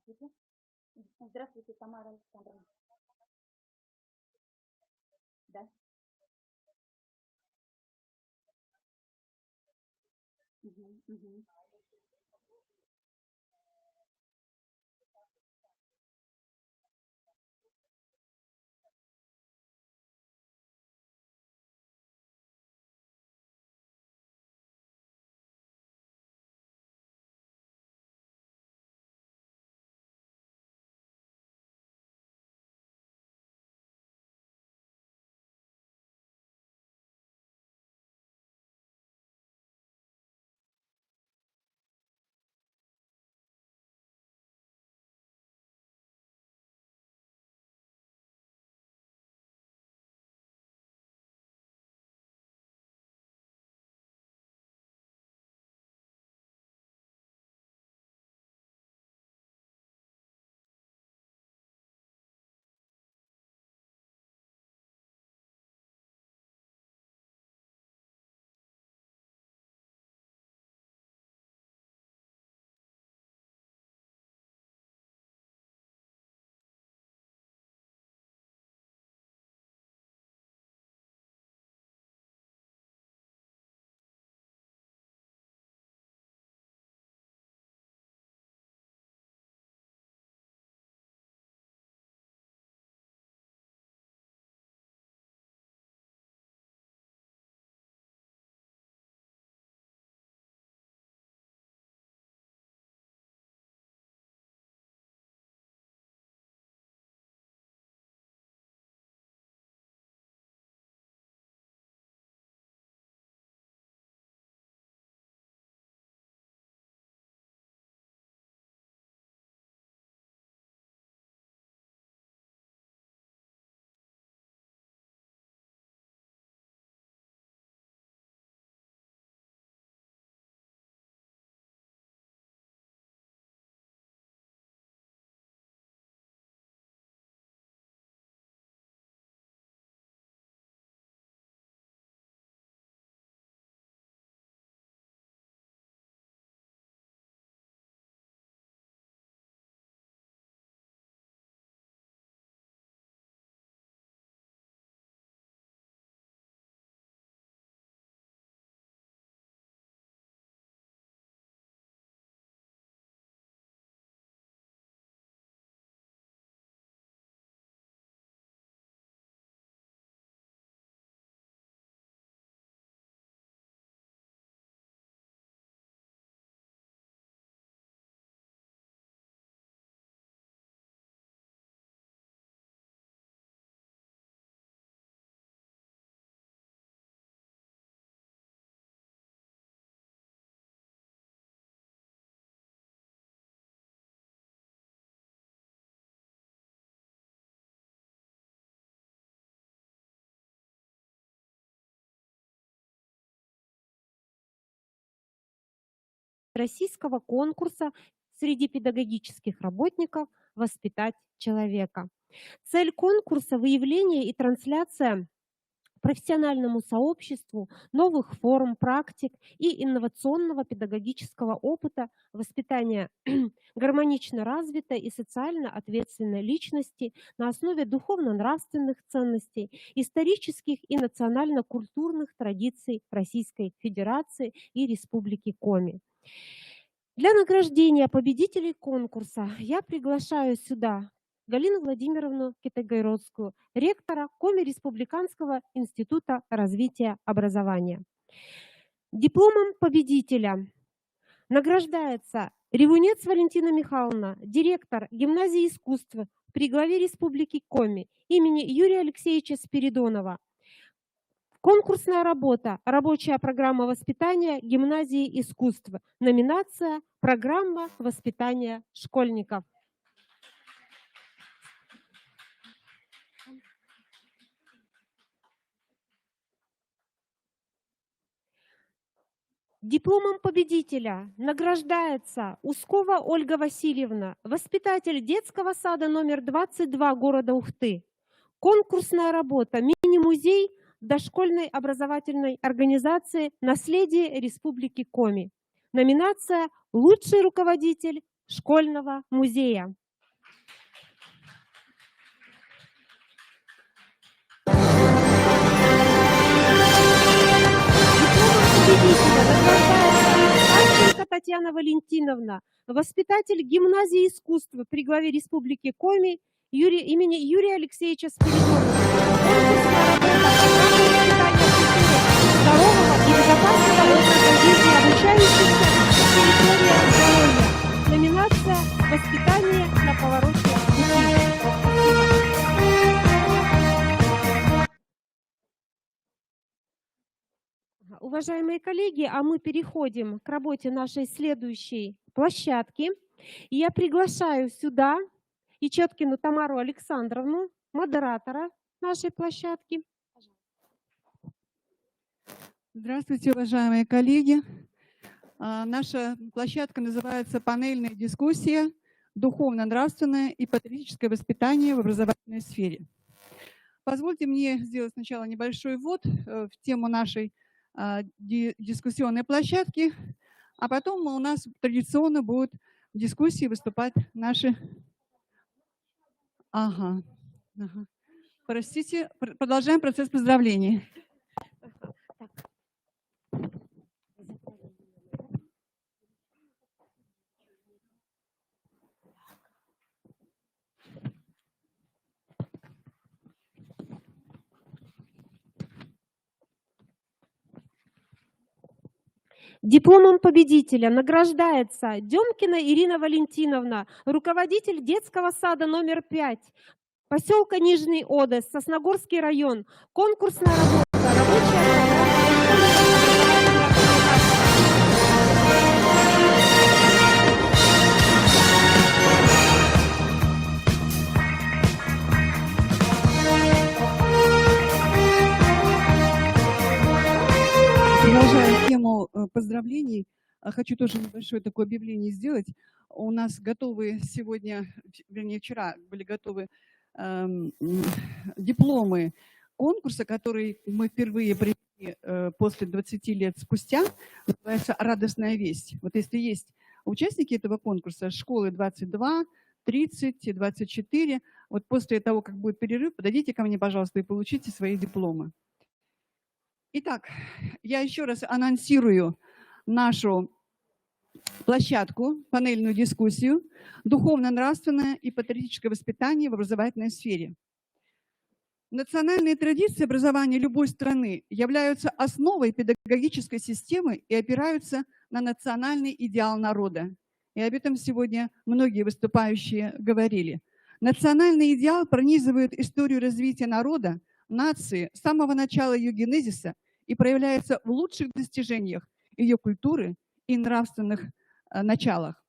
Здравствуйте. Здравствуйте, Тамара Александровна. Да. Мгм, мгм. Российского конкурса среди педагогических работников «Воспитать человека». Цель конкурса – выявление и трансляция профессиональному сообществу новых форм, практик и инновационного педагогического опыта воспитания гармонично развитой и социально ответственной личности на основе духовно-нравственных ценностей, исторических и национально-культурных традиций Российской Федерации и Республики Коми. Для награждения победителей конкурса я приглашаю сюда Галину Владимировну Китайгородскую, ректора Коми Республиканского института развития образования. Дипломом победителя награждается Ревунец Валентина Михайловна, директор гимназии искусств при главе Республики Коми имени Юрия Алексеевича Спиридонова. Конкурсная работа «Рабочая программа воспитания гимназии искусств». Номинация «Программа воспитания школьников». Дипломом победителя награждается Ускова Ольга Васильевна, воспитатель детского сада номер 22 города Ухты. Конкурсная работа «Мини-музей дошкольной образовательной организации «Наследие Республики Коми». Номинация «Лучший руководитель школьного музея. Победителя награждается Ащенко Татьяна Валентиновна, воспитатель гимназии искусств при главе Республики Коми имени Юрия Алексеевича Спиридонова. Здорового и безопасного образа жизни обучающихся на территории здоровья. Номинация «Воспитание на повороте пути». Уважаемые коллеги, а мы переходим к работе нашей следующей площадки. И я приглашаю сюда Ичеткину Тамару Александровну, модератора нашей площадки. Здравствуйте, уважаемые коллеги. Наша площадка называется «Панельная дискуссия. Духовно-нравственное и патриотическое воспитание в образовательной сфере». Позвольте мне сделать сначала небольшой ввод в тему нашей дискуссионной площадки, а потом у нас традиционно будут в дискуссии выступать наши... Простите, продолжаем процесс поздравлений. Дипломом победителя награждается Демкина Ирина Валентиновна, руководитель детского сада номер 5, поселка Нижний Одес, Сосногорский район. Конкурсная работа, рабочая программа. Продолжая тему поздравлений, хочу тоже небольшое такое объявление сделать. У нас готовы сегодня, вернее вчера были готовы дипломы конкурса, который мы впервые провели после 20 лет спустя, называется «Радостная весть». Вот если есть участники этого конкурса, школы 22, 30, 24, вот после того, как будет перерыв, подойдите ко мне, пожалуйста, и получите свои дипломы. Итак, я еще раз анонсирую нашу площадку, панельную дискуссию «Духовно-нравственное и патриотическое воспитание в образовательной сфере». Национальные традиции образования любой страны являются основой педагогической системы и опираются на национальный идеал народа. И об этом сегодня многие выступающие говорили. Национальный идеал пронизывает историю развития народа, нации с самого начала ее генезиса и проявляется в лучших достижениях ее культуры и нравственных началах.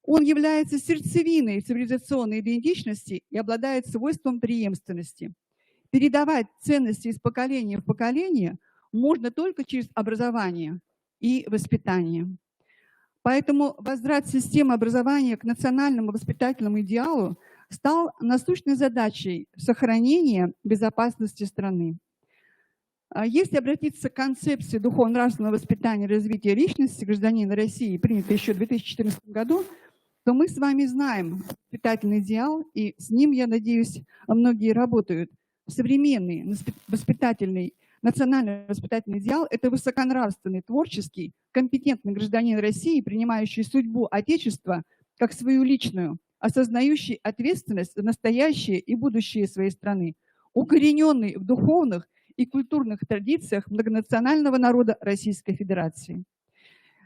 Он является сердцевиной цивилизационной идентичности и обладает свойством преемственности. Передавать ценности из поколения в поколение можно только через образование и воспитание. Поэтому возврат системы образования к национальному воспитательному идеалу стал насущной задачей сохранения безопасности страны. Если обратиться к концепции духовно-нравственного воспитания и развития личности гражданина России, принятой еще в 2014 году, то мы с вами знаем воспитательный идеал, и с ним, я надеюсь, многие работают. Современный воспитательный, национальный воспитательный идеал – это высоконравственный, творческий, компетентный гражданин России, принимающий судьбу Отечества как свою личную, осознающий ответственность за настоящее и будущее своей страны, укорененный в духовных и культурных традициях многонационального народа Российской Федерации.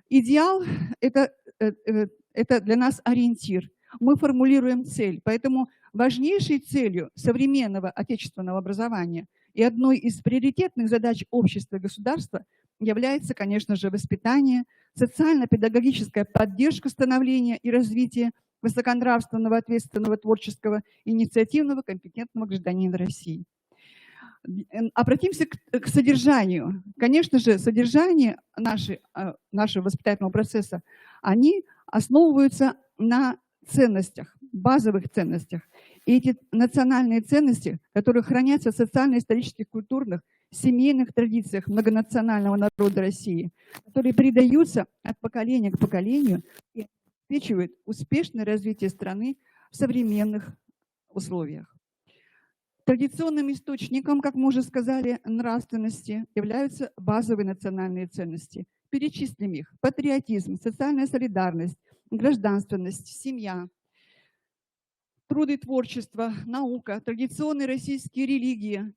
Идеал – это для нас ориентир. Мы формулируем цель, поэтому важнейшей целью современного отечественного образования и одной из приоритетных задач общества и государства является, конечно же, воспитание, социально-педагогическая поддержка становления и развития высоконравственного, ответственного, творческого, инициативного, компетентного гражданина России. Обратимся к содержанию. Конечно же, содержание нашего воспитательного процесса, они основываются на ценностях, базовых ценностях. И эти национальные ценности, которые хранятся в социально-исторических, культурных, семейных традициях многонационального народа России, которые передаются от поколения к поколению и обеспечивают успешное развитие страны в современных условиях. Традиционным источником, как мы уже сказали, нравственности являются базовые национальные ценности. Перечислим их: патриотизм, социальная солидарность, гражданственность, семья, труд и творчество, наука, традиционные российские религии,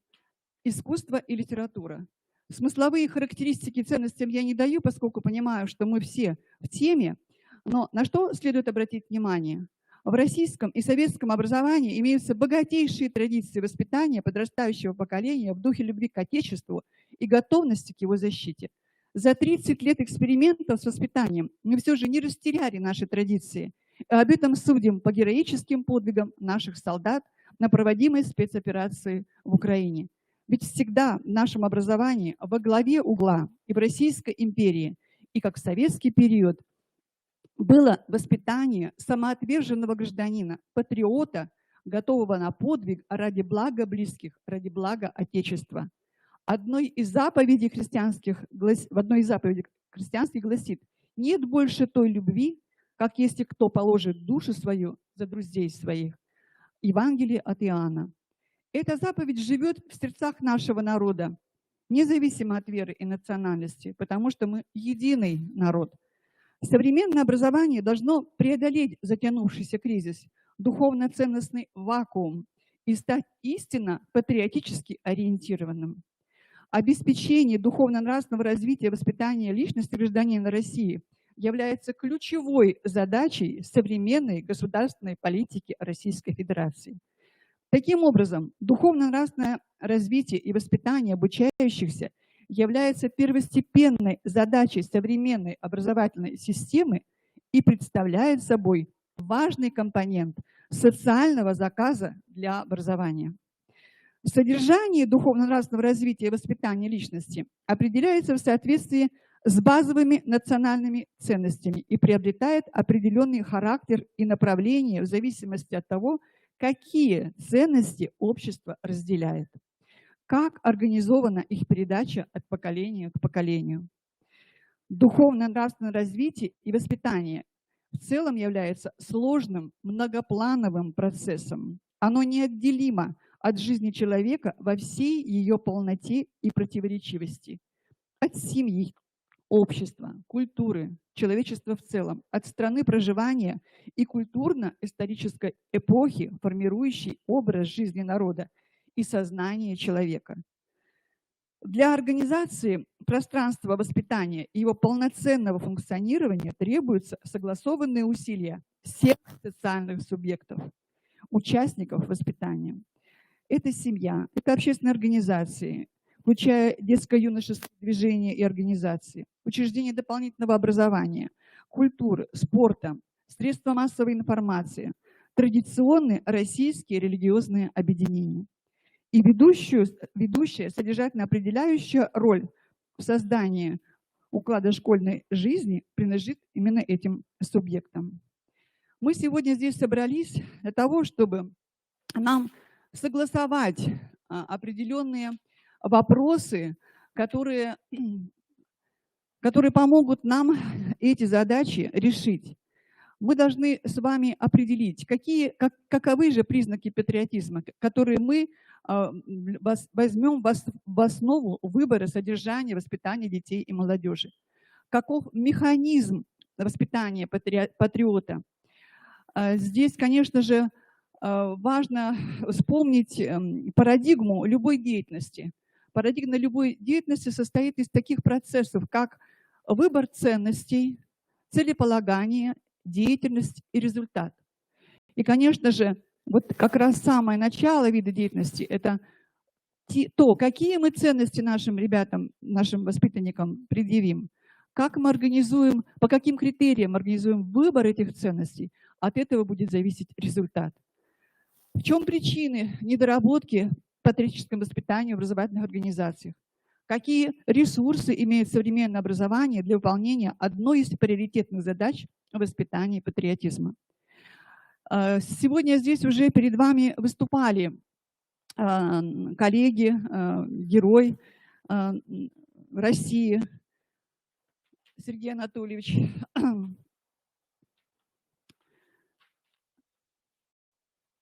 искусство и литература. Смысловые характеристики ценностям я не даю, поскольку понимаю, что мы все в теме, но на что следует обратить внимание? В российском и советском образовании имеются богатейшие традиции воспитания подрастающего поколения в духе любви к Отечеству и готовности к его защите. За 30 лет экспериментов с воспитанием мы все же не растеряли наши традиции. И об этом судим по героическим подвигам наших солдат на проводимой спецоперации в Украине. Ведь всегда в нашем образовании во главе угла и в Российской империи, и как в советский период, было воспитание самоотверженного гражданина, патриота, готового на подвиг ради блага близких, ради блага Отечества. В одной из заповедей христианских гласит: «Нет больше той любви, как если кто положит душу свою за друзей своих». Евангелие от Иоанна. Эта заповедь живет в сердцах нашего народа, независимо от веры и национальности, потому что мы единый народ. Современное образование должно преодолеть затянувшийся кризис, духовно-ценностный вакуум и стать истинно патриотически ориентированным. Обеспечение духовно-нравственного развития и воспитания личности гражданина России является ключевой задачей современной государственной политики Российской Федерации. Таким образом, духовно-нравственное развитие и воспитание обучающихся является первостепенной задачей современной образовательной системы и представляет собой важный компонент социального заказа для образования. Содержание духовно-нравственного развития и воспитания личности определяется в соответствии с базовыми национальными ценностями и приобретает определенный характер и направление в зависимости от того, какие ценности общество разделяет. Как организована их передача от поколения к поколению. Духовно-нравственное развитие и воспитание в целом является сложным, многоплановым процессом. Оно неотделимо от жизни человека во всей ее полноте и противоречивости. От семьи, общества, культуры, человечества в целом, от страны проживания и культурно-исторической эпохи, формирующей образ жизни народа и сознание человека. Для организации пространства воспитания и его полноценного функционирования требуются согласованные усилия всех социальных субъектов, участников воспитания. Это семья, это общественные организации, включая детско-юношеские движения и организации, учреждения дополнительного образования, культуры, спорта, средства массовой информации, традиционные российские религиозные объединения. И ведущая содержательно определяющая роль в создании уклада школьной жизни принадлежит именно этим субъектам. Мы сегодня здесь собрались для того, чтобы нам согласовать определенные вопросы, которые помогут нам эти задачи решить. Мы должны с вами определить, каковы же признаки патриотизма, которые мы возьмем в основу выбора содержания воспитания детей и молодежи. Каков механизм воспитания патриота? Здесь, конечно же, важно вспомнить парадигму любой деятельности. Парадигма любой деятельности состоит из таких процессов, как выбор ценностей, целеполагание, деятельность и результат. И, конечно же, вот как раз самое начало вида деятельности – это то, какие мы ценности нашим ребятам, нашим воспитанникам предъявим, как мы организуем, по каким критериям организуем выбор этих ценностей, от этого будет зависеть результат. В чем причины недоработки в патриотическом воспитании в образовательных организациях? Какие ресурсы имеет современное образование для выполнения одной из приоритетных задач воспитания патриотизма? Сегодня здесь уже перед вами выступали коллеги, герой России Сергей Анатольевич.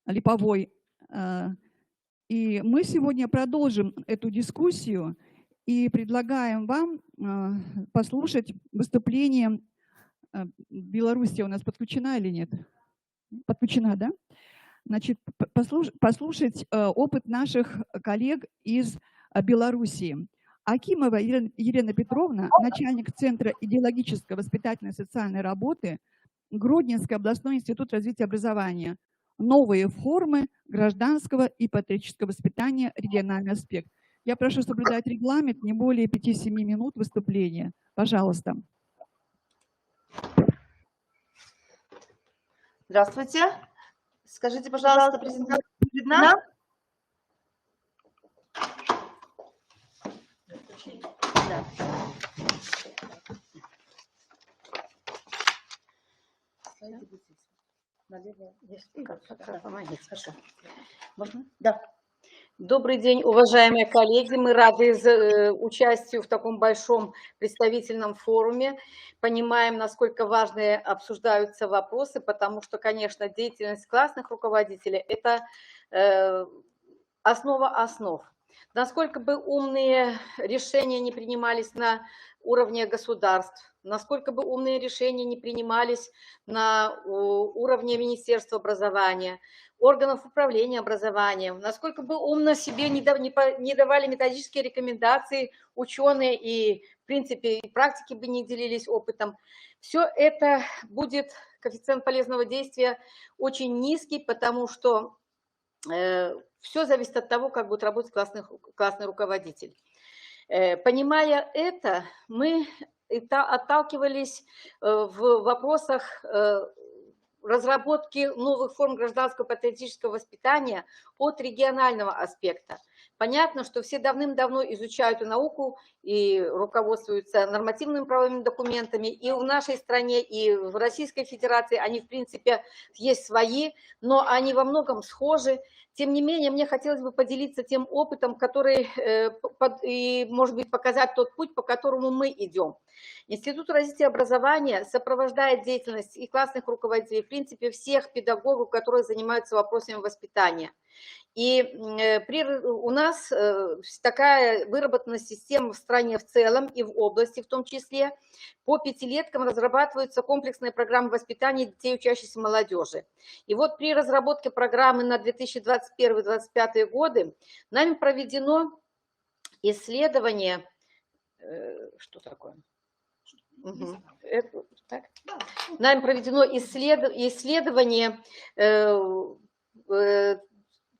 Липовой. И мы сегодня продолжим эту дискуссию и предлагаем вам послушать выступление. Белоруссия у нас подключена или нет? Подключена, да? Значит, послушать опыт наших коллег из Белоруссии. Акимова Елена Петровна, начальник Центра идеологической воспитательной и социальной работы, Гродненский областной институт развития образования. Новые формы гражданского и патриотического воспитания, региональный аспект. Я прошу соблюдать регламент, не более 5-7 минут выступления. Пожалуйста. Здравствуйте. Скажите, пожалуйста, презентация видна? Да. Да. Добрый день, уважаемые коллеги. Мы рады участию в таком большом представительном форуме. Понимаем, насколько важные обсуждаются вопросы, потому что, конечно, деятельность классных руководителей – это основа основ. Насколько бы умные решения не принимались на уровне государств, насколько бы умные решения не принимались на уровне Министерства образования, органов управления образованием, насколько бы умно себе не давали методические рекомендации ученые и, в принципе, и практики бы не делились опытом, все это будет, коэффициент полезного действия очень низкий, потому что все зависит от того, как будет работать классный руководитель. Понимая это, мы отталкивались в вопросах разработки новых форм гражданского патриотического воспитания от регионального аспекта. Понятно, что все давным-давно изучают и науку, и руководствуются нормативными правовыми документами. И в нашей стране, и в Российской Федерации они, в принципе, есть свои, но они во многом схожи. Тем не менее, мне хотелось бы поделиться тем опытом, который, и, может быть, показать тот путь, по которому мы идем. Институт развития образования сопровождает деятельность и классных руководителей, в принципе, всех педагогов, которые занимаются вопросами воспитания. И у нас такая выработана система в стране в целом и в области в том числе. По пятилеткам разрабатываются комплексные программы воспитания детей, учащейся молодежи. И вот при разработке программы на 2021-2025 годы нами проведено исследование. Что такое? Угу. Нами проведено исследование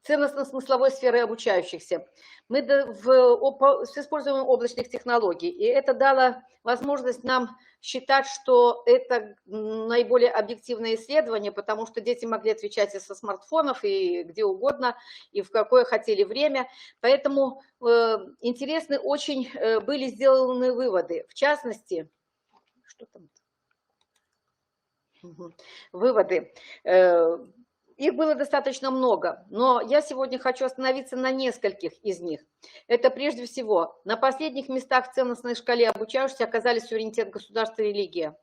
ценностно-смысловой сферы обучающихся. Мы с использованием облачных технологий. И это дало возможность нам считать, что это наиболее объективное исследование, потому что дети могли отвечать и со смартфонов, и где угодно, и в какое хотели время. Поэтому интересны очень были сделаны выводы. В частности, что там? Выводы. Их было достаточно много, но я сегодня хочу остановиться на нескольких из них. Это прежде всего, на последних местах в ценностной шкале обучающихся оказались суверенитет государства и религия.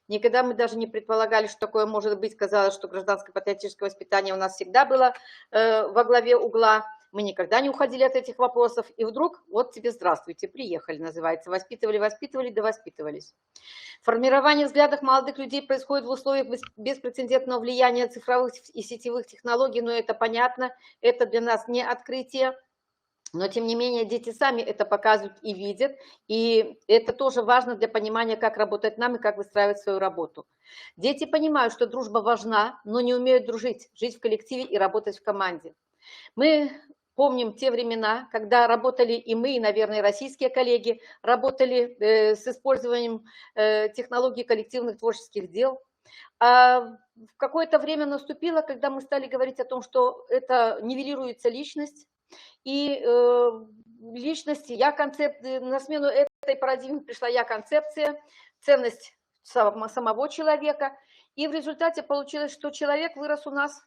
Никогда мы даже не предполагали, что такое может быть. Казалось, что гражданское патриотическое воспитание у нас всегда было во главе угла. Мы никогда не уходили от этих вопросов. И вдруг, вот тебе здравствуйте, приехали, называется. Воспитывали, да воспитывались. Формирование взглядов молодых людей происходит в условиях беспрецедентного влияния цифровых и сетевых технологий, но это понятно, это для нас не открытие. Но, тем не менее, дети сами это показывают и видят, и это тоже важно для понимания, как работать нам и как выстраивать свою работу. Дети понимают, что дружба важна, но не умеют дружить, жить в коллективе и работать в команде. Мы помним те времена, когда работали и мы, и, наверное, российские коллеги, работали с использованием технологий коллективных творческих дел. А в какое-то время наступило, когда мы стали говорить о том, что это нивелируется личность, и личность, на смену этой парадигме пришла я-концепция, ценность самого человека, и в результате получилось, что человек вырос у нас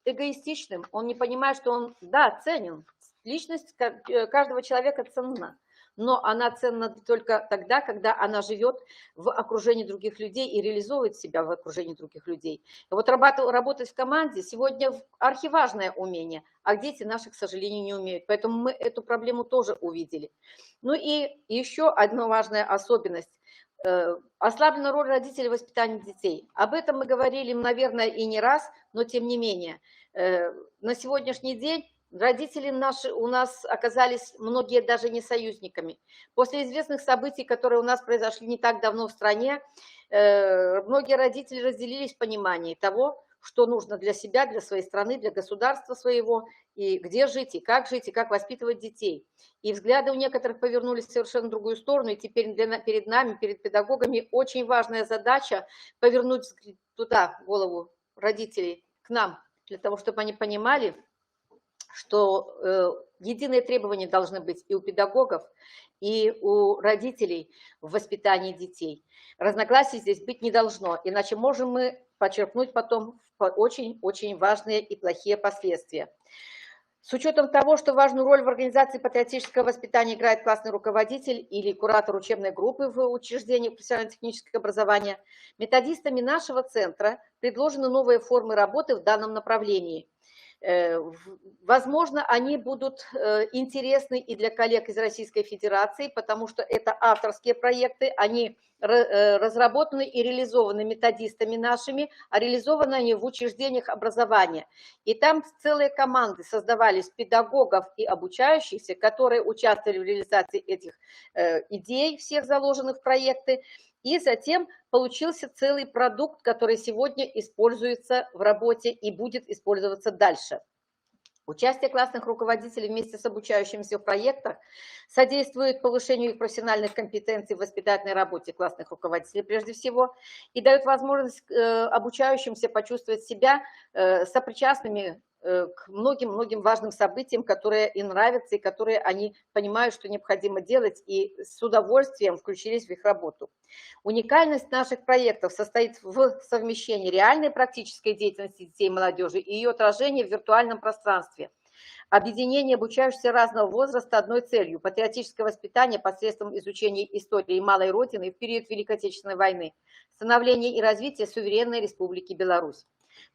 эгоистичным, он не понимает, что он, да, ценен, личность каждого человека ценна, но она ценна только тогда, когда она живет в окружении других людей и реализует себя в окружении других людей. И вот работать в команде сегодня архиважное умение, а дети наши, к сожалению, не умеют. Поэтому мы эту проблему тоже увидели. Ну и еще одна важная особенность. Ослаблена роль родителей в воспитании детей. Об этом мы говорили, наверное, и не раз, но тем не менее. На сегодняшний день родители наши у нас оказались, многие даже не союзниками. После известных событий, которые у нас произошли не так давно в стране, многие родители разделились в понимании того, что нужно для себя, для своей страны, для государства своего, и где жить, и как воспитывать детей. И взгляды у некоторых повернулись в совершенно другую сторону, и теперь перед нами, перед педагогами очень важная задача повернуть туда голову родителей, к нам, для того, чтобы они понимали, что единые требования должны быть и у педагогов, и у родителей в воспитании детей. Разногласий здесь быть не должно, иначе можем мы подчеркнуть потом очень-очень важные и плохие последствия. С учетом того, что важную роль в организации патриотического воспитания играет классный руководитель или куратор учебной группы в учреждениях профессионально-технического образования, методистами нашего центра предложены новые формы работы в данном направлении. Возможно, они будут интересны и для коллег из Российской Федерации, потому что это авторские проекты, они разработаны и реализованы методистами нашими, а реализованы они в учреждениях образования. И там целые команды создавались педагогов и обучающихся, которые участвовали в реализации этих идей, всех заложенных в проекты. И затем получился целый продукт, который сегодня используется в работе и будет использоваться дальше. Участие классных руководителей вместе с обучающимися в проектах содействует повышению их профессиональных компетенций в воспитательной работе классных руководителей прежде всего и дает возможность обучающимся почувствовать себя сопричастными к многим-многим важным событиям, которые им нравятся и которые они понимают, что необходимо делать, и с удовольствием включились в их работу. Уникальность наших проектов состоит в совмещении реальной практической деятельности детей и молодежи и ее отражения в виртуальном пространстве. Объединение обучающихся разного возраста одной целью – патриотическое воспитание посредством изучения истории малой Родины в период Великой Отечественной войны, становление и развитие суверенной Республики Беларусь.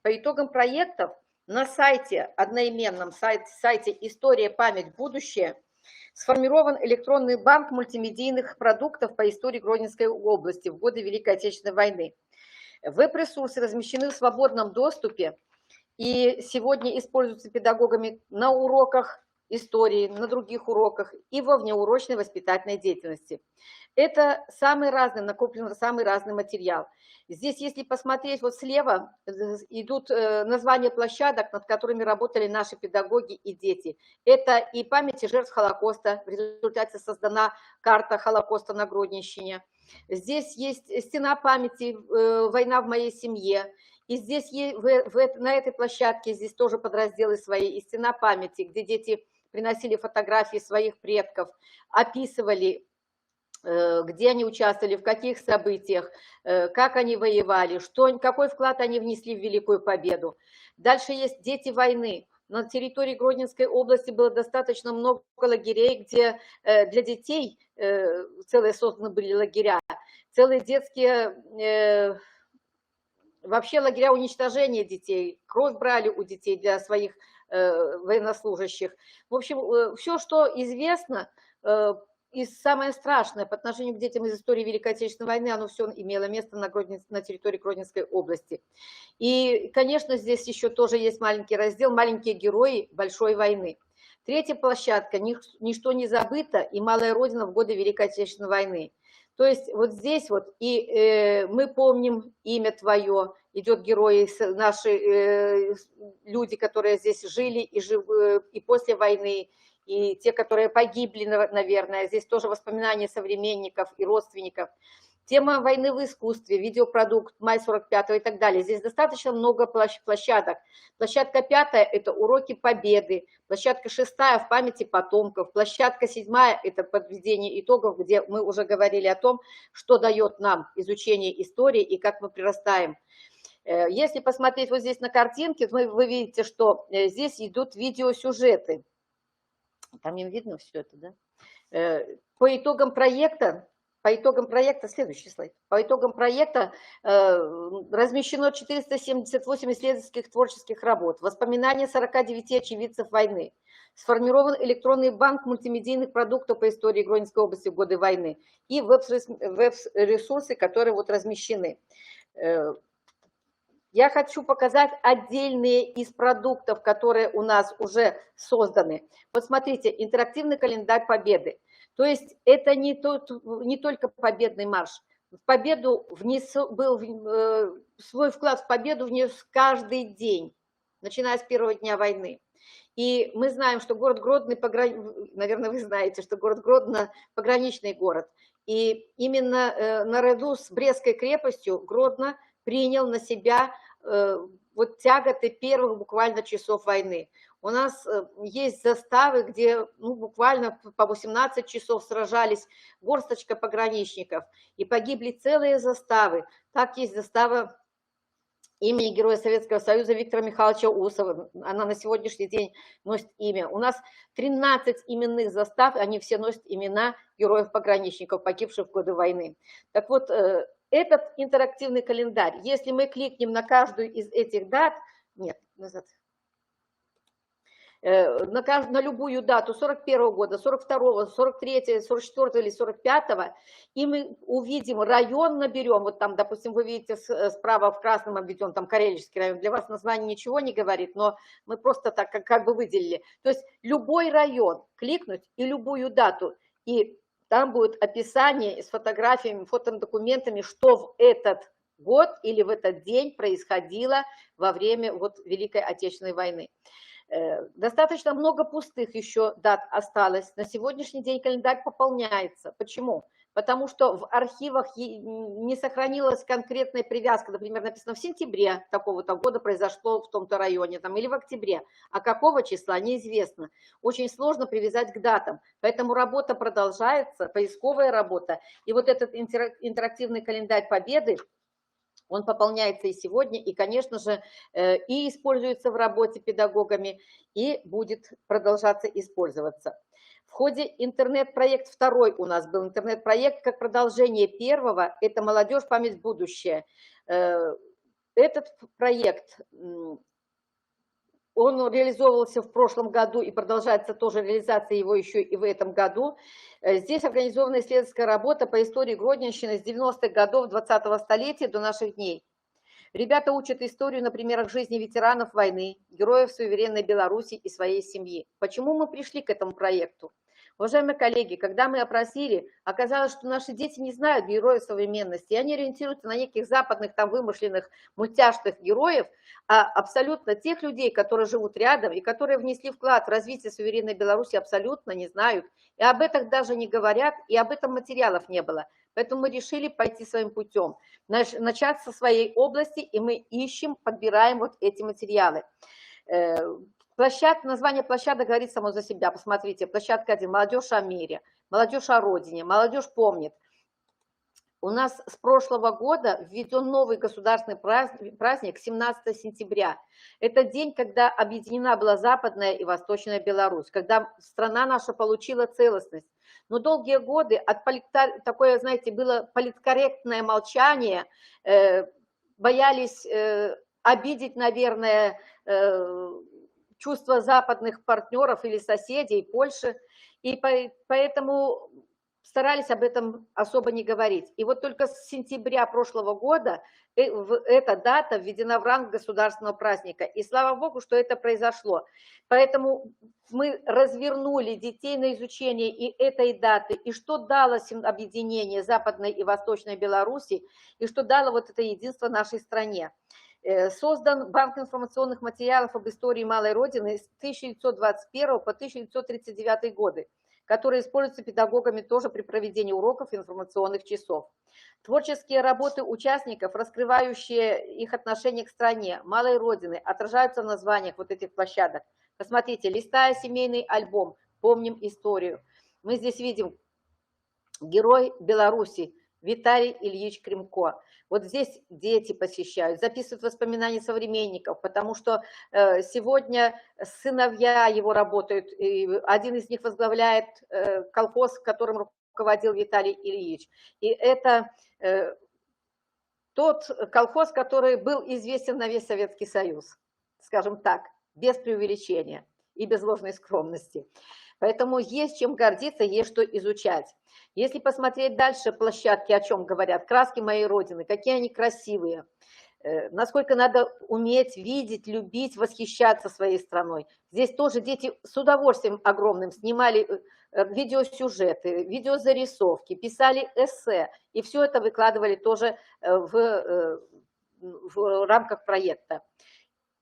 По итогам проектов на сайте, одноименном сайте «История, память, будущее» сформирован электронный банк мультимедийных продуктов по истории Гродненской области в годы Великой Отечественной войны. Веб-ресурсы размещены в свободном доступе и сегодня используются педагогами на уроках истории, на других уроках и во внеурочной воспитательной деятельности. Это накоплен самый разный материал. Здесь, если посмотреть, вот слева идут названия площадок, над которыми работали наши педагоги и дети. Это и памяти жертв Холокоста, в результате создана карта Холокоста на Гродненщине. Здесь есть стена памяти «Война в моей семье». И здесь на этой площадке здесь тоже подразделы свои, и стена памяти, где дети приносили фотографии своих предков, описывали, где они участвовали, в каких событиях, как они воевали, какой вклад они внесли в Великую Победу. Дальше есть дети войны. На территории Гродненской области было достаточно много лагерей, где для детей целые созданы были лагеря, целые детские, вообще лагеря уничтожения детей, кровь брали у детей для своих военнослужащих. В общем, все, что известно, и самое страшное по отношению к детям из истории Великой Отечественной войны, оно все имело место на территории Гродненской области. И, конечно, здесь еще тоже есть маленький раздел «Маленькие герои Большой войны». Третья площадка «Ничто не забыто» и «Малая Родина в годы Великой Отечественной войны». То есть вот здесь вот и мы помним имя твое, идет герои, наши люди, которые здесь жили и после войны, и те, которые погибли, наверное. Здесь тоже воспоминания современников и родственников. Тема войны в искусстве, видеопродукт, май 45-го и так далее. Здесь достаточно много площадок. Площадка 5-я – это уроки победы. Площадка 6-я – в памяти потомков. Площадка 7-я – это подведение итогов, где мы уже говорили о том, что дает нам изучение истории и как мы прирастаем. Если посмотреть вот здесь на картинке, вы видите, что здесь идут видеосюжеты. Там им видно все это, да? По итогам проекта, следующий слайд, по итогам проекта размещено 478 исследовательских творческих работ, воспоминания 49 очевидцев войны, сформирован электронный банк мультимедийных продуктов по истории Гродненской области в годы войны и веб-ресурсы, которые вот размещены. Я хочу показать отдельные из продуктов, которые у нас уже созданы. Вот смотрите, интерактивный календарь Победы. То есть это не только победный марш. Свой вклад в победу внес каждый день, начиная с первого дня войны. И мы знаем, что город Гродно, наверное, вы знаете, что город Гродно пограничный город. И именно наряду с Брестской крепостью Гродно принял на себя вот тяготы первых буквально часов войны. У нас есть заставы, где буквально по 18 часов сражались горсточка пограничников, и погибли целые заставы. Так есть застава имени Героя Советского Союза Виктора Михайловича Усова. Она на сегодняшний день носит имя. У нас 13 именных застав, они все носят имена героев-пограничников, погибших в годы войны. Так вот, этот интерактивный календарь, если мы кликнем на каждую из этих дат, на любую дату 41-го года, 42-го, 43-го, 44-го или 45-го, и мы увидим район, наберем, вот там, допустим, вы видите справа в красном обведен, там Карелический район, для вас название ничего не говорит, но мы просто так как бы выделили. То есть любой район, кликнуть и любую дату, и там будет описание с фотографиями, фотодокументами, что в этот год или в этот день происходило во время вот Великой Отечественной войны. Достаточно много пустых еще дат осталось. На сегодняшний день календарь пополняется. Почему? Потому что в архивах не сохранилась конкретная привязка. Например, написано в сентябре такого-то года произошло в том-то районе, там, или в октябре. А какого числа, неизвестно. Очень сложно привязать к датам. Поэтому работа продолжается, поисковая работа. И вот этот интерактивный календарь Победы, он пополняется и сегодня, и, конечно же, и используется в работе педагогами, и будет продолжаться использоваться. В ходе интернет-проект второй у нас был интернет-проект как продолжение первого, это «Молодежь. Память. Будущее». Этот проект, он реализовывался в прошлом году и продолжается тоже реализация его еще и в этом году. Здесь организована исследовательская работа по истории Гродненщины с 90-х годов 20-го столетия до наших дней. Ребята учат историю на примерах жизни ветеранов войны, героев суверенной Беларуси и своей семьи. Почему мы пришли к этому проекту? Уважаемые коллеги, когда мы опросили, оказалось, что наши дети не знают героев современности, и они ориентируются на неких западных, там, вымышленных, мультяшных героев, а абсолютно тех людей, которые живут рядом и которые внесли вклад в развитие суверенной Беларуси, абсолютно не знают, и об этом даже не говорят, и об этом материалов не было. Поэтому мы решили пойти своим путем, начать со своей области, и мы ищем, подбираем вот эти материалы. Название площадок говорит само за себя. Посмотрите, площадка 1, молодежь о мире, молодежь о родине, молодежь помнит. У нас с прошлого года введен новый государственный праздник 17 сентября. Это день, когда объединена была Западная и Восточная Беларусь, когда страна наша получила целостность. Но долгие годы такое, знаете, было политкорректное молчание, боялись обидеть, наверное, чувства западных партнеров или соседей, Польши, и поэтому старались об этом особо не говорить. И вот только с сентября прошлого года эта дата введена в ранг государственного праздника. И слава богу, что это произошло. Поэтому мы развернули детей на изучение и этой даты, и что дало объединение Западной и Восточной Беларуси, и что дало вот это единство нашей стране. Создан банк информационных материалов об истории Малой Родины с 1921 по 1939 годы, который используется педагогами тоже при проведении уроков информационных часов. Творческие работы участников, раскрывающие их отношение к стране, Малой Родины, отражаются в названиях вот этих площадок. Посмотрите, листая семейный альбом, помним историю. Мы здесь видим герой Беларуси, Виталий Ильич Кремко. Вот здесь дети посещают, записывают воспоминания современников, потому что сегодня сыновья его работают, и один из них возглавляет колхоз, которым руководил Виталий Ильич. И это тот колхоз, который был известен на весь Советский Союз, скажем так, без преувеличения и без ложной скромности. Поэтому есть чем гордиться, есть что изучать. Если посмотреть дальше площадки, о чем говорят, краски моей Родины, какие они красивые, насколько надо уметь видеть, любить, восхищаться своей страной. Здесь тоже дети с удовольствием огромным снимали видеосюжеты, видеозарисовки, писали эссе, и все это выкладывали тоже в рамках проекта.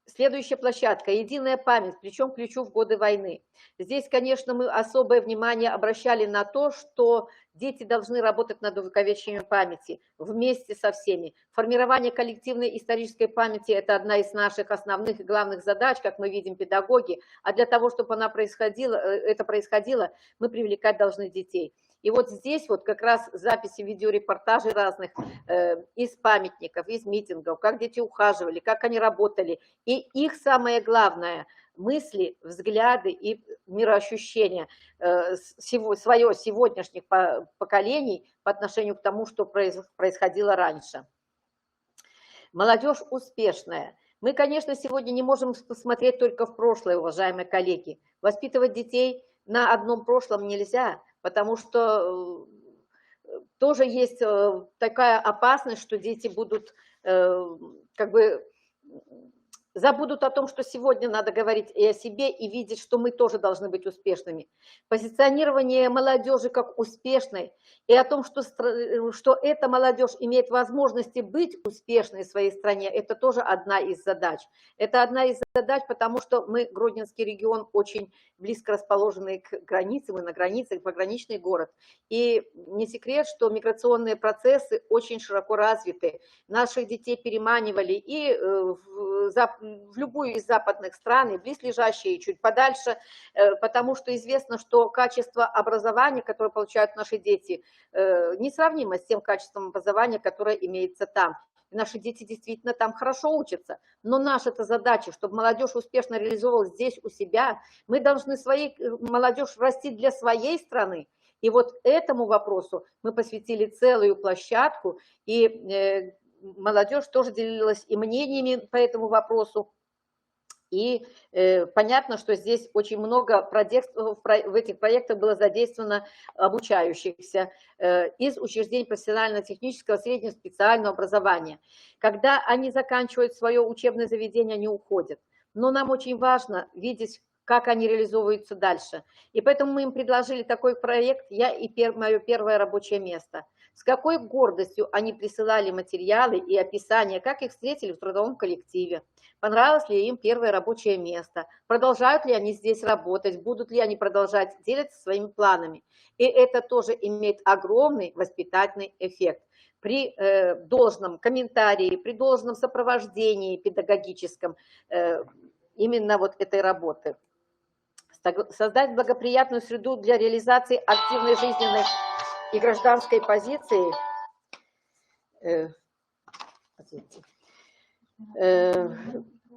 Следующая площадка – «Единая память», причем ключу в годы войны. Здесь, конечно, мы особое внимание обращали на то, что дети должны работать над увековечением памяти вместе со всеми. Формирование коллективной исторической памяти – это одна из наших основных и главных задач, как мы видим, педагоги. А для того, чтобы это происходило, мы привлекать должны детей. И вот здесь вот как раз записи видеорепортажей разных из памятников, из митингов, как дети ухаживали, как они работали. И их самое главное – мысли, взгляды и мироощущения свое сегодняшних поколений по отношению к тому, что происходило раньше. Молодежь успешная. Мы, конечно, сегодня не можем посмотреть только в прошлое, уважаемые коллеги. Воспитывать детей на одном прошлом нельзя, потому что тоже есть такая опасность, что дети будут как бы забудут о том, что сегодня надо говорить и о себе, и видеть, что мы тоже должны быть успешными. Позиционирование молодежи как успешной и о том, что эта молодежь имеет возможности быть успешной в своей стране, это тоже одна из задач. Это одна из задач, потому что мы, Гродненский регион, очень близко расположенный к границе, мы на границе, пограничный город. И не секрет, что миграционные процессы очень широко развиты. Наших детей переманивали и в любую из западных стран, и близлежащие, и чуть подальше, потому что известно, что качество образования, которое получают наши дети, несравнимо с тем качеством образования, которое имеется там. И наши дети действительно там хорошо учатся. Но наша-то задача, чтобы молодежь успешно реализовывалась здесь у себя, мы должны молодежь растить для своей страны. И вот этому вопросу мы посвятили целую площадку, и молодежь тоже делилась и мнениями по этому вопросу. И понятно, что здесь очень много в этих проектах было задействовано обучающихся из учреждений профессионально-технического среднего специального образования. Когда они заканчивают свое учебное заведение, они уходят. Но нам очень важно видеть, как они реализовываются дальше. И поэтому мы им предложили такой проект «Я и мое первое рабочее место». С какой гордостью они присылали материалы и описания, как их встретили в трудовом коллективе, понравилось ли им первое рабочее место, продолжают ли они здесь работать, будут ли они продолжать делиться своими планами. И это тоже имеет огромный воспитательный эффект. При должном комментарии, при должном сопровождении педагогическом именно вот этой работы. Создать благоприятную среду для реализации активной жизненной и гражданской позиции,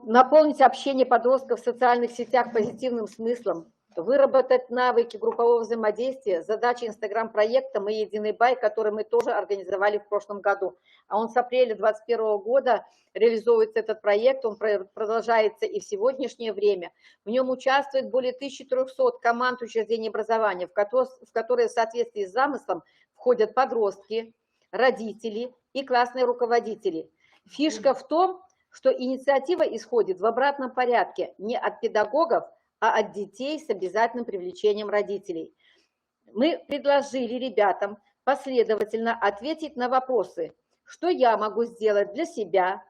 наполнить общение подростков в социальных сетях позитивным смыслом, выработать навыки группового взаимодействия. Задача Инстаграм-проекта «Мы единый бай», который мы тоже организовали в прошлом году. А он с апреля 2021 года реализовывается этот проект, он продолжается и в сегодняшнее время. В нем участвует более 1300 команд учреждений образования, в которые в соответствии с замыслом входят подростки, родители и классные руководители. Фишка в том, что инициатива исходит в обратном порядке не от педагогов, а от детей с обязательным привлечением родителей. Мы предложили ребятам последовательно ответить на вопросы, что я могу сделать для себя,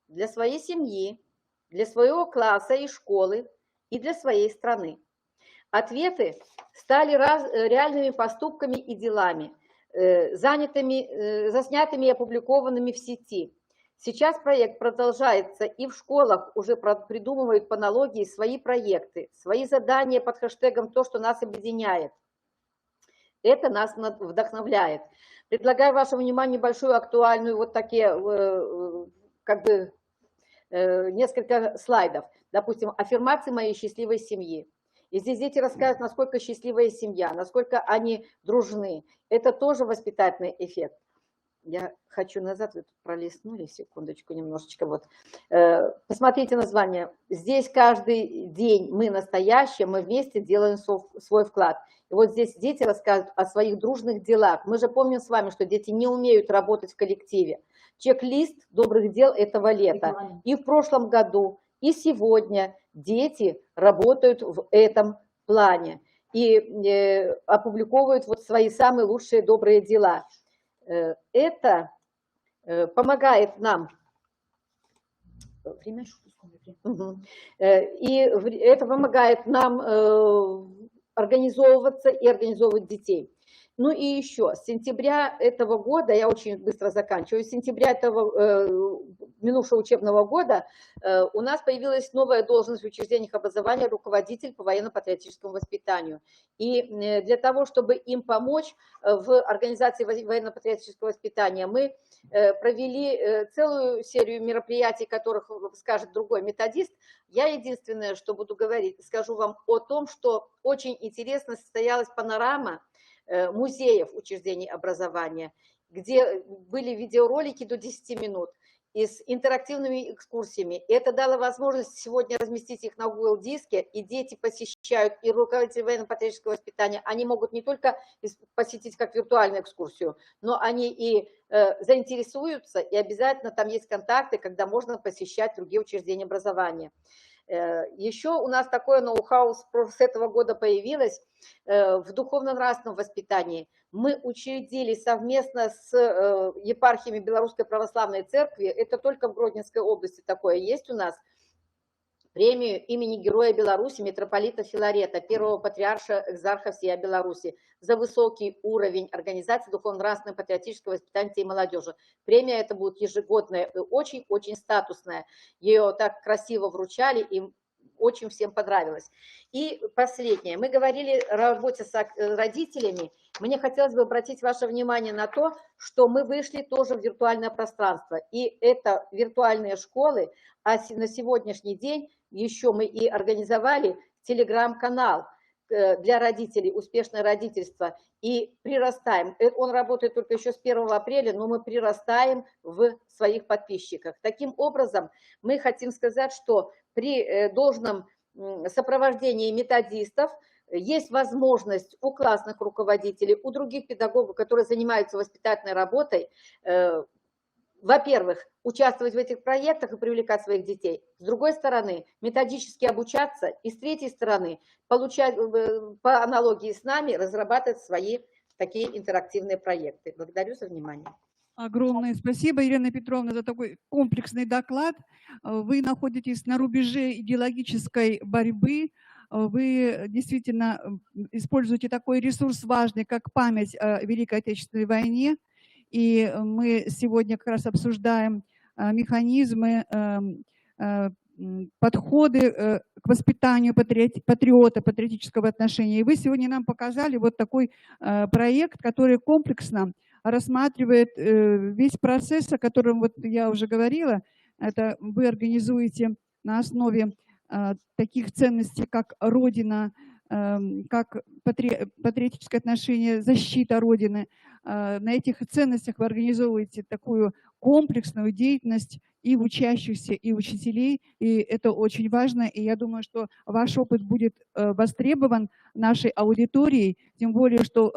для своей семьи, для своего класса и школы и для своей страны. Ответы стали реальными поступками и делами, заснятыми и опубликованными в сети. Сейчас проект продолжается, и в школах уже придумывают по аналогии свои проекты, свои задания под хэштегом «То, что нас объединяет». Это нас вдохновляет. Предлагаю вашему вниманию большую актуальную, вот такие, как бы, несколько слайдов. Допустим, аффирмации моей счастливой семьи. И здесь дети рассказывают, насколько счастливая семья, насколько они дружны. Это тоже воспитательный эффект. Я хочу назад, вы пролистнули, секундочку, немножечко. Вот. Посмотрите название. Здесь каждый день мы настоящие, мы вместе делаем свой вклад. И вот здесь дети рассказывают о своих дружных делах. Мы же помним с вами, что дети не умеют работать в коллективе. Чек-лист добрых дел этого лета. И в прошлом году, и сегодня дети работают в этом плане. И опубликовывают вот свои самые лучшие добрые дела. Это помогает нам, и это помогает нам организовываться и организовывать детей. Ну и еще, с сентября этого года, я очень быстро заканчиваю, с сентября этого минувшего учебного года у нас появилась новая должность в учреждениях образования — руководитель по военно-патриотическому воспитанию. И для того, чтобы им помочь в организации военно-патриотического воспитания, мы провели целую серию мероприятий, которых скажет другой методист. Я единственное, что буду говорить, скажу вам о том, что очень интересно состоялась панорама музеев учреждений образования, где были видеоролики до 10 минут и с интерактивными экскурсиями. И это дало возможность сегодня разместить их на Google диске, и дети посещают, и руководители военно-патриотического воспитания, они могут не только посетить как виртуальную экскурсию, но они и заинтересуются, и обязательно там есть контакты, когда можно посещать другие учреждения образования. Еще у нас такое ноу-хау с этого года появилось в духовно-нравственном воспитании. Мы учредили совместно с епархиями Белорусской Православной Церкви, это только в Гродненской области такое есть у нас, премию имени Героя Беларуси митрополита Филарета, первого патриарша экзарха всей Беларуси, за высокий уровень организации духовно-нравственного патриотического воспитания детей и молодежи. Премия эта будет ежегодная и очень-очень статусная. Ее так красиво вручали, и очень всем понравилось. И последнее. Мы говорили о работе с родителями. Мне хотелось бы обратить ваше внимание на то, что мы вышли тоже в виртуальное пространство. И это виртуальные школы, а на сегодняшний день еще мы и организовали телеграм-канал для родителей, успешное родительство, и прирастаем. Он работает только еще с 1 апреля, но мы прирастаем в своих подписчиках. Таким образом, мы хотим сказать, что при должном сопровождении методистов есть возможность у классных руководителей, у других педагогов, которые занимаются воспитательной работой, во-первых, участвовать в этих проектах и привлекать своих детей. С другой стороны, методически обучаться. И с третьей стороны, получать, по аналогии с нами, разрабатывать свои такие интерактивные проекты. Благодарю за внимание. Огромное спасибо, Елена Петровна, за такой комплексный доклад. Вы находитесь на рубеже идеологической борьбы. Вы действительно используете такой ресурс важный, как память о Великой Отечественной войне. И мы сегодня как раз обсуждаем механизмы, подходы к воспитанию патриота, патриотического отношения. И вы сегодня нам показали вот такой проект, который комплексно рассматривает весь процесс, о котором вот я уже говорила. Это вы организуете на основе таких ценностей, как Родина, как патриотическое отношение, защита Родины. На этих ценностях вы организовываете такую комплексную деятельность и учащихся, и учителей, и это очень важно. И я думаю, что ваш опыт будет востребован нашей аудиторией, тем более, что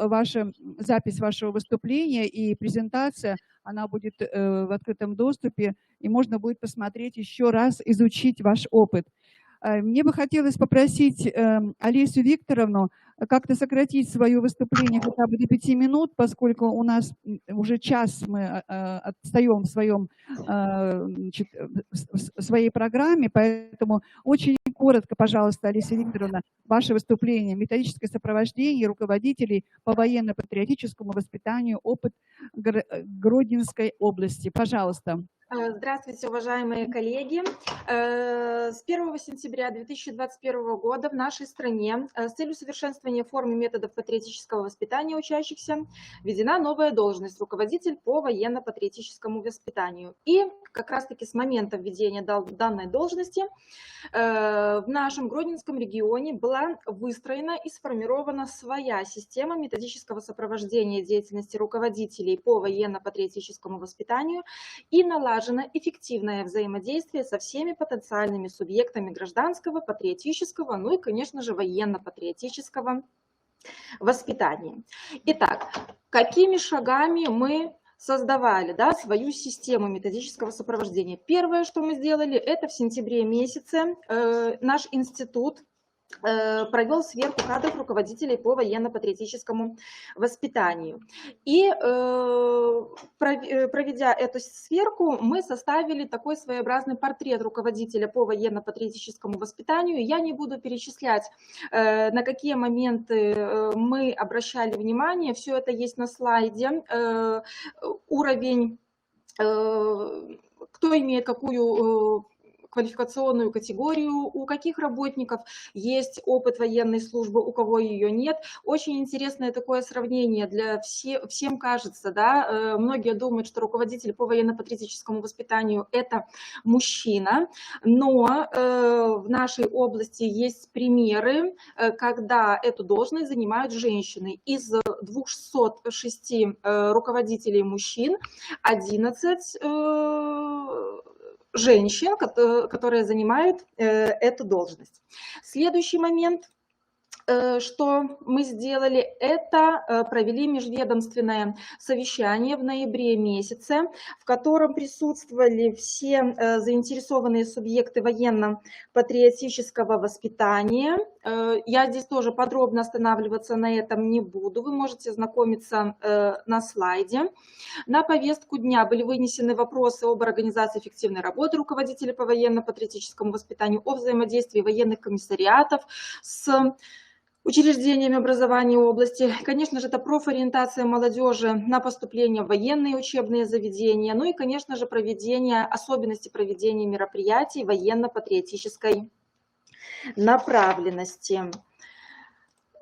запись вашего выступления и презентация, она будет в открытом доступе, и можно будет посмотреть еще раз, изучить ваш опыт. Мне бы хотелось попросить Олесю Викторовну как-то сократить свое выступление хотя бы до 5 минут, поскольку у нас уже час мы отстаем в своей программе, поэтому очень коротко, пожалуйста, Олеся Викторовна, ваше выступление, методическое сопровождение руководителей по военно-патриотическому воспитанию, опыт Гродненской области. Пожалуйста. Здравствуйте, уважаемые коллеги. с 1 сентября 2021 года в нашей стране с целью совершенствования форм и методов патриотического воспитания учащихся введена новая должность – руководитель по военно-патриотическому воспитанию. И как раз-таки с момента введения данной должности в нашем Гродненском регионе была выстроена и сформирована своя система методического сопровождения деятельности руководителей по военно-патриотическому воспитанию и налажено эффективное взаимодействие со всеми потенциальными субъектами гражданского, патриотического, ну и, конечно же, военно-патриотического воспитания. Итак, какими шагами мы создавали, да, свою систему методического сопровождения? Первое, что мы сделали, это в сентябре месяце наш институт провел сверку кадров руководителей по военно-патриотическому воспитанию. И проведя эту сверку, мы составили такой своеобразный портрет руководителя по военно-патриотическому воспитанию. Я не буду перечислять, на какие моменты мы обращали внимание. Все это есть на слайде. Уровень, кто имеет какую квалификационную категорию, у каких работников есть опыт военной службы, у кого ее нет. Очень интересное такое сравнение для всем кажется, да, многие думают, что руководитель по военно-патриотическому воспитанию – это мужчина, но в нашей области есть примеры, когда эту должность занимают женщины. Из 206 руководителей мужчин 11 женщин, которые занимают эту должность. Следующий момент, что мы сделали, это провели межведомственное совещание в ноябре месяце, в котором присутствовали все заинтересованные субъекты военно-патриотического воспитания. Я здесь тоже подробно останавливаться на этом не буду, вы можете ознакомиться на слайде. На повестку дня были вынесены вопросы об организации эффективной работы руководителей по военно-патриотическому воспитанию, о взаимодействии военных комиссариатов с учреждениями образования области. Конечно же, это профориентация молодежи на поступление в военные учебные заведения, ну и, конечно же, особенности проведения мероприятий военно-патриотической направленности.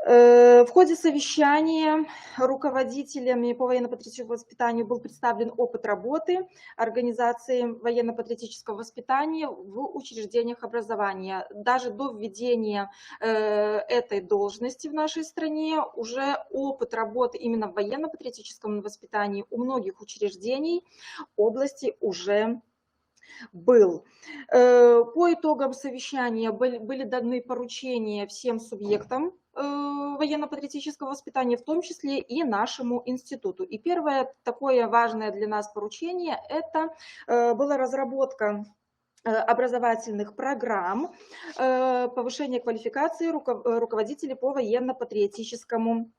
В ходе совещания руководителями по военно-патриотическому воспитанию был представлен опыт работы организации военно-патриотического воспитания в учреждениях образования. Даже до введения этой должности в нашей стране уже опыт работы именно в военно-патриотическом воспитании у многих учреждений области уже был. По итогам совещания были даны поручения всем субъектам военно-патриотического воспитания, в том числе и нашему институту. И первое такое важное для нас поручение – это была разработка образовательных программ повышения квалификации руководителей по военно-патриотическому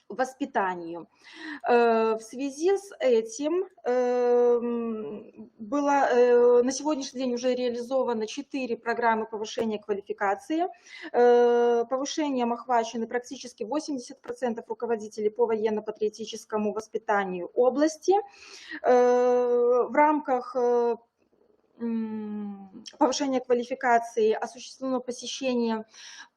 воспитанию. В связи с этим было на сегодняшний день уже реализовано 4 программы повышения квалификации. Повышением охвачены практически 80% руководителей по военно-патриотическому воспитанию области. В рамках повышения квалификации осуществлено посещение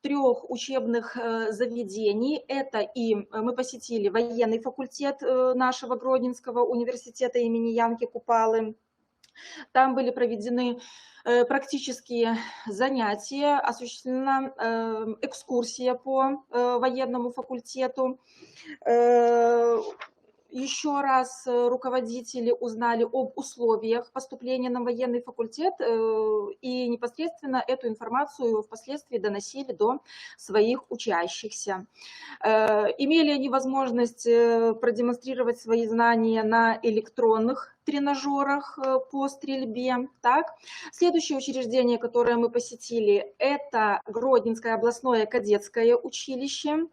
3 учебных заведений. Это и мы посетили военный факультет нашего Гродненского университета имени Янки Купалы. Там были проведены практические занятия, осуществлена экскурсия по военному факультету. Еще раз руководители узнали об условиях поступления на военный факультет и непосредственно эту информацию впоследствии доносили до своих учащихся. Имели они возможность продемонстрировать свои знания на электронных тренажерах по стрельбе. Так. Следующее учреждение, которое мы посетили, это Гродненское областное кадетское училище.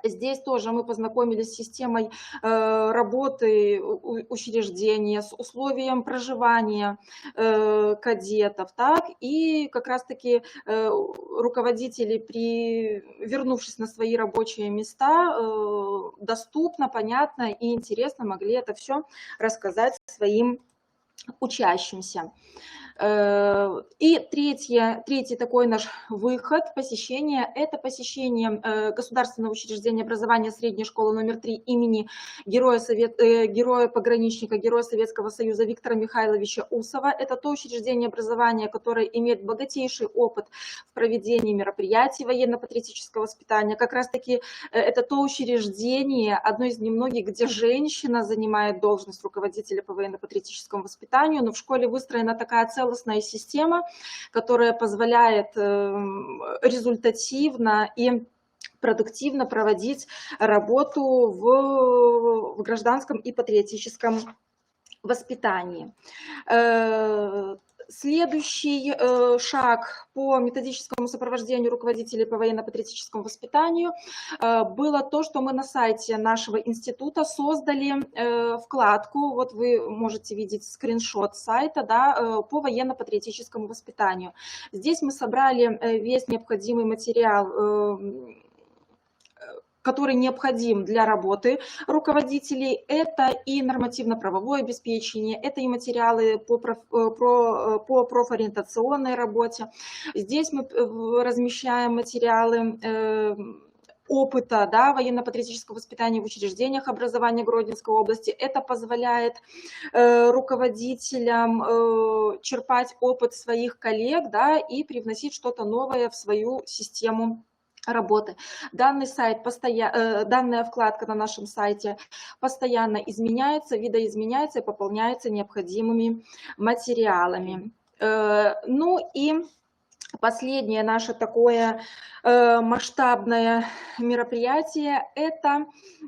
Здесь тоже мы познакомились с системой работы учреждения, с условием проживания кадетов. Так, и как раз-таки руководители, вернувшись на свои рабочие места, доступно, понятно и интересно могли это все рассказать своим учащимся. И третий такой наш выход, посещение, это посещение государственного учреждения образования средней школы номер 3 имени героя-пограничника, Героя Советского Союза Виктора Михайловича Усова. Это то учреждение образования, которое имеет богатейший опыт в проведении мероприятий военно-патриотического воспитания. Как раз-таки это то учреждение, одно из немногих, где женщина занимает должность руководителя по военно-патриотическому воспитанию, но в школе выстроена такая целостная система, которая позволяет результативно и продуктивно проводить работу в гражданском и патриотическом воспитании. Следующий шаг по методическому сопровождению руководителей по военно-патриотическому воспитанию было то, что мы на сайте нашего института создали вкладку, вот вы можете видеть скриншот сайта, да, по военно-патриотическому воспитанию. Здесь мы собрали весь необходимый материал, который необходим для работы руководителей. Это и нормативно-правовое обеспечение, это и материалы по профориентационной работе. Здесь мы размещаем материалы опыта, да, военно-патриотического воспитания в учреждениях образования Гродненской области. Это позволяет руководителям черпать опыт своих коллег, да, и привносить что-то новое в свою систему работы. Данная вкладка на нашем сайте постоянно изменяется, видоизменяется и пополняется необходимыми материалами. Ну и последнее наше такое масштабное мероприятие – это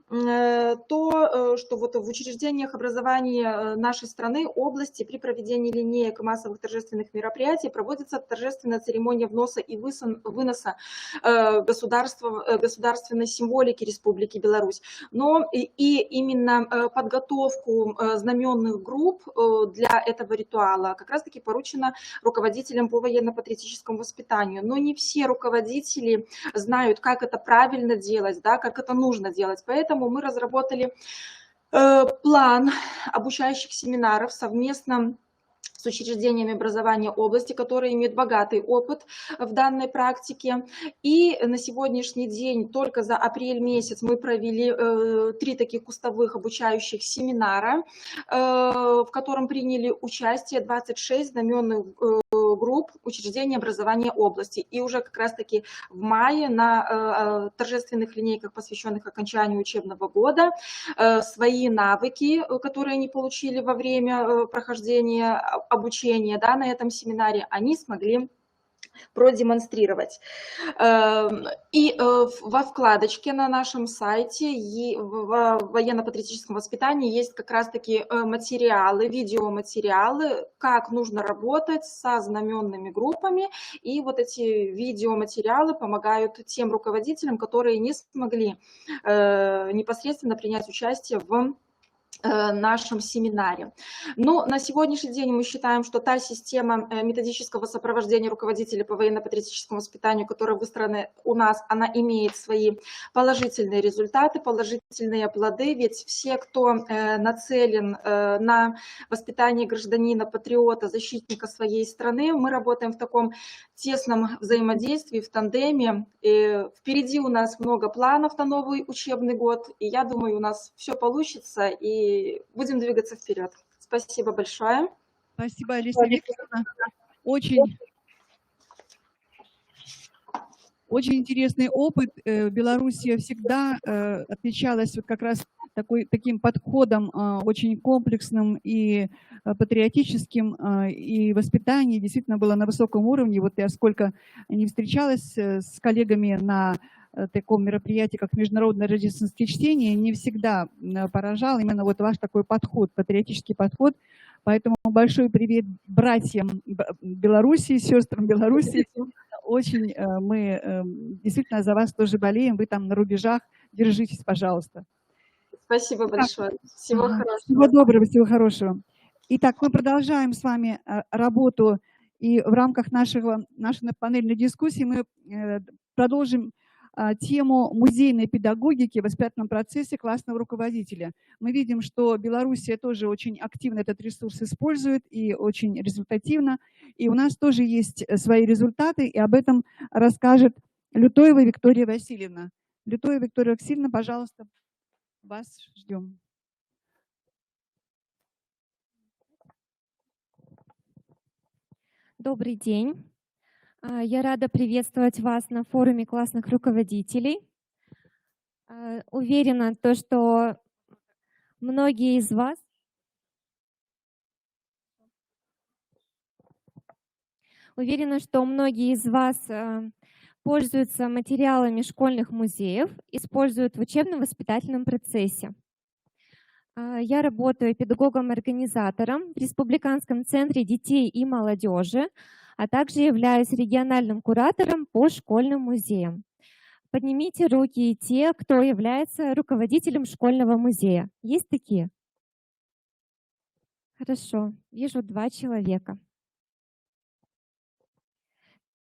то, что вот в учреждениях образования нашей страны, области при проведении линеек и массовых торжественных мероприятий проводится торжественная церемония вноса и выноса государственной символики Республики Беларусь. Но и именно подготовку знаменных групп для этого ритуала как раз-таки поручено руководителям по военно-патриотическому воспитанию. Но не все руководители знают, как это правильно делать, да, как это нужно делать. Поэтому мы разработали план обучающих семинаров совместно с учреждениями образования области, которые имеют богатый опыт в данной практике. И на сегодняшний день, только за апрель месяц, мы провели 3 таких кустовых обучающих семинара, в котором приняли участие 26 знаменных групп учреждений образования области. И уже как раз-таки в мае на торжественных линейках, посвященных окончанию учебного года, свои навыки, которые они получили во время прохождения обучения, да, на этом семинаре, они смогли продемонстрировать. И во вкладочке на нашем сайте в военно-патриотическом воспитании есть как раз-таки материалы, видеоматериалы, как нужно работать со знаменными группами. И вот эти видеоматериалы помогают тем руководителям, которые не смогли непосредственно принять участие в нашем семинаре. Но на сегодняшний день мы считаем, что та система методического сопровождения руководителей по военно-патриотическому воспитанию, которая выстроена у нас, она имеет свои положительные результаты, положительные плоды, ведь все, кто нацелен на воспитание гражданина, патриота, защитника своей страны, мы работаем в таком тесном взаимодействии, в тандеме. И впереди у нас много планов на новый учебный год, и я думаю, у нас все получится, и будем двигаться вперед. Спасибо большое. Спасибо, Олеся Викторовна. Очень интересный опыт. Белоруссия всегда отличалась вот как раз таким подходом очень комплексным и патриотическим, и воспитание действительно было на высоком уровне. Вот я сколько не встречалась с коллегами на таком мероприятии, как международное рождественское чтение, не всегда поражал именно вот ваш такой подход, патриотический подход. Поэтому большой привет братьям Белоруссии, сестрам Белоруссии. Очень мы действительно за вас тоже болеем, вы там на рубежах, держитесь, пожалуйста. Спасибо большое. Всего хорошего. Всего доброго, всего хорошего. Итак, мы продолжаем с вами работу, и в рамках нашей панельной дискуссии мы продолжим тему музейной педагогики в воспитательном процессе классного руководителя. Мы видим, что Белоруссия тоже очень активно этот ресурс использует и очень результативно. И у нас тоже есть свои результаты, и об этом расскажет Лютоева Виктория Васильевна. Лютоева Виктория Васильевна, пожалуйста, вас ждем. Добрый день. Я рада приветствовать вас на форуме классных руководителей. Уверена, что многие из вас пользуются материалами школьных музеев, используют в учебно-воспитательном процессе. Я работаю педагогом-организатором в Республиканском центре детей и молодежи, а также являюсь региональным куратором по школьным музеям. Поднимите руки те, кто является руководителем школьного музея. Есть такие? Хорошо, вижу 2 человека.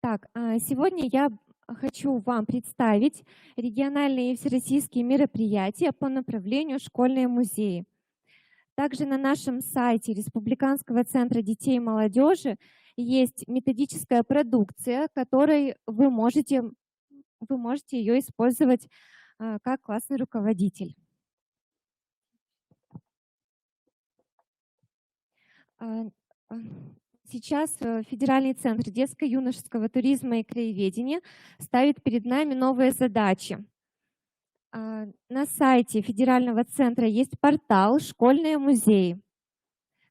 Так, сегодня я хочу вам представить региональные и всероссийские мероприятия по направлению школьные музеи. Также на нашем сайте Республиканского центра детей и молодежи есть методическая продукция, которой вы можете ее использовать как классный руководитель. Сейчас Федеральный центр детско-юношеского туризма и краеведения ставит перед нами новые задачи. На сайте Федерального центра есть портал «Школьные музеи»,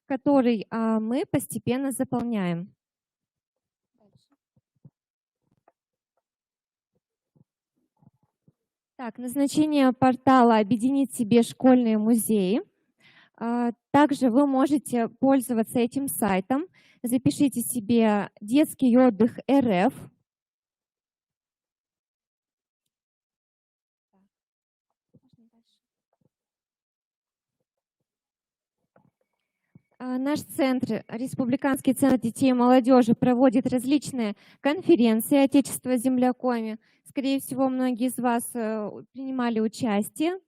который мы постепенно заполняем. Так, назначение портала «Объединить в себе школьные музеи». Также вы можете пользоваться этим сайтом. Запишите себе «Детский отдых РФ». Наш центр, Республиканский центр детей и молодежи, проводит различные конференции «Отечество земляками». Скорее всего, многие из вас принимали участие.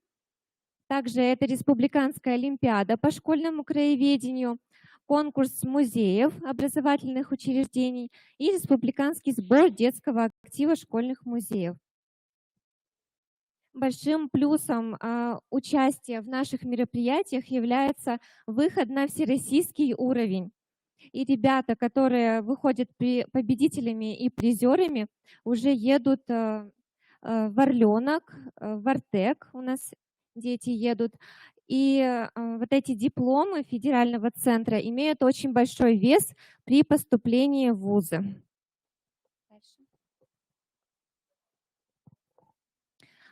Также это Республиканская олимпиада по школьному краеведению, конкурс музеев образовательных учреждений и Республиканский сбор детского актива школьных музеев. Большим плюсом участия в наших мероприятиях является выход на всероссийский уровень. И ребята, которые выходят победителями и призерами, уже едут в Орленок, в Артек, у нас дети едут. И вот эти дипломы федерального центра имеют очень большой вес при поступлении в вузы.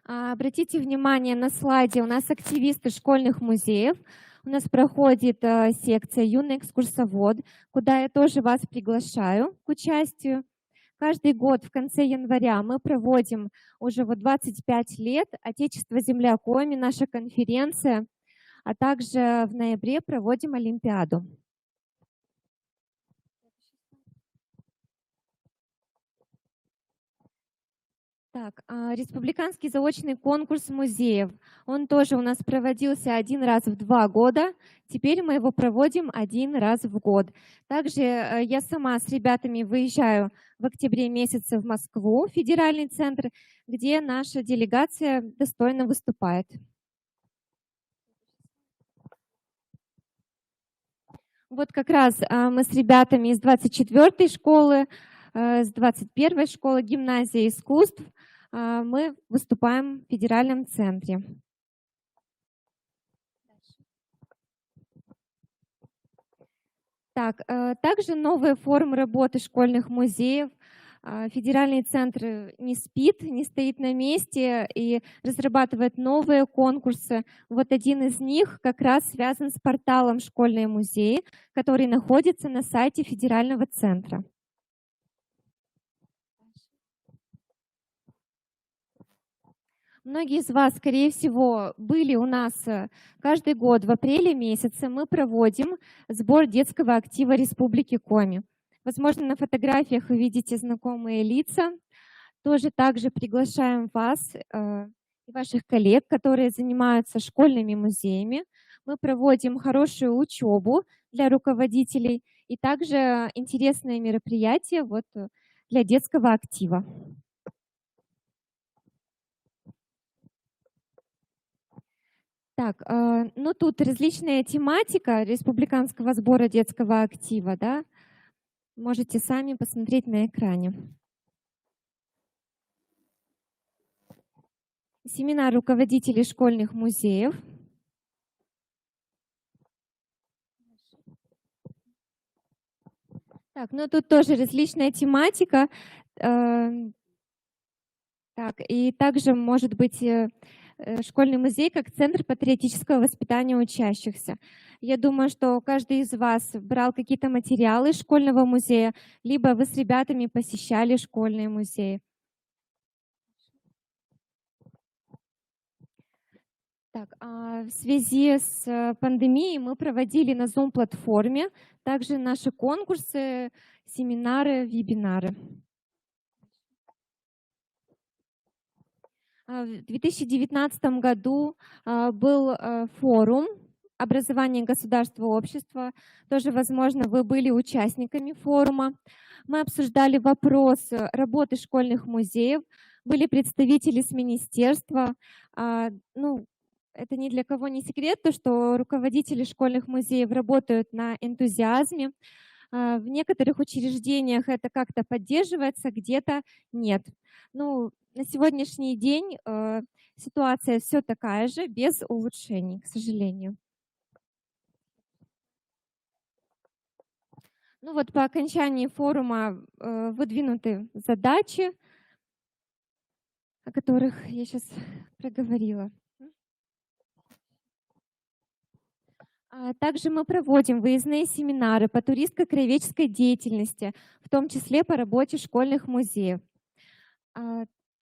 Обратите внимание, на слайде у нас активисты школьных музеев. У нас проходит секция «Юный экскурсовод», куда я тоже вас приглашаю к участию. Каждый год в конце января мы проводим уже 25 лет «Отечество земляками», наша конференция, а также в ноябре проводим Олимпиаду. Так, республиканский заочный конкурс музеев. Он тоже у нас проводился 1 раз в 2 года. Теперь мы его проводим 1 раз в год. Также я сама с ребятами выезжаю в октябре месяце в Москву, в федеральный центр, где наша делегация достойно выступает. Вот как раз мы с ребятами из 24-й школы, с 21-й школы гимназии искусств мы выступаем в федеральном центре. Так, также новые формы работы школьных музеев. Федеральный центр не спит, не стоит на месте и разрабатывает новые конкурсы. Вот один из них как раз связан с порталом «Школьные музеи», который находится на сайте Федерального центра. Многие из вас, скорее всего, были у нас каждый год в апреле месяце. Мы проводим сбор детского актива Республики Коми. Возможно, на фотографиях вы видите знакомые лица. тоже также приглашаем вас и ваших коллег, которые занимаются школьными музеями. Мы проводим хорошую учебу для руководителей и также интересные мероприятия для детского актива. Так, ну тут различная тематика республиканского сбора детского актива, да. Можете сами посмотреть на экране. Семинар руководителей школьных музеев. Так, ну тут тоже различная тематика. Так, и также может быть школьный музей как центр патриотического воспитания учащихся. Я думаю, что каждый из вас брал какие-то материалы из школьного музея, либо вы с ребятами посещали школьные музеи. Так, в связи с пандемией мы проводили на Zoom-платформе также наши конкурсы, семинары, вебинары. В 2019 году был форум «Образование, государство, общество». Тоже, возможно, вы были участниками форума. Мы обсуждали вопрос работы школьных музеев. Были представители с министерства. Ну, это ни для кого не секрет, то, что руководители школьных музеев работают на энтузиазме. В некоторых учреждениях это как-то поддерживается, где-то нет. Ну, на сегодняшний день ситуация все такая же, без улучшений, к сожалению. Ну вот по окончании форума выдвинуты задачи, о которых я сейчас проговорила. Также мы проводим выездные семинары по туристско-краеведческой деятельности, в том числе по работе школьных музеев.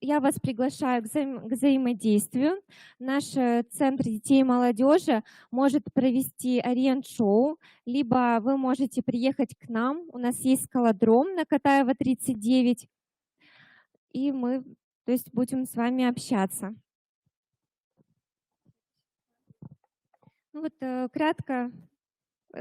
Я вас приглашаю к взаимодействию. Наш Центр детей и молодежи может провести ориент-шоу, либо вы можете приехать к нам. У нас есть скалодром на Катаева, 39, и мы, то есть, будем с вами общаться. Ну вот кратко,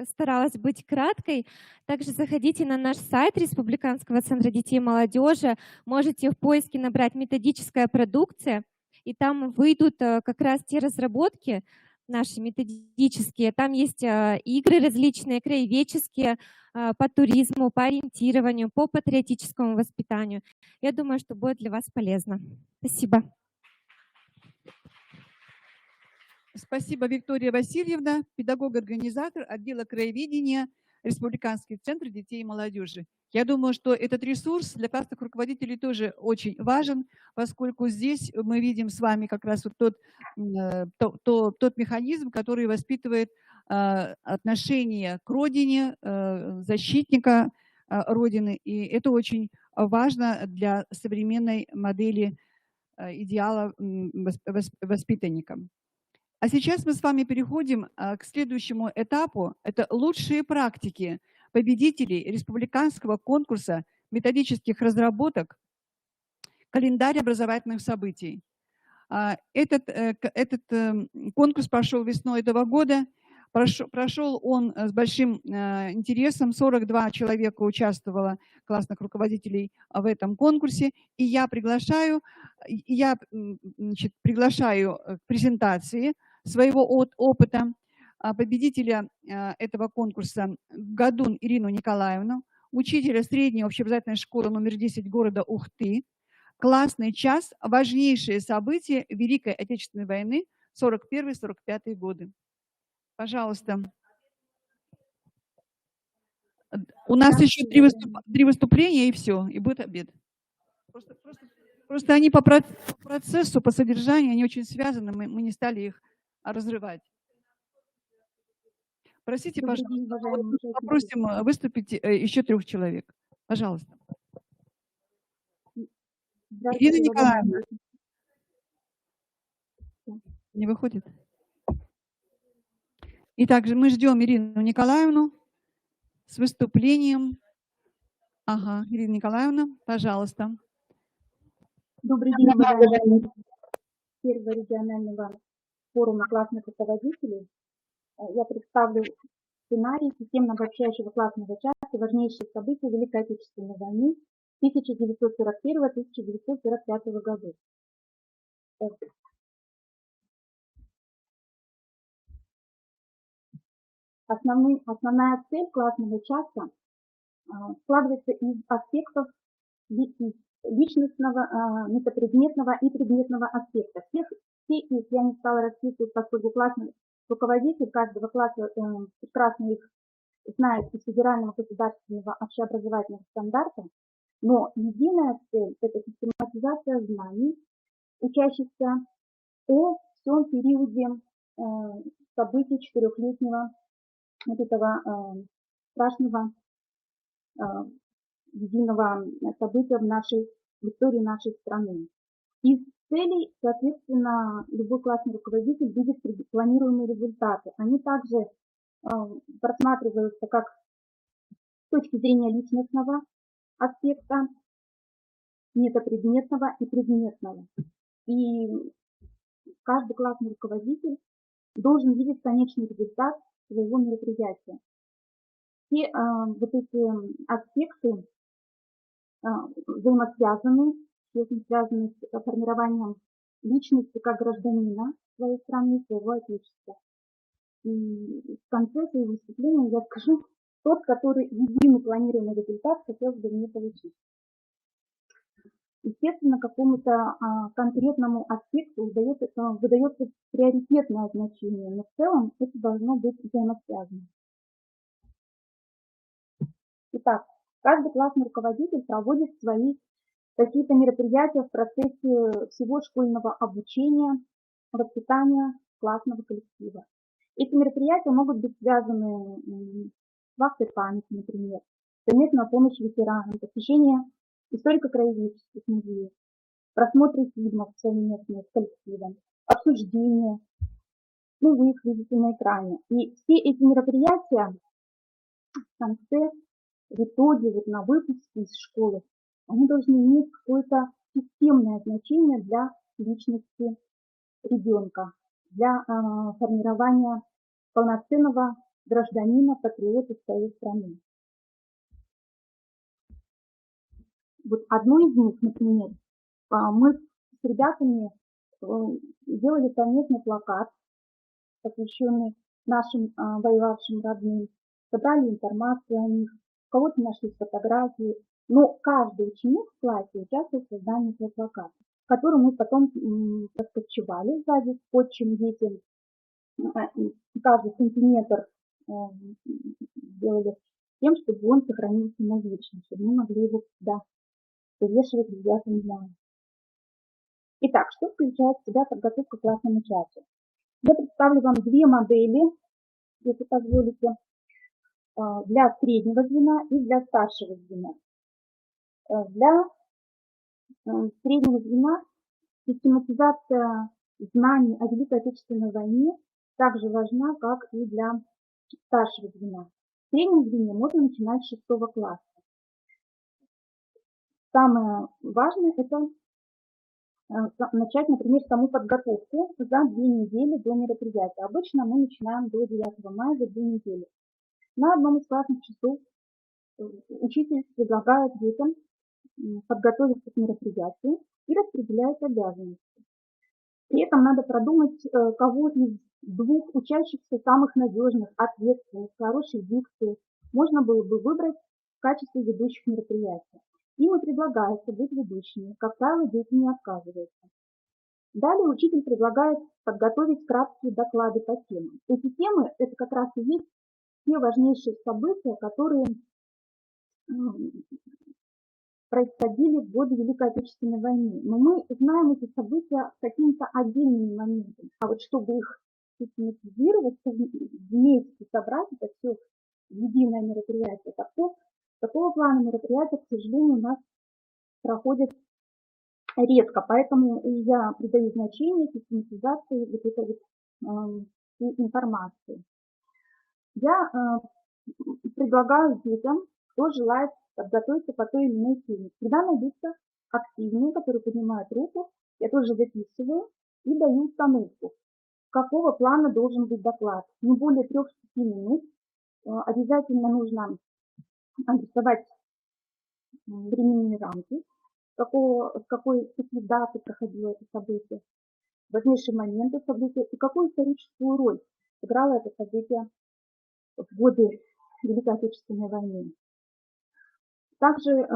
старалась быть краткой. Также заходите на наш сайт Республиканского центра детей и молодежи. Можете в поиске набрать «Методическая продукция», и там выйдут как раз те разработки наши методические. Там есть игры различные, краеведческие, по туризму, по ориентированию, по патриотическому воспитанию. Я думаю, что будет для вас полезно. Спасибо. Спасибо, Виктория Васильевна, педагог-организатор отдела краеведения Республиканский центр детей и молодежи. Я думаю, что этот ресурс для классных руководителей тоже очень важен, поскольку здесь мы видим с вами как раз вот тот механизм, который воспитывает отношение к родине, защитника родины. И это очень важно для современной модели идеала воспитанника. А сейчас мы с вами переходим к следующему этапу. Это лучшие практики победителей республиканского конкурса методических разработок «Календарь образовательных событий». Этот конкурс прошел весной этого года. Прошел он с большим интересом. 42 человека участвовало, классных руководителей, в этом конкурсе. И я приглашаю к презентации своего опыта победителя этого конкурса Гадун Ирину Николаевну, учителя средней общеобразовательной школы номер 10 города Ухты. Классный час. Важнейшие события Великой Отечественной войны 41-45 годы. Пожалуйста. У нас еще три выступления, и все, и будет обед. Просто они по процессу, по содержанию, они очень связаны, мы не стали их разрывать. Простите, пожалуйста, попросим выступить еще 3 человек. Пожалуйста. Ирина Николаевна. Не выходит? Итак, мы ждем Ирину Николаевну с выступлением. Ага, Ирина Николаевна, пожалуйста. Добрый день, уважаемые первого регионального форума классных руководителей. Я представлю сценарий системно-обобщающего классного часа «Важнейшие события Великой Отечественной войны 1941-1945 годов». Основная цель классного часа складывается из аспектов личностного, метапредметного и предметного аспекта. Все их я не стала расписывать, поскольку классный руководитель каждого класса прекрасно их знает из федерального государственного общеобразовательного стандарта, но единая цель – это систематизация знаний учащихся о всем периоде событий четырехлетнего вот этого страшного единого события в истории нашей страны. Из целей, соответственно, любой классный руководитель видит планируемые результаты. Они также просматриваются как с точки зрения личностного аспекта, метапредметного и предметного. И каждый классный руководитель должен видеть конечный результат своего мероприятия. Все вот эти аспекты взаимосвязаны, связаны с формированием личности как гражданина своей страны, своего отечества. И в конце своего выступления я скажу тот, который единый планируемый результат хотелось бы мне получить. Естественно, какому-то конкретному аспекту выдается приоритетное значение, но в целом это должно быть взаимосвязано. Итак, каждый классный руководитель проводит свои какие-то мероприятия в процессе всего школьного обучения, воспитания классного коллектива. Эти мероприятия могут быть связаны с акцией памяти, например, совместная помощь ветеранам, посещение историко-краеведческих музеев, просмотр фильмов совместно с коллективом, обсуждение, вы их видите на экране. И все эти мероприятия в конце, в итоге, вот на выпуске из школы, они должны иметь какое-то системное значение для личности ребенка, для формирования полноценного гражданина, патриота своей страны. Вот одно из них, например, мы с ребятами делали совместный плакат, посвященный нашим воевавшим родным, собрали информацию о них, у кого-то нашли фотографии, но каждый ученик в классе участвовал в создании этого плаката, который мы потом раскопчевали сзади, скотчем детям, каждый сантиметр делали тем, чтобы он сохранился навечно, чтобы мы могли его всегда вывешивать в девятом классе. Итак, что включает в себя подготовка к классному часу? Я представлю вам две модели, если позволите, для среднего звена и для старшего звена. Для среднего звена систематизация знаний о Великой Отечественной войне также важна, как и для старшего звена. В среднем звене можно начинать с 6 класса. Самое важное – это начать, например, саму подготовку за 2 недели до мероприятия. Обычно мы начинаем до 9 мая, за 2 недели. На одном из классных часов учитель предлагает детям подготовиться к мероприятию и распределяет обязанности. При этом надо продумать, кого из двух учащихся самых надежных, ответственных, хорошей дикции можно было бы выбрать в качестве ведущих мероприятия. Им и предлагается быть ведущими, как правило, дети не отказываются. Далее учитель предлагает подготовить краткие доклады по темам. Эти темы – это как раз и есть те важнейшие события, которые происходили в годы Великой Отечественной войны. Но мы знаем эти события какими-то отдельными моментами. А вот чтобы их систематизировать, вместе собрать, это все в единое мероприятие, такого плана мероприятия, к сожалению, у нас проходят редко. Поэтому я придаю значение систематизации вот этой информации. Я предлагаю детям, кто желает подготовиться по той или иной теме. Всегда найдутся активные, которые поднимают руку, я тоже записываю и даю установку. Какого плана должен быть доклад? Не более 3-5 минут. Обязательно нужно обрисовать временные рамки, какие даты проходило это событие, важнейшие моменты события и какую историческую роль сыграло это событие в годы Великой Отечественной войны. Также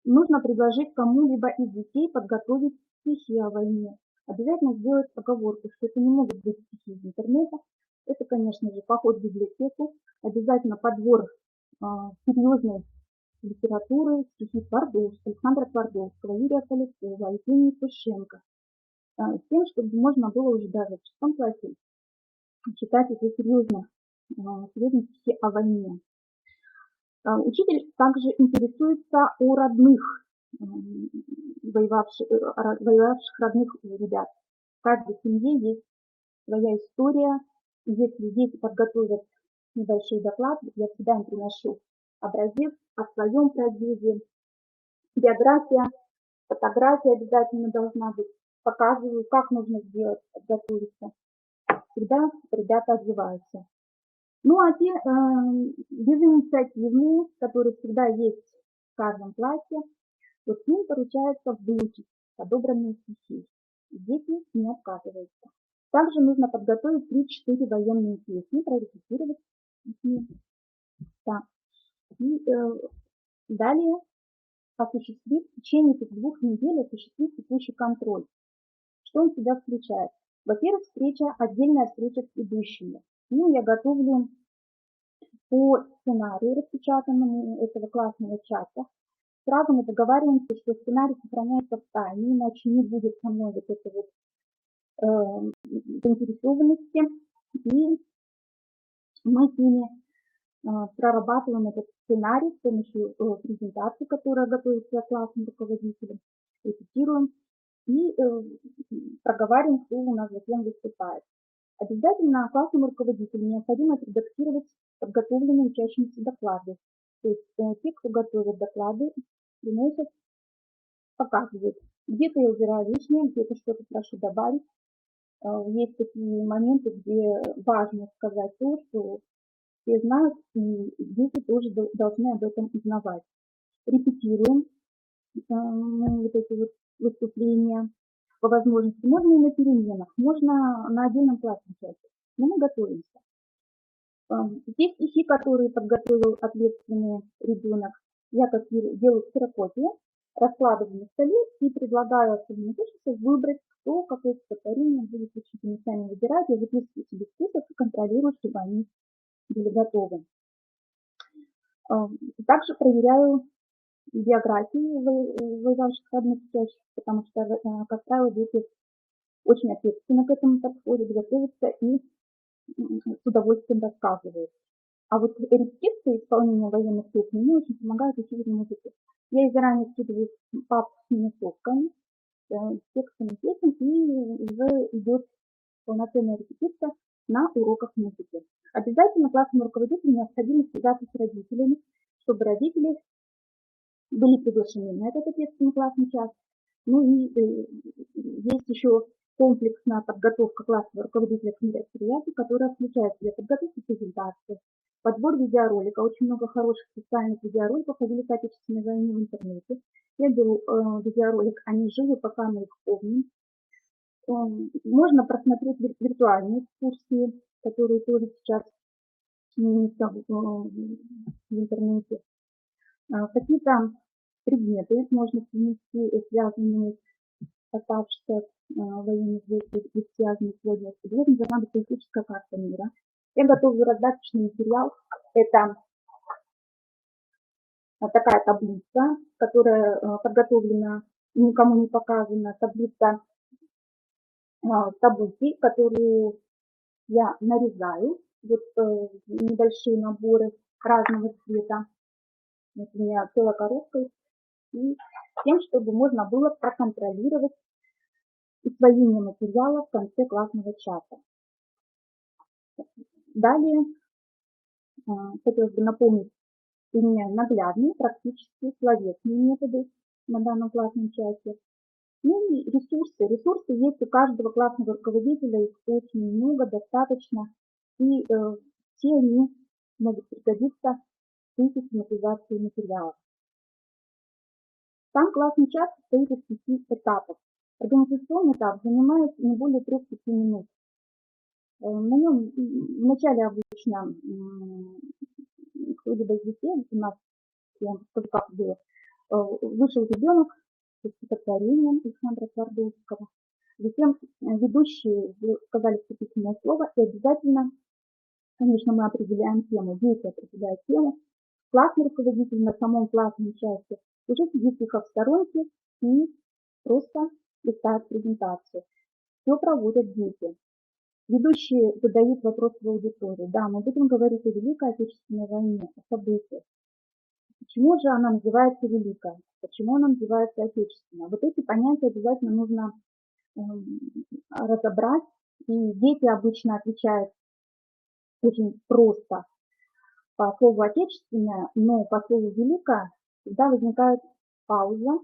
нужно предложить кому-либо из детей подготовить стихи о войне. Обязательно сделать оговорку, что это не могут быть стихи из интернета. Это, конечно же, поход в библиотеку, обязательно подбор серьезной литературы, стихи Твардовского, Александра Твардовского, Юрия Полякова, Евгения Пушенко, с тем, чтобы можно было уже даже в 6 классе читать эти серьезные стихи о войне. Учитель также интересуется о родных, воевавших родных ребят. В каждой семье есть своя история. И если дети подготовят небольшой доклад, я всегда им приношу образец о своем прадеде, биография, фотография обязательно должна быть. Показываю, как нужно сделать, подготовиться. Всегда ребята отзываются. Ну а те безинициативные, которые всегда есть в каждом классе, вот им поручается выучить подобранные стихи. Дети не отказываются. Также нужно подготовить 3-4 военные песни, прорепетировать их. Так. И далее осуществить в течение этих 2 недель осуществить текущий контроль. Что он в себя включает? Во-первых, отдельная встреча с ведущими. Ну, я готовлю по сценарию, распечатанному этого классного чата. Сразу мы договариваемся, что сценарий сохраняется в тайне, иначе не будет со мной вот этой вот заинтересованности. И мы с ними прорабатываем этот сценарий с помощью презентации, которая готовится классным руководителем, репетируем и проговариваем, кто у нас затем выступает. Обязательно классному руководителю необходимо отредактировать подготовленные учащимися доклады. То есть те, кто готовит доклады, приносят, показывают. Где-то я убираю лишнее, где-то что-то прошу добавить. Есть такие моменты, где важно сказать то, что все знают, и дети тоже должны об этом узнавать. Репетируем вот эти вот выступления по возможности. Можно и на переменах, можно на отдельном классном чате, но мы готовимся. Те стихи, которые подготовил ответственный ребенок, я делаю ксерокопию, раскладываю на столе и предлагаю особенно учащимся выбрать, кто какое стихотворение будет учить. Они сами выбирают, я записываю себе список и контролирую, чтобы они были готовы. Также проверяю биографии воевавших родных учащихся, потому что, как правило, дети очень ответственно к этому подходят, готовятся и с удовольствием рассказывают. А вот репетиции исполнения военных песен мне очень помогают учить музыку. Я их заранее скидываю папку с минусовками, с текстами песен, и уже идет полноценная репетиция на уроках музыки. Обязательно классному руководителю необходимо связаться с родителями, чтобы родители были приглашены на этот ответственный классный час. Ну и есть еще комплексная подготовка классного руководителя к мероприятию, которая включает в себя подготовку презентации, подбор видеоролика. Очень много хороших специальных видеороликов о Великой Отечественной войне в интернете. Я беру видеоролик, они живы, пока мы их помним. Можно просмотреть виртуальные экскурсии, которые тоже сейчас в интернете. Какие-то предметы можно принести, связанные с оставшихся военных действий и связанные с войной. Обязательно должна быть политическая карта мира. Я готовлю раздаточный материал. Это такая таблица, которая подготовлена и никому не показана. Таблица событий, которые я нарезаю. Вот небольшие наборы разного цвета. Вот у меня целая коробка. И тем, чтобы можно было проконтролировать усвоение материала в конце классного чата. Далее хотелось бы напомнить, применяю наглядные, практические, словесные методы. на данном классном часе. Ну и ресурсы. Ресурсы есть у каждого классного руководителя, их очень много, достаточно. И все они могут пригодиться при систематизации материалов. Сам классный час состоит из 5 этапов. Организационный этап занимает не более 3-5 минут. На нем вначале обычно кто-либо из детей, у нас, я вам скажу, как было, вышел ребенок со стихотворением Александра Твардовского. Затем ведущие сказали вступительное слово, и обязательно, конечно, мы определяем тему, дети определяют тему. Классный руководитель на самом классном части уже сидит тихо в сторонке и просто листает презентацию. Все проводят дети. Ведущие задают вопрос в аудитории. Да, мы будем говорить о Великой Отечественной войне, о событиях. Почему же она называется Великая? Почему она называется Отечественная? Вот эти понятия обязательно нужно разобрать. И дети обычно отвечают очень просто по слову Отечественная, но по слову Великая всегда возникает пауза,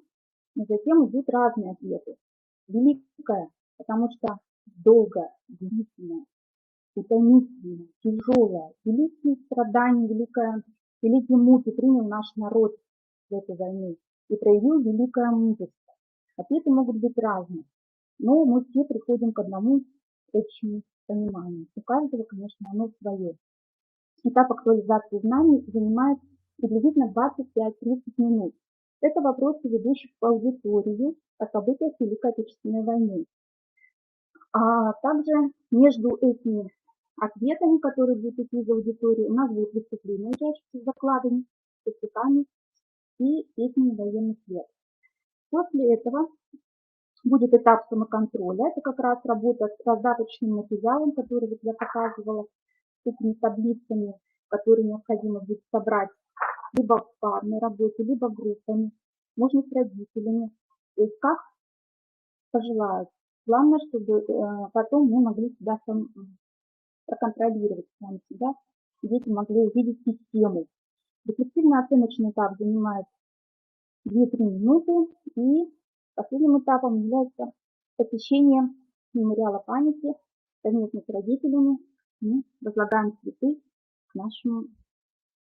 и затем идут разные ответы. Великая, потому что долгая, длительная, утомительная, тяжелая, великие страдания, великие муки принял наш народ в этой войне и проявил великое мужество. Ответы могут быть разные, но мы все приходим к одному общему пониманию. У каждого, конечно, оно свое. Этап актуализации знаний занимает приблизительно 25-30 минут. Это вопросы ведущих в аудиторию о событиях Великой Отечественной войны. А также между этими ответами, которые будут идти из аудитории, у нас будет выступление учащихся с докладами, с стихами и песнями военных лет. После этого будет этап самоконтроля. Это как раз работа с раздаточным материалом, который вот я показывала, с этими таблицами, которые необходимо будет собрать либо в парной работе, либо группами, можно с родителями. То есть как пожелают. Главное, чтобы потом мы могли себя проконтролировать сами себя, дети могли увидеть систему. Рефлективно-оценочный этап занимает 2-3 минуты, и последним этапом является посещение мемориала памяти совместно с родителями. Мы возлагаем цветы к нашему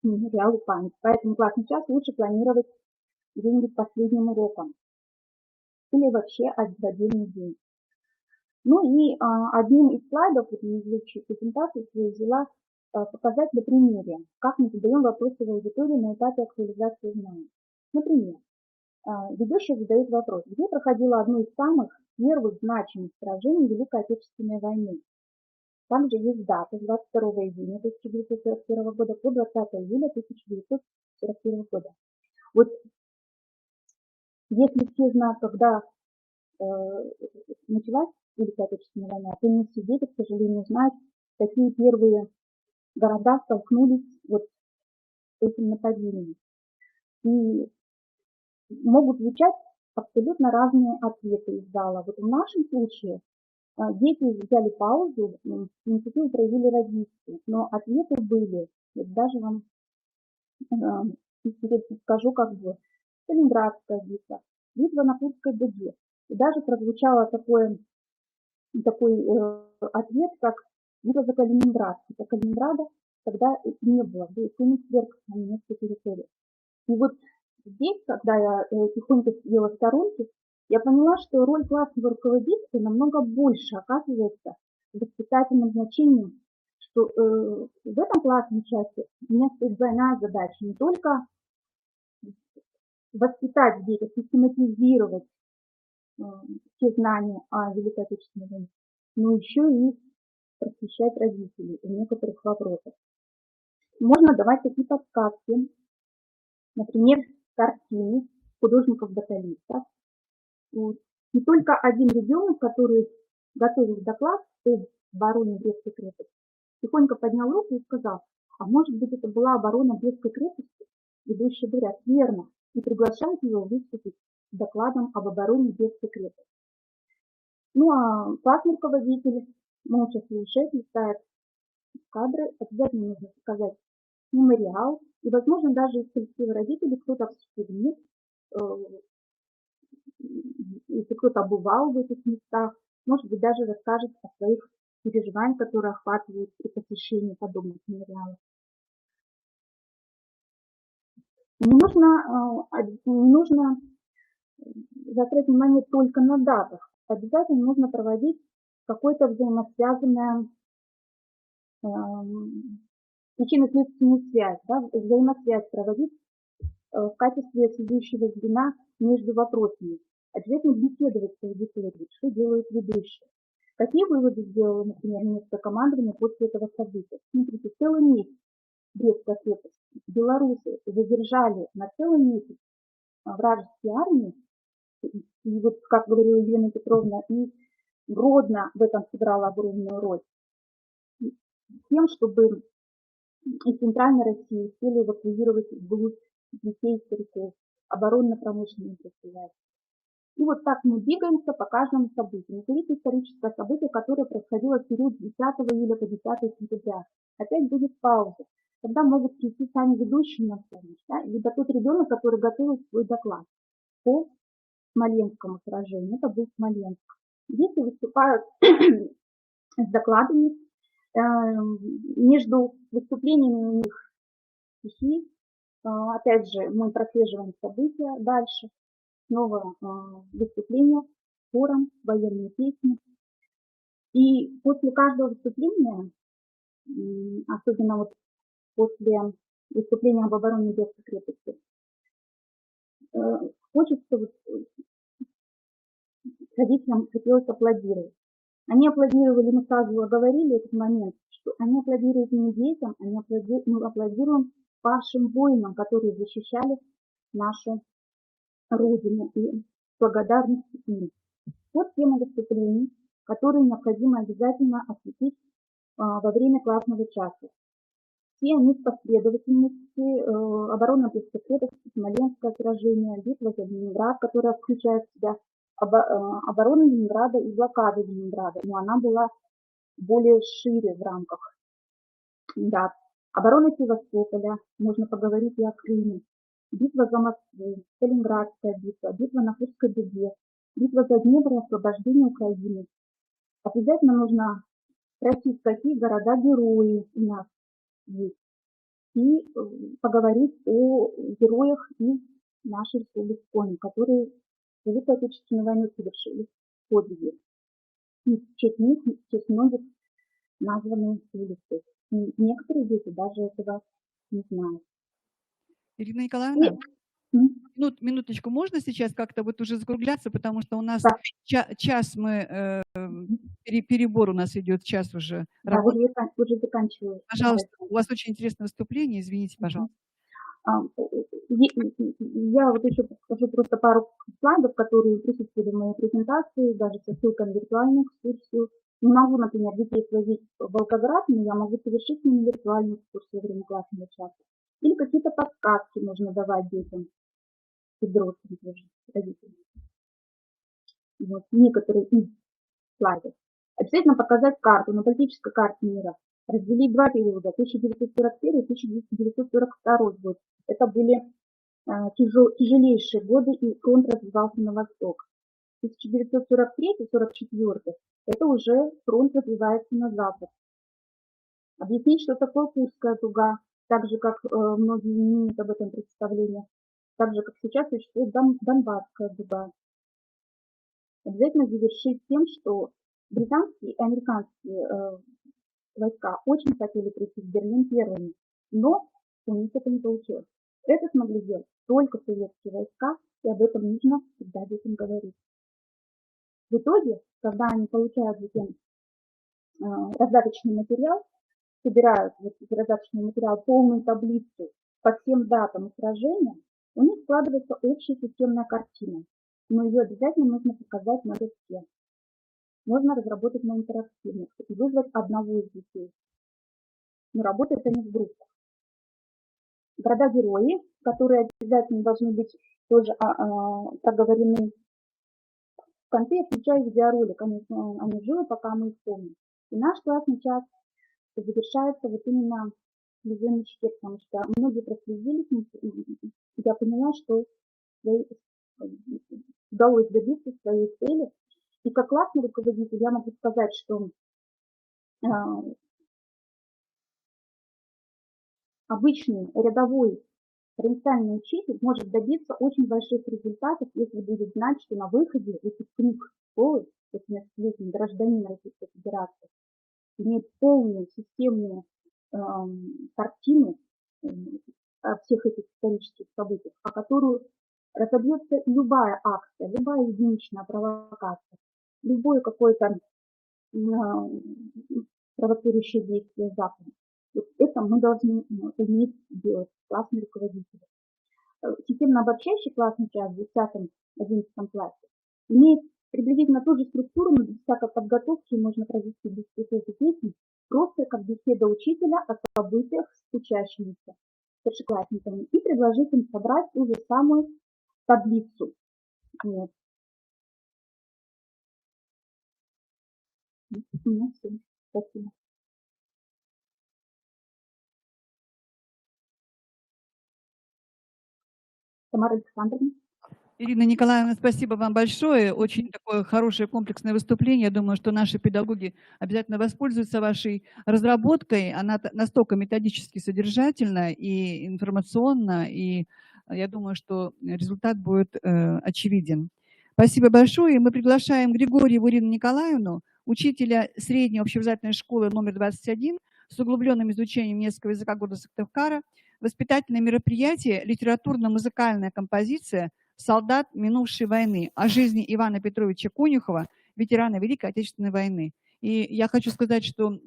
мемориалу памяти. Поэтому классный час лучше планировать где-нибудь последним уроком или вообще в отдельный день. Ну и одним из слайдов, из общей презентации, я взяла показать на примере, как мы задаем вопросы в аудитории на этапе актуализации знаний. Например, ведущий задает вопрос, где проходило одно из самых первых значимых сражений Великой Отечественной войны. Там же есть дата с 22 июня 1941 года по 20 июля 1941 года. Вот если все знают, когда началась Великая Отечественная война, то не все дети, к сожалению, знают, какие первые города столкнулись вот с этим нападением. И могут звучать абсолютно разные ответы из зала. Вот в нашем случае дети взяли паузу, инициативу проявили родители, но ответы были, вот даже вам скажу, как бы, Сталинградская битва, битва на Курской дуге. И даже прозвучало такой ответ, как битва за Калининград. За Калининграда тогда не было, был Кёнигсберг на немецкой территории. И вот здесь, когда я тихонько сидела в сторонке, я поняла, что роль классного руководителя намного больше оказывается воспитательным значением, что в этом классном части у меня стоит двойная задача, не только воспитать детей, систематизировать все знания о Великой Отечественной войне, но еще и просвещать родителей в некоторых вопросах. Можно давать такие подсказки, например, картины художников-баталистов. Не только один ребенок, который готовил доклад об обороне Брестской крепости, тихонько поднял руку и сказал, а может быть это была оборона Брестской крепости? Ведущие говорят, верно, и приглашают его выступить с докладом об обороне Брестской крепости. Ну а классный руководитель молча слушает, листает кадры, обязательно нужно показать мемориал, и, возможно, даже из коллектива родителей кто-то вспомнит если кто-то бывал в этих местах, может быть, даже расскажет о своих переживаниях, которые охватывают при посещении подобных мемориалов. Не нужно заострять внимание только на датах. Обязательно нужно проводить какое-то взаимосвязанное причинно-следственную связь, да, взаимосвязь проводить в качестве связующего звена между вопросами. Обязательно беседовать с аудиторией, что делают ведущие. Какие выводы сделало, например, местное командование после этого события? Смотрите, целый месяц Брестской крепости белорусы задержали на целый месяц вражеские армии, и вот, как говорила Елена Петровна, и Гродно в этом сыграла огромную роль, тем, чтобы из центральной России успели эвакуировать вглубь детей, стариков, оборонно-промышленные предприятия. И вот так мы двигаемся по каждому событию. Назовите историческое событие, которое происходило в период с 10 июля по 10 сентября. Опять будет пауза. Тогда могут прийти сами ведущие на помощь, да? Либо тот ребенок, который готовит свой доклад по Смоленскому сражению. Это был Смоленск. Дети выступают с докладами. Между выступлениями у них стихи. Опять же, мы прослеживаем события дальше. Снова выступления, хором, военные песни. И после каждого выступления, особенно вот после выступления об обороне Брестской крепости, хочется, родителям хотелось аплодировать. Они аплодировали, мы сразу оговорили этот момент, что они аплодируют не детям, мы аплодируем павшим воинам, которые защищали нашу Родину, и благодарность им. Вот тема выступлений, которые необходимо обязательно осветить во время классного часа. Все они в последовательности: оборона Брестской крепости, Смоленское сражение, битва за Ленинград, которая включает в себя оборону Ленинграда и блокаду Ленинграда, но она была более шире в рамках дат. Оборона Севастополя, можно поговорить и о Крыме, битва за Москву, Сталинградская битва, битва на Курской дуге, битва за Днепр и освобождение Украины. Обязательно нужно спросить, какие города-герои у нас есть, и поговорить о героях из нашей республики Коми, которые в Великой Отечественной войне совершили подвиги. И в честь них, в честь многих названы улицы. И некоторые дети даже этого не знают. Ирина Николаевна, И минуточку, можно сейчас как-то вот уже закругляться, потому что у нас да, час мы, перебор у нас идет, час уже да, работы. уже заканчиваю. Пожалуйста, у вас очень интересное выступление, извините, пожалуйста. Я вот еще покажу просто пару слайдов, которые присутствовали в моей презентации, даже со ссылкой на виртуальную экскурсию. Не могу, например, детей свозить в Волгоград, но я могу совершить с ними виртуальную экскурсию во время классного часа. Или какие-то подсказки нужно давать детям и взрослым тоже, родителям. Вот некоторые из слайдов. Обязательно показать карту, на политической карте мира. Разделить два периода, 1941 и 1942 год. Это были тяжелейшие годы, и фронт развивался на восток. 1943-1944 это уже фронт развивается на запад. Объяснить, что такое Курская дуга, так же, как многие не имеют об этом представления, так же, как сейчас существует Донбасская дуга. Обязательно завершить тем, что британские и американские войска очень хотели прийти в Берлин первыми, но у них это не получилось. Это смогли делать только советские войска, и об этом нужно всегда детям говорить. В итоге, когда они получают затем раздаточный материал, собирают раздаточный материал, полную таблицу по всем датам и сражениям, у них складывается общая системная картина, но ее обязательно нужно показать на доске. Можно разработать на интерактивных и вызвать одного из детей. Но работают они в группах. Города-герои, которые обязательно должны быть тоже проговорены в конце, я включаю видеоролик, они живы, пока мы их помним. И наш классный час завершается вот именно слезой мечте, потому что многие прослезились, я поняла, что удалось добиться своей цели. И как классный руководитель я могу сказать, что обычный рядовой провинциальный учитель может добиться очень больших результатов, если будет знать, что на выходе выпускник школы, 18-летний гражданин Российской Федерации, имеет полную системную картину о всех этих исторических событиях, о которую разобьется любая акция, любая единичная провокация, любое какое-то провоцирующее действие Запада. Вот это мы должны уметь делать, классные руководители. Системно-обобщающий классный час в 10-11 классе имеет приблизительно ту же структуру, но без всякой подготовки можно провести без этих песен, просто как беседа учителя о событиях с учащимися, старшеклассниками, и предложить им собрать ту же самую таблицу. Вот. Ну, все. Спасибо. Тамара Александровна. Ирина Николаевна, спасибо вам большое. Очень такое хорошее комплексное выступление. Я думаю, что наши педагоги обязательно воспользуются вашей разработкой. Она настолько методически содержательна и информационна, и я думаю, что результат будет очевиден. Спасибо большое. И мы приглашаем Григорьеву Ирину Николаевну, учителя средней общеобразовательной школы номер 21 с углубленным изучением немецкого языка города Сыктывкара. Воспитательное мероприятие «Литературно-музыкальная композиция «Солдат минувшей войны» о жизни Ивана Петровича Конюхова, ветерана Великой Отечественной войны. И я хочу сказать, что,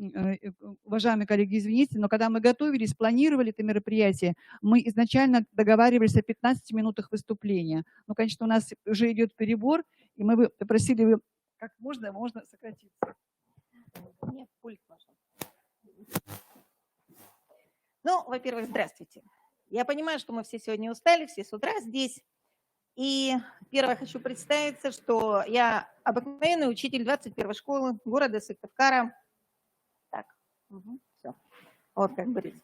уважаемые коллеги, извините, но когда мы готовились, планировали это мероприятие, мы изначально договаривались о 15 минутах выступления. Ну, конечно, у нас уже идет перебор, и мы бы попросили как можно сократиться. Нет, пульт, пожалуйста. Ну, во-первых, здравствуйте. Я понимаю, что мы все сегодня устали, все с утра здесь. И первое хочу представиться, что я обыкновенный учитель 21-й школы города Сыктывкара. Так, все. Вот как говорится.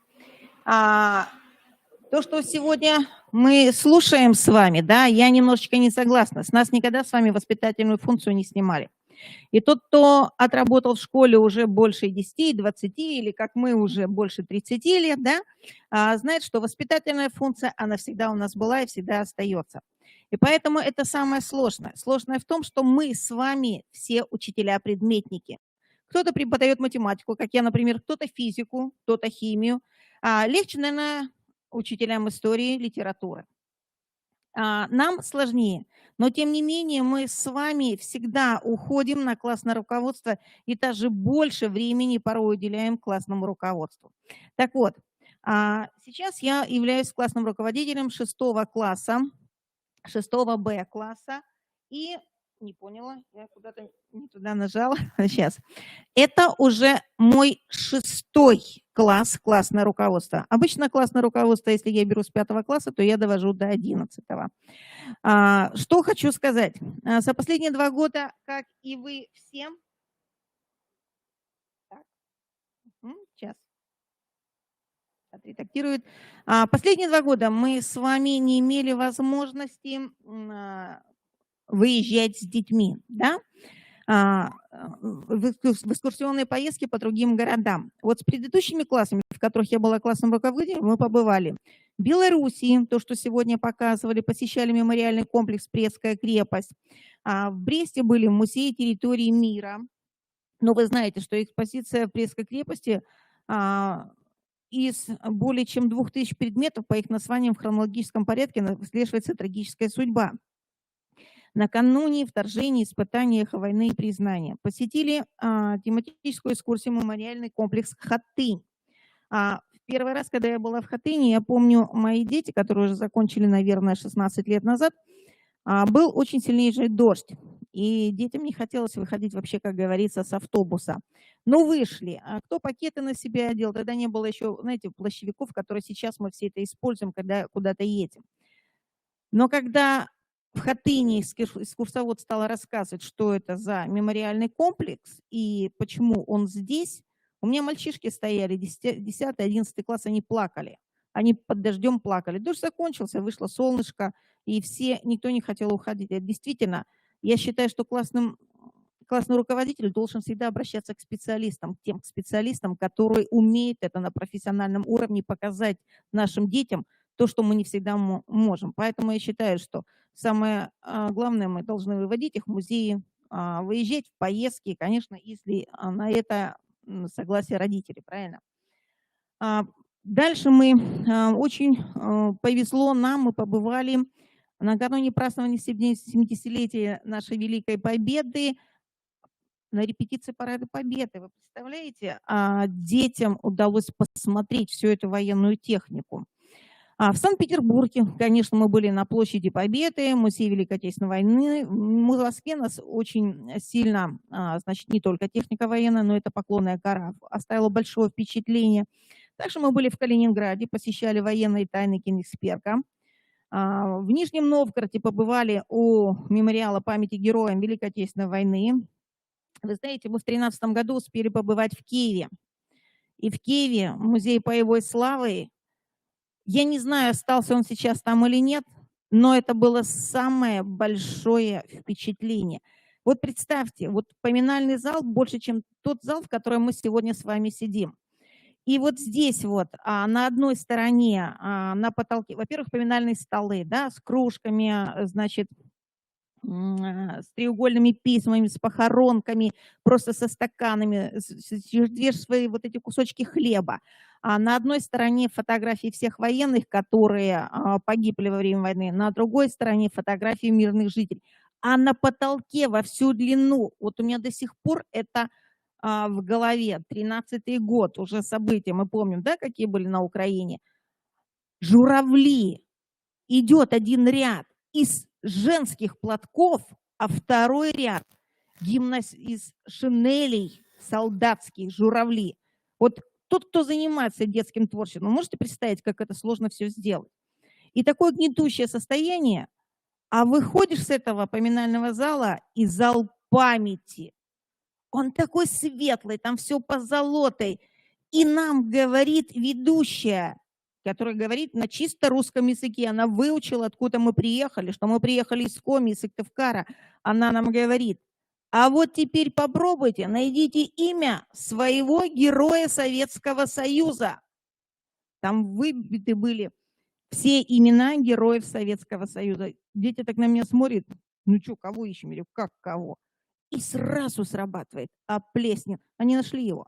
То, что сегодня мы слушаем с вами, да, я немножечко не согласна. С нас никогда с вами воспитательную функцию не снимали. И тот, кто отработал в школе уже больше 10, 20 или, как мы, уже больше 30 лет, да, знает, что воспитательная функция, она всегда у нас была и всегда остается. И поэтому это самое сложное. Сложное в том, что мы с вами все учителя-предметники. Кто-то преподает математику, как я, например, кто-то физику, кто-то химию. Легче, наверное, учителям истории, литературы. Нам сложнее, но тем не менее мы с вами всегда уходим на классное руководство и даже больше времени порой уделяем классному руководству. Так вот, сейчас я являюсь классным руководителем 6 класса, 6 Б класса и... Не поняла, я куда-то не туда нажала. Сейчас. Это уже мой 6-й класс, классное руководство. Обычно классное руководство, если я беру с 5 класса, то я довожу до 11-го. Что хочу сказать. За последние 2 года, как и вы все... Так. Сейчас. Отредактирует. Последние 2 года мы с вами не имели возможности... выезжать с детьми, да, в экскурсионные поездки по другим городам. Вот с предыдущими классами, в которых я была классным руководителем, мы побывали в Белоруссии, то, что сегодня показывали, посещали мемориальный комплекс «Брестская крепость». В Бресте были в музее территории мира. Но вы знаете, что экспозиция в Брестской крепости из более чем 2000 предметов по их названиям в хронологическом порядке выслеживается трагическая судьба. Накануне вторжения, испытания войны и признания. Посетили тематическую экскурсию мемориальный комплекс Хатынь. В первый раз, когда я была в Хатыни, я помню, мои дети, которые уже закончили, наверное, 16 лет назад, был очень сильнейший дождь. И детям не хотелось выходить вообще, как говорится, с автобуса. Но вышли. А кто пакеты на себя одел? Тогда не было еще, знаете, плащевиков, которые сейчас мы все это используем, когда куда-то едем. Но когда в Хатыни экскурсовод стал рассказывать, что это за мемориальный комплекс и почему он здесь, у меня мальчишки стояли, 10-11 класс, они плакали. они под дождем плакали. Дождь закончился, вышло солнышко, и никто не хотел уходить. Это действительно, я считаю, что классный руководитель должен всегда обращаться к специалистам, тем специалистам, которые умеют это на профессиональном уровне показать нашим детям то, что мы не всегда можем. Поэтому я считаю, что самое главное, мы должны выводить их в музеи, выезжать в поездки, конечно, если на это согласие родителей, правильно? Дальше очень повезло нам, мы побывали накануне празднования 70-летия нашей Великой Победы на репетиции Парада Победы. Вы представляете, детям удалось посмотреть всю эту военную технику. В Санкт-Петербурге, конечно, мы были на площади Победы, музей Великой Отечественной войны. В Москве нас очень сильно, значит, не только техника военная, но это Поклонная гора оставила большое впечатление. Также мы были в Калининграде, посещали военные тайны Кенигсберга. В Нижнем Новгороде побывали у мемориала памяти героям Великой Отечественной войны. Вы знаете, мы в 2013 году успели побывать в Киеве. И в Киеве музей боевой славы, я не знаю, остался он сейчас там или нет, но это было самое большое впечатление. Вот представьте, вот поминальный зал больше, чем тот зал, в котором мы сегодня с вами сидим. И вот здесь вот на одной стороне, на потолке, во-первых, поминальные столы, да, с кружками, значит, с треугольными письмами, с похоронками, просто со стаканами, две свои вот эти кусочки хлеба. На одной стороне фотографии всех военных, которые погибли во время войны, на другой стороне фотографии мирных жителей. А на потолке во всю длину, вот у меня до сих пор это в голове, 13-й год, уже события, мы помним, да, какие были на Украине. Журавли, идет один ряд из женских платков, а второй ряд из шинелей солдатских, журавли. Вот тот, кто занимается детским творчеством, можете представить, как это сложно все сделать. И такое гнетущее состояние, а выходишь с этого поминального зала, и зал памяти. Он такой светлый, там все позолотой. И нам говорит ведущая, которая говорит на чисто русском языке, она выучила, откуда мы приехали, что мы приехали из Коми, из Сыктывкара. Она нам говорит, а вот теперь попробуйте, найдите имя своего героя Советского Союза. Там выбиты были все имена героев Советского Союза. Дети так на меня смотрят, ну что, кого ищем? Я говорю, как кого? И сразу срабатывает, Плеснев. Они нашли его.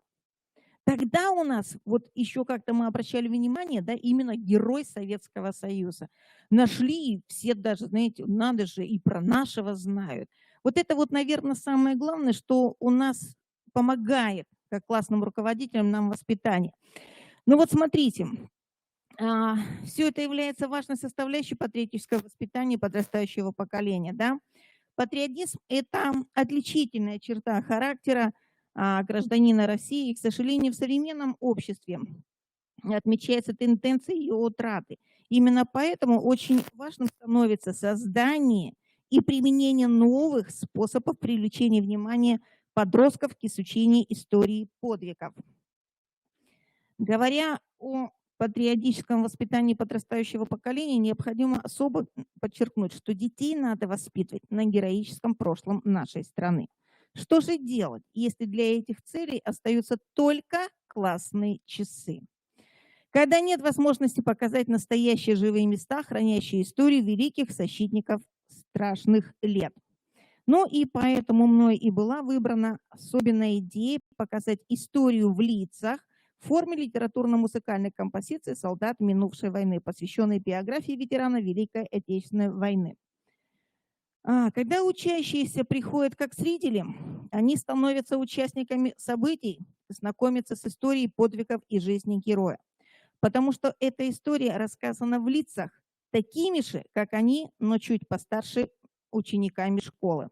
Тогда у нас, вот еще как-то мы обращали внимание, да, именно герой Советского Союза. Нашли, и все даже, знаете, надо же, и про нашего знают. Вот это вот, наверное, самое главное, что у нас помогает, как классным руководителям, нам воспитание. Ну вот смотрите, все это является важной составляющей патриотического воспитания подрастающего поколения, да. Патриотизм – это отличительная черта характера гражданина России. И, к сожалению, в современном обществе отмечается тенденция ее утраты. Именно поэтому очень важным становится создание и применение новых способов привлечения внимания подростков к изучению истории подвигов. Говоря о патриотическом воспитании подрастающего поколения, необходимо особо подчеркнуть, что детей надо воспитывать на героическом прошлом нашей страны. Что же делать, если для этих целей остаются только классные часы? Когда нет возможности показать настоящие живые места, хранящие историю великих защитников страшных лет. Ну и поэтому мной и была выбрана особенная идея показать историю в лицах в форме литературно-музыкальной композиции «Солдат минувшей войны», посвященной биографии ветерана Великой Отечественной войны. Когда учащиеся приходят как зрители, они становятся участниками событий, знакомятся с историей подвигов и жизни героя. Потому что эта история рассказана в лицах такими же, как они, но чуть постарше учениками школы.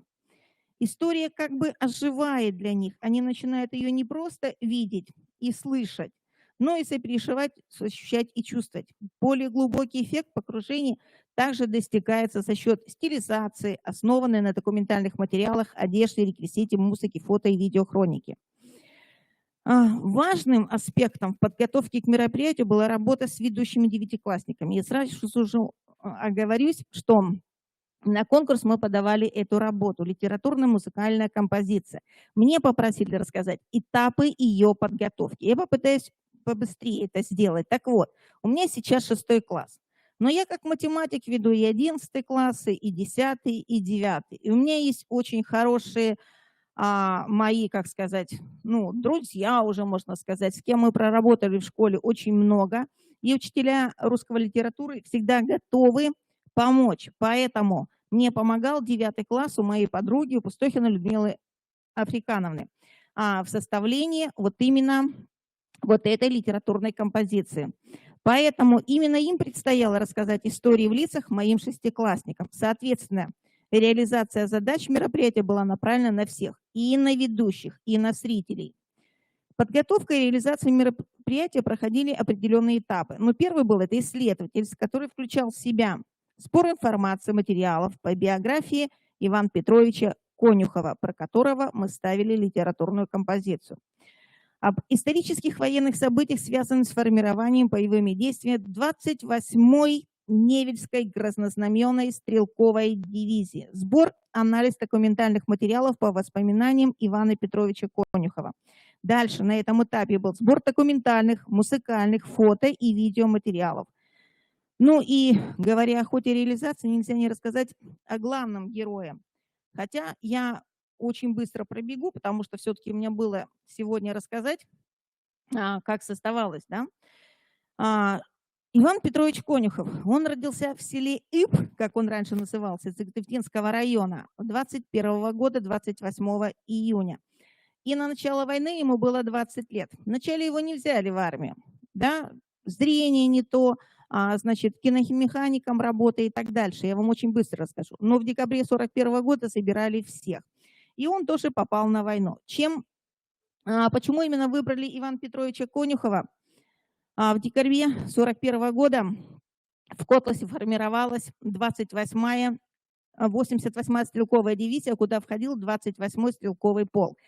История как бы оживает для них. Они начинают ее не просто видеть и слышать, но и сопереживать, ощущать и чувствовать. Более глубокий эффект погружения также достигается за счет стилизации, основанной на документальных материалах, одежде, реквизите, музыке, фото и видеохронике. Важным аспектом в подготовке к мероприятию была работа с ведущими девятиклассниками. Я сразу уже оговорюсь, что на конкурс мы подавали эту работу «Литературно-музыкальная композиция». Мне попросили рассказать этапы ее подготовки. Я попытаюсь побыстрее это сделать. Так вот, у меня сейчас 6 класс. Но я как математик веду и 11 классы, и 10, и 9. И у меня есть очень хорошие мои, как сказать, ну, друзья уже, можно сказать, с кем мы проработали в школе очень много. И учителя русского литературы всегда готовы помочь. Поэтому мне помогал 9 класс у моей подруги, у Пустохина Людмилы Африкановны в составлении вот именно вот этой литературной композиции. Поэтому именно им предстояло рассказать истории в лицах моим 6-классникам. Соответственно, реализация задач мероприятия была направлена на всех, и на ведущих, и на зрителей. Подготовка и реализация мероприятия проходили определенные этапы. Но первый был это исследовательский, который включал в себя сбор информации, материалов по биографии Ивана Петровича Конюхова, про которого мы ставили литературную композицию. Об исторических военных событиях, связанных с формированием боевыми действиями 28-й Невельской краснознаменной стрелковой дивизии. Сбор, анализ документальных материалов по воспоминаниям Ивана Петровича Конюхова. Дальше на этом этапе был сбор документальных, музыкальных, фото и видеоматериалов. Ну и говоря о ходе реализации, нельзя не рассказать о главном герое. Хотя я очень быстро пробегу, потому что все-таки у меня было сегодня рассказать, как создавалось, да. Иван Петрович Конюхов, он родился в селе Иб, как он раньше назывался, Сыктывкарского района, 21 года, 28 июня. И на начало войны ему было 20 лет. Вначале его не взяли в армию, да, зрение не то, значит, киномехаником работа и так дальше. Я вам очень быстро расскажу. Но в декабре 41 года собирали всех. И он тоже попал на войну. Почему именно выбрали Ивана Петровича Конюхова? В декабре 41 года в Котласе формировалась 88-я стрелковая дивизия, куда входил 28-й стрелковый полк.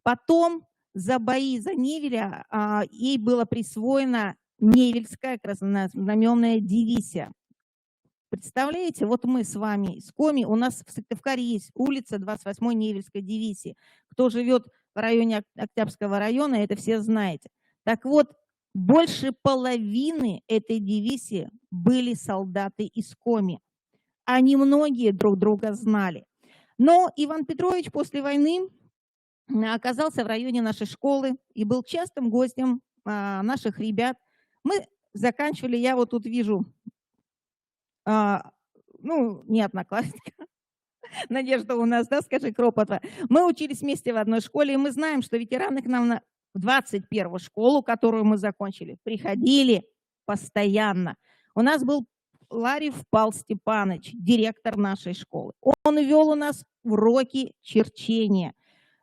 Потом за бои за Невеля ей была присвоена Невельская краснознаменная дивизия. Представляете, вот мы с вами из Коми, у нас в Сыктывкаре есть улица 28-й Невельской дивизии. Кто живет в районе Октябрьского района, это все знаете. Так вот, больше половины этой дивизии были солдаты из Коми. Они многие друг друга знали. Но Иван Петрович после войны оказался в районе нашей школы и был частым гостем наших ребят. Мы заканчивали, я вот тут вижу, ну, не одноклассника, Надежда у нас, да, скажи, Кропотова. Мы учились вместе в одной школе, и мы знаем, что ветераны к нам в 21-ю школу, которую мы закончили, приходили постоянно. У нас был Ларев Павел Степанович, директор нашей школы. Он вел у нас уроки черчения.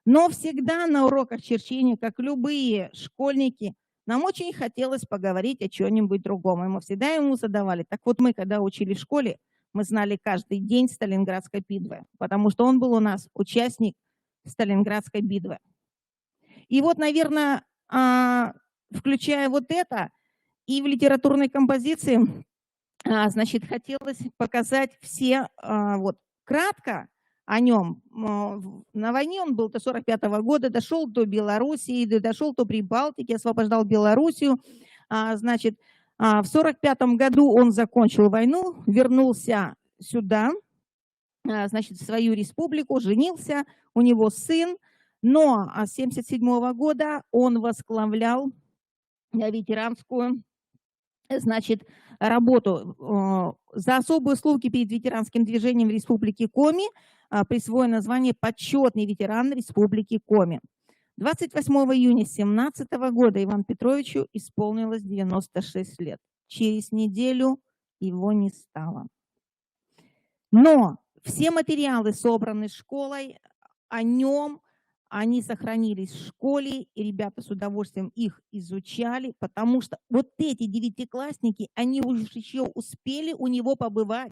Но всегда на уроках черчения, как любые школьники, нам очень хотелось поговорить о чем-нибудь другом. И мы всегда ему задавали. Так вот мы, когда учили в школе, мы знали каждый день Сталинградской битвы, потому что он был у нас участник Сталинградской битвы. И вот, наверное, включая вот это, и в литературной композиции, значит, хотелось показать все, вот, кратко о нем. На войне он был до 45-го года, дошел до Белоруссии, дошел до Прибалтики, освобождал Белоруссию. Значит, в 45-м году он закончил войну, вернулся сюда, значит, в свою республику, женился, у него сын. Но с 1977 года он возглавлял ветеранскую, значит, работу. За особые услуги перед ветеранским движением в Республике Коми присвоено звание «Почетный ветеран Республики Коми». 28 июня 2017 года Ивану Петровичу исполнилось 96 лет. Через неделю его не стало. Но все материалы, собранные школой, о нем, они сохранились в школе, и ребята с удовольствием их изучали, потому что вот эти девятиклассники, они уже еще успели у него побывать.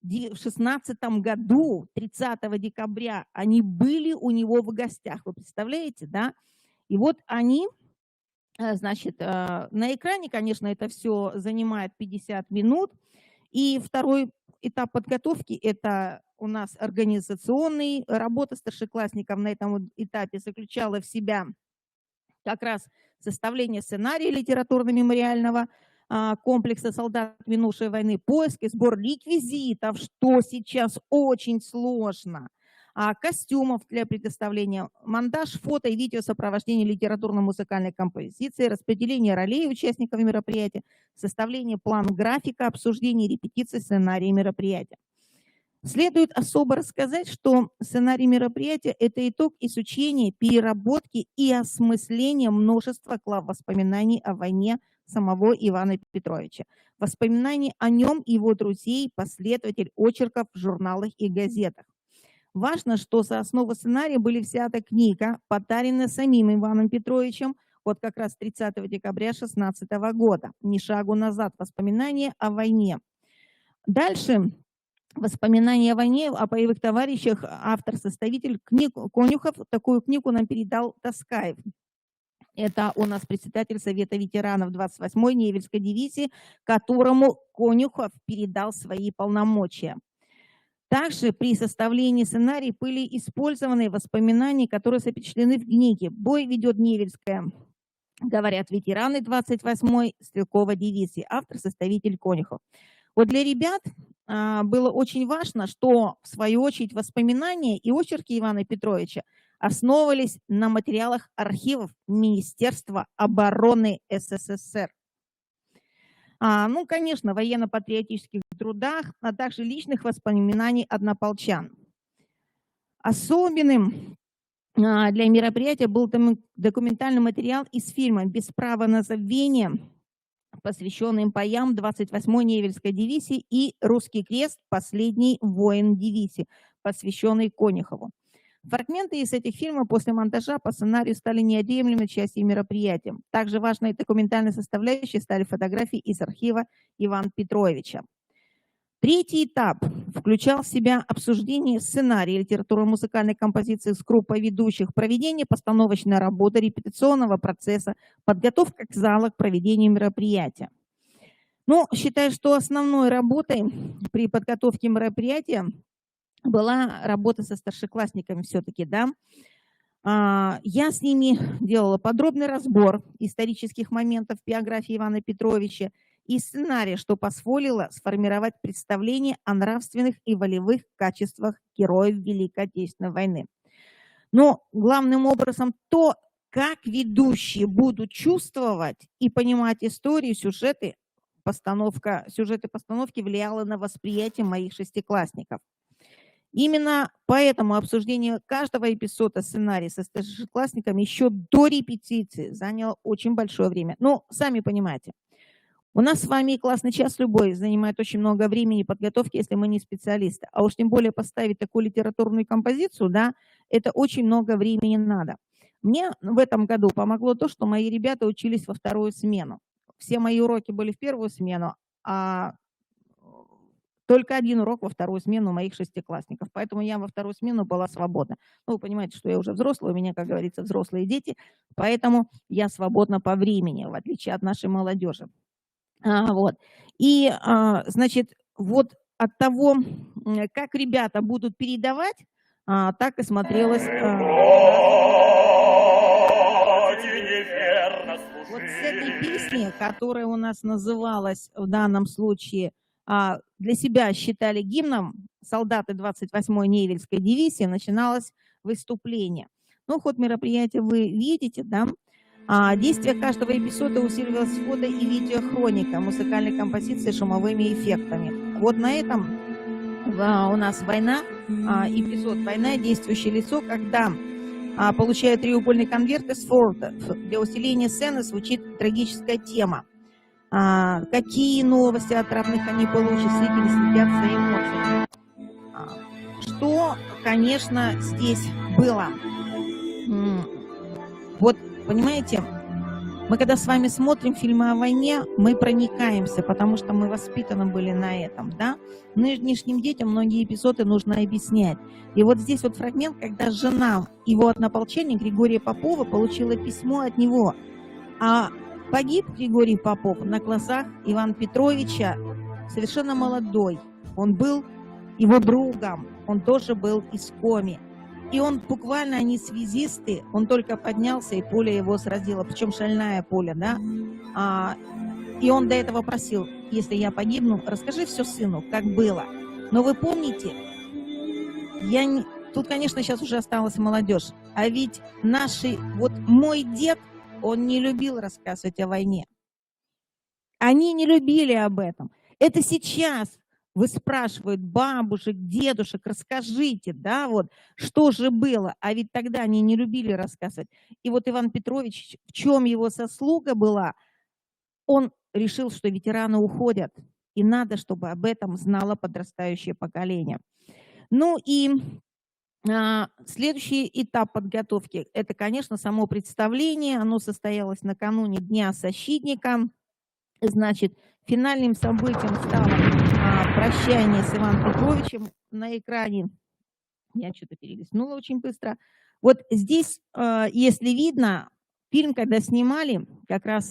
В 2016 году, 30 декабря, они были у него в гостях. Вы представляете, да? И вот они, значит, на экране, конечно, это все занимает 50 минут. И второй этап подготовки – это у нас организационный. Работа старшеклассников на этом этапе заключала в себя как раз составление сценария литературно-мемориального комплекса солдат минувшей войны, поиск и сбор реквизитов, что сейчас очень сложно, костюмов для предоставления, монтаж фото и видео сопровождения литературно-музыкальной композиции, распределение ролей участников мероприятия, составление плана графика, обсуждение репетиции сценария мероприятия. Следует особо рассказать, что сценарий мероприятия – это итог изучения, переработки и осмысления множества глав воспоминаний о войне самого Ивана Петровича, воспоминаний о нем и его друзей, последователь очерков в журналах и газетах. Важно, что за основу сценария были взята книга, подаренная самим Иваном Петровичем, вот как раз 30 декабря 2016 года, «Ни шагу назад. Воспоминания о войне». Дальше воспоминания о войне, о боевых товарищах, автор-составитель Конюхов, такую книгу нам передал Таскаев. Это у нас председатель Совета ветеранов 28-й Невельской дивизии, которому Конюхов передал свои полномочия. Также при составлении сценария были использованы воспоминания, которые запечатлены в книге. Бой ведет Невельская, говорят ветераны 28-й Стрелковой дивизии, автор-составитель Конюхов. Вот для ребят было очень важно, что в свою очередь воспоминания и очерки Ивана Петровича основывались на материалах архивов Министерства обороны СССР. Ну, конечно, военно-патриотических трудах, а также личных воспоминаний однополчан. Особенным для мероприятия был документальный материал из фильма «Без права на забвение», посвященный боям 28-й Невельской дивизии, и «Русский крест. Последний воин дивизии», посвященный Конюхову. Фрагменты из этих фильмов после монтажа по сценарию стали неотъемлемой частью мероприятия. Также важной документальной составляющей стали фотографии из архива Ивана Петровича. Третий этап включал в себя обсуждение сценария литературно-музыкальной композиции с группой ведущих, проведение постановочной работы, репетиционного процесса, подготовка к залу к проведению мероприятия. Но считаю, что основной работой при подготовке мероприятия была работа со старшеклассниками все-таки, да. Я с ними делала подробный разбор исторических моментов биографии Ивана Петровича и сценария, что позволило сформировать представление о нравственных и волевых качествах героев Великой Отечественной войны. Но главным образом то, как ведущие будут чувствовать и понимать историю, сюжеты постановки влияло на восприятие моих шестиклассников. Именно поэтому обсуждение каждого эпизода сценария со старшеклассниками еще до репетиции заняло очень большое время. Ну, сами понимаете, у нас с вами классный час любой занимает очень много времени подготовки, если мы не специалисты. А уж тем более поставить такую литературную композицию, да, это очень много времени надо. Мне в этом году помогло то, что мои ребята учились во вторую смену. Все мои уроки были в первую смену, а только один урок во вторую смену у моих шестиклассников. Поэтому я во вторую смену была свободна. Ну, вы понимаете, что я уже взрослая, у меня, как говорится, взрослые дети, поэтому я свободна по времени, в отличие от нашей молодежи. Вот. И, значит, вот от того, как ребята будут передавать, так и смотрелось. Вот с этой песни, которая у нас называлась в данном случае, для себя считали гимном солдаты 28-й Невельской дивизии, начиналось выступление. Ну, ход мероприятия вы видите, да? Действие каждого эпизода усиливалось фото и видеохроника, музыкальной композиции, шумовыми эффектами. Вот на этом у нас война, эпизод «Война. Действующее лицо», когда получают треугольный конверт из Форда. Для усиления сцены звучит трагическая тема. Какие новости от родных они получат, зрители следят за эмоциями. Что, конечно, здесь было? Вот, понимаете, Мы когда с вами смотрим фильмы о войне, мы проникаемся, потому что мы воспитаны были на этом, да? Нынешним детям многие эпизоды нужно объяснять. И вот здесь вот фрагмент, когда жена его однополчанина Григория Попова получила письмо от него, а погиб Григорий Попов на глазах Ивана Петровича, совершенно молодой. Он был его другом, он тоже был из Коми. И он буквально, они связисты, он только поднялся, и пуля его сразила, причем шальная пуля, да. И он до этого просил, если я погибну, расскажи все сыну, как было. Но вы помните, тут, конечно, сейчас уже осталась молодежь, а ведь вот мой дед, он не любил рассказывать о войне. Они не любили об этом. Это сейчас вы спрашивают бабушек, дедушек, расскажите, да, вот, что же было. А ведь тогда они не любили рассказывать. И вот Иван Петрович, в чем его заслуга была, он решил, что ветераны уходят, и надо, чтобы об этом знало подрастающее поколение. Ну и следующий этап подготовки, это, конечно, само представление. Оно состоялось накануне Дня защитника. Значит, финальным событием стало прощание с Иваном Петровичем на экране. Я что-то перелистнула очень быстро. Вот здесь, если видно, фильм, когда снимали, как раз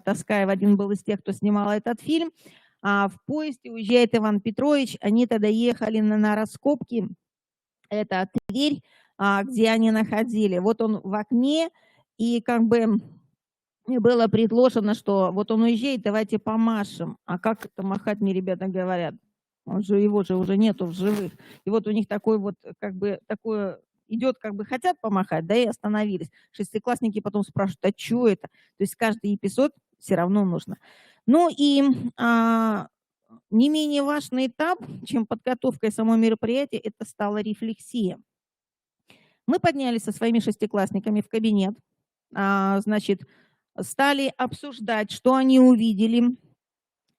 Тоскаев один был из тех, кто снимал этот фильм, в поезде уезжает Иван Петрович, они тогда ехали на раскопки, это Тверь, где они находили. Вот он в окне, и как бы было предложено, что вот он уезжает, давайте помашем. А как это махать, мне ребята говорят? Его же уже нету в живых. И вот у них такой вот, как бы, такое идет, как бы хотят помахать, да, и остановились. Шестиклассники потом спрашивают, а что это? То есть каждый эпизод все равно нужно. Ну и не менее важный этап, чем подготовка и само мероприятие, это стала рефлексия. Мы поднялись со своими шестиклассниками в кабинет, значит, стали обсуждать, что они увидели,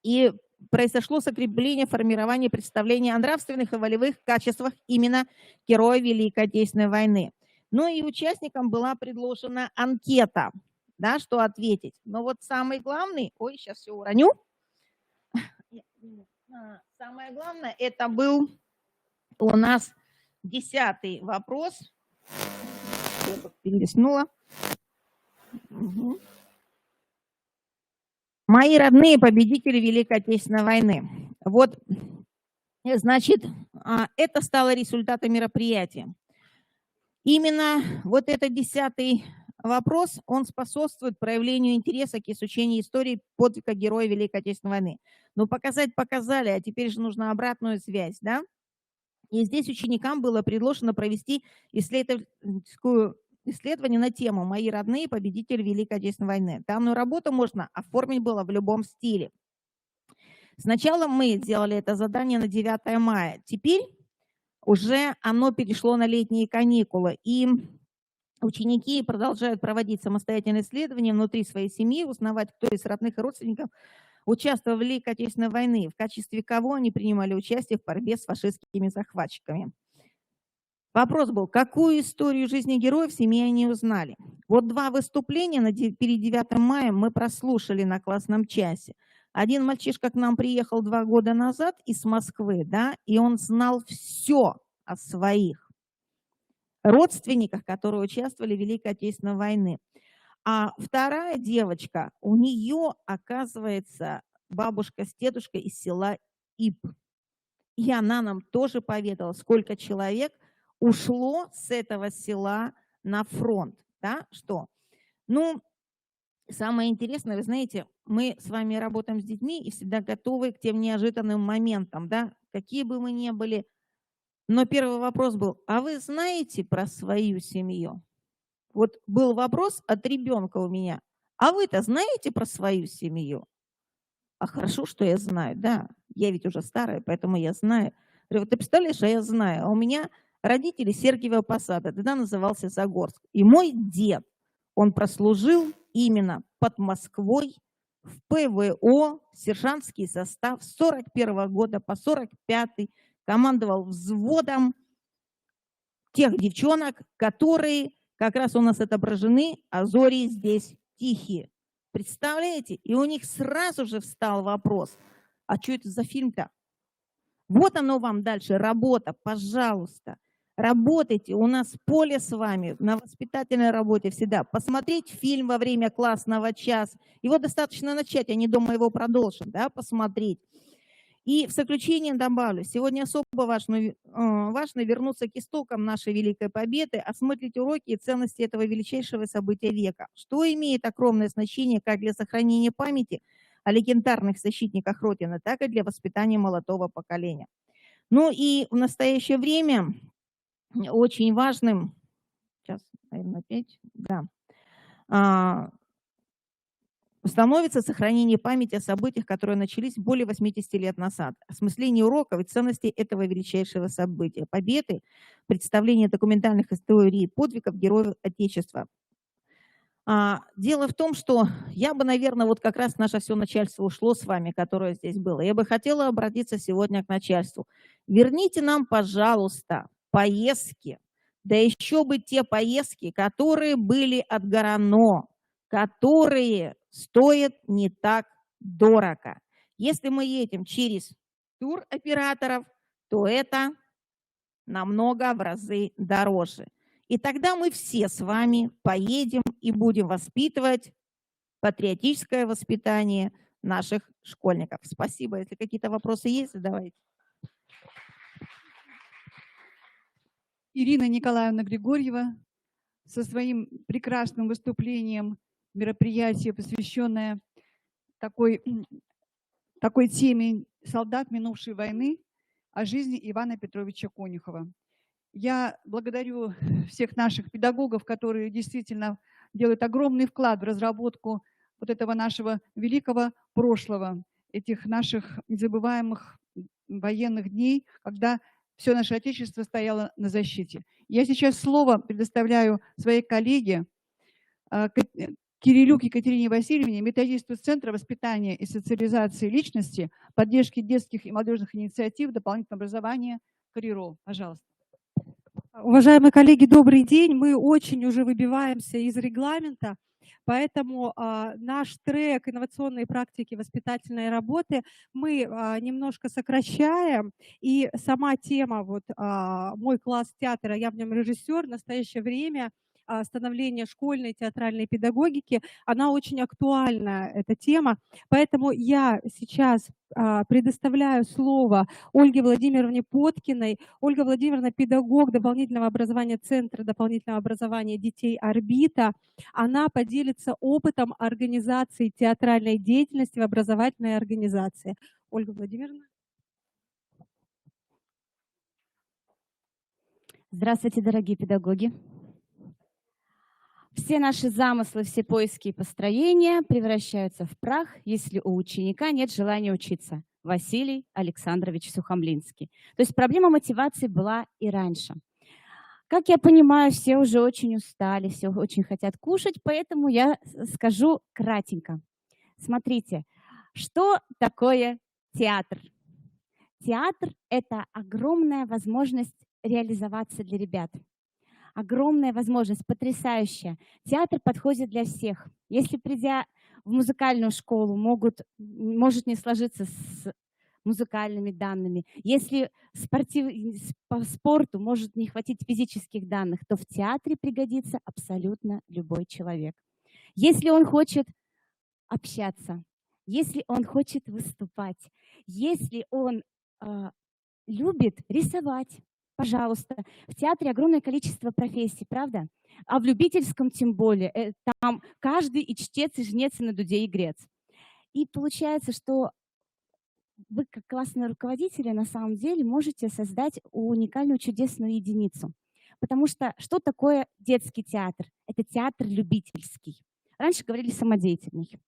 и произошло закрепление формирования представления о нравственных и волевых качествах именно героя Великой Отечественной войны. Ну и участникам была предложена анкета, да, что ответить. Но вот самый главный, ой, сейчас все уроню. Самое главное, это был у нас 10-й вопрос. Я перелистнула. Угу. Мои родные победители Великой Отечественной войны. Вот, значит, это стало результатом мероприятия. Именно вот этот 10-й вопрос, он способствует проявлению интереса к изучению истории подвига героя Великой Отечественной войны. Но показать показали, а теперь же нужна обратную связь, да? И здесь ученикам было предложено провести исследование на тему «Мои родные победители Великой Отечественной войны». Данную работу можно оформить было в любом стиле. Сначала мы делали это задание на 9 мая. Теперь уже оно перешло на летние каникулы. И ученики продолжают проводить самостоятельные исследования внутри своей семьи, узнавать, кто из родных и родственников участвовал в Великой Отечественной войне, в качестве кого они принимали участие в борьбе с фашистскими захватчиками. Вопрос был, какую историю жизни героев в семье они узнали. Вот 2 выступления перед 9 мая мы прослушали на классном часе. Один мальчишка к нам приехал 2 года назад из Москвы, да, и он знал все о своих родственниках, которые участвовали в Великой Отечественной войне. А вторая девочка, у нее, оказывается, бабушка с дедушкой из села Ип. И она нам тоже поведала, сколько человек ушло с этого села на фронт. Да? Что? Ну, самое интересное, вы знаете, мы с вами работаем с детьми и всегда готовы к тем неожиданным моментам, да, какие бы мы ни были. Но первый вопрос был, а вы знаете про свою семью? Вот был вопрос от ребенка у меня, а вы-то знаете про свою семью? А хорошо, что я знаю, да, я ведь уже старая, поэтому я знаю. Говорю, ты представляешь, а я знаю, а у меня родители Сергиева Посада, тогда назывался Загорск. И мой дед, он прослужил именно под Москвой в ПВО, сержантский состав с 41 года по 45-й, командовал взводом тех девчонок, которые как раз у нас отображены, а зори здесь тихие. Представляете? И у них сразу же встал вопрос, а что это за фильм-то? Вот оно вам дальше, работа, пожалуйста. Работайте, у нас поле с вами на воспитательной работе всегда. Посмотреть фильм во время классного часа. Его достаточно начать, они дома его продолжат, да, посмотреть. И в заключение добавлю, сегодня особо важно вернуться к истокам нашей великой победы, осмыслить уроки и ценности этого величайшего события века, что имеет огромное значение как для сохранения памяти о легендарных защитниках Родины, так и для воспитания молодого поколения. Ну и в настоящее время очень важным, сейчас, наверное, опять, да, становится сохранение памяти о событиях, которые начались более 80 лет назад, осмысление уроков и ценностей этого величайшего события, победы, представление документальных историй, подвигов героев Отечества. Дело в том, что я бы, наверное, вот как раз наше все начальство ушло с вами, которое здесь было. Я бы хотела обратиться сегодня к начальству. Верните нам, пожалуйста, поездки, да еще бы те поездки, которые были от ГОРАНО, которые стоят не так дорого. Если мы едем через туроператоров, то это намного в разы дороже. И тогда мы все с вами поедем и будем воспитывать патриотическое воспитание наших школьников. Спасибо. Если какие-то вопросы есть, задавайте. Ирина Николаевна Григорьева со своим прекрасным выступлением, мероприятие, посвященное такой теме «Солдат минувшей войны» о жизни Ивана Петровича Конюхова. Я благодарю всех наших педагогов, которые действительно делают огромный вклад в разработку вот этого нашего великого прошлого, этих наших незабываемых военных дней, когда все наше Отечество стояло на защите. Я сейчас слово предоставляю своей коллеге Кирилюк Екатерине Васильевне, методисту Центра воспитания и социализации личности, поддержки детских и молодежных инициатив, дополнительного образования КРИРО. Пожалуйста. Уважаемые коллеги, добрый день. Мы очень уже выбиваемся из регламента, поэтому наш трек инновационные практики воспитательной работы мы немножко сокращаем. И сама тема, вот мой класс театра, я в нем режиссер, в настоящее время становления школьной театральной педагогики, она очень актуальна, эта тема. Поэтому я сейчас предоставляю слово Ольге Владимировне Поткиной. Ольга Владимировна – педагог дополнительного образования Центра дополнительного образования детей «Орбита». Она поделится опытом организации театральной деятельности в образовательной организации. Ольга Владимировна. Здравствуйте, дорогие педагоги. Все наши замыслы, все поиски и построения превращаются в прах, если у ученика нет желания учиться. Василий Александрович Сухомлинский. То есть проблема мотивации была и раньше. Как я понимаю, все уже очень устали, все очень хотят кушать, поэтому я скажу кратенько. Смотрите, что такое театр? Театр – это огромная возможность реализоваться для ребят. Огромная возможность, потрясающая. Театр подходит для всех. Если, придя в музыкальную школу, может не сложиться с музыкальными данными, если по спорту может не хватить физических данных, то в театре пригодится абсолютно любой человек. Если он хочет общаться, если он хочет выступать, если он любит рисовать, пожалуйста, в театре огромное количество профессий, правда? А в любительском тем более. Там каждый и чтец, и жнец, и на дуде, и грец. И получается, что вы, как классные руководители, на самом деле можете создать уникальную чудесную единицу. Потому что что такое детский театр? Это театр любительский. Раньше говорили самодеятельный.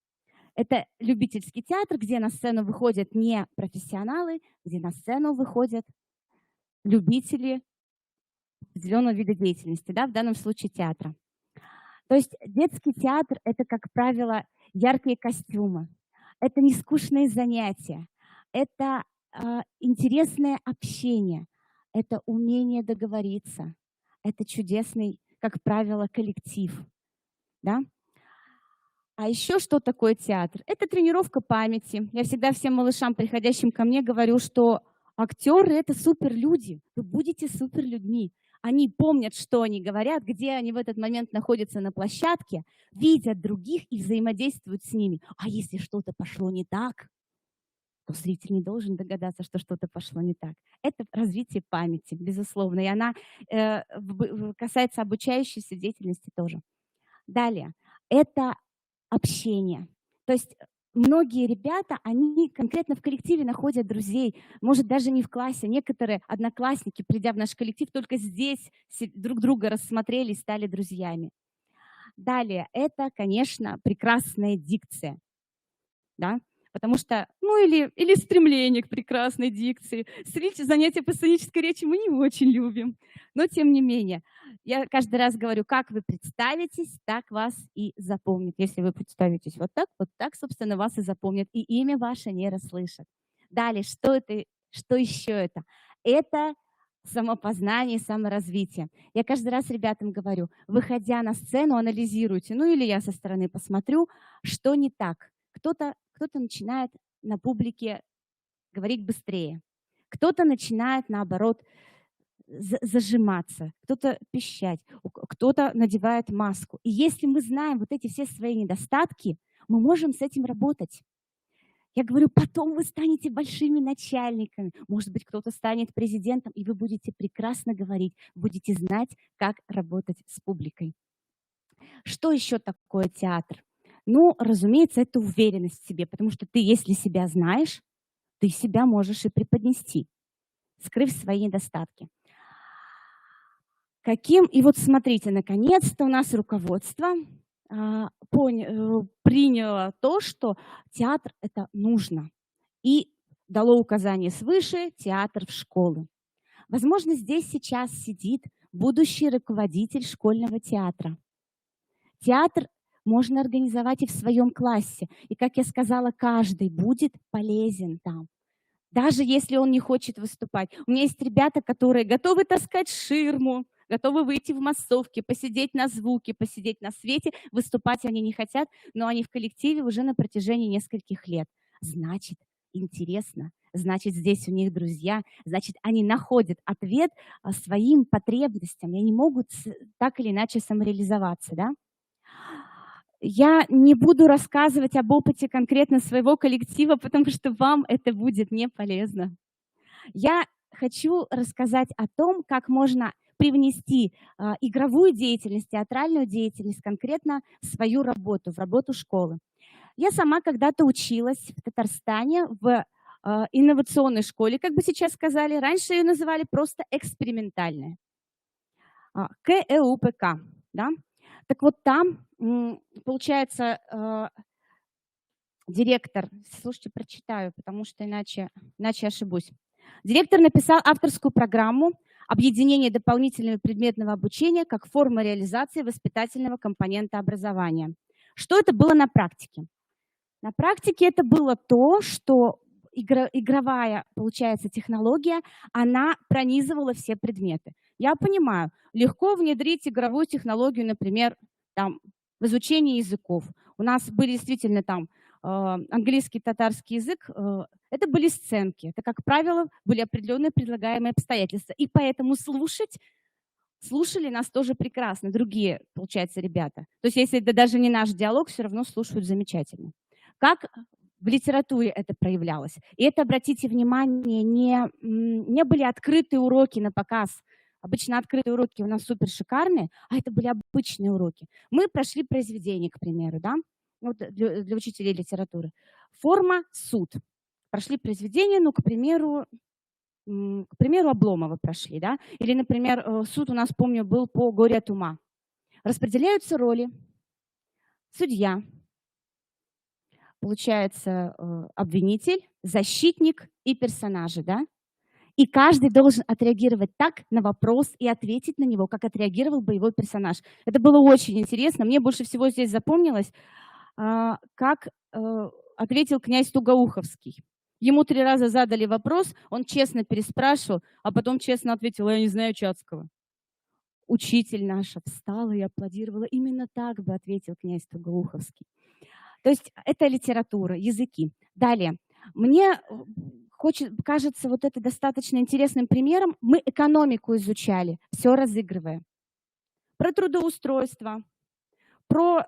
Это любительский театр, где на сцену выходят не профессионалы, где на сцену выходят любители определенного вида деятельности, да, в данном случае театра. То есть детский театр – это, как правило, яркие костюмы, это нескучные занятия, это интересное общение, это умение договориться, это чудесный, как правило, коллектив. Да? А еще что такое театр? Это тренировка памяти. Я всегда всем малышам, приходящим ко мне, говорю, что актеры – это суперлюди. Вы будете суперлюдьми. Они помнят, что они говорят, где они в этот момент находятся на площадке, видят других и взаимодействуют с ними. А если что-то пошло не так, то зритель не должен догадаться, что что-то пошло не так. Это развитие памяти, безусловно, и она касается обучающейся деятельности тоже. Далее, это общение. То есть многие ребята, они конкретно в коллективе находят друзей, может, даже не в классе. Некоторые одноклассники, придя в наш коллектив, только здесь друг друга рассмотрели и стали друзьями. Далее, это, конечно, прекрасная дикция. Да? Потому что, ну или стремление к прекрасной дикции. Занятия по сценической речи мы не очень любим. Но тем не менее, я каждый раз говорю, как вы представитесь, так вас и запомнят. Если вы представитесь вот так, собственно, вас и запомнят. И имя ваше не расслышат. Далее, что еще это? Это самопознание, саморазвитие. Я каждый раз ребятам говорю, выходя на сцену, анализируйте, ну или я со стороны посмотрю, что не так. Кто-то начинает на публике говорить быстрее, кто-то начинает, наоборот, зажиматься, кто-то пищать, кто-то надевает маску. И если мы знаем вот эти все свои недостатки, мы можем с этим работать. Я говорю, потом вы станете большими начальниками, может быть, кто-то станет президентом, и вы будете прекрасно говорить, будете знать, как работать с публикой. Что еще такое театр? Ну, разумеется, это уверенность в себе, потому что ты, если себя знаешь, ты себя можешь и преподнести, скрыв свои недостатки. И вот смотрите, наконец-то у нас руководство приняло то, что театр – это нужно, и дало указание свыше театр в школы. Возможно, здесь сейчас сидит будущий руководитель школьного театра. Театр можно организовать и в своем классе. И, как я сказала, каждый будет полезен там. Даже если он не хочет выступать. У меня есть ребята, которые готовы таскать ширму, готовы выйти в массовке, посидеть на звуке, посидеть на свете. Выступать они не хотят, но они в коллективе уже на протяжении нескольких лет. Значит, интересно. Значит, здесь у них друзья. Значит, они находят ответ своим потребностям. И они могут так или иначе самореализоваться, да? Я не буду рассказывать об опыте конкретно своего коллектива, потому что вам это будет не полезно. Я хочу рассказать о том, как можно привнести игровую деятельность, театральную деятельность конкретно в свою работу, в работу школы. Я сама когда-то училась в Татарстане в инновационной школе, как бы сейчас сказали. Раньше ее называли просто экспериментальная. КЭУПК, да? Так вот там, получается, директор, слушайте, прочитаю, потому что иначе ошибусь. Директор написал авторскую программу «Объединение дополнительного предметного обучения как форма реализации воспитательного компонента образования». Что это было на практике? На практике это было то, что игровая, получается, технология, она пронизывала все предметы. Я понимаю, легко внедрить игровую технологию, например, там, в изучении языков. У нас были действительно там английский, татарский язык, это были сценки. Это, как правило, были определенные предлагаемые обстоятельства. И поэтому слушали нас тоже прекрасно, другие, получается, ребята. То есть если это даже не наш диалог, все равно слушают замечательно. Как в литературе это проявлялось? И это, обратите внимание, не были открытые уроки на показ. Обычно открытые уроки у нас супер шикарные, а это были обычные уроки. Мы прошли произведение, к примеру, да? Вот для учителей литературы. Форма суд. Прошли произведение, ну, к примеру, Обломова прошли, да? Или, например, суд у нас, помню, был по «Горе от ума». Распределяются роли. Судья, получается, обвинитель, защитник и персонажи, да? И каждый должен отреагировать так на вопрос и ответить на него, как отреагировал боевой персонаж. Это было очень интересно. Мне больше всего здесь запомнилось, как ответил князь Тугоуховский. Ему 3 раза задали вопрос, он честно переспрашивал, а потом честно ответил: я не знаю Чацкого. учитель наша встала и аплодировала. Именно так бы ответил князь Тугоуховский. То есть это литература, языки. Далее. Мне кажется вот это достаточно интересным примером. Мы экономику изучали, все разыгрывая. Про трудоустройство, про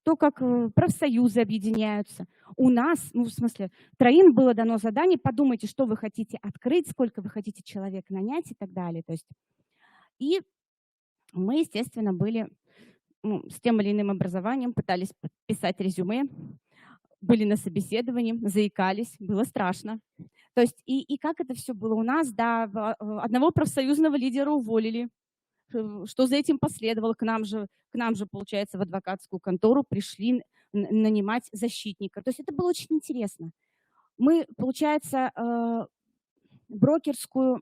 то, как профсоюзы объединяются. У нас, ну, в смысле, троим было дано задание, подумайте, что вы хотите открыть, сколько вы хотите человек нанять и так далее. То есть, и мы, естественно, были с тем или иным образованием, пытались писать резюме, были на собеседовании, заикались, было страшно. То есть, и как это все было у нас, да, одного профсоюзного лидера уволили. Что за этим последовало? К нам же, получается, в адвокатскую контору пришли нанимать защитника. То есть это было очень интересно. Мы, получается, брокерскую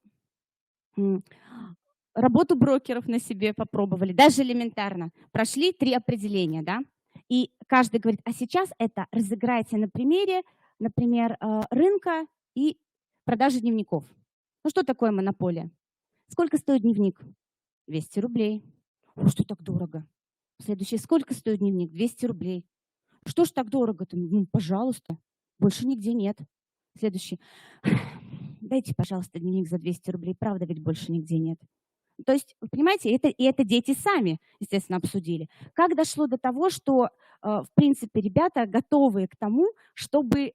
работу брокеров на себе попробовали, даже элементарно. Прошли 3 определения, да? И каждый говорит, а сейчас это разыграйте на примере, например, рынка и продажи дневников. Ну что такое монополия? Сколько стоит дневник? 200 рублей. О, что так дорого? Следующее, сколько стоит дневник? 200 рублей. Что ж так дорого-то? Ну, пожалуйста, больше нигде нет. Следующий, дайте, пожалуйста, дневник за 200 рублей, правда, ведь больше нигде нет. То есть, вы понимаете, это дети сами, естественно, обсудили. Как дошло до того, что, в принципе, ребята готовы к тому, чтобы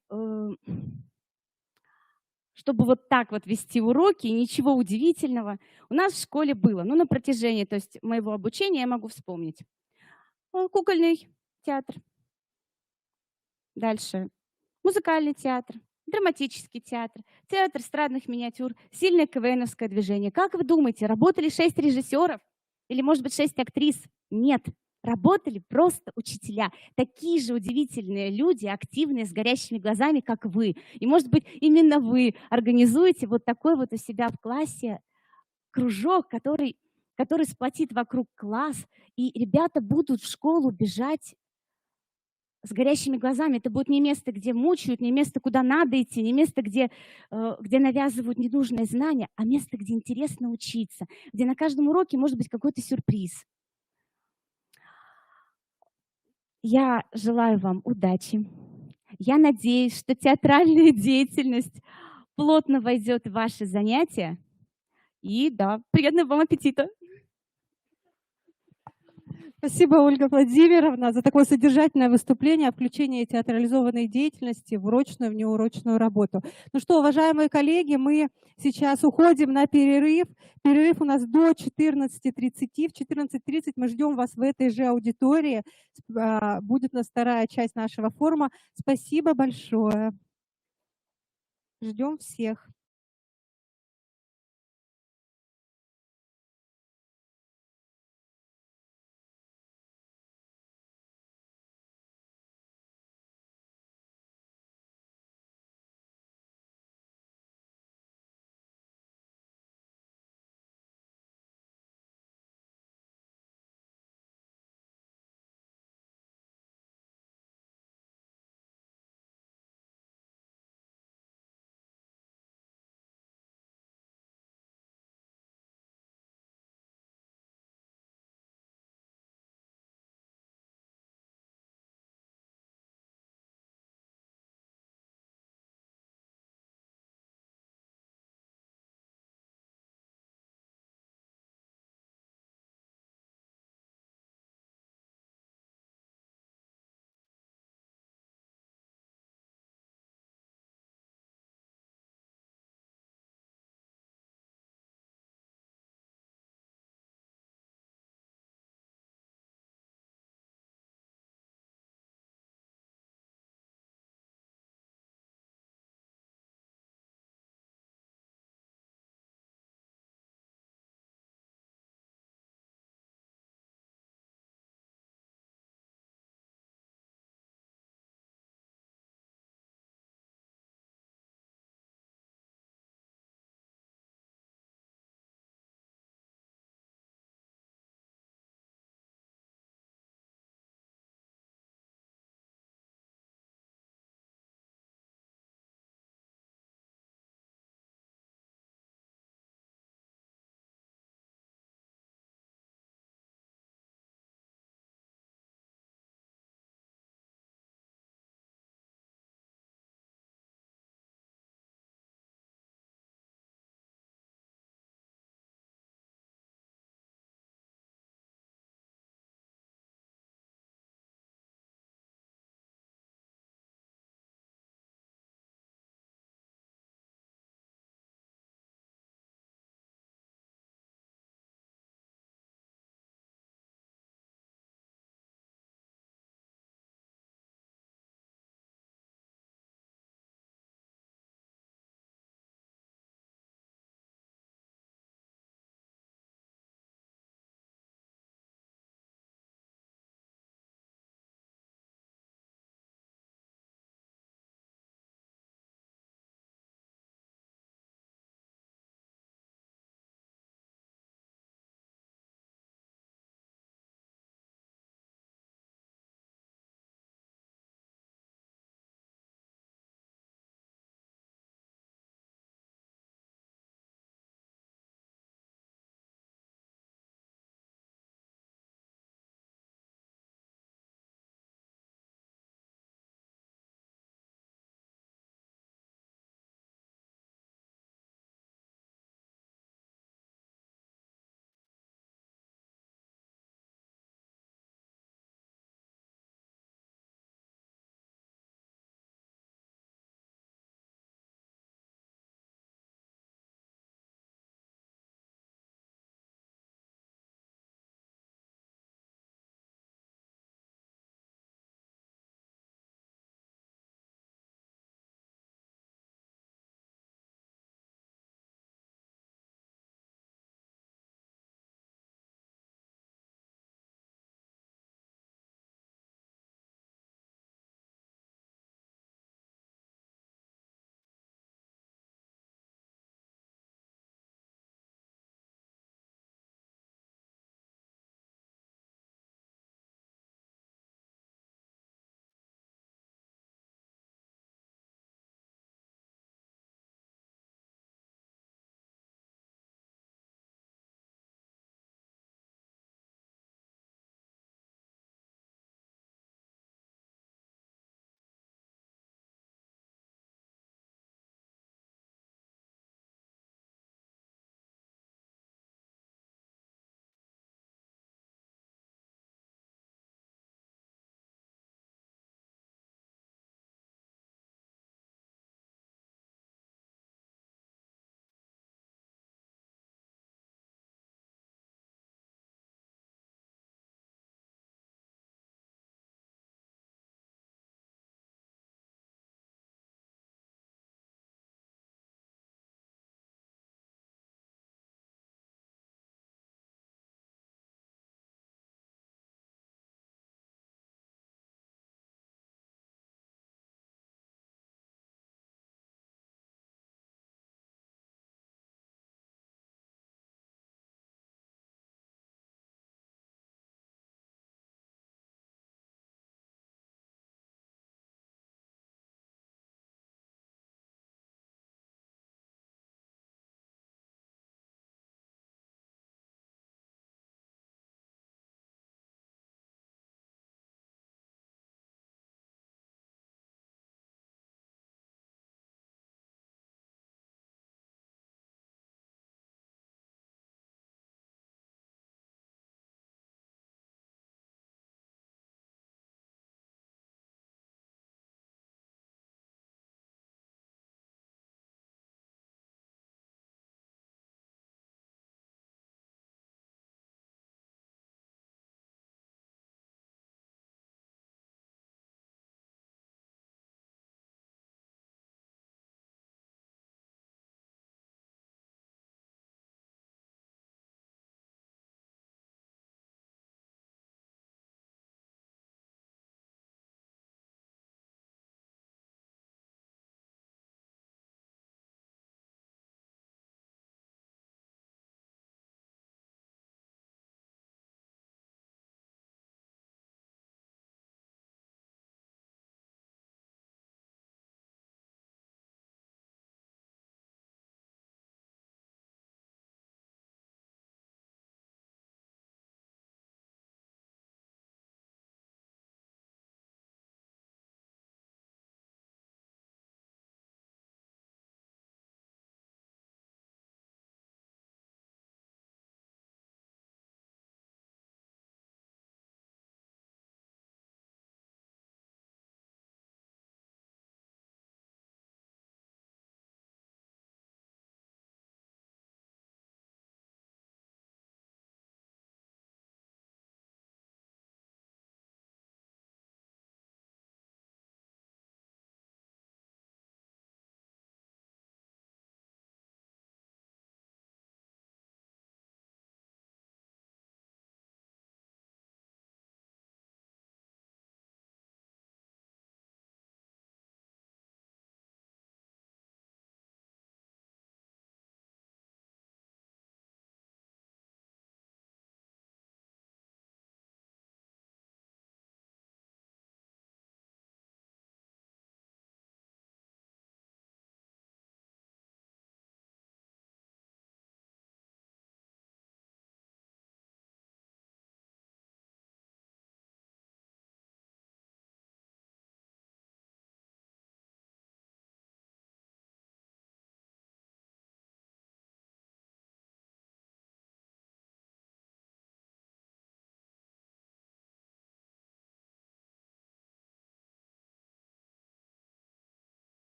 вот так вот вести уроки, ничего удивительного. У нас в школе было, ну, на протяжении, то есть, моего обучения я могу вспомнить. Кукольный театр. Дальше музыкальный театр, драматический театр, театр эстрадных миниатюр, сильное КВНовское движение. Как вы думаете, работали 6 режиссеров или, может быть, 6 актрис? Нет. Работали просто учителя. Такие же удивительные люди, активные, с горящими глазами, как вы. И, может быть, именно вы организуете вот такой вот у себя в классе кружок, который сплотит вокруг класс, и ребята будут в школу бежать с горящими глазами. Это будет не место, где мучают, не место, куда надо идти, не место, где навязывают ненужные знания, а место, где интересно учиться, где на каждом уроке может быть какой-то сюрприз. Я желаю вам удачи. Я надеюсь, что театральная деятельность плотно войдет в ваши занятия. И да, приятного вам аппетита! Спасибо, Ольга Владимировна, за такое содержательное выступление о включении театрализованной деятельности в урочную, в неурочную работу. Ну что, уважаемые коллеги, мы сейчас уходим на перерыв. Перерыв у нас до 14:30. В 14:30 мы ждем вас в этой же аудитории. Будет у нас вторая часть нашего форума. Спасибо большое. Ждем всех.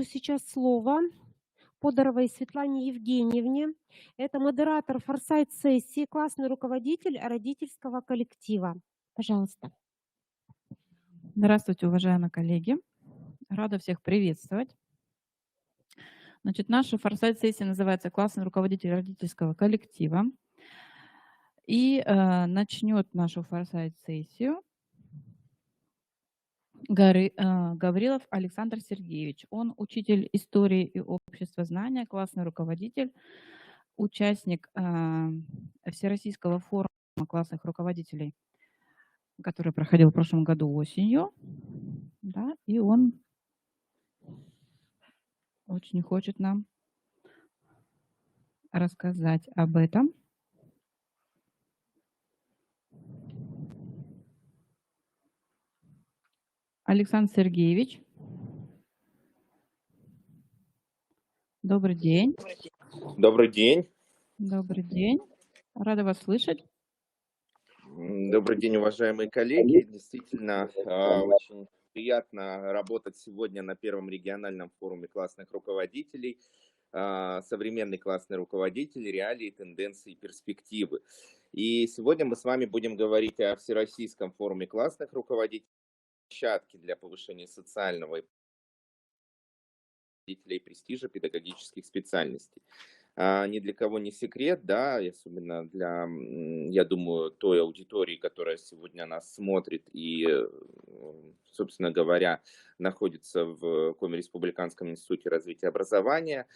сейчас слово Подоровой Светлане Евгеньевне. Это модератор форсайт-сессии, классный руководитель родительского коллектива. Пожалуйста. Здравствуйте, уважаемые коллеги. Рада всех приветствовать. Значит, наша форсайт-сессия называется «Классный руководитель родительского коллектива». И начнет нашу форсайт-сессию Гаврилов Александр Сергеевич. Он учитель истории и обществознания, классный руководитель, участник Всероссийского форума классных руководителей, который проходил в прошлом году осенью. Да, и он очень хочет нам рассказать об этом. Александр Сергеевич, добрый день. Добрый день. Добрый день. Рада вас слышать. Добрый день, уважаемые коллеги. Действительно, очень приятно работать сегодня на первом региональном форуме классных руководителей. Современный классный руководитель, реалии, тенденции, перспективы. И сегодня мы с вами будем говорить о Всероссийском форуме классных руководителей, площадки для повышения социального и престижа педагогических специальностей. Ни для кого не секрет, да, особенно для, я думаю, той аудитории, которая сегодня нас смотрит и, собственно говоря, находится в Коми-Республиканском институте развития образования,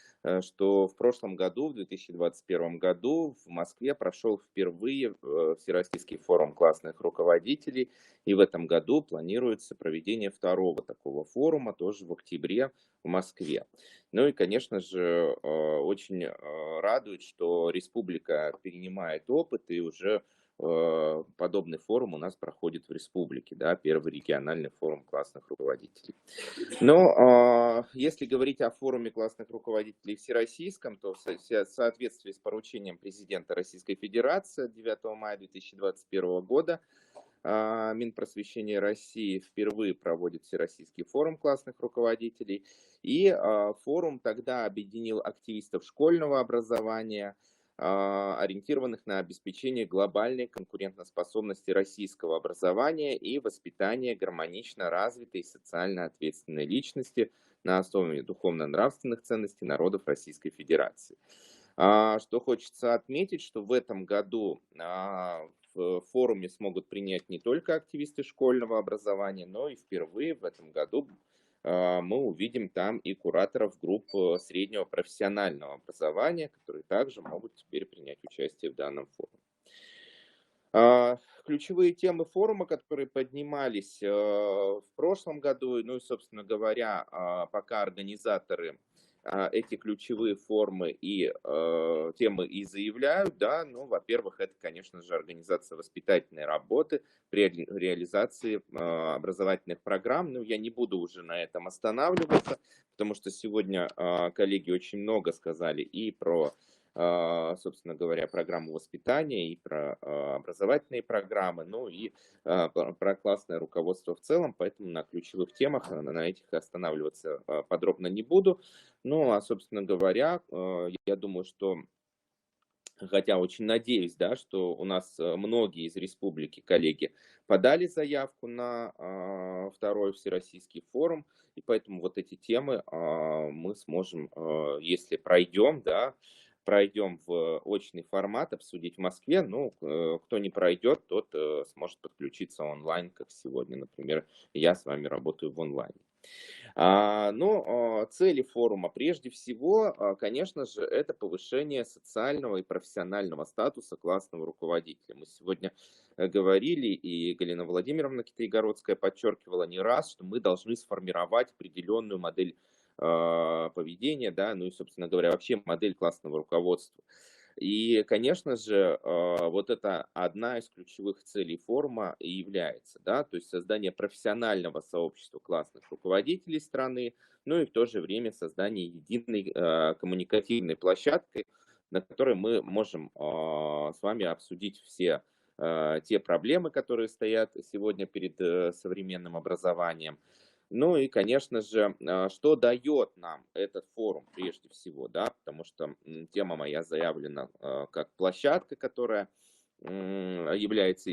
что в прошлом году, в 2021 году в Москве прошел впервые Всероссийский форум классных руководителей, и в этом году планируется проведение второго такого форума, тоже в октябре в Москве. Ну и, конечно же, очень радует, что республика перенимает опыт, и уже подобный форум у нас проходит в республике, да, первый региональный форум классных руководителей. Но если говорить о форуме классных руководителей всероссийском, то в соответствии с поручением президента Российской Федерации 9 мая 2021 года Минпросвещения России впервые проводит Всероссийский форум классных руководителей. И форум тогда объединил активистов школьного образования, ориентированных на обеспечение глобальной конкурентоспособности российского образования и воспитание гармонично развитой и социально ответственной личности на основе духовно-нравственных ценностей народов Российской Федерации. Что хочется отметить, что в этом году в форуме смогут принять не только активисты школьного образования, но и впервые в этом году мы увидим там и кураторов групп среднего профессионального образования, которые также могут теперь принять участие в данном форуме. Ключевые темы форума, которые поднимались в прошлом году, ну и, собственно говоря, пока организаторы эти ключевые формы и темы и заявляют, да, ну, во-первых, это, конечно же, организация воспитательной работы при реализации образовательных программ. Ну, я не буду уже на этом останавливаться, потому что сегодня коллеги очень много сказали и про, собственно говоря, программу воспитания, и про образовательные программы, ну и про классное руководство в целом, поэтому на ключевых темах, на этих останавливаться подробно не буду. Ну, а, собственно говоря, я думаю, что, хотя очень надеюсь, да, что у нас многие из республики коллеги подали заявку на второй Всероссийский форум, и поэтому вот эти темы мы сможем, если пройдем, да, пройдем в очный формат, обсудить в Москве. Ну, кто не пройдет, тот сможет подключиться онлайн, как сегодня, например, я с вами работаю в онлайне. Но цели форума прежде всего, конечно же, это повышение социального и профессионального статуса классного руководителя. Мы сегодня говорили, и Галина Владимировна Китайгородская подчеркивала не раз, что мы должны сформировать определенную модель поведения, да, ну и, собственно говоря, вообще модель классного руководства. И, конечно же, вот это одна из ключевых целей форума и является, да, то есть создание профессионального сообщества классных руководителей страны, ну и в то же время создание единой коммуникативной площадки, на которой мы можем с вами обсудить все те проблемы, которые стоят сегодня перед современным образованием, Ну и, конечно же, что дает нам этот форум прежде всего, да, потому что тема моя заявлена как площадка, которая является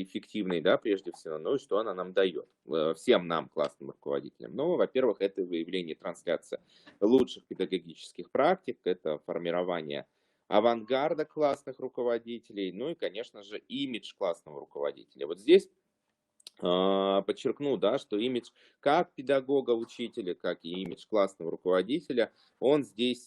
эффективной, да, прежде всего, ну и что она нам дает, всем нам, классным руководителям. Ну, во-первых, это выявление, трансляция лучших педагогических практик, это формирование авангарда классных руководителей, ну и, конечно же, имидж классного руководителя. Вот здесь подчеркну, да, что имидж как педагога, учителя, как и имидж классного руководителя, он здесь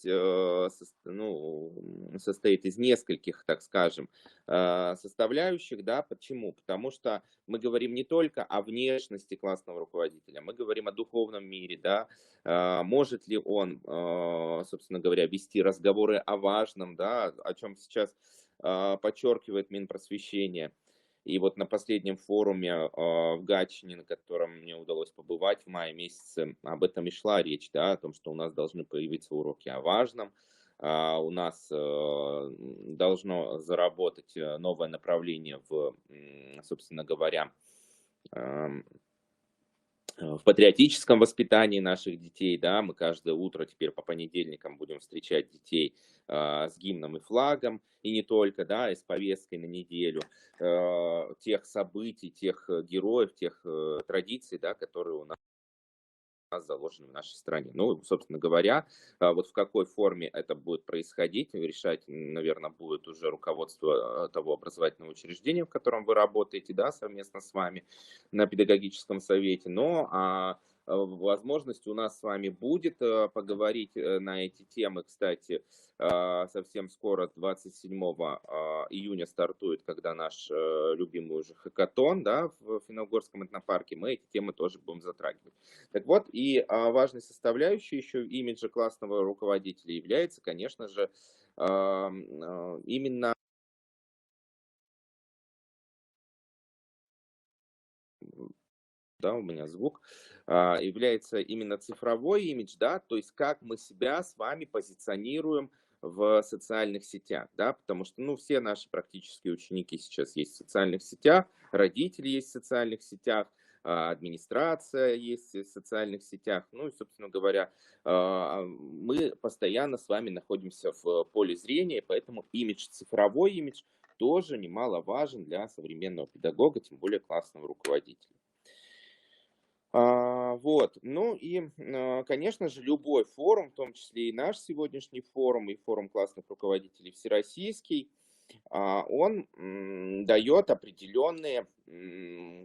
состоит из нескольких, так скажем, составляющих. Да, почему? Потому что мы говорим не только о внешности классного руководителя, мы говорим о духовном мире, да, может ли он, собственно говоря, вести разговоры о важном, да, о чем сейчас подчеркивает Минпросвещение. И вот на последнем форуме в Гатчине, на котором мне удалось побывать в мае месяце, об этом и шла речь, да, о том, что у нас должны появиться уроки о важном, у нас должно заработать новое направление в, собственно говоря, в патриотическом воспитании наших детей, да, мы каждое утро теперь по понедельникам будем встречать детей с гимном и флагом, и не только, да, и с повесткой на неделю тех событий, тех героев, тех традиций, да, которые у нас заложены в нашей стране. Ну, собственно говоря, вот в какой форме это будет происходить, решать, наверное, будет уже руководство того образовательного учреждения, в котором вы работаете, да, совместно с вами на педагогическом совете. Но возможность у нас с вами будет поговорить на эти темы, кстати, совсем скоро, 27 июня стартует, когда наш любимый уже хакатон, да, в Финно-Угорском этнопарке, мы эти темы тоже будем затрагивать. Так вот, и важной составляющей еще имиджа классного руководителя является, конечно же, именно да, у меня звук, является именно цифровой имидж, да, то есть как мы себя с вами позиционируем в социальных сетях, да, потому что, ну, все наши практически ученики сейчас есть в социальных сетях, родители есть в социальных сетях, администрация есть в социальных сетях, ну и, собственно говоря, мы постоянно с вами находимся в поле зрения, поэтому имидж, цифровой имидж тоже немаловажен для современного педагога, тем более классного руководителя. Вот, ну и, конечно же, любой форум, в том числе и наш сегодняшний форум, и форум классных руководителей всероссийский, он дает определенные,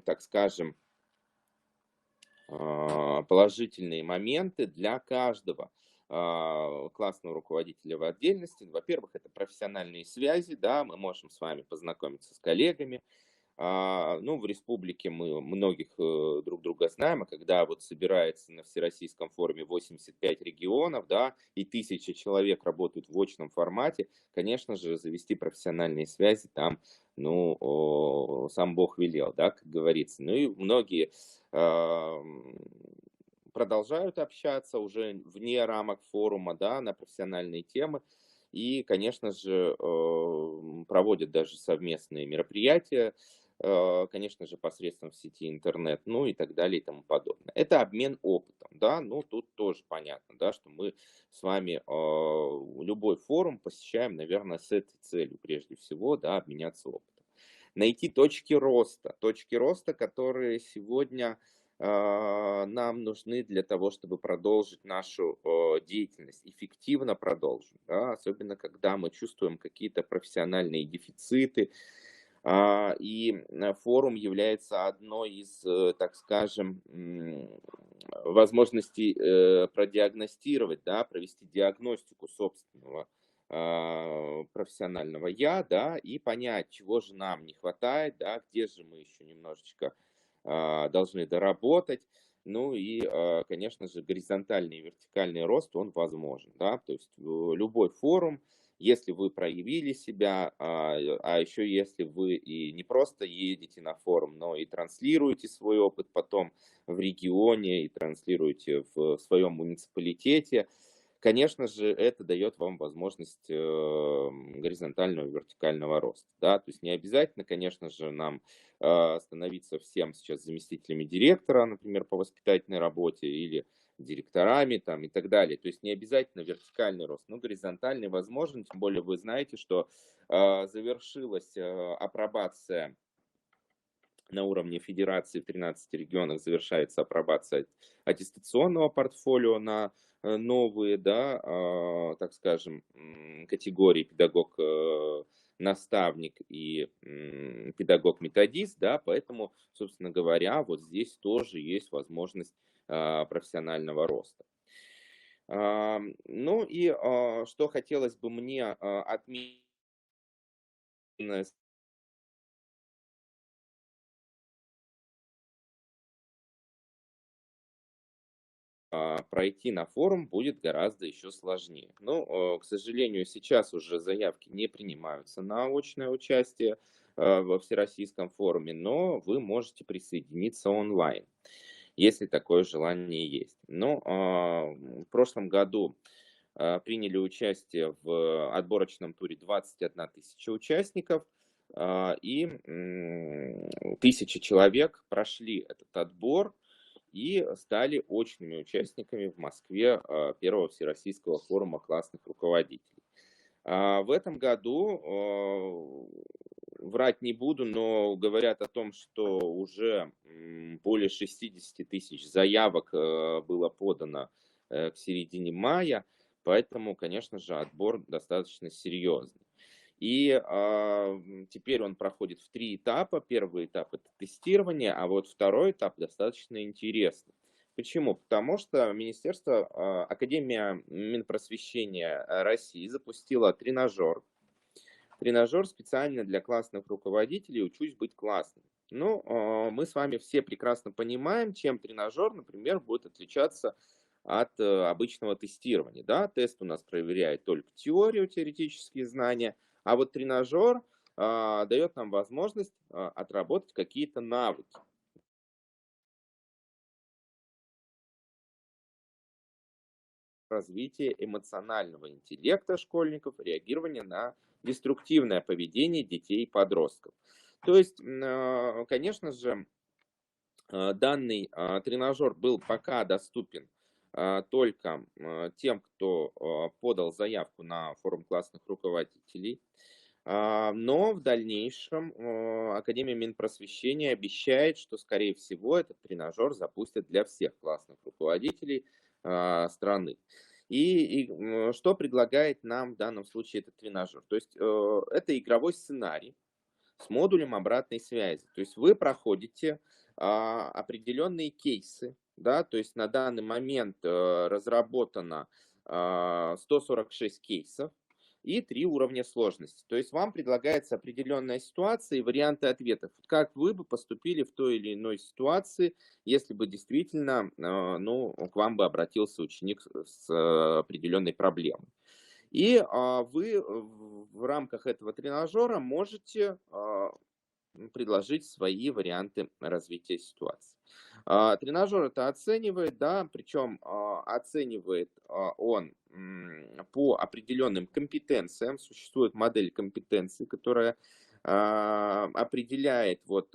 так скажем, положительные моменты для каждого классного руководителя в отдельности. Во-первых, это профессиональные связи, да, мы можем с вами познакомиться с коллегами. Ну, в республике мы многих друг друга знаем, а когда вот собирается на всероссийском форуме 85 регионов, да, и 1000 человек работают в очном формате, конечно же, завести профессиональные связи там, ну, сам Бог велел, да, как говорится. Ну и многие продолжают общаться уже вне рамок форума, да, на профессиональные темы. И, конечно же, проводят даже совместные мероприятия, конечно же, посредством сети интернет, ну и так далее и тому подобное. Это обмен опытом, да, ну тут тоже понятно, да, что мы с вами любой форум посещаем, наверное, с этой целью прежде всего, да, обменяться опытом. Найти точки роста, которые сегодня нам нужны для того, чтобы продолжить нашу деятельность, эффективно продолжить, да, особенно когда мы чувствуем какие-то профессиональные дефициты. И форум является одной из, так скажем, возможностей продиагностировать, да, провести диагностику собственного профессионального я, да, и понять, чего же нам не хватает, да, где же мы еще немножечко должны доработать. Ну и, конечно же, горизонтальный и вертикальный рост, он возможен, да, то есть любой форум, если вы проявили себя, а еще если вы и не просто едете на форум, но и транслируете свой опыт потом в регионе, и транслируете в своем муниципалитете, конечно же, это дает вам возможность горизонтального и вертикального роста. Да? То есть не обязательно, конечно же, нам становиться всем сейчас заместителями директора, например, по воспитательной работе или директорами там, и так далее. То есть не обязательно вертикальный рост, но горизонтальный возможен. Тем более вы знаете, что завершилась апробация на уровне федерации в 13 регионах, завершается апробация аттестационного портфолио на новые, да, так скажем, категории педагог-наставник и педагог-методист, да, поэтому, собственно говоря, вот здесь тоже есть возможность профессионального роста. Ну и что хотелось бы мне отметить, пройти на форум будет гораздо еще сложнее. Но, к сожалению, сейчас уже заявки не принимаются на очное участие во Всероссийском форуме, но вы можете присоединиться онлайн, если такое желание есть. Но в прошлом году приняли участие в отборочном туре 21 тысяча участников, и 1000 человек прошли этот отбор и стали очными участниками в Москве первого Всероссийского форума классных руководителей. В этом году, врать не буду, но говорят о том, что уже более 60 тысяч заявок было подано к середине мая, поэтому, конечно же, отбор достаточно серьезный. И теперь он проходит в 3 этапа. Первый этап – это тестирование, а вот второй этап достаточно интересный. Почему? Потому что Академия Минпросвещения России запустила тренажер. Тренажер специально для классных руководителей «Учусь быть классным». Ну, мы с вами все прекрасно понимаем, чем тренажер, например, будет отличаться от обычного тестирования. Да? Тест у нас проверяет только теорию, теоретические знания, а вот тренажер дает нам возможность отработать какие-то навыки. Развитие эмоционального интеллекта школьников, реагирование на деструктивное поведение детей и подростков. То есть, конечно же, данный тренажер был пока доступен только тем, кто подал заявку на форум классных руководителей. Но в дальнейшем Академия Минпросвещения обещает, что, скорее всего, этот тренажер запустят для всех классных руководителей страны. И что предлагает нам в данном случае этот тренажер? То есть это игровой сценарий с модулем обратной связи. То есть вы проходите определенные кейсы, да, то есть на данный момент разработано 146 кейсов и 3 уровня сложности. То есть вам предлагается определенная ситуация и варианты ответов. Как вы бы поступили в той или иной ситуации, если бы действительно к вам бы обратился ученик с определенной проблемой. И вы в рамках этого тренажера можете предложить свои варианты развития ситуации. Тренажер это оценивает, да, причем оценивает он по определенным компетенциям. Существует модель компетенций, которая определяет вот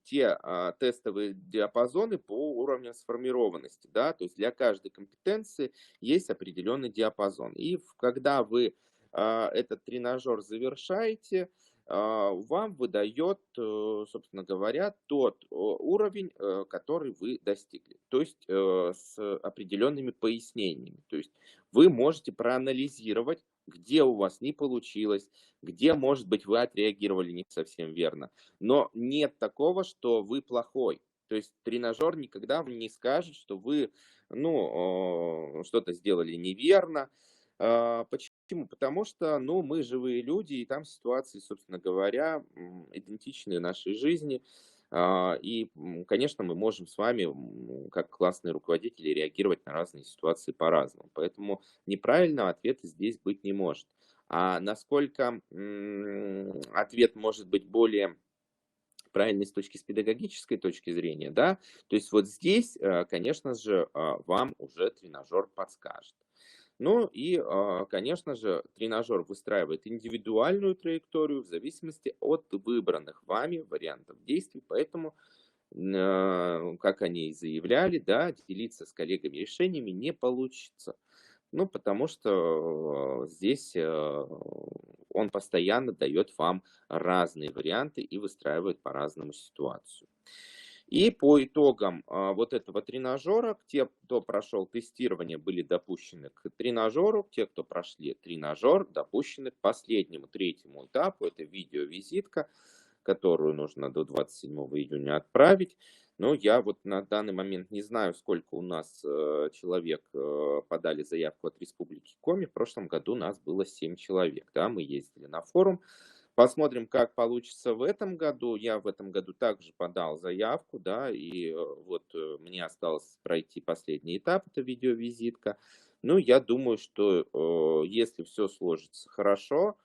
те тестовые диапазоны по уровню сформированности, да, то есть для каждой компетенции есть определенный диапазон. И когда вы этот тренажер завершаете, вам выдает, собственно говоря, тот уровень, который вы достигли, то есть с определенными пояснениями. То есть вы можете проанализировать, где у вас не получилось, где, может быть, вы отреагировали не совсем верно. Но нет такого, что вы плохой. То есть тренажер никогда вам не скажет, что вы что-то сделали неверно. Почему? Потому что мы живые люди, и там ситуации, собственно говоря, идентичны нашей жизни. И, конечно, мы можем с вами, как классные руководители, реагировать на разные ситуации по-разному. Поэтому неправильного ответа здесь быть не может. А насколько ответ может быть более правильный с педагогической точки зрения, да, то есть вот здесь, конечно же, вам уже тренажер подскажет. Ну и, конечно же, тренажер выстраивает индивидуальную траекторию в зависимости от выбранных вами вариантов действий, поэтому, как они и заявляли, да, делиться с коллегами решениями не получится. Ну, потому что здесь он постоянно дает вам разные варианты и выстраивает по-разному ситуацию. И по итогам вот этого тренажера, те, кто прошел тестирование, были допущены к тренажеру, те, кто прошли тренажер, допущены к последнему, третьему этапу, это видеовизитка, которую нужно до 27 июня отправить. Но я вот на данный момент не знаю, сколько у нас человек подали заявку от Республики Коми. В прошлом году нас было 7 человек. Да, мы ездили на форум. Посмотрим, как получится в этом году. Я в этом году также подал заявку, да, и вот мне осталось пройти последний этап, это видеовизитка. Ну, я думаю, что если все сложится хорошо,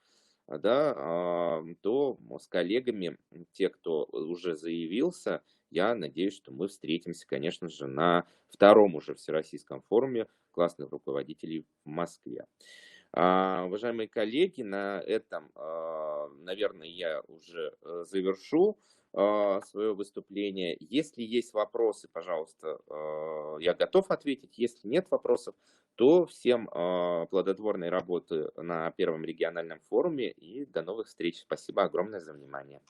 да, то с коллегами, те, кто уже заявился, я надеюсь, что мы встретимся, конечно же, на втором уже Всероссийском форуме классных руководителей в Москве. Уважаемые коллеги, на этом, наверное, я уже завершу свое выступление. Если есть вопросы, пожалуйста, я готов ответить. Если нет вопросов, то всем плодотворной работы на Первом региональном форуме и до новых встреч. Спасибо огромное за внимание.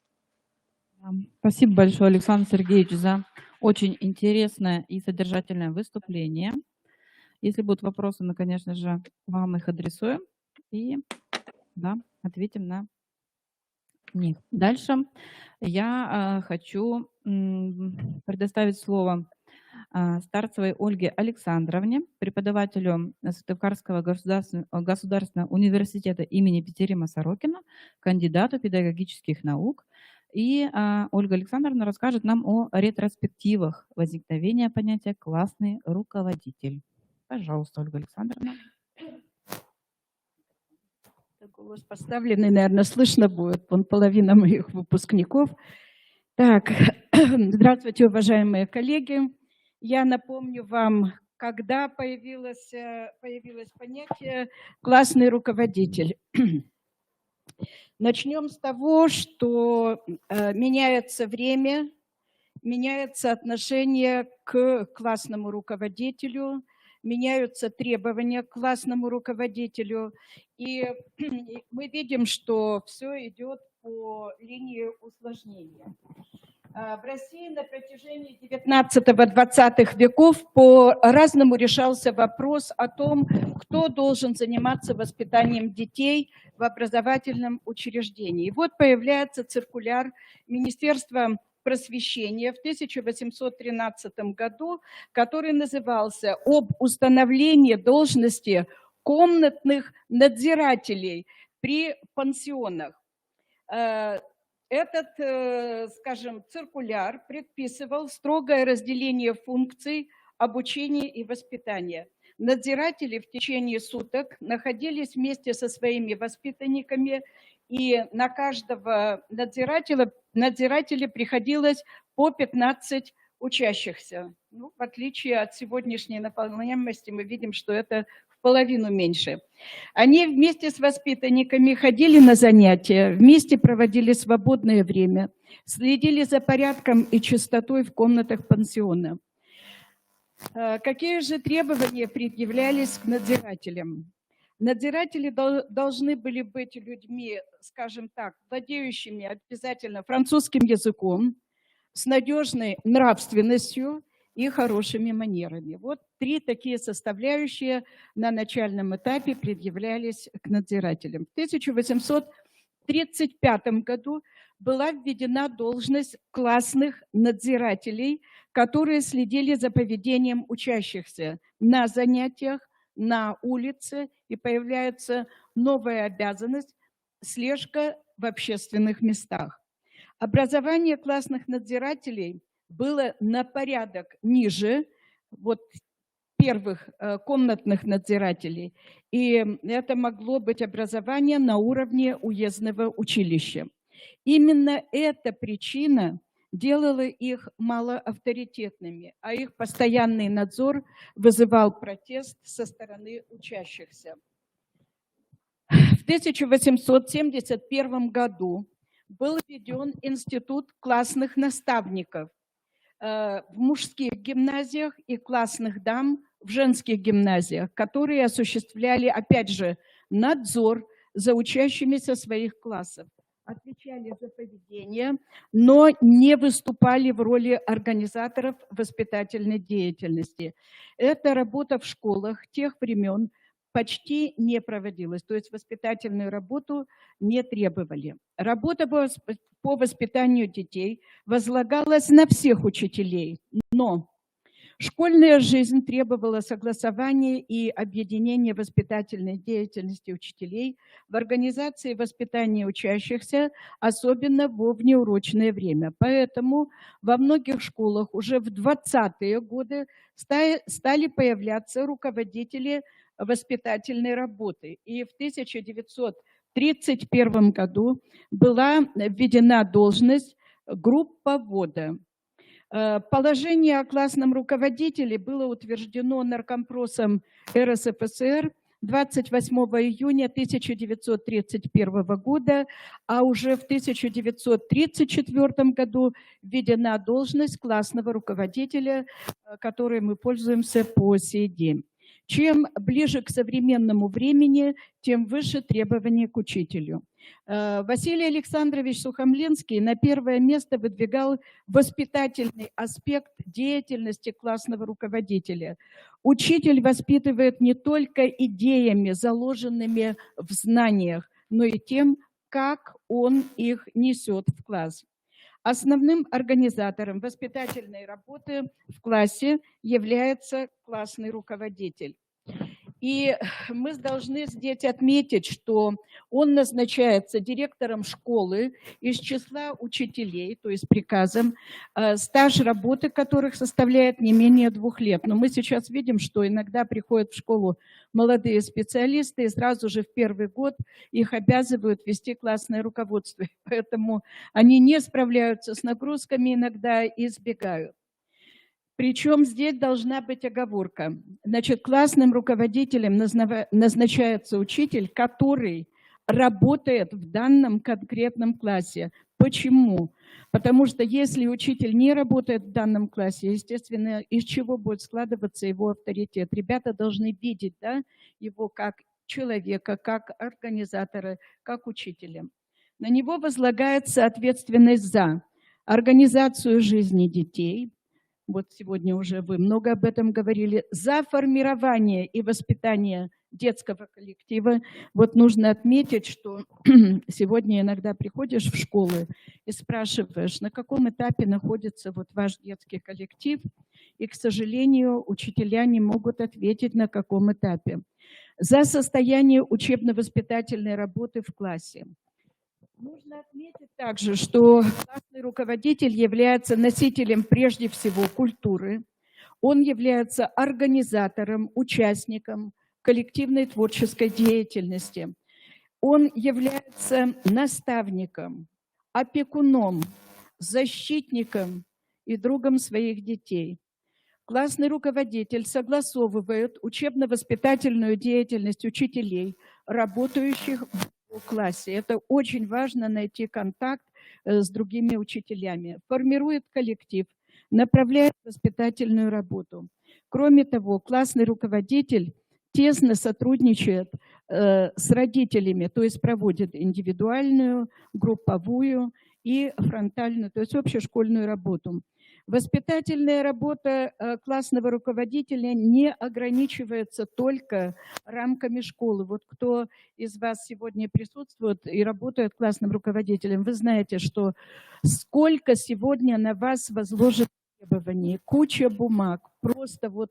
Спасибо большое, Александр Сергеевич, за очень интересное и содержательное выступление. Если будут вопросы, мы, конечно же, вам их адресуем и, да, ответим на них. Дальше я хочу предоставить слово Старцевой Ольге Александровне, преподавателю Сыктывкарского государственного университета имени Петерима Сорокина, кандидату педагогических наук. И Ольга Александровна расскажет нам о ретроспективах возникновения понятия «классный руководитель». Пожалуйста, Ольга Александровна. Голос поставленный, наверное, слышно будет. Вон половина моих выпускников. Так, здравствуйте, уважаемые коллеги. Я напомню вам, когда появилось понятие «классный руководитель». Начнем с того, что меняется время, меняется отношение к классному руководителю, меняются требования к классному руководителю. И мы видим, что все идет по линии усложнения. В России на протяжении 19-20 веков по-разному решался вопрос о том, кто должен заниматься воспитанием детей в образовательном учреждении. И вот появляется циркуляр Министерства просвещения в 1813 году, который назывался «Об установлении должности комнатных надзирателей при пансионах». Этот, скажем, циркуляр предписывал строгое разделение функций обучения и воспитания. Надзиратели в течение суток находились вместе со своими воспитанниками, и на каждого надзирателя приходилось по 15 учащихся. Ну, в отличие от сегодняшней наполняемости, мы видим, что это в половину меньше. Они вместе с воспитанниками ходили на занятия, вместе проводили свободное время, следили за порядком и чистотой в комнатах пансиона. Какие же требования предъявлялись к надзирателям? Надзиратели должны были быть людьми, скажем так, владеющими обязательно французским языком, с надежной нравственностью и хорошими манерами. Вот 3 такие составляющие на начальном этапе предъявлялись к надзирателям. В 1835 году была введена должность классных надзирателей, которые следили за поведением учащихся на занятиях, на улице, и появляется новая обязанность – слежка в общественных местах. Образование классных надзирателей было на порядок ниже вот первых комнатных надзирателей, и это могло быть образование на уровне уездного училища. Именно эта причина делало их малоавторитетными, а их постоянный надзор вызывал протест со стороны учащихся. В 1871 году был введен институт классных наставников в мужских гимназиях и классных дам в женских гимназиях, которые осуществляли, опять же, надзор за учащимися своих классов, отвечали за поведение, но не выступали в роли организаторов воспитательной деятельности. Эта работа в школах тех времен почти не проводилась, то есть воспитательную работу не требовали. Работа по воспитанию детей возлагалась на всех учителей, но школьная жизнь требовала согласования и объединения воспитательной деятельности учителей в организации воспитания учащихся, особенно во внеурочное время. Поэтому во многих школах уже в 20-е годы стали появляться руководители воспитательной работы. И в 1931 году была введена должность групповода. Положение о классном руководителе было утверждено Наркомпросом РСФСР 28 июня 1931 года, а уже в 1934 году введена должность классного руководителя, которой мы пользуемся по сей день. Чем ближе к современному времени, тем выше требования к учителю. Василий Александрович Сухомлинский на первое место выдвигал воспитательный аспект деятельности классного руководителя. Учитель воспитывает не только идеями, заложенными в знаниях, но и тем, как он их несет в класс. Основным организатором воспитательной работы в классе является классный руководитель. И мы должны здесь отметить, что он назначается директором школы из числа учителей, то есть приказом, стаж работы которых составляет не менее 2 лет. Но мы сейчас видим, что иногда приходят в школу молодые специалисты, и сразу же в первый год их обязывают вести классное руководство. Поэтому они не справляются с нагрузками иногда и избегают. Причем здесь должна быть оговорка. Значит, классным руководителем назначается учитель, который работает в данном конкретном классе. Почему? Потому что если учитель не работает в данном классе, естественно, из чего будет складываться его авторитет? Ребята должны видеть, да, его как человека, как организатора, как учителя. На него возлагается ответственность за организацию жизни детей. Вот сегодня уже вы много об этом говорили, за формирование и воспитание детского коллектива. Вот нужно отметить, что сегодня иногда приходишь в школы и спрашиваешь, на каком этапе находится вот ваш детский коллектив, и, к сожалению, учителя не могут ответить, на каком этапе. За состояние учебно-воспитательной работы в классе. Нужно отметить также, что классный руководитель является носителем прежде всего культуры. Он является организатором, участником коллективной творческой деятельности. Он является наставником, опекуном, защитником и другом своих детей. Классный руководитель согласовывает учебно-воспитательную деятельность учителей, работающих в классе. Это очень важно, найти контакт с другими учителями. Формирует коллектив, направляет воспитательную работу. Кроме того, классный руководитель тесно сотрудничает с родителями, то есть проводит индивидуальную, групповую и фронтальную, то есть общешкольную работу. Воспитательная работа классного руководителя не ограничивается только рамками школы. Вот кто из вас сегодня присутствует и работает классным руководителем, вы знаете, что сколько сегодня на вас возложено требований, куча бумаг. Просто вот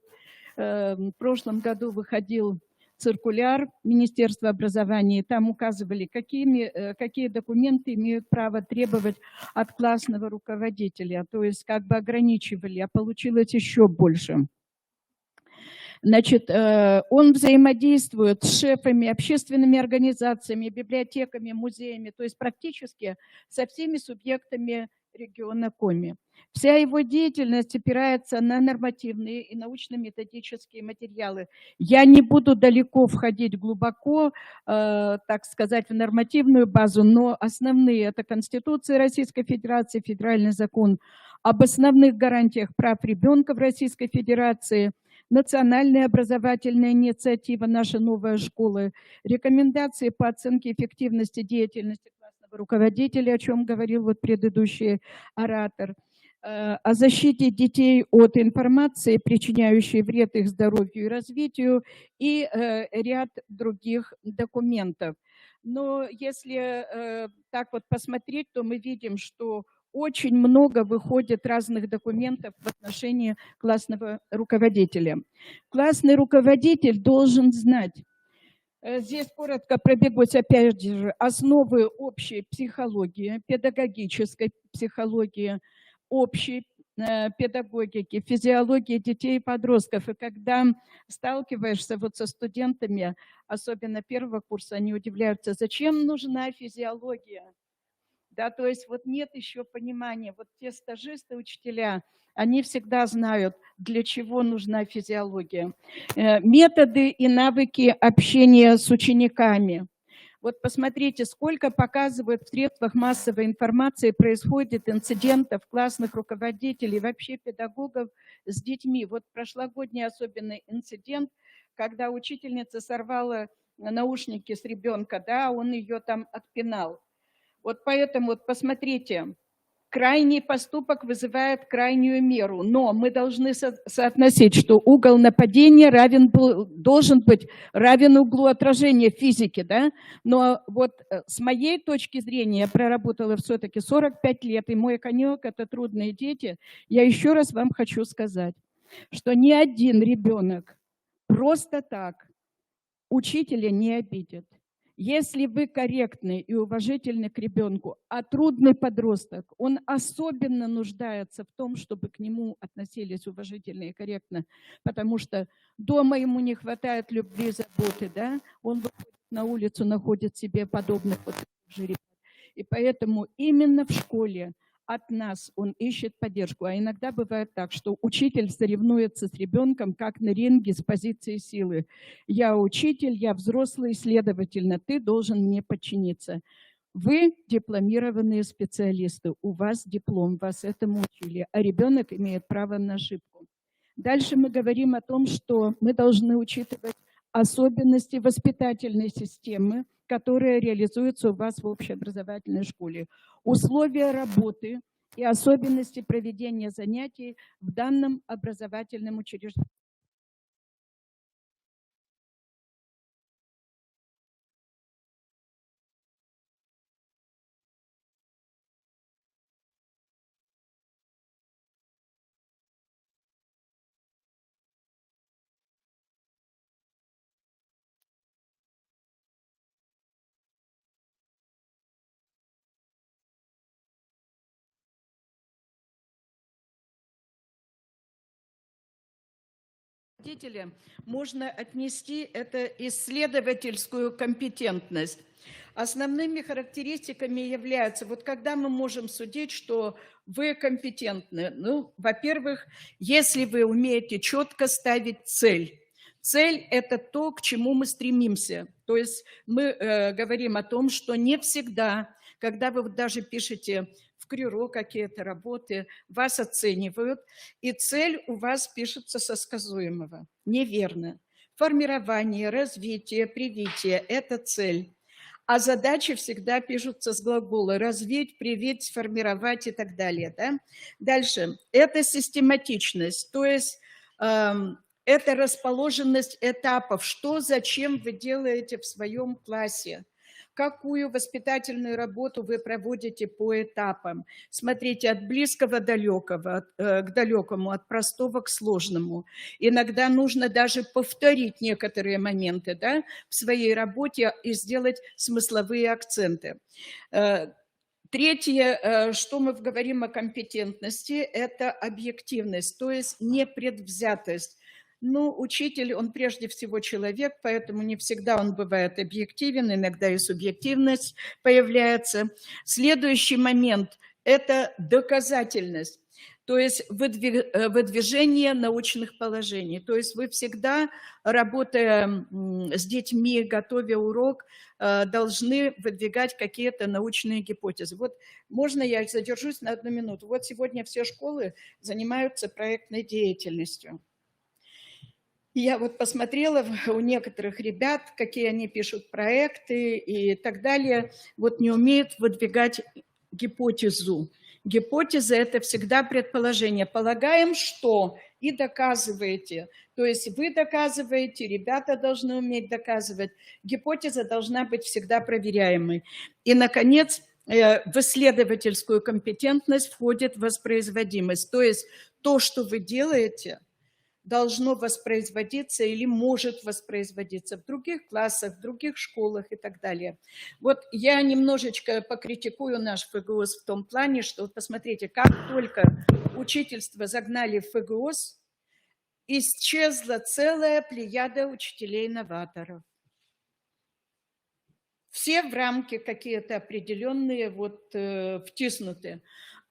в прошлом году выходил циркуляр Министерства образования, там указывали, какие документы имеют право требовать от классного руководителя, то есть как бы ограничивали, а получилось еще больше. Значит, он взаимодействует с шефами, общественными организациями, библиотеками, музеями, то есть практически со всеми субъектами региона Коми. Вся его деятельность опирается на нормативные и научно-методические материалы. Я не буду далеко входить глубоко, так сказать, в нормативную базу, но основные – это Конституция Российской Федерации, Федеральный закон об основных гарантиях прав ребенка в Российской Федерации, национальная образовательная инициатива «Наша новая школа», рекомендации по оценке эффективности деятельности классного руководителя, о чем говорил вот предыдущий оратор, о защите детей от информации, причиняющей вред их здоровью и развитию, и ряд других документов. Но если так вот посмотреть, то мы видим, что очень много выходит разных документов в отношении классного руководителя. Классный руководитель должен знать, здесь коротко пробегусь опять же, основы общей психологии, педагогической психологии, общей педагогики, физиологии детей и подростков. И когда сталкиваешься вот со студентами, особенно первого курса, они удивляются, зачем нужна физиология? Да, то есть вот нет еще понимания. Вот те стажисты, учителя, они всегда знают, для чего нужна физиология. Методы и навыки общения с учениками. Вот посмотрите, сколько показывают в средствах массовой информации происходит инцидентов классных руководителей, вообще педагогов с детьми. Вот прошлогодний особенный инцидент, когда учительница сорвала наушники с ребенка, да, он ее там отпинал. Вот поэтому вот посмотрите, крайний поступок вызывает крайнюю меру, но мы должны соотносить, что угол нападения должен быть равен углу отражения физики, да? Но вот с моей точки зрения, я проработала все-таки 45 лет, и мой конек – это трудные дети, я еще раз вам хочу сказать, что ни один ребенок просто так учителя не обидит. Если вы корректны и уважительны к ребенку, а трудный подросток, он особенно нуждается в том, чтобы к нему относились уважительно и корректно, потому что дома ему не хватает любви и заботы, да? Он выходит на улицу, находит себе подобных вот таких же ребят. И поэтому именно в школе от нас он ищет поддержку. А иногда бывает так, что учитель соревнуется с ребенком, как на ринге с позиции силы. Я учитель, я взрослый, следовательно, ты должен мне подчиниться. Вы дипломированные специалисты, у вас диплом, вас этому учили, а ребенок имеет право на ошибку. Дальше мы говорим о том, что мы должны учитывать особенности воспитательной системы, которые реализуются у вас в общеобразовательной школе, условия работы и особенности проведения занятий в данном образовательном учреждении. Можно отнести это исследовательскую компетентность. Основными характеристиками являются, вот когда мы можем судить, что вы компетентны. Ну, во-первых, если вы умеете четко ставить цель. Цель – это то, к чему мы стремимся. То есть мы говорим о том, что не всегда, когда вы даже пишете в КРЮРО какие-то работы, вас оценивают, и цель у вас пишется со сказуемого. Неверно. Формирование, развитие, привитие – это цель. А задачи всегда пишутся с глагола «развить», «привить», «сформировать» и так далее. Да? Дальше. Это систематичность, то есть это расположенность этапов, что, зачем вы делаете в своем классе. Какую воспитательную работу вы проводите по этапам. Смотрите, от близкого к далекому, от простого к сложному. Иногда нужно даже повторить некоторые моменты, да, в своей работе и сделать смысловые акценты. Третье, что мы говорим о компетентности, это объективность, то есть непредвзятость. Ну, учитель, он прежде всего человек, поэтому не всегда он бывает объективен, иногда и субъективность появляется. Следующий момент это доказательность, то есть выдвижение научных положений. То есть вы всегда, работая с детьми, готовя урок, должны выдвигать какие-то научные гипотезы. Вот можно я задержусь на 1 минуту? Вот сегодня все школы занимаются проектной деятельностью. Я вот посмотрела у некоторых ребят, какие они пишут проекты и так далее, вот не умеют выдвигать гипотезу. Гипотеза – это всегда предположение. Полагаем, что, и доказываете. То есть вы доказываете, ребята должны уметь доказывать. Гипотеза должна быть всегда проверяемой. И, наконец, в исследовательскую компетентность входит воспроизводимость. То есть то, что вы делаете, должно воспроизводиться или может воспроизводиться в других классах, в других школах и так далее. Вот я немножечко покритикую наш ФГОС в том плане, что посмотрите, как только учительство загнали в ФГОС, исчезла целая плеяда учителей-новаторов. Все в рамки какие-то определенные вот втиснуты.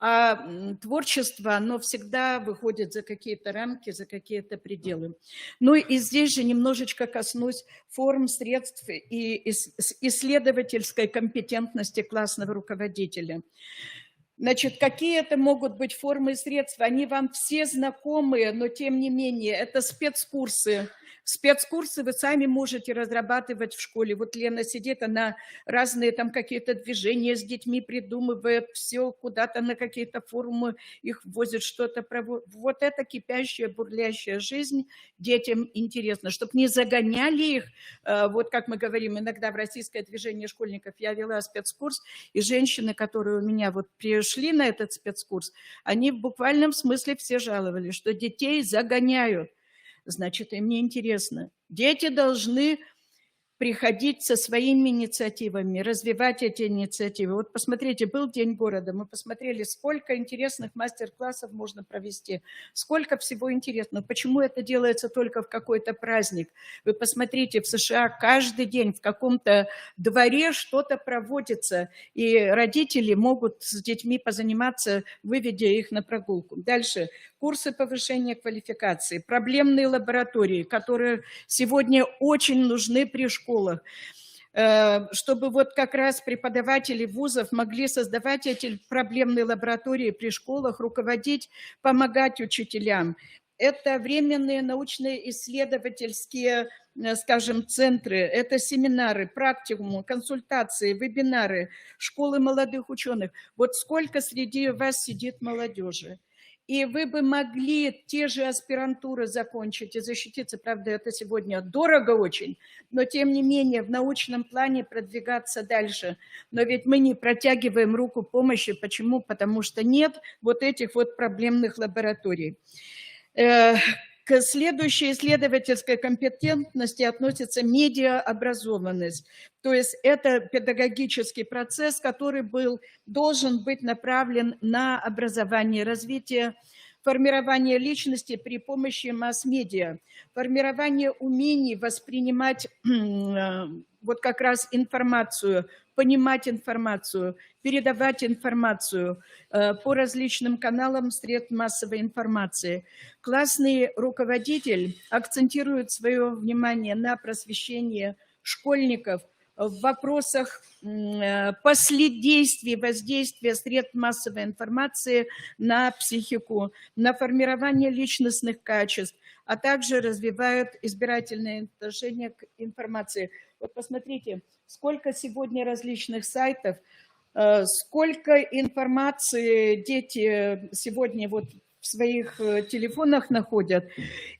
А творчество, оно всегда выходит за какие-то рамки, за какие-то пределы. Ну и здесь же немножечко коснусь форм, средств и исследовательской компетентности классного руководителя. Значит, какие это могут быть формы и средства? Они вам все знакомые, но тем не менее, это спецкурсы. Спецкурсы вы сами можете разрабатывать в школе. Вот Лена сидит, она разные там какие-то движения с детьми придумывает, все куда-то на какие-то форумы их возят, что-то проводят. Вот это кипящая, бурлящая жизнь детям интересно, чтобы не загоняли их. Вот как мы говорим, иногда в российское движение школьников я вела спецкурс, и женщины, которые у меня вот пришли на этот спецкурс, они в буквальном смысле все жаловались, что детей загоняют. Значит, им неинтересно. Дети должны приходить со своими инициативами, развивать эти инициативы. Вот посмотрите, был День города, мы посмотрели, сколько интересных мастер-классов можно провести, сколько всего интересного. Почему это делается только в какой-то праздник? Вы посмотрите, в США каждый день в каком-то дворе что-то проводится, и родители могут с детьми позаниматься, выведя их на прогулку. Дальше. Курсы повышения квалификации, проблемные лаборатории, которые сегодня очень нужны при школах, чтобы вот как раз преподаватели вузов могли создавать эти проблемные лаборатории при школах, руководить, помогать учителям. Это временные научные исследовательские, скажем, центры, это семинары, практикумы, консультации, вебинары, школы молодых ученых. Вот сколько среди вас сидит молодежи. И вы бы могли те же аспирантуры закончить и защититься, правда, это сегодня дорого очень, но тем не менее в научном плане продвигаться дальше. Но ведь мы не протягиваем руку помощи. Почему? Потому что нет вот этих вот проблемных лабораторий. К следующей исследовательской компетентности относится медиаобразованность. То есть это педагогический процесс, который должен быть направлен на образование, развитие, формирование личности при помощи масс-медиа, формирование умений воспринимать вот как раз информацию, понимать информацию, передавать информацию по различным каналам средств массовой информации. Классный руководитель акцентирует свое внимание на просвещении школьников в вопросах последствий воздействия средств массовой информации на психику, на формирование личностных качеств, а также развивает избирательное отношение к информации. Вот посмотрите, сколько сегодня различных сайтов, сколько информации дети сегодня вот в своих телефонах находят,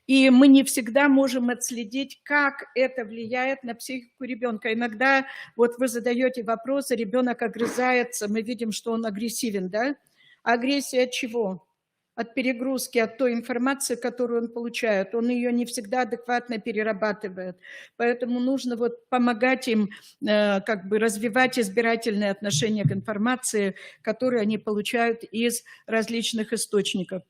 и мы не всегда можем отследить, как это влияет на психику ребенка. Иногда вот вы задаете вопросы, ребенок огрызается, мы видим, что он агрессивен, да? Агрессия от чего? От перегрузки, от той информации, которую он получает. Он ее не всегда адекватно перерабатывает. Поэтому нужно вот помогать им как бы развивать избирательное отношение к информации, которую они получают из различных источников.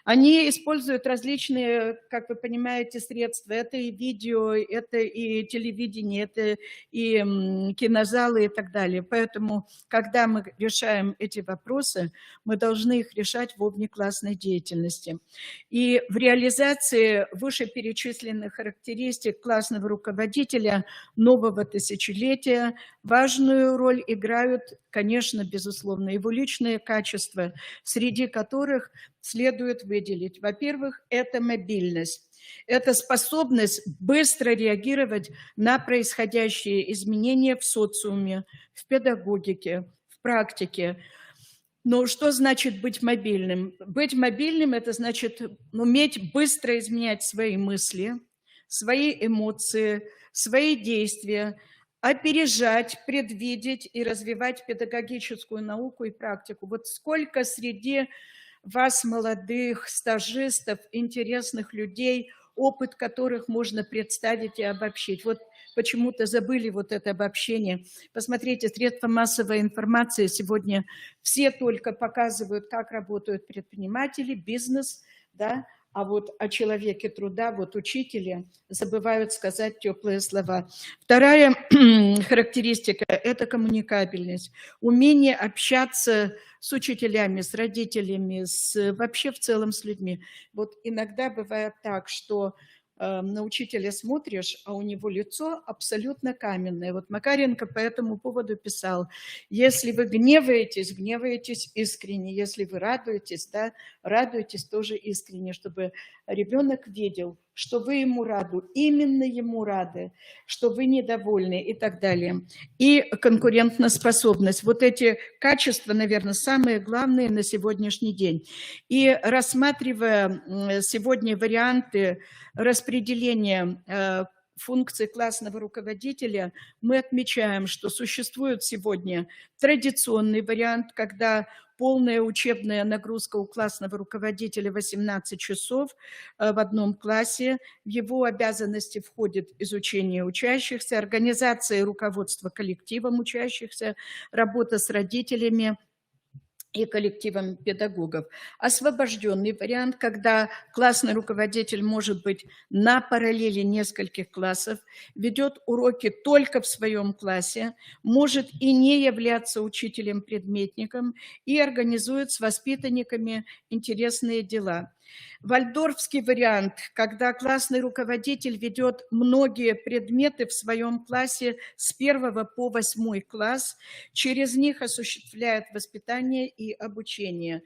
Они используют различные, как вы понимаете, средства. Это и видео, это и телевидение, это и кинозалы и так далее. Поэтому, когда мы решаем эти вопросы, мы должны их решать в внеклассной деятельности. И в реализации вышеперечисленных характеристик классного руководителя нового тысячелетия важную роль играют, конечно, безусловно, его личные качества, среди которых следует выделить. Во-первых, это мобильность. Это способность быстро реагировать на происходящие изменения в социуме, в педагогике, в практике. Но что значит быть мобильным? Быть мобильным – это значит уметь быстро изменять свои мысли, свои эмоции, свои действия, опережать, предвидеть и развивать педагогическую науку и практику. Вот сколько среди вас, молодых стажистов, интересных людей, опыт которых можно представить и обобщить. Вот почему-то забыли вот это обобщение. Посмотрите, средства массовой информации сегодня все только показывают, как работают предприниматели, бизнес, да, а вот о человеке труда, вот учителя, забывают сказать теплые слова. Вторая характеристика – это коммуникабельность. Умение общаться с учителями, с родителями, вообще в целом с людьми. Вот иногда бывает так, что на учителя смотришь, а у него лицо абсолютно каменное. Вот Макаренко по этому поводу писал: если вы гневаетесь, гневаетесь искренне, если вы радуетесь, да, радуетесь тоже искренне, чтобы ребенок видел, что вы ему рады, именно ему рады, что вы недовольны и так далее. И конкурентоспособность. Вот эти качества, наверное, самые главные на сегодняшний день. И рассматривая сегодня варианты распределения функции классного руководителя, мы отмечаем, что существует сегодня традиционный вариант, когда полная учебная нагрузка у классного руководителя 18 часов в одном классе. В его обязанности входит изучение учащихся, организация и руководство коллективом учащихся, работа с родителями и коллективом педагогов. Освобожденный вариант, когда классный руководитель может быть на параллели нескольких классов, ведет уроки только в своем классе, может и не являться учителем-предметником и организует с воспитанниками интересные дела. Вальдорфский вариант, когда классный руководитель ведет многие предметы в своем классе с 1 по 8 класс, через них осуществляет воспитание и обучение.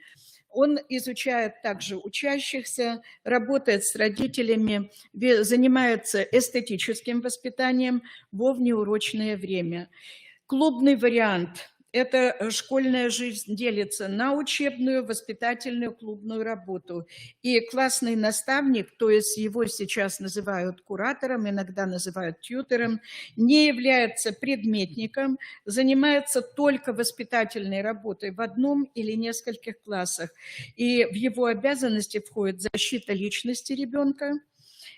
Он изучает также учащихся, работает с родителями, занимается эстетическим воспитанием во внеурочное время. Клубный вариант – это школьная жизнь делится на учебную, воспитательную, клубную работу. И классный наставник, то есть его сейчас называют куратором, иногда называют тьютором, не является предметником, занимается только воспитательной работой в одном или нескольких классах. И в его обязанности входит защита личности ребенка,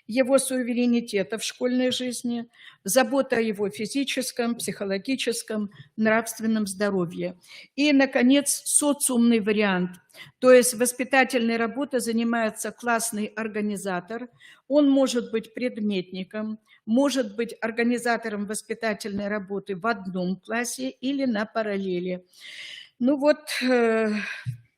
его суверенитета в школьной жизни, забота о его физическом, психологическом, нравственном здоровье. И, наконец, социумный вариант. То есть воспитательной работой занимается классный организатор. Он может быть предметником, может быть организатором воспитательной работы в одном классе или на параллели. Ну вот...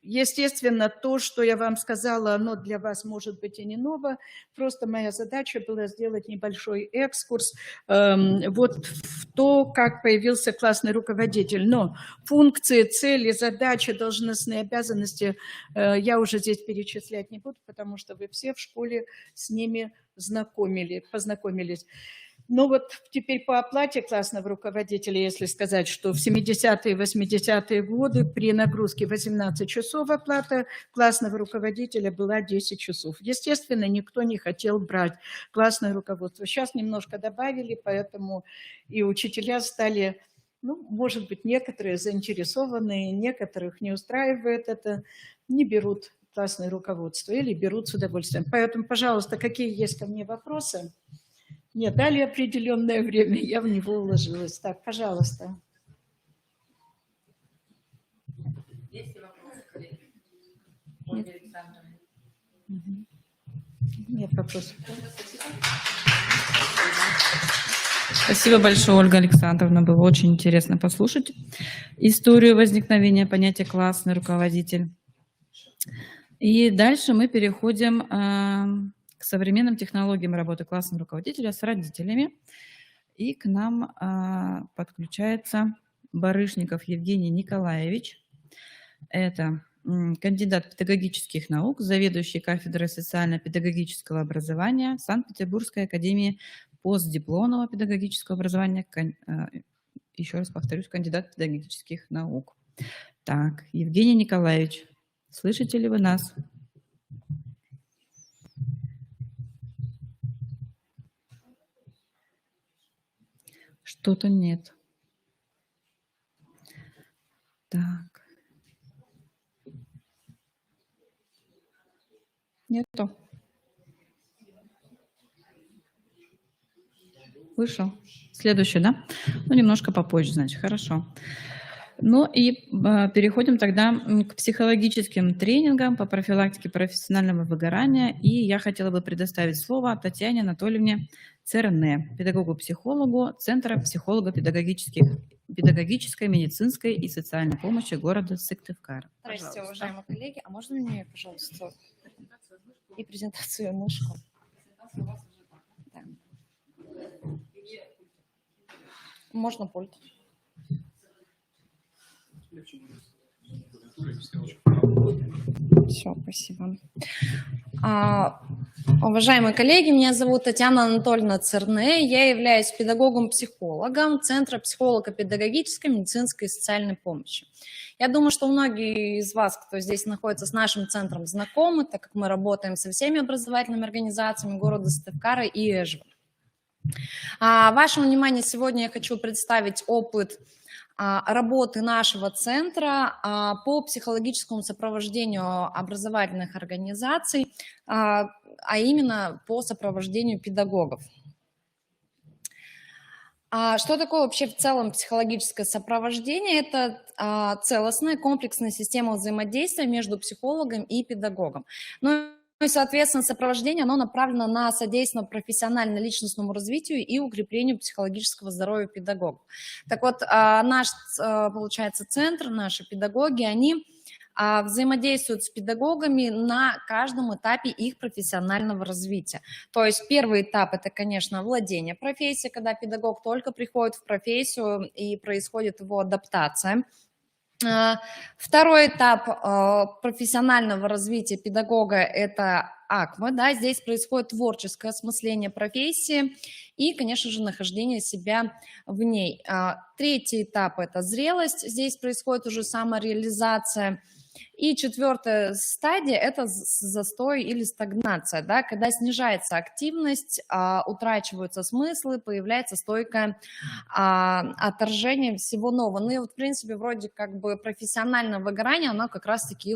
Естественно, то, что я вам сказала, оно для вас может быть и не ново. Просто моя задача была сделать небольшой экскурс вот в то, как появился классный руководитель. Но функции, цели, задачи, должностные обязанности я уже здесь перечислять не буду, потому что вы все в школе с ними познакомились. Ну вот теперь по оплате классного руководителя, если сказать, что в 70-е и 80-е годы при нагрузке 18 часов оплата классного руководителя была 10 часов. Естественно, никто не хотел брать классное руководство. Сейчас немножко добавили, поэтому и учителя стали, ну, может быть, некоторые заинтересованные, некоторых не устраивает это, не берут классное руководство или берут с удовольствием. Поэтому, пожалуйста, какие есть ко мне вопросы? Мне дали определенное время, я в него уложилась. Так, пожалуйста. Есть ли вопросы, коллеги? Ольга Александровна. Нет вопросов. Спасибо большое, Ольга Александровна. Было очень интересно послушать историю возникновения понятия «классный руководитель». И дальше мы переходим к современным технологиям работы классного руководителя с родителями. И к нам подключается Барышников Евгений Николаевич. Это кандидат педагогических наук, заведующий кафедрой социально-педагогического образования Санкт-Петербургской академии постдипломного педагогического образования. Еще раз повторюсь, кандидат педагогических наук. Так, Евгений Николаевич, слышите ли вы нас? Что-то нет. Так. Нету. Вышел. Следующий, да? Ну, немножко попозже, значит, хорошо. Ну и переходим тогда к психологическим тренингам по профилактике профессионального выгорания. И я хотела бы предоставить слово Татьяне Анатольевне Церне, педагогу-психологу Центра психолого-педагогической, медицинской и социальной помощи города Сыктывкар. Здравствуйте, уважаемые коллеги. А можно мне, пожалуйста, и презентацию мышку? Да. Можно пульт. Все, спасибо. Уважаемые коллеги, меня зовут Татьяна Анатольевна Церне. Я являюсь педагогом-психологом Центра психолого-педагогической, медицинской и социальной помощи. Я думаю, что многие из вас, кто здесь находится с нашим центром, знакомы, так как мы работаем со всеми образовательными организациями города Сыктывкара и Эжвы. Вашему вниманию сегодня я хочу представить опыт работы нашего центра по психологическому сопровождению образовательных организаций, а именно по сопровождению педагогов. Что такое вообще в целом психологическое сопровождение? Это целостная комплексная система взаимодействия между психологом и педагогом. Ну и, соответственно, сопровождение, оно направлено на содействие профессионально-личностному развитию и укреплению психологического здоровья педагогов. Так вот, наш, получается, центр, наши педагоги, они взаимодействуют с педагогами на каждом этапе их профессионального развития. То есть первый этап – это, конечно, владение профессией, когда педагог только приходит в профессию и происходит его адаптация. Второй этап профессионального развития педагога – это АКВА. Да, здесь происходит творческое осмысление профессии и, конечно же, нахождение себя в ней. Третий этап – это зрелость. Здесь происходит уже самореализация. И четвертая стадия – это застой или стагнация, да, когда снижается активность, утрачиваются смыслы, появляется стойкое отторжение всего нового. Ну и вот, в принципе, вроде как бы профессиональное выгорание, оно как раз-таки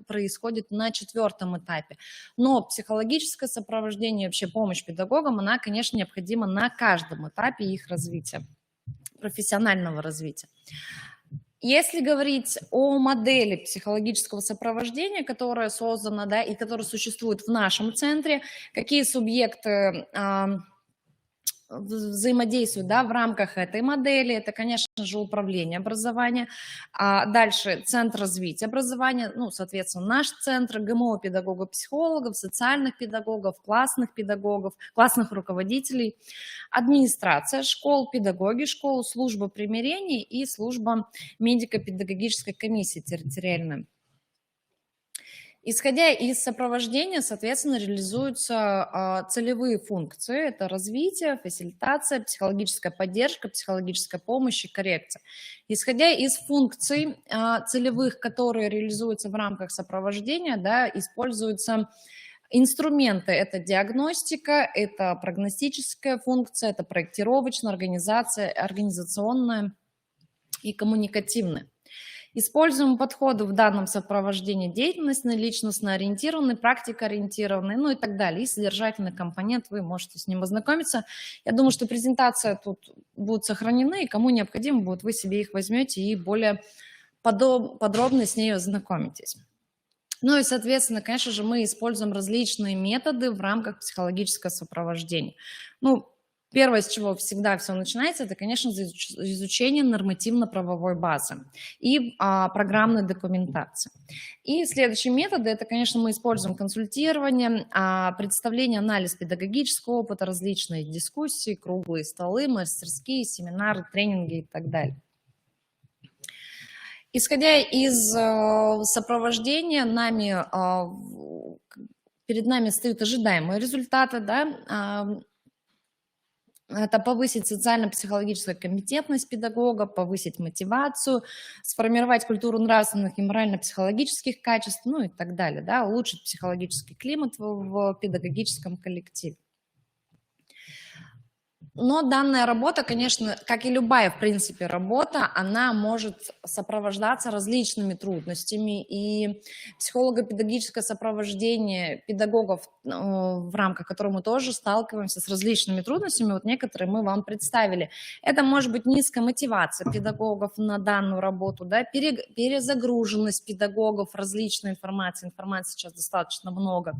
происходит на четвертом этапе. Но психологическое сопровождение, вообще помощь педагогам, она, конечно, необходима на каждом этапе их развития, профессионального развития. Если говорить о модели психологического сопровождения, которая создана, да, и которая существует в нашем центре, какие субъекты взаимодействуют, да, в рамках этой модели, это, конечно же, управление образования, дальше центр развития образования, ну, соответственно, наш центр, ГМО педагогов-психологов, социальных педагогов, классных руководителей, администрация школ, педагоги школ, служба примирений и служба медико-педагогической комиссии территориальной. Исходя из сопровождения, соответственно, реализуются целевые функции. Это развитие, фасилитация, психологическая поддержка, психологическая помощь и коррекция. Исходя из функций целевых, которые реализуются в рамках сопровождения, да, используются инструменты. Это диагностика, это прогностическая функция, это проектировочная, организационная и коммуникативная. Используем подходы в данном сопровождении: деятельностный, личностно ориентированный, практикоориентированный, ну и так далее. И содержательный компонент, вы можете с ним ознакомиться. Я думаю, что презентация тут будет сохранена, и кому необходимо будет, вы себе их возьмете и более подробно с ней ознакомитесь. Ну и, соответственно, конечно же, мы используем различные методы в рамках психологического сопровождения. Ну, первое, с чего всегда все начинается, это, конечно, изучение нормативно-правовой базы и программной документации. И следующие методы, это, конечно, мы используем консультирование, представление, анализ педагогического опыта, различные дискуссии, круглые столы, мастерские, семинары, тренинги и так далее. Исходя из сопровождения перед нами стоят ожидаемые результаты, да, это повысить социально-психологическую компетентность педагога, повысить мотивацию, сформировать культуру нравственных и морально-психологических качеств, ну и так далее, да, улучшить психологический климат в педагогическом коллективе. Но данная работа, конечно, как и любая, в принципе, работа, она может сопровождаться различными трудностями. И психолого-педагогическое сопровождение педагогов, в рамках которого мы тоже сталкиваемся с различными трудностями, вот некоторые мы вам представили. Это может быть низкая мотивация педагогов на данную работу, да, перезагруженность педагогов различной информации сейчас достаточно много,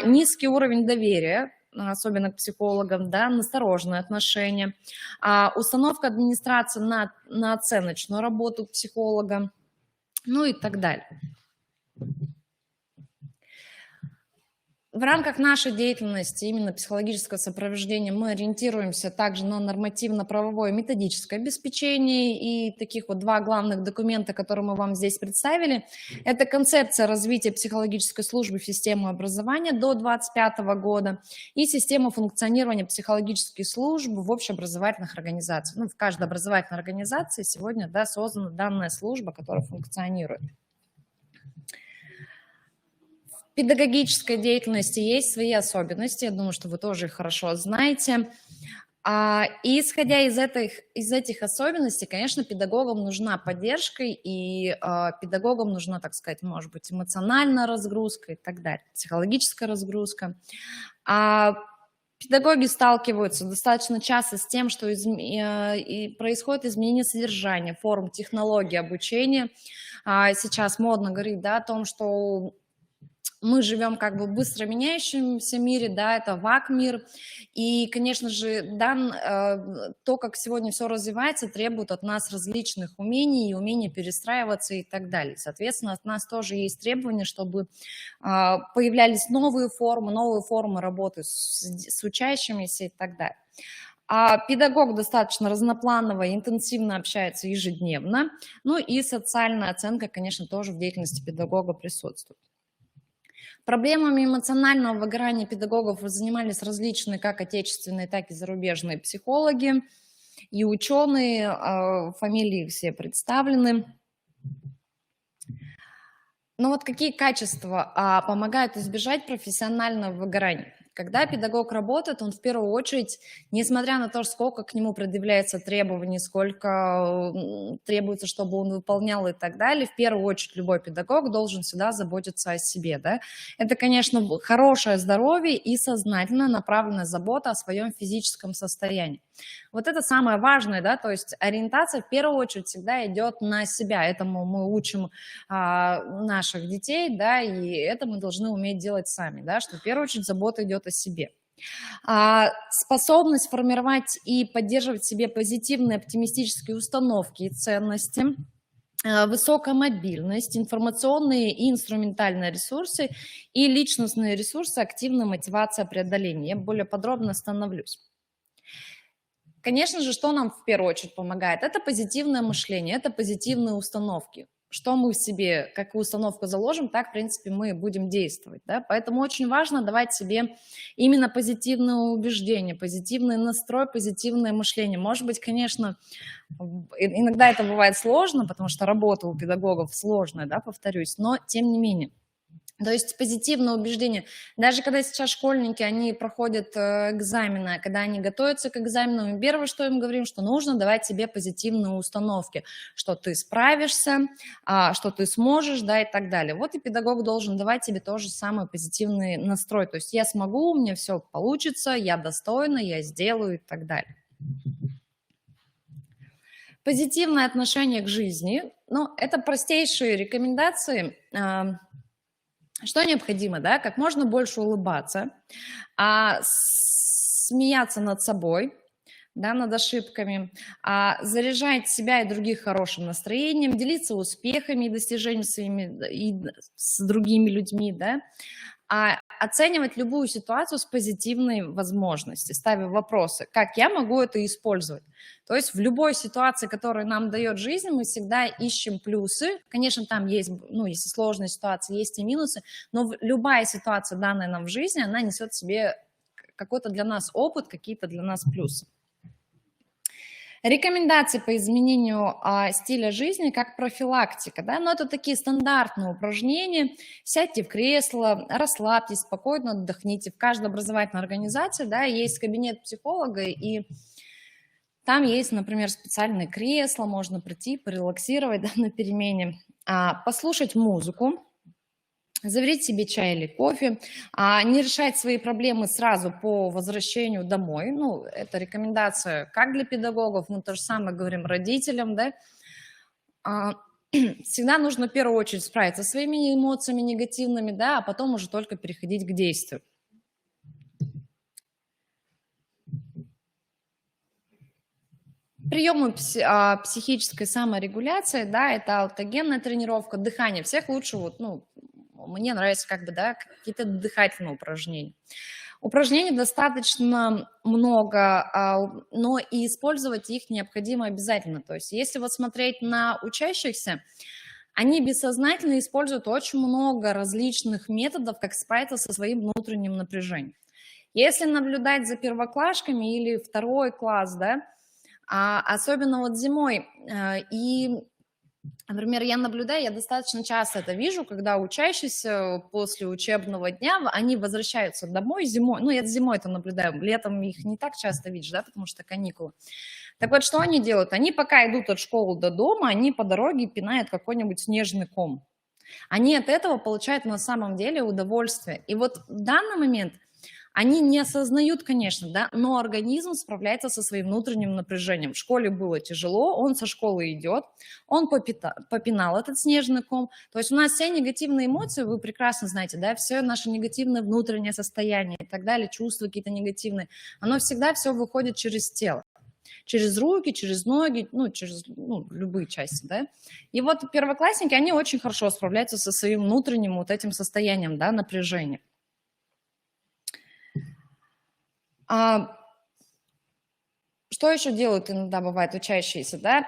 низкий уровень доверия, особенно к психологам, да, настороженное отношение, установка администрации на оценочную работу психолога, ну и так далее. В рамках нашей деятельности, именно психологического сопровождения, мы ориентируемся также на нормативно-правовое методическое обеспечение. И таких вот два главных документа, которые мы вам здесь представили, это концепция развития психологической службы в систему образования до 2025 года и система функционирования психологических служб в общеобразовательных организациях. Ну, в каждой образовательной организации сегодня, да, создана данная служба, которая функционирует. В педагогической деятельности есть свои особенности, я думаю, что вы тоже их хорошо знаете. И исходя из этих особенностей, конечно, педагогам нужна поддержка, и педагогам нужна, так сказать, может быть, эмоциональная разгрузка и так далее, психологическая разгрузка. Педагоги сталкиваются достаточно часто с тем, что происходит изменение содержания, форм, технологий обучения. Сейчас модно говорить, да, о том, что мы живем как бы в быстро меняющемся мире, да, это вак-мир, и, конечно же, то, как сегодня все развивается, требует от нас различных умений и умения перестраиваться и так далее. Соответственно, от нас тоже есть требования, чтобы появлялись новые формы работы с учащимися и так далее. Педагог достаточно разнопланово и интенсивно общается ежедневно, ну и социальная оценка, конечно, тоже в деятельности педагога присутствует. Проблемами эмоционального выгорания педагогов занимались различные как отечественные, так и зарубежные психологи и ученые, фамилии все представлены. Но вот какие качества помогают избежать профессионального выгорания? Когда педагог работает, он в первую очередь, несмотря на то, сколько к нему предъявляется требований, сколько требуется, чтобы он выполнял и так далее, в первую очередь любой педагог должен всегда заботиться о себе. Да? Это, конечно, хорошее здоровье и сознательно направленная забота о своем физическом состоянии. Вот это самое важное, да, то есть ориентация в первую очередь всегда идет на себя. Этому мы учим наших детей, да, и это мы должны уметь делать сами, да, что в первую очередь забота идет о себе. Способность формировать и поддерживать в себе позитивные оптимистические установки и ценности, высокая мобильность, информационные и инструментальные ресурсы и личностные ресурсы, активная мотивация преодоления. Я более подробно остановлюсь. Конечно же, что нам в первую очередь помогает? Это позитивное мышление, это позитивные установки. Что мы в себе, какую установку заложим, так, в принципе, мы будем действовать. Да? Поэтому очень важно давать себе именно позитивное убеждение, позитивный настрой, позитивное мышление. Может быть, конечно, иногда это бывает сложно, потому что работа у педагогов сложная, да, повторюсь, но тем не менее. То есть позитивное убеждение. Даже когда сейчас школьники, они проходят экзамены, когда они готовятся к экзаменам, первое, что им говорим, что нужно давать себе позитивные установки, что ты справишься, что ты сможешь, да, и так далее. Вот и педагог должен давать себе тоже самый позитивный настрой. То есть я смогу, у меня все получится, я достойна, я сделаю и так далее. Позитивное отношение к жизни. Ну, это простейшие рекомендации. Что необходимо, да? Как можно больше улыбаться, смеяться над собой, да, над ошибками, заряжать себя и других хорошим настроением, делиться успехами и достижениями своими и с другими людьми, да, оценивать любую ситуацию с позитивной возможностью, ставя вопросы, как я могу это использовать. То есть в любой ситуации, которую нам дает жизнь, мы всегда ищем плюсы. Конечно, там есть, ну, если сложная ситуация, есть и минусы, но любая ситуация, данная нам в жизни, она несет в себе какой-то для нас опыт, какие-то для нас плюсы. Рекомендации по изменению стиля жизни как профилактика, да, но это такие стандартные упражнения. Сядьте в кресло, расслабьтесь, спокойно отдохните. В каждой образовательной организации, да, есть кабинет психолога, и там есть, например, специальное кресло, можно прийти, порелаксировать, да, на перемене, послушать музыку, заварить себе чай или кофе, не решать свои проблемы сразу по возвращению домой. Ну, это рекомендация как для педагогов, мы то же самое говорим родителям, да. Всегда нужно в первую очередь справиться со своими эмоциями негативными, да, а потом уже только переходить к действию. Приемы психической саморегуляции, да, это аутогенная тренировка, дыхание. Всех лучше, вот, ну, мне нравится как бы, да, какие-то дыхательные упражнения. Упражнений достаточно много, но и использовать их необходимо обязательно. То есть если вот смотреть на учащихся, они бессознательно используют очень много различных методов, как справиться со своим внутренним напряжением. Если наблюдать за первоклашками или второй класс, да, особенно вот зимой, и, например, я наблюдаю, я достаточно часто это вижу, когда учащиеся после учебного дня, они возвращаются домой зимой, ну, я зимой это наблюдаю, летом их не так часто видишь, да, потому что каникулы. Так вот, что они делают? Они пока идут от школы до дома, они по дороге пинают какой-нибудь снежный ком. Они от этого получают на самом деле удовольствие. И вот в данный момент они не осознают, конечно, да, но организм справляется со своим внутренним напряжением. В школе было тяжело, он со школы идет, он попинал этот снежный ком. То есть у нас все негативные эмоции, вы прекрасно знаете, да, все наше негативное внутреннее состояние и так далее, чувства какие-то негативные, оно всегда все выходит через тело. Через руки, через ноги, ну, через любые части, да. И вот первоклассники, они очень хорошо справляются со своим внутренним вот этим состоянием, да, напряжения. Что еще делают иногда, бывает, учащиеся, да?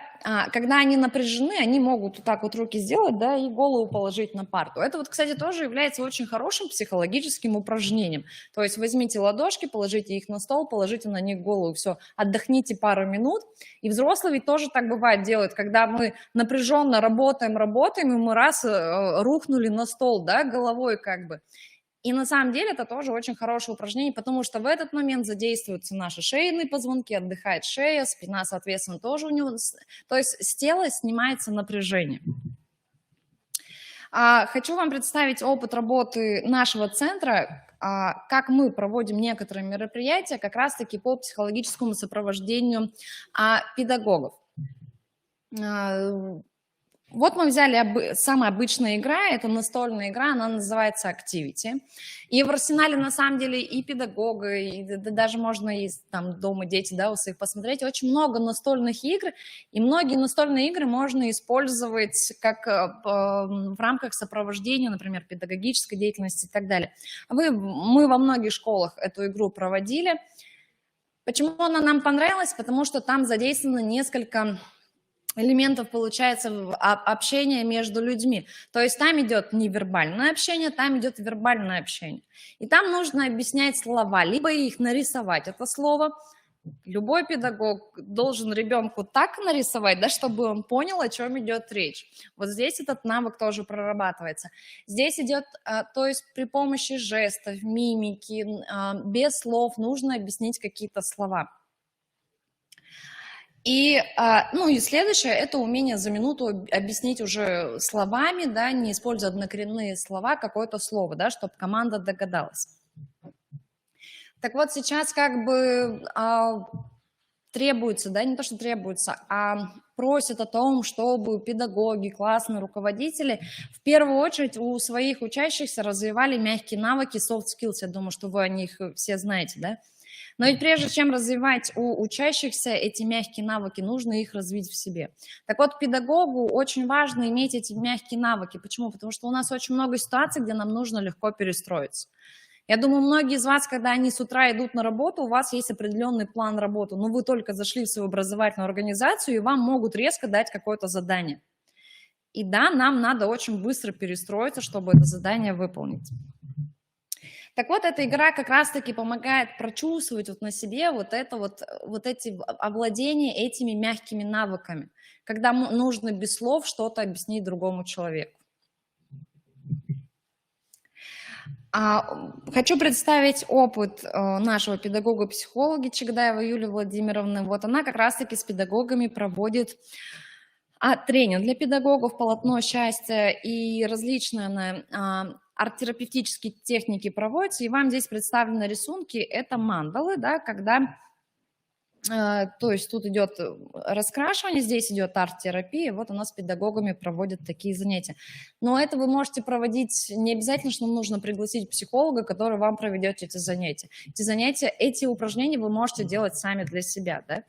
Когда они напряжены, они могут вот так вот руки сделать, да, и голову положить на парту. Это вот, кстати, тоже является очень хорошим психологическим упражнением. То есть возьмите ладошки, положите их на стол, положите на них голову, все, отдохните пару минут. И взрослые ведь тоже так бывает делают, когда мы напряженно работаем, и мы раз рухнули на стол, да, головой как бы. И на самом деле это тоже очень хорошее упражнение, потому что в этот момент задействуются наши шейные позвонки, отдыхает шея, спина, соответственно, тоже у него. То есть с тела снимается напряжение. Хочу вам представить опыт работы нашего центра, как мы проводим некоторые мероприятия как раз-таки по психологическому сопровождению педагогов. Вот мы взяли самая обычная игра, это настольная игра, она называется Activity. И в арсенале на самом деле и педагога, и даже можно и там дома дети, да, у своих посмотреть, очень много настольных игр, и многие настольные игры можно использовать как в рамках сопровождения, например, педагогической деятельности и так далее. Мы во многих школах эту игру проводили. Почему она нам понравилась? Потому что там задействовано несколько элементов, получается, общения между людьми. То есть там идет невербальное общение, там идет вербальное общение. И там нужно объяснять слова, либо их нарисовать, это слово. Любой педагог должен ребенку так нарисовать, да, чтобы он понял, о чем идет речь. Вот здесь этот навык тоже прорабатывается. Здесь идет, то есть при помощи жестов, мимики, без слов нужно объяснить какие-то слова. И, ну и следующее, это умение за минуту объяснить уже словами, да, не используя однокоренные слова, какое-то слово, да, чтобы команда догадалась. Так вот, сейчас как бы требуется, да, не то, что требуется, а просят о том, чтобы педагоги, классные руководители в первую очередь у своих учащихся развивали мягкие навыки, soft skills. Я думаю, что вы о них все знаете, да? Но ведь прежде чем развивать у учащихся эти мягкие навыки, нужно их развить в себе. Так вот, педагогу очень важно иметь эти мягкие навыки. Почему? Потому что у нас очень много ситуаций, где нам нужно легко перестроиться. Я думаю, многие из вас, когда они с утра идут на работу, у вас есть определенный план работы, но вы только зашли в свою образовательную организацию, и вам могут резко дать какое-то задание. И да, нам надо очень быстро перестроиться, чтобы это задание выполнить. Так вот, эта игра как раз-таки помогает прочувствовать вот на себе вот эти овладения этими мягкими навыками, когда нужно без слов что-то объяснить другому человеку. Хочу представить опыт нашего педагога-психолога Чегдаевой Юлии Владимировны. Вот она как раз-таки с педагогами проводит тренинг для педагогов «Полотно счастья», и различные арт-терапевтические техники проводятся, и вам здесь представлены рисунки, это мандалы, да, когда, то есть тут идет раскрашивание, здесь идет арт-терапия, вот у нас с педагогами проводят такие занятия. Но это вы можете проводить, не обязательно, что нужно пригласить психолога, который вам проведет эти занятия. Эти упражнения вы можете делать сами для себя, да.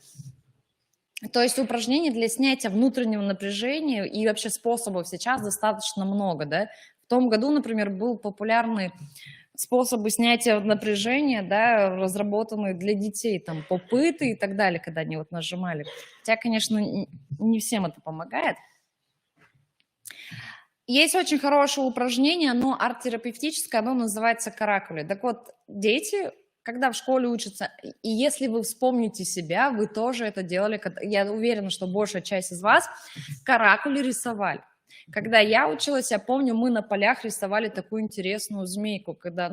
То есть упражнений для снятия внутреннего напряжения и вообще способов сейчас достаточно много, да. В том году, например, был популярный способы снятия напряжения, да, разработанные для детей, там, попыты и так далее, когда они вот нажимали. Хотя, конечно, не всем это помогает. Есть очень хорошее упражнение, оно арт-терапевтическое, оно называется каракули. Так вот, дети, когда в школе учатся, и если вы вспомните себя, вы тоже это делали, я уверена, что большая часть из вас каракули рисовали. Когда я училась, я помню, мы на полях рисовали такую интересную змейку, когда,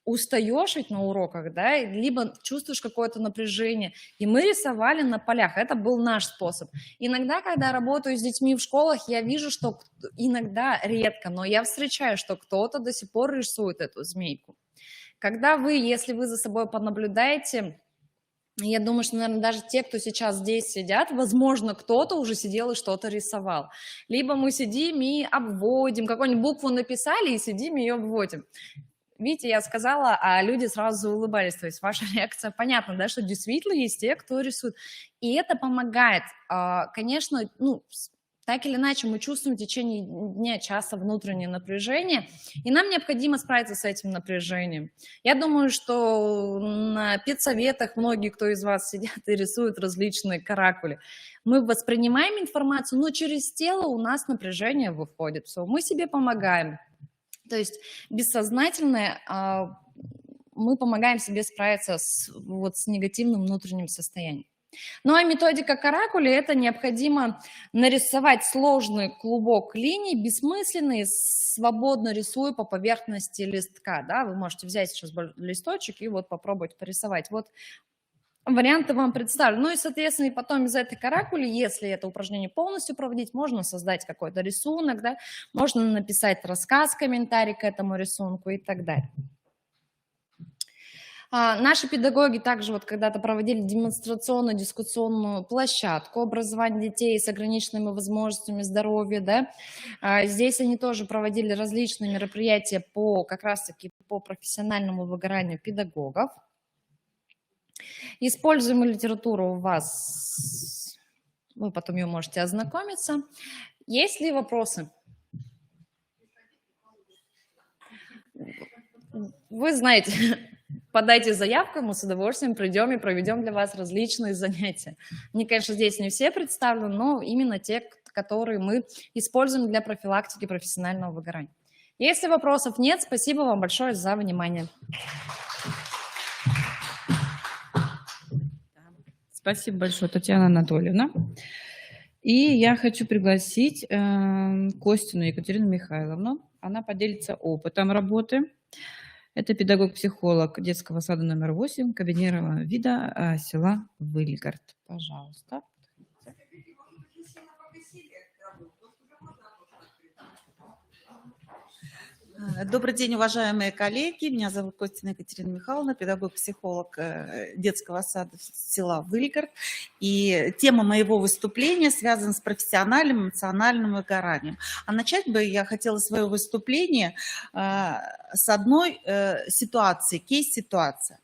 устаешь ведь на уроках, да, либо чувствуешь какое-то напряжение, и мы рисовали на полях, это был наш способ. Иногда, когда работаю с детьми в школах, я вижу, что иногда, редко, но я встречаю, что кто-то до сих пор рисует эту змейку. Когда если вы за собой понаблюдаете, я думаю, что, наверное, даже те, кто сейчас здесь сидят, возможно, кто-то уже сидел и что-то рисовал. Либо мы сидим и обводим, какую-нибудь букву написали и сидим и ее обводим. Видите, я сказала, а люди сразу улыбались. То есть ваша реакция понятна, да, что действительно есть те, кто рисует. И это помогает. Конечно, так или иначе мы чувствуем в течение дня, часа внутреннее напряжение, и нам необходимо справиться с этим напряжением. Я думаю, что на педсоветах многие, кто из вас сидят и рисуют различные каракули, мы воспринимаем информацию, но через тело у нас напряжение выходит. Все, мы себе помогаем. То есть бессознательно мы помогаем себе справиться с негативным внутренним состоянием. Ну а методика каракули – это необходимо нарисовать сложный клубок линий, бессмысленный, свободно рисуя по поверхности листка. Да? Вы можете взять сейчас листочек и вот попробовать порисовать. Вот варианты вам представлю. Ну и, соответственно, и потом из этой каракули, если это упражнение полностью проводить, можно создать какой-то рисунок, да? Можно написать рассказ, комментарий к этому рисунку и так далее. Наши педагоги также вот когда-то проводили демонстрационно-дискуссионную площадку образования детей с ограниченными возможностями здоровья. Да? Здесь они тоже проводили различные мероприятия как раз-таки по профессиональному выгоранию педагогов. Используемая литература у вас, вы потом ее можете ознакомиться. Есть ли вопросы? Вы знаете, подайте заявку, мы с удовольствием придем и проведем для вас различные занятия. Они, конечно, здесь не все представлены, но именно те, которые мы используем для профилактики профессионального выгорания. Если вопросов нет, спасибо вам большое за внимание. Спасибо большое, Татьяна Анатольевна. И я хочу пригласить Костину Екатерину Михайловну. Она поделится опытом работы. Это педагог-психолог детского сада номер 8, комбинированного вида села Выльгард. Пожалуйста. Добрый день, уважаемые коллеги. Меня зовут Костина Екатерина Михайловна, педагог-психолог детского сада села Выльгард. И тема моего выступления связана с профессиональным эмоциональным выгоранием. А начать бы я хотела свое выступление с одной ситуации, кейс-ситуация.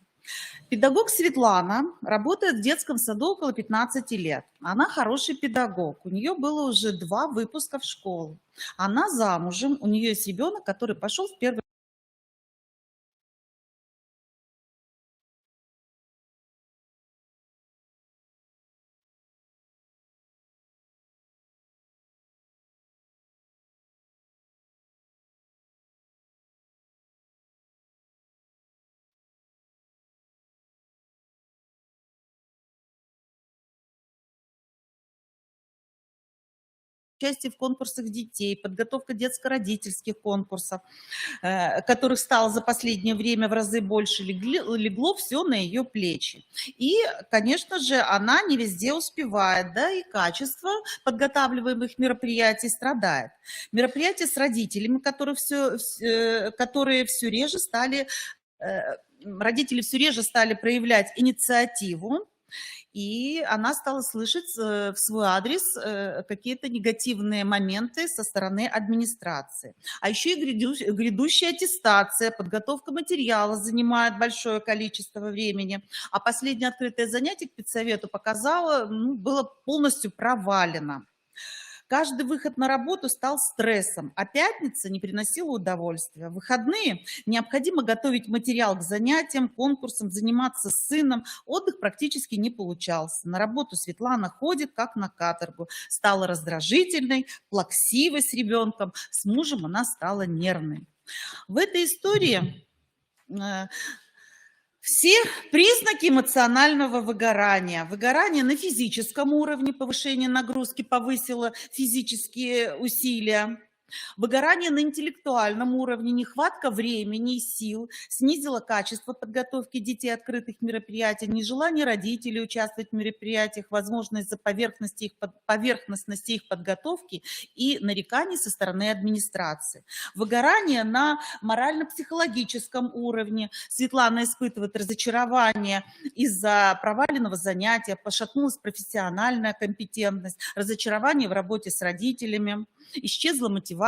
Педагог Светлана работает в детском саду около 15 лет. Она хороший педагог. У нее было уже 2 выпуска в школу. Она замужем, у нее есть ребенок, который пошел в первый. Участие в конкурсах детей, подготовка детско-родительских конкурсов, которых стало за последнее время в разы больше, легло все на ее плечи. И, конечно же, она не везде успевает, да, и качество подготавливаемых мероприятий страдает. Мероприятия с родителями, которые все реже стали, родители все реже стали проявлять инициативу, и она стала слышать в свой адрес какие-то негативные моменты со стороны администрации. А еще и грядущая аттестация, подготовка материала занимает большое количество времени. А последнее открытое занятие к педсовету показало, было полностью провалено. Каждый выход на работу стал стрессом, а пятница не приносила удовольствия. В выходные необходимо готовить материал к занятиям, конкурсам, заниматься с сыном. Отдых практически не получался. На работу Светлана ходит как на каторгу. Стала раздражительной, плаксивой с ребенком. С мужем она стала нервной. В этой истории все признаки эмоционального выгорания. Выгорание на физическом уровне, повышение нагрузки повысило физические усилия. Выгорание на интеллектуальном уровне, нехватка времени и сил снизила качество подготовки детей открытых мероприятий, нежелание родителей участвовать в мероприятиях, возможно, из-за поверхностности их подготовки и нареканий со стороны администрации. Выгорание на морально-психологическом уровне. Светлана испытывает разочарование из-за проваленного занятия, пошатнулась профессиональная компетентность, разочарование в работе с родителями. Исчезла мотивация.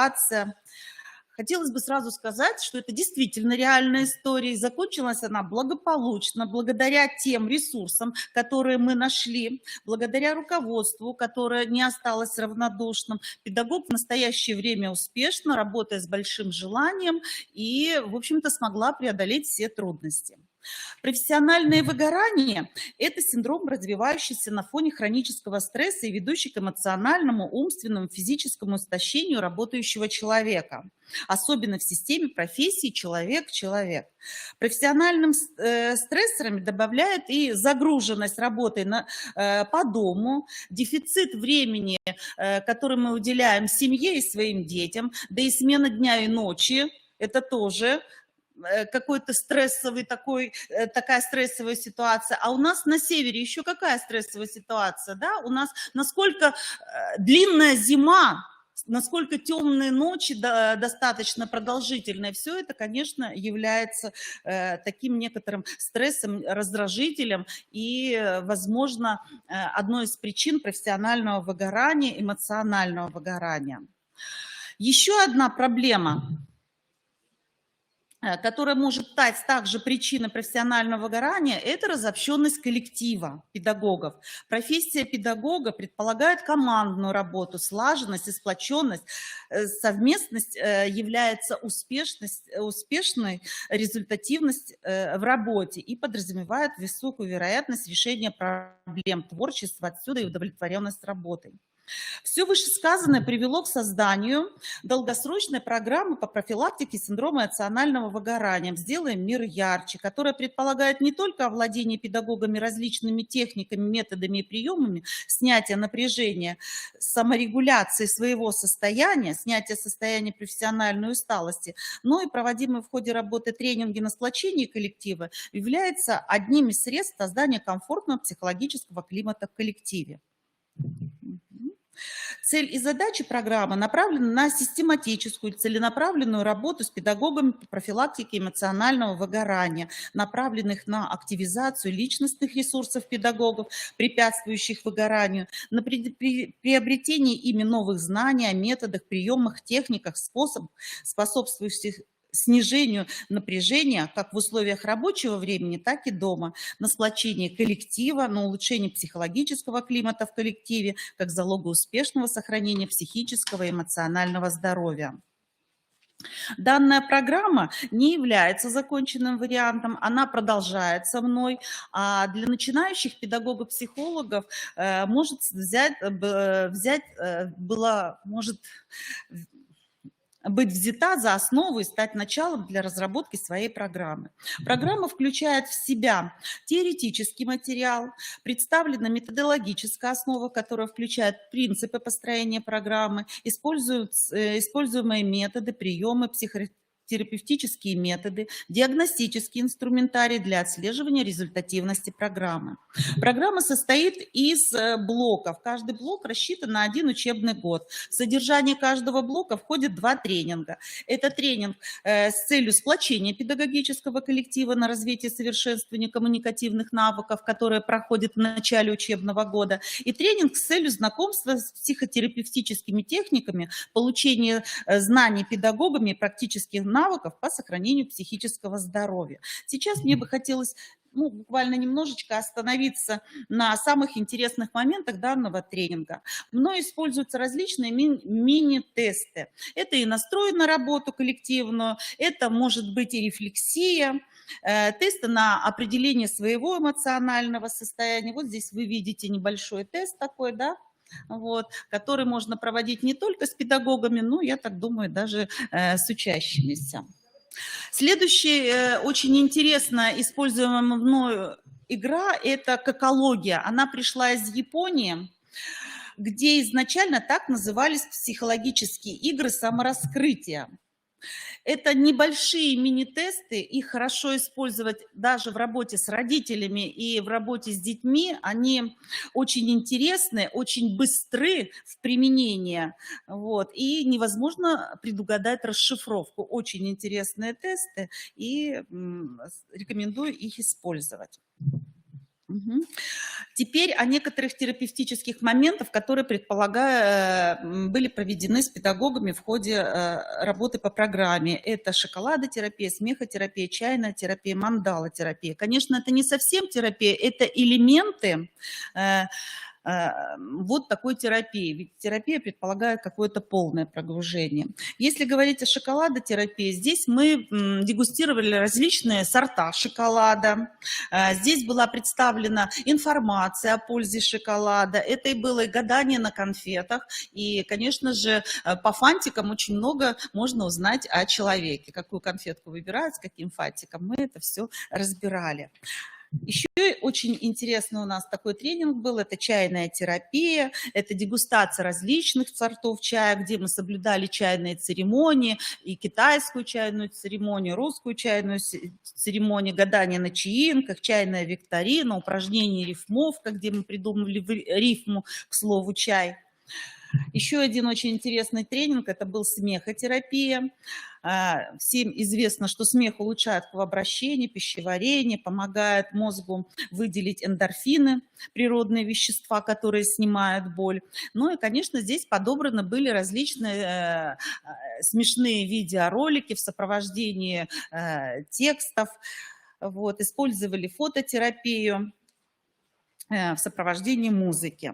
Хотелось бы сразу сказать, что это действительно реальная история, и закончилась она благополучно, благодаря тем ресурсам, которые мы нашли, благодаря руководству, которое не осталось равнодушным. Педагог в настоящее время успешно, работая с большим желанием, и, в общем-то, смогла преодолеть все трудности. Профессиональное выгорание – это синдром, развивающийся на фоне хронического стресса и ведущий к эмоциональному, умственному, физическому истощению работающего человека, особенно в системе профессии человек-человек. Профессиональным стрессорами добавляет и загруженность работой по дому, дефицит времени, который мы уделяем семье и своим детям, да и смена дня и ночи – это тоже какой-то такая стрессовая ситуация. А у нас на севере еще какая стрессовая ситуация, да? У нас насколько длинная зима, насколько темные ночи достаточно продолжительные. Все это, конечно, является таким некоторым стрессом, раздражителем и, возможно, одной из причин профессионального выгорания, эмоционального выгорания. Еще одна проблема, которая может стать также причиной профессионального выгорания, это разобщенность коллектива педагогов. Профессия педагога предполагает командную работу, слаженность и сплоченность. Совместность является успешной результативность в работе и подразумевает высокую вероятность решения проблем, творчества, отсюда и удовлетворенность работой. Все вышесказанное привело к созданию долгосрочной программы по профилактике синдрома эмоционального выгорания «Сделаем мир ярче», которая предполагает не только овладение педагогами различными техниками, методами и приемами снятия напряжения, саморегуляции своего состояния, снятия состояния профессиональной усталости, но и проводимые в ходе работы тренинги на сплочение коллектива является одним из средств создания комфортного психологического климата в коллективе. Цель и задачи программы направлены на систематическую, целенаправленную работу с педагогами по профилактике эмоционального выгорания, направленных на активизацию личностных ресурсов педагогов, препятствующих выгоранию, на приобретение ими новых знаний о методах, приемах, техниках, способствующих снижению напряжения как в условиях рабочего времени, так и дома, на сплочение коллектива, на улучшение психологического климата в коллективе, как залога успешного сохранения психического и эмоционального здоровья. Данная программа не является законченным вариантом, она продолжается мной, а для начинающих педагогов-психологов может быть взята за основу и стать началом для разработки своей программы. Программа включает в себя теоретический материал, представлена методологическая основа, которая включает принципы построения программы, используемые методы, приемы, психотерапевтические методы, диагностический инструментарий для отслеживания результативности программы. Программа состоит из блоков. Каждый блок рассчитан на 1 учебный год. В содержание каждого блока входит 2 тренинга. Это тренинг с целью сплочения педагогического коллектива на развитие и совершенствование коммуникативных навыков, которые проходят в начале учебного года, и тренинг с целью знакомства с психотерапевтическими техниками, получения знаний педагогами и практических навыков по сохранению психического здоровья. Сейчас мне бы хотелось буквально немножечко остановиться на самых интересных моментах данного тренинга. Мной используются различные мини-тесты. Это и настрой на работу коллективную, это может быть и рефлексия, тесты на определение своего эмоционального состояния. Вот здесь вы видите небольшой тест такой, да? Вот, который можно проводить не только с педагогами, но, я так думаю, даже с учащимися. Следующая очень интересно используемая мною игра – это какология. Она пришла из Японии, где изначально так назывались психологические игры самораскрытия. Это небольшие мини-тесты, их хорошо использовать даже в работе с родителями и в работе с детьми. Они очень интересны, очень быстры в применении, вот, и невозможно предугадать расшифровку. Очень интересные тесты, и рекомендую их использовать. Теперь о некоторых терапевтических моментах, которые, предполагаю, были проведены с педагогами в ходе работы по программе. Это шоколадотерапия, смехотерапия, чайная терапия, мандала-терапия. Конечно, это не совсем терапия, это элементы вот такой терапии. Ведь терапия предполагает какое-то полное погружение. Если говорить о шоколадотерапии, здесь мы дегустировали различные сорта шоколада. Здесь была представлена информация о пользе шоколада. Это и было и гадание на конфетах. И, конечно же, по фантикам очень много можно узнать о человеке. Какую конфетку выбирать, с каким фантиком. Мы это все разбирали. Еще очень интересный у нас такой тренинг был, это чайная терапия, это дегустация различных сортов чая, где мы соблюдали чайные церемонии, и китайскую чайную церемонию, русскую чайную церемонию, гадание на чаинках, чайная викторина, упражнение рифмовка, где мы придумали рифму к слову «чай». Еще один очень интересный тренинг, это был смехотерапия. Всем известно, что смех улучшает кровообращение, пищеварение, помогает мозгу выделить эндорфины, природные вещества, которые снимают боль. Ну и, конечно, здесь подобраны были различные смешные видеоролики в сопровождении текстов. Вот, использовали фототерапию в сопровождении музыки.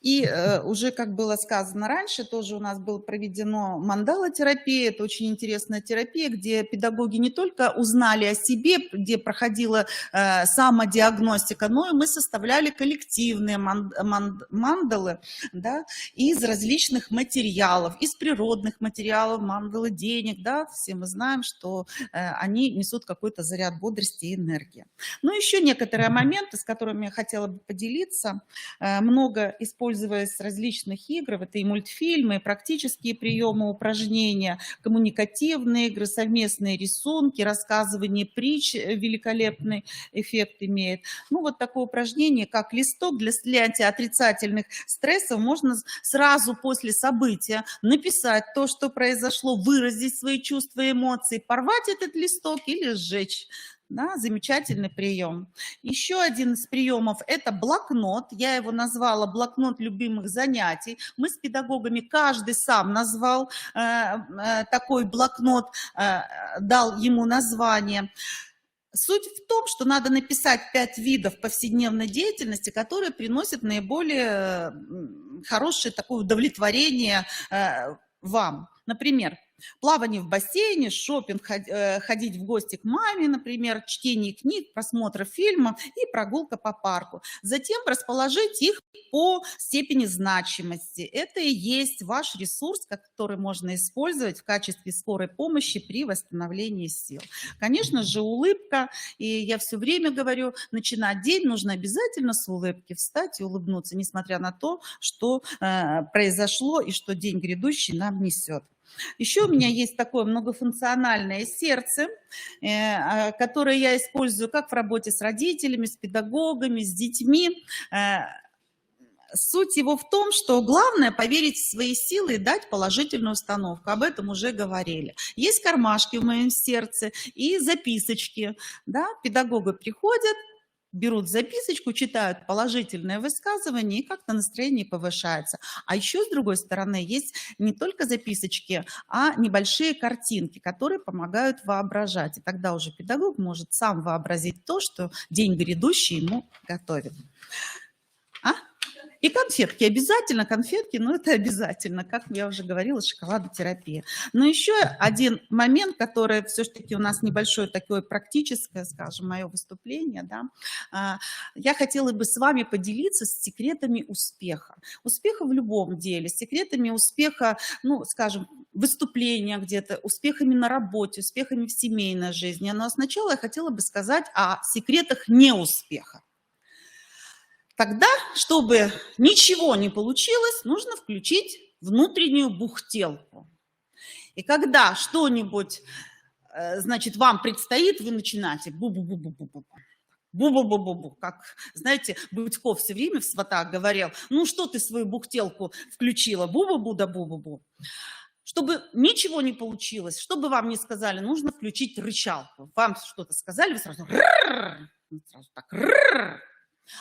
И уже, как было сказано раньше, тоже у нас было проведено мандала-терапия. Это очень интересная терапия, где педагоги не только узнали о себе, где проходила самодиагностика, но и мы составляли коллективные мандалы, да, из различных материалов, из природных материалов, мандалы денег. Да, все мы знаем, что они несут какой-то заряд бодрости и энергии. Но еще некоторые моменты, с которыми я хотела бы поделиться. Много используют пользуясь различных игр, это и мультфильмы, и практические приемы, упражнения, коммуникативные игры, совместные рисунки, рассказывание притч, великолепный эффект имеет. Ну, вот такое упражнение, как листок для снятия отрицательных стрессов, можно сразу после события написать то, что произошло, выразить свои чувства и эмоции, порвать этот листок или сжечь. Да, замечательный прием. Еще один из приемов – это блокнот. Я его назвала блокнот любимых занятий. Мы с педагогами, каждый сам назвал такой блокнот, дал ему название. Суть в том, что надо написать 5 видов повседневной деятельности, которые приносят наиболее хорошее такое удовлетворение вам. Например, плавание в бассейне, шопинг, ходить в гости к маме, например, чтение книг, просмотр фильмов и прогулка по парку. Затем расположить их по степени значимости. Это и есть ваш ресурс, который можно использовать в качестве скорой помощи при восстановлении сил. Конечно же, улыбка. И я все время говорю, начинать день нужно обязательно с улыбки, встать и улыбнуться, несмотря на то, что произошло и что день грядущий нам несет. Еще у меня есть такое многофункциональное сердце, которое я использую как в работе с родителями, с педагогами, с детьми. Суть его в том, что главное поверить в свои силы и дать положительную установку. Об этом уже говорили. Есть кармашки в моем сердце и записочки. Да? Педагоги приходят, берут записочку, читают положительное высказывание, и как-то настроение повышается. А еще, с другой стороны, есть не только записочки, а небольшие картинки, которые помогают воображать. И тогда уже педагог может сам вообразить то, что день грядущий ему готовит. И конфетки, обязательно конфетки, но это обязательно, как я уже говорила, шоколадотерапия. Но еще один момент, который все-таки у нас небольшое такое практическое, скажем, мое выступление, да, я хотела бы с вами поделиться секретами успеха. Успеха в любом деле, секретами успеха, ну, скажем, выступления где-то, успехами на работе, успехами в семейной жизни. Но сначала я хотела бы сказать о секретах неуспеха. Тогда, чтобы ничего не получилось, нужно включить внутреннюю бухтелку. И когда что-нибудь, значит, вам предстоит, вы начинаете бу-бу-бу-бу-бу-бу. Бу-бу-бу-бу-бу, как, знаете, Будьков все время в «Сватах» говорил, ну что ты свою бухтелку включила, бу-бу-бу да бу-бу-бу. Чтобы ничего не получилось, чтобы вам не сказали, нужно включить рычалку. Вам что-то сказали, вы сразу так.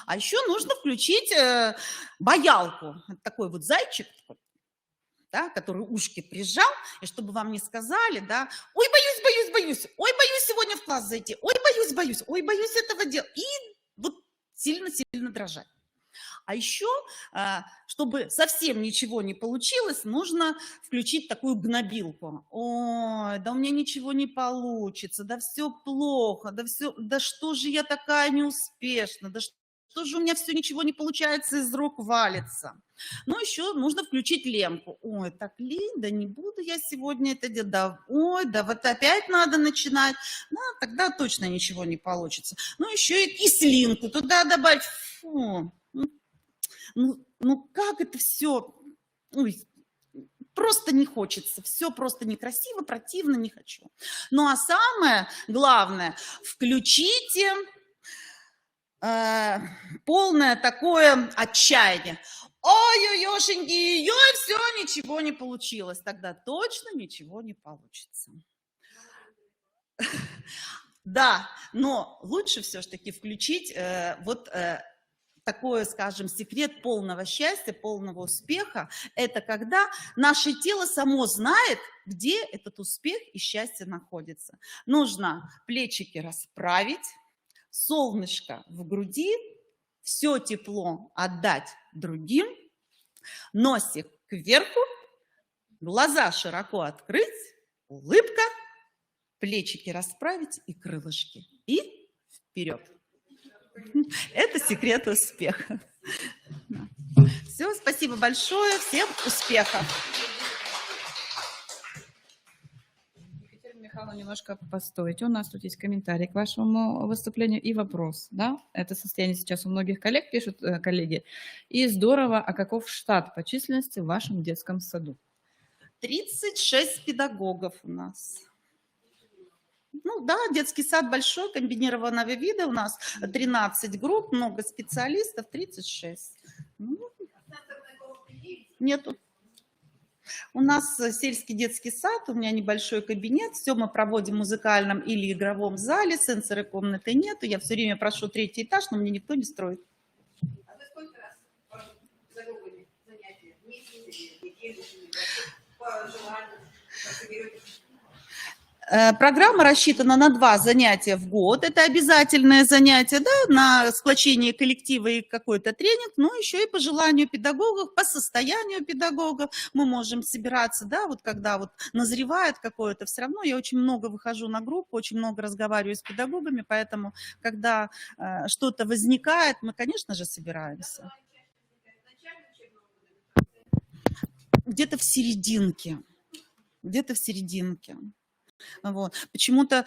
А еще нужно включить боялку. Это такой вот зайчик, да, который ушки прижал, и чтобы вам не сказали, да, ой, боюсь, ой, боюсь сегодня в класс зайти, ой, боюсь этого делать. И вот сильно-сильно дрожать. А еще, чтобы совсем ничего не получилось, нужно включить такую гнобилку. Ой, да у меня ничего не получится, да все плохо, да что же я такая неуспешна, да что же у меня все ничего не получается, из рук валится. Ну, еще нужно включить лемку. Ой, так лень, да не буду я сегодня это делать. Да, ой, да вот опять надо начинать. Да, тогда точно ничего не получится. Ну, еще и кислинку туда добавить. Фу. Ну как это все? Ой, просто не хочется. Все просто некрасиво, противно, не хочу. Ну, а самое главное, включите полное такое отчаяние. Ой-ой-ошеньки, ой, все, ничего не получилось. Тогда точно ничего не получится. Да, но лучше все-таки включить такой, скажем, секрет полного счастья, полного успеха. Это когда наше тело само знает, где этот успех и счастье находится. Нужно плечики расправить, солнышко в груди, все тепло отдать другим, носик кверху, глаза широко открыть, улыбка, плечики расправить и крылышки. И вперед. Это секрет успеха. Все, спасибо большое, всем успехов. Екатерина Михайловна, Ну, немножко постойте. У нас тут есть комментарий к вашему выступлению и вопрос. Да? Это состояние сейчас у многих коллег, пишут коллеги. И здорово, а каков штат по численности в вашем детском саду? 36 педагогов у нас. Ну да, детский сад большой, комбинированного вида. У нас 13 групп, много специалистов, 36. Нету. У нас сельский детский сад, у меня небольшой кабинет, все мы проводим в музыкальном или игровом зале, сенсоры комнаты нету, я все время прошу 3-й этаж, но мне никто не строит. А вы сколько раз педагогами занятия? Месяц, неделю, по желанию, как соберетесь? Программа рассчитана на 2 занятия в год. Это обязательное занятие, да, на сплочение коллектива и какой-то тренинг, но еще и по желанию педагогов, по состоянию педагогов мы можем собираться, да, вот когда вот назревает какое-то, все равно я очень много выхожу на группу, очень много разговариваю с педагогами, поэтому когда что-то возникает, мы, конечно же, собираемся. Где-то в серединке, где-то в серединке. Вот. Почему-то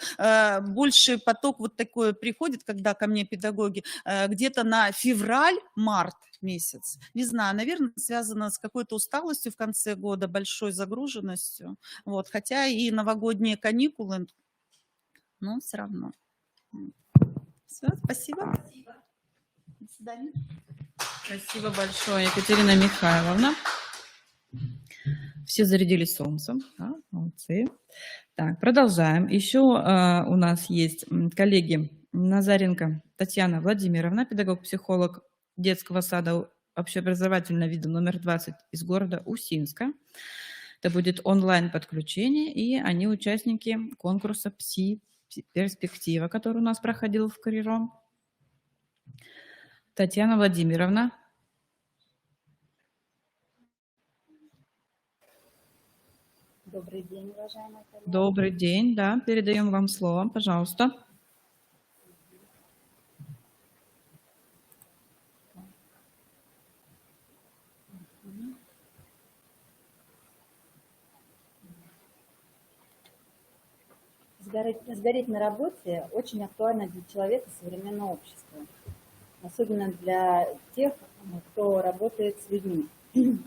больший поток вот такой приходит, когда ко мне педагоги, где-то на февраль-март месяц. Не знаю, наверное, связано с какой-то усталостью в конце года, большой загруженностью. Вот. Хотя и новогодние каникулы, но все равно. Все, спасибо. До свидания. Спасибо большое, Екатерина Михайловна. Все зарядились солнцем. Да, молодцы. Так, продолжаем. Еще у нас есть коллеги Назаренко Татьяна Владимировна, педагог-психолог детского сада общеобразовательного вида номер 20 из города Усинска. Это будет онлайн-подключение, и они участники конкурса «Пси-перспектива», который у нас проходил в КРИРО. Татьяна Владимировна. Добрый день, уважаемые коллеги. Добрый день, да, передаем вам слово, пожалуйста. Сгореть на работе очень актуально для человека современного общества, особенно для тех, кто работает с людьми.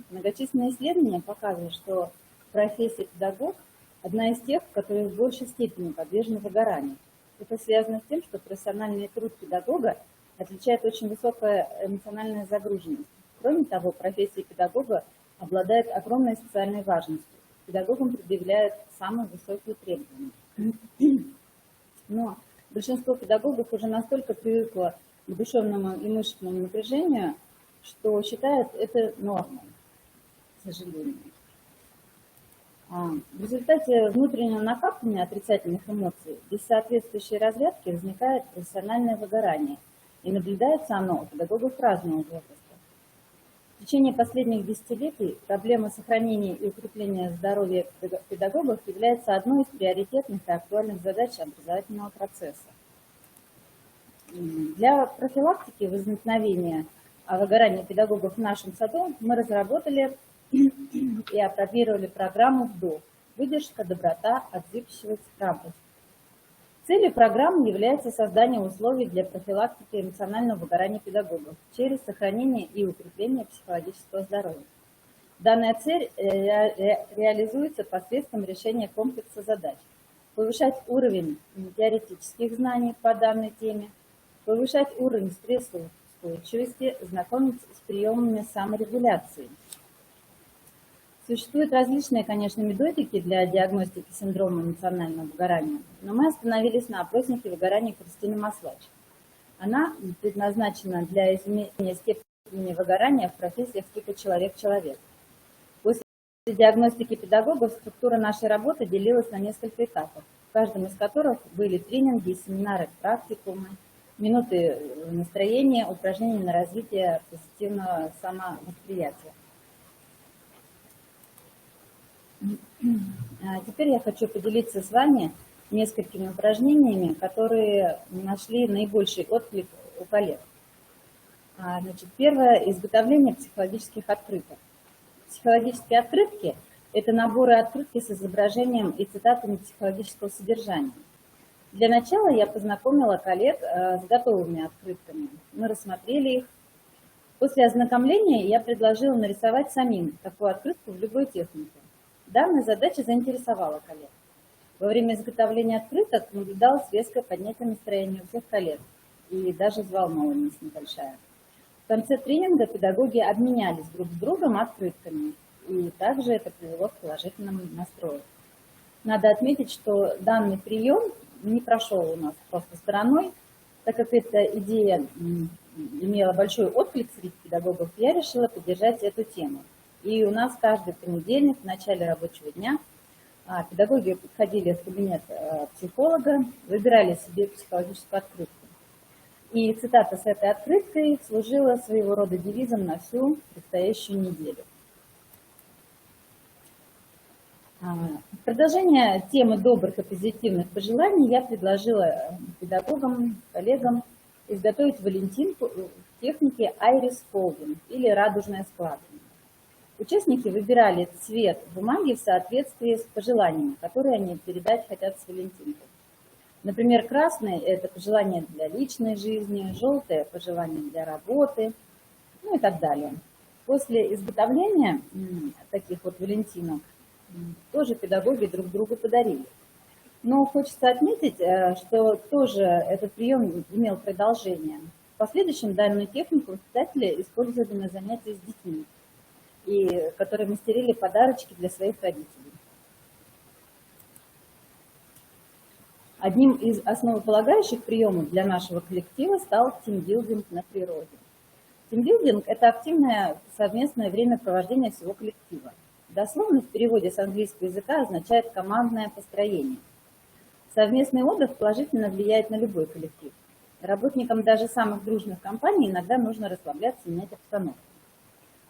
Многочисленные исследования показывают, что профессия педагог – одна из тех, которые в большей степени подвержены выгоранию. Это связано с тем, что профессиональный труд педагога отличает очень высокая эмоциональная загруженность. Кроме того, профессия педагога обладает огромной социальной важностью. Педагогам предъявляют самые высокие требования. Но большинство педагогов уже настолько привыкло к душевному и мышечному напряжению, что считают это нормой, к сожалению. В результате внутреннего накапливания отрицательных эмоций без соответствующей разрядки возникает профессиональное выгорание, и наблюдается оно у педагогов разного возраста. В течение последних десятилетий проблема сохранения и укрепления здоровья педагогов является одной из приоритетных и актуальных задач образовательного процесса. Для профилактики возникновения выгорания педагогов в нашем саду мы разработали и опробировали программу «ВДО» – «Выдержка, доброта, отзывчивость, храбрость». Целью программы является создание условий для профилактики эмоционального выгорания педагогов через сохранение и укрепление психологического здоровья. Данная цель реализуется посредством решения комплекса задач: повышать уровень теоретических знаний по данной теме, повышать уровень стрессоустойчивости, знакомить с приемами саморегуляции. Существуют различные, конечно, методики для диагностики синдрома эмоционального выгорания, но мы остановились на опроснике выгорания Кристины Маслач. Она предназначена для изменения степени выгорания в профессиях типа «человек-человек». После диагностики педагогов структура нашей работы делилась на несколько этапов, в каждом из которых были тренинги, семинары, практикумы, минуты настроения, упражнения на развитие позитивного самовосприятия. Теперь я хочу поделиться с вами несколькими упражнениями, которые нашли наибольший отклик у коллег. Значит, первое – изготовление психологических открыток. Психологические открытки Это наборы открытки с изображением и цитатами психологического содержания. Для начала я познакомила коллег с готовыми открытками. Мы рассмотрели их. После ознакомления я предложила нарисовать самим такую открытку в любой технике. Данная задача заинтересовала коллег. Во время изготовления открыток наблюдалось резкое поднятие настроения у всех коллег и даже взволнованность небольшая. В конце тренинга педагоги обменялись друг с другом открытками, и также это привело к положительному настрою. Надо отметить, что данный прием не прошел у нас просто стороной, так как эта идея имела большой отклик среди педагогов, я решила поддержать эту тему. И у нас каждый понедельник в начале рабочего дня педагоги подходили в кабинет психолога, выбирали себе психологическую открытку. И цитата с этой открыткой служила своего рода девизом на всю предстоящую неделю. В продолжение темы добрых и позитивных пожеланий я предложила педагогам, коллегам изготовить валентинку в технике Iris Folding или радужное складывание. Участники выбирали цвет бумаги в соответствии с пожеланиями, которые они передать хотят с валентинкой. Например, красный – это пожелание для личной жизни, желтое – пожелание для работы, ну и так далее. После изготовления таких вот валентинок тоже педагоги друг другу подарили. Но хочется отметить, что тоже этот прием имел продолжение. В последующем данную технику воспитатели использовали на занятиях с детьми, и которые мастерили подарочки для своих родителей. Одним из основополагающих приемов для нашего коллектива стал тимбилдинг на природе. Тимбилдинг – это активное совместное времяпровождение всего коллектива. Дословно в переводе с английского языка означает командное построение. Совместный отдых положительно влияет на любой коллектив. Работникам даже самых дружных компаний иногда нужно расслабляться и менять обстановку.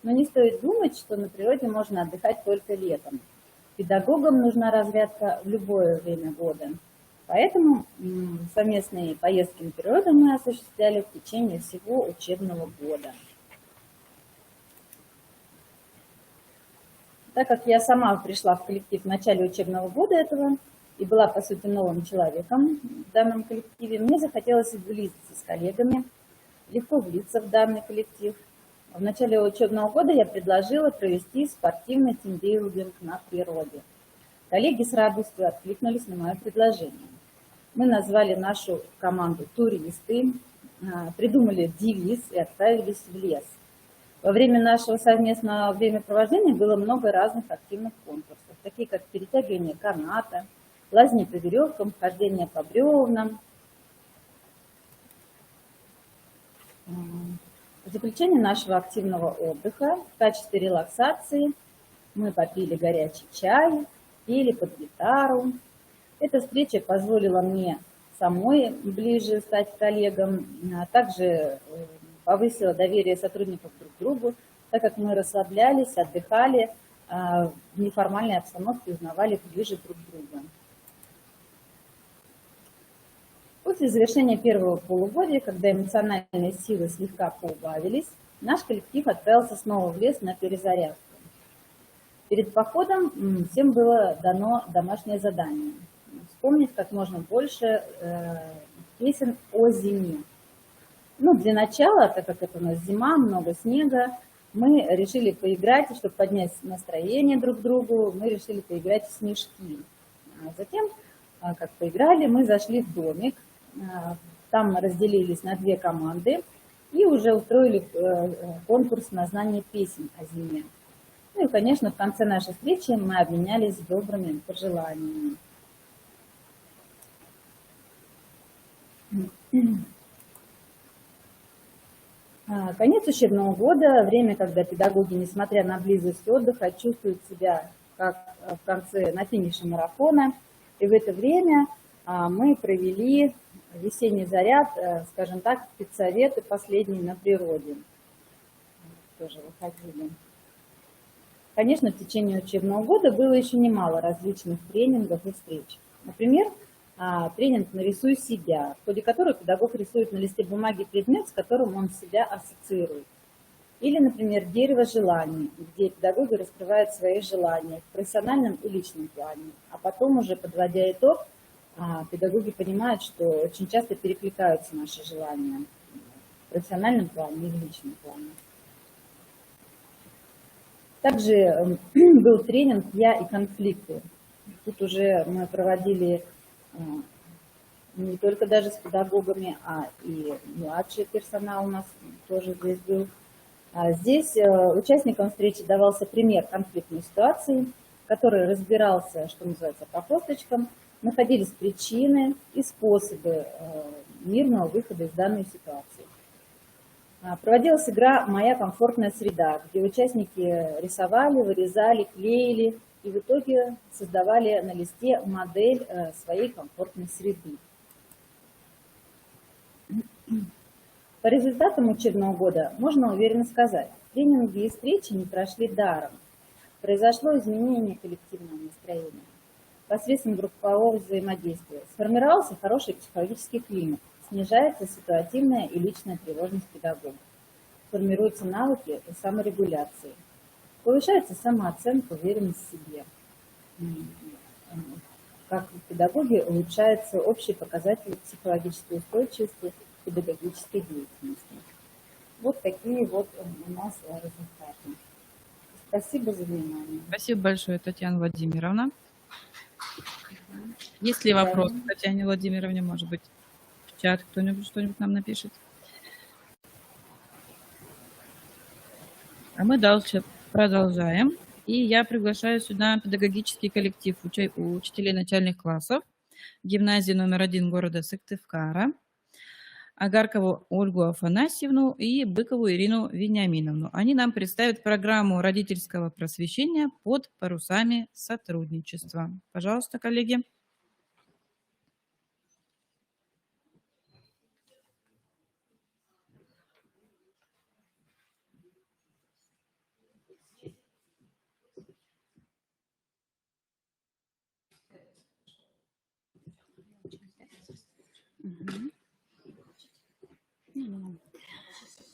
Но не стоит думать, что на природе можно отдыхать только летом. Педагогам нужна разрядка в любое время года. Поэтому совместные поездки на природу мы осуществляли в течение всего учебного года. Так как я сама пришла в коллектив в начале учебного года этого и была, по сути, новым человеком в данном коллективе, мне захотелось сблизиться с коллегами, легко влиться в данный коллектив. В начале учебного года я предложила провести спортивный тимбилдинг на природе. Коллеги с радостью откликнулись на мое предложение. Мы назвали нашу команду «Туристы», придумали девиз и отправились в лес. Во время нашего совместного времяпровождения было много разных активных конкурсов, такие как перетягивание каната, лазни по веревкам, хождение по бревнам. В заключение нашего активного отдыха в качестве релаксации мы попили горячий чай, пели под гитару. Эта встреча позволила мне самой ближе стать коллегам, а также повысила доверие сотрудников друг к другу, так как мы расслаблялись, отдыхали, в неформальной обстановке узнавали ближе друг друга. После завершения первого полугодия, когда эмоциональные силы слегка поубавились, наш коллектив отправился снова в лес на перезарядку. Перед походом всем было дано домашнее задание – вспомнить как можно больше песен о зиме. Ну, для начала, так как это у нас зима, много снега, мы решили поиграть, чтобы поднять настроение друг другу, мы решили поиграть в снежки. А затем, как поиграли, мы зашли в домик, там разделились на две команды и уже устроили конкурс на знание песен о зиме. Ну и, конечно, в конце нашей встречи мы обменялись добрыми пожеланиями. Конец учебного года, время, когда педагоги, несмотря на близость отдыха, чувствуют себя как в конце, на финише марафона. И в это время мы провели весенний заряд, скажем так, спецсоветы последние на природе. Тоже выходили. Конечно, в течение учебного года было еще немало различных тренингов и встреч. Например, тренинг «Нарисуй себя», в ходе которого педагог рисует на листе бумаги предмет, с которым он себя ассоциирует. Или, например, дерево желаний, где педагоги раскрывают свои желания в профессиональном и личном плане. А потом уже, подводя итог, педагоги понимают, что очень часто перекликаются наши желания в профессиональном плане и в личном плане. Также был тренинг «Я и конфликты». Тут уже мы проводили не только даже с педагогами, а и младший персонал у нас тоже здесь был. Здесь участникам встречи давался пример конфликтной ситуации, который разбирался, что называется, по косточкам, находились причины и способы мирного выхода из данной ситуации. Проводилась игра «Моя комфортная среда», где участники рисовали, вырезали, клеили и в итоге создавали на листе модель своей комфортной среды. По результатам учебного года можно уверенно сказать, тренинги и встречи не прошли даром. Произошло изменение коллективного настроения посредством группового взаимодействия. Сформировался хороший психологический климат, снижается ситуативная и личная тревожность педагогов, формируются навыки саморегуляции, повышается самооценка, уверенность в себе. Как педагоги улучшаются общие показатели психологической устойчивости педагогической деятельности. Вот такие вот у нас результаты. Спасибо за внимание. Спасибо большое, Татьяна Владимировна. Есть ли вопросы к Татьяне Владимировне, может быть, в чат кто-нибудь что-нибудь нам напишет? А мы дальше продолжаем. И я приглашаю сюда педагогический коллектив учителей начальных классов гимназии номер 1 города Сыктывкара, Агаркову Ольгу Афанасьевну и Быкову Ирину Вениаминовну. Они нам представят программу родительского просвещения под парусами сотрудничества. Пожалуйста, коллеги.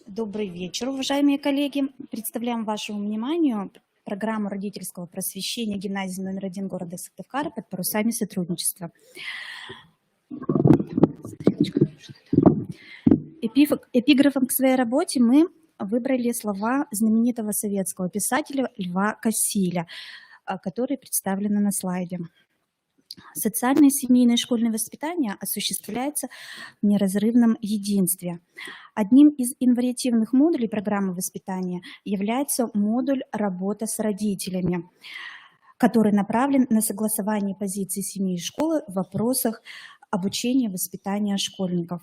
Добрый вечер, уважаемые коллеги. Представляем вашему вниманию программу родительского просвещения гимназии номер 1 города Сыктывкара под парусами сотрудничества. Эпиграфом к своей работе мы выбрали слова знаменитого советского писателя Льва Кассиля, которые представлены на слайде. Социальное, семейное и школьное воспитание осуществляется в неразрывном единстве. Одним из инвариативных модулей программы воспитания является модуль «Работа с родителями», который направлен на согласование позиций семьи и школы в вопросах обучения и воспитания школьников.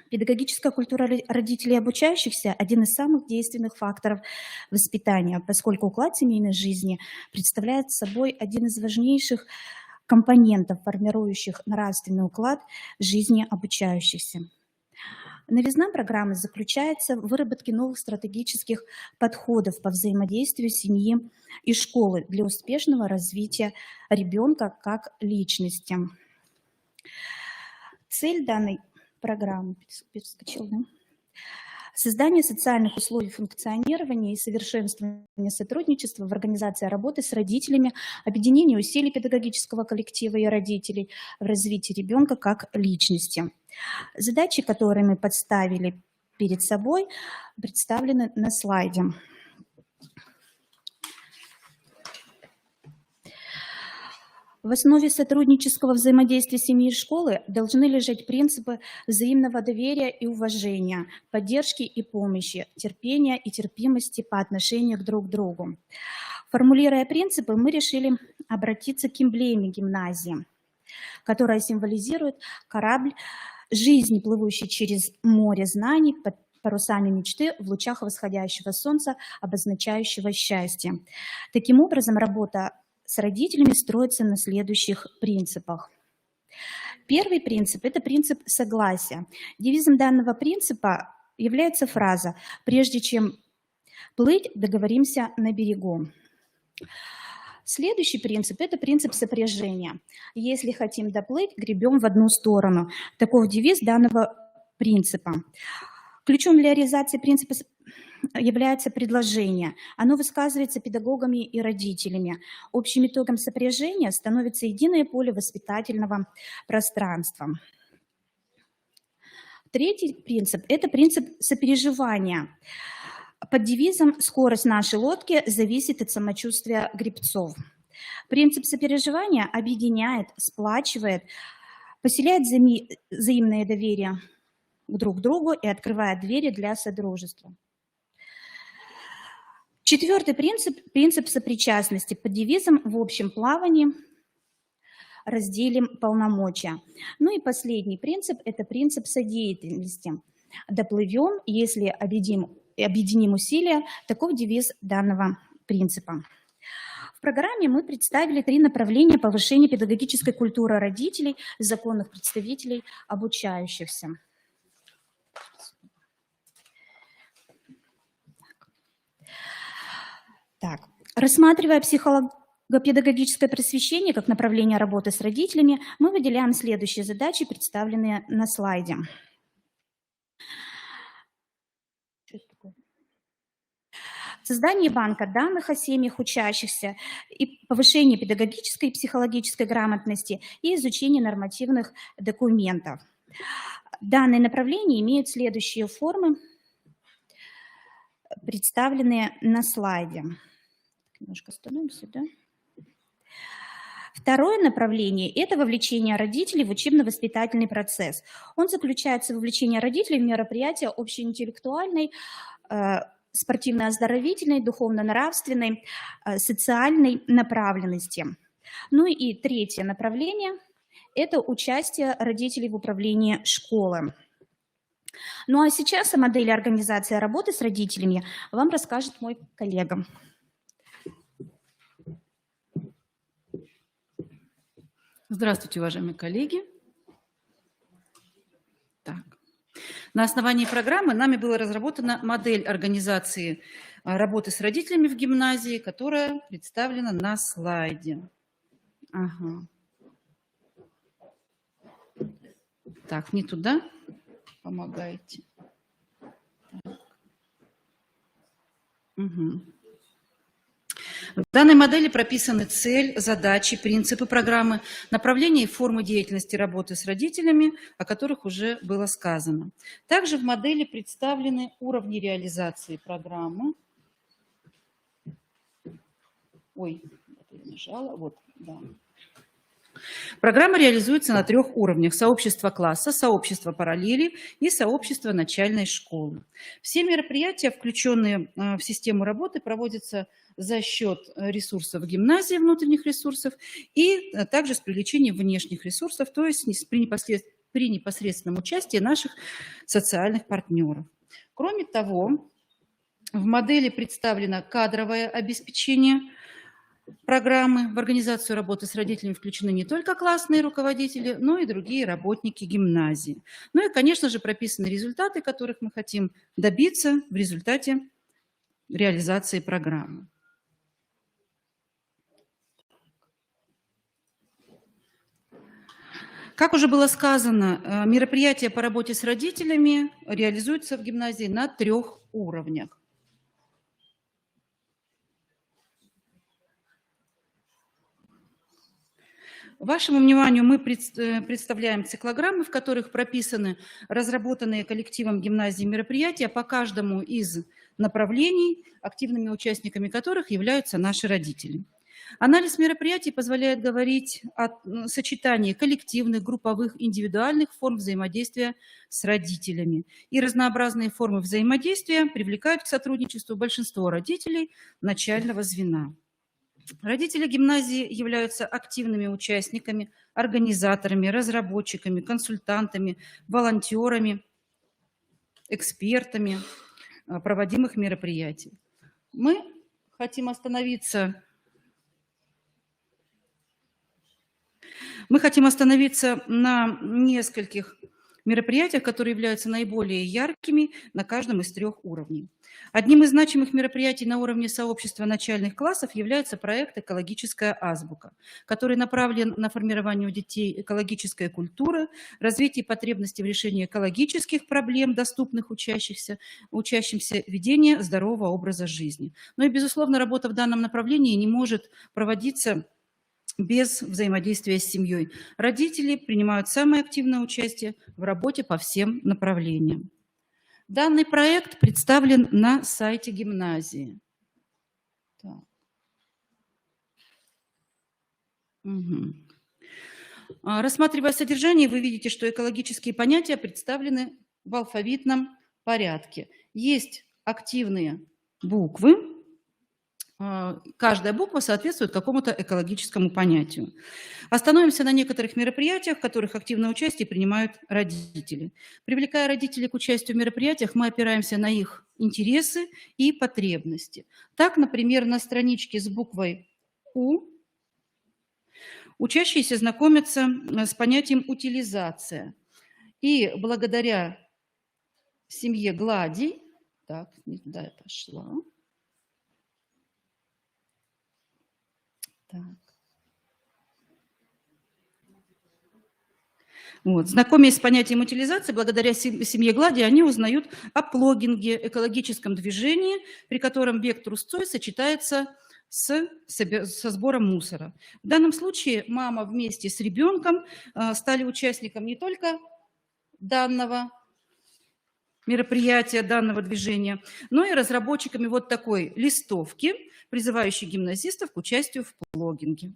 Педагогическая культура родителей и обучающихся – один из самых действенных факторов воспитания, поскольку уклад семейной жизни представляет собой один из важнейших компонентов, формирующих нравственный уклад жизни обучающихся. Новизна программы заключается в выработке новых стратегических подходов по взаимодействию семьи и школы для успешного развития ребенка как личности. Цель данной программы создание социальных условий функционирования и совершенствования сотрудничества в организации работы с родителями, объединение усилий педагогического коллектива и родителей в развитии ребенка как личности. Задачи, которые мы поставили перед собой, представлены на слайде. В основе сотруднического взаимодействия семьи и школы должны лежать принципы взаимного доверия и уважения, поддержки и помощи, терпения и терпимости по отношению друг к другу. Формулируя принципы, мы решили обратиться к эмблеме гимназии, которая символизирует корабль жизни, плывущий через море знаний под парусами мечты в лучах восходящего солнца, обозначающего счастье. Таким образом, работа с родителями строится на следующих принципах. Первый принцип – это принцип согласия. Девизом данного принципа является фраза «Прежде чем плыть, договоримся на берегу». Следующий принцип – это принцип сопряжения. Если хотим доплыть, гребем в одну сторону. Таков девиз данного принципа. Ключом для реализации принципа является предложение. Оно высказывается педагогами и родителями. Общим итогом сопряжения становится единое поле воспитательного пространства. Третий принцип – это принцип сопереживания. Под девизом «Скорость нашей лодки зависит от самочувствия гребцов». Принцип сопереживания объединяет, сплачивает, поселяет взаимное доверие друг к другу и открывает двери для содружества. Четвертый принцип – принцип сопричастности под девизом «В общем плавании разделим полномочия». Ну и последний принцип – это принцип содеятельности. Доплывем, если объединим усилия, таков девиз данного принципа. В программе мы представили 3 направления повышения педагогической культуры родителей, законных представителей обучающихся. Так, рассматривая психолого-педагогическое просвещение как направление работы с родителями, мы выделяем следующие задачи, представленные на слайде. Создание банка данных о семьях учащихся, и повышение педагогической и психологической грамотности и изучение нормативных документов. Данные направления имеют следующие формы, представленные на слайде. Немножко остановимся, да? Второе направление – это вовлечение родителей в учебно-воспитательный процесс. Он заключается в вовлечении родителей в мероприятия общеинтеллектуальной, спортивно-оздоровительной, духовно-нравственной, социальной направленности. Ну и третье направление – это участие родителей в управлении школы. Ну а сейчас о модели организации работы с родителями вам расскажет мой коллега. Здравствуйте, уважаемые коллеги. Так. На основании программы нами была разработана модель организации работы с родителями в гимназии, которая представлена на слайде. Ага. Так, не туда. Помогайте. Угу. В данной модели прописаны цель, задачи, принципы программы, направления и формы деятельности работы с родителями, о которых уже было сказано. Также в модели представлены уровни реализации программы. Ой, я нажала, вот, да. Программа реализуется на 3 уровнях: сообщество класса, сообщество параллели и сообщество начальной школы. Все мероприятия, включенные в систему работы, проводятся за счет ресурсов гимназии, внутренних ресурсов, и также с привлечением внешних ресурсов, то есть при непосредственном участии наших социальных партнеров. Кроме того, в модели представлено кадровое обеспечение программы. В организацию работы с родителями включены не только классные руководители, но и другие работники гимназии. Ну и, конечно же, прописаны результаты, которых мы хотим добиться в результате реализации программы. Как уже было сказано, мероприятия по работе с родителями реализуются в гимназии на 3 уровнях. Вашему вниманию мы представляем циклограммы, в которых прописаны разработанные коллективом гимназии мероприятия по каждому из направлений, активными участниками которых являются наши родители. Анализ мероприятий позволяет говорить о сочетании коллективных, групповых, индивидуальных форм взаимодействия с родителями. И разнообразные формы взаимодействия привлекают к сотрудничеству большинство родителей начального звена. Родители гимназии являются активными участниками, организаторами, разработчиками, консультантами, волонтерами, экспертами проводимых мероприятий. Мы хотим остановиться на нескольких мероприятиях, которые являются наиболее яркими на каждом из 3 уровней. Одним из значимых мероприятий на уровне сообщества начальных классов является проект «Экологическая азбука», который направлен на формирование у детей экологической культуры, развитие потребностей в решении экологических проблем, доступных учащимся, ведение здорового образа жизни. Но и, безусловно, работа в данном направлении не может проводиться без взаимодействия с семьей. Родители принимают самое активное участие в работе по всем направлениям. Данный проект представлен на сайте гимназии. Так. Угу. Рассматривая содержание, вы видите, что экологические понятия представлены в алфавитном порядке. Есть активные буквы. Каждая буква соответствует какому-то экологическому понятию. Остановимся на некоторых мероприятиях, в которых активное участие принимают родители. Привлекая родителей к участию в мероприятиях, мы опираемся на их интересы и потребности. Так, например, на страничке с буквой «У» учащиеся знакомятся с понятием «утилизация». И благодаря семье Гладий, так, не туда я пошла. Так. Вот. Знакомясь с понятием утилизации, благодаря семье Глади, они узнают о плогинге, экологическом движении, при котором век трусцой сочетается со сбором мусора. В данном случае мама вместе с ребенком стали участником не только данного мероприятия, данного движения, но и разработчиками вот такой листовки, призывающей гимназистов к участию в плогинге.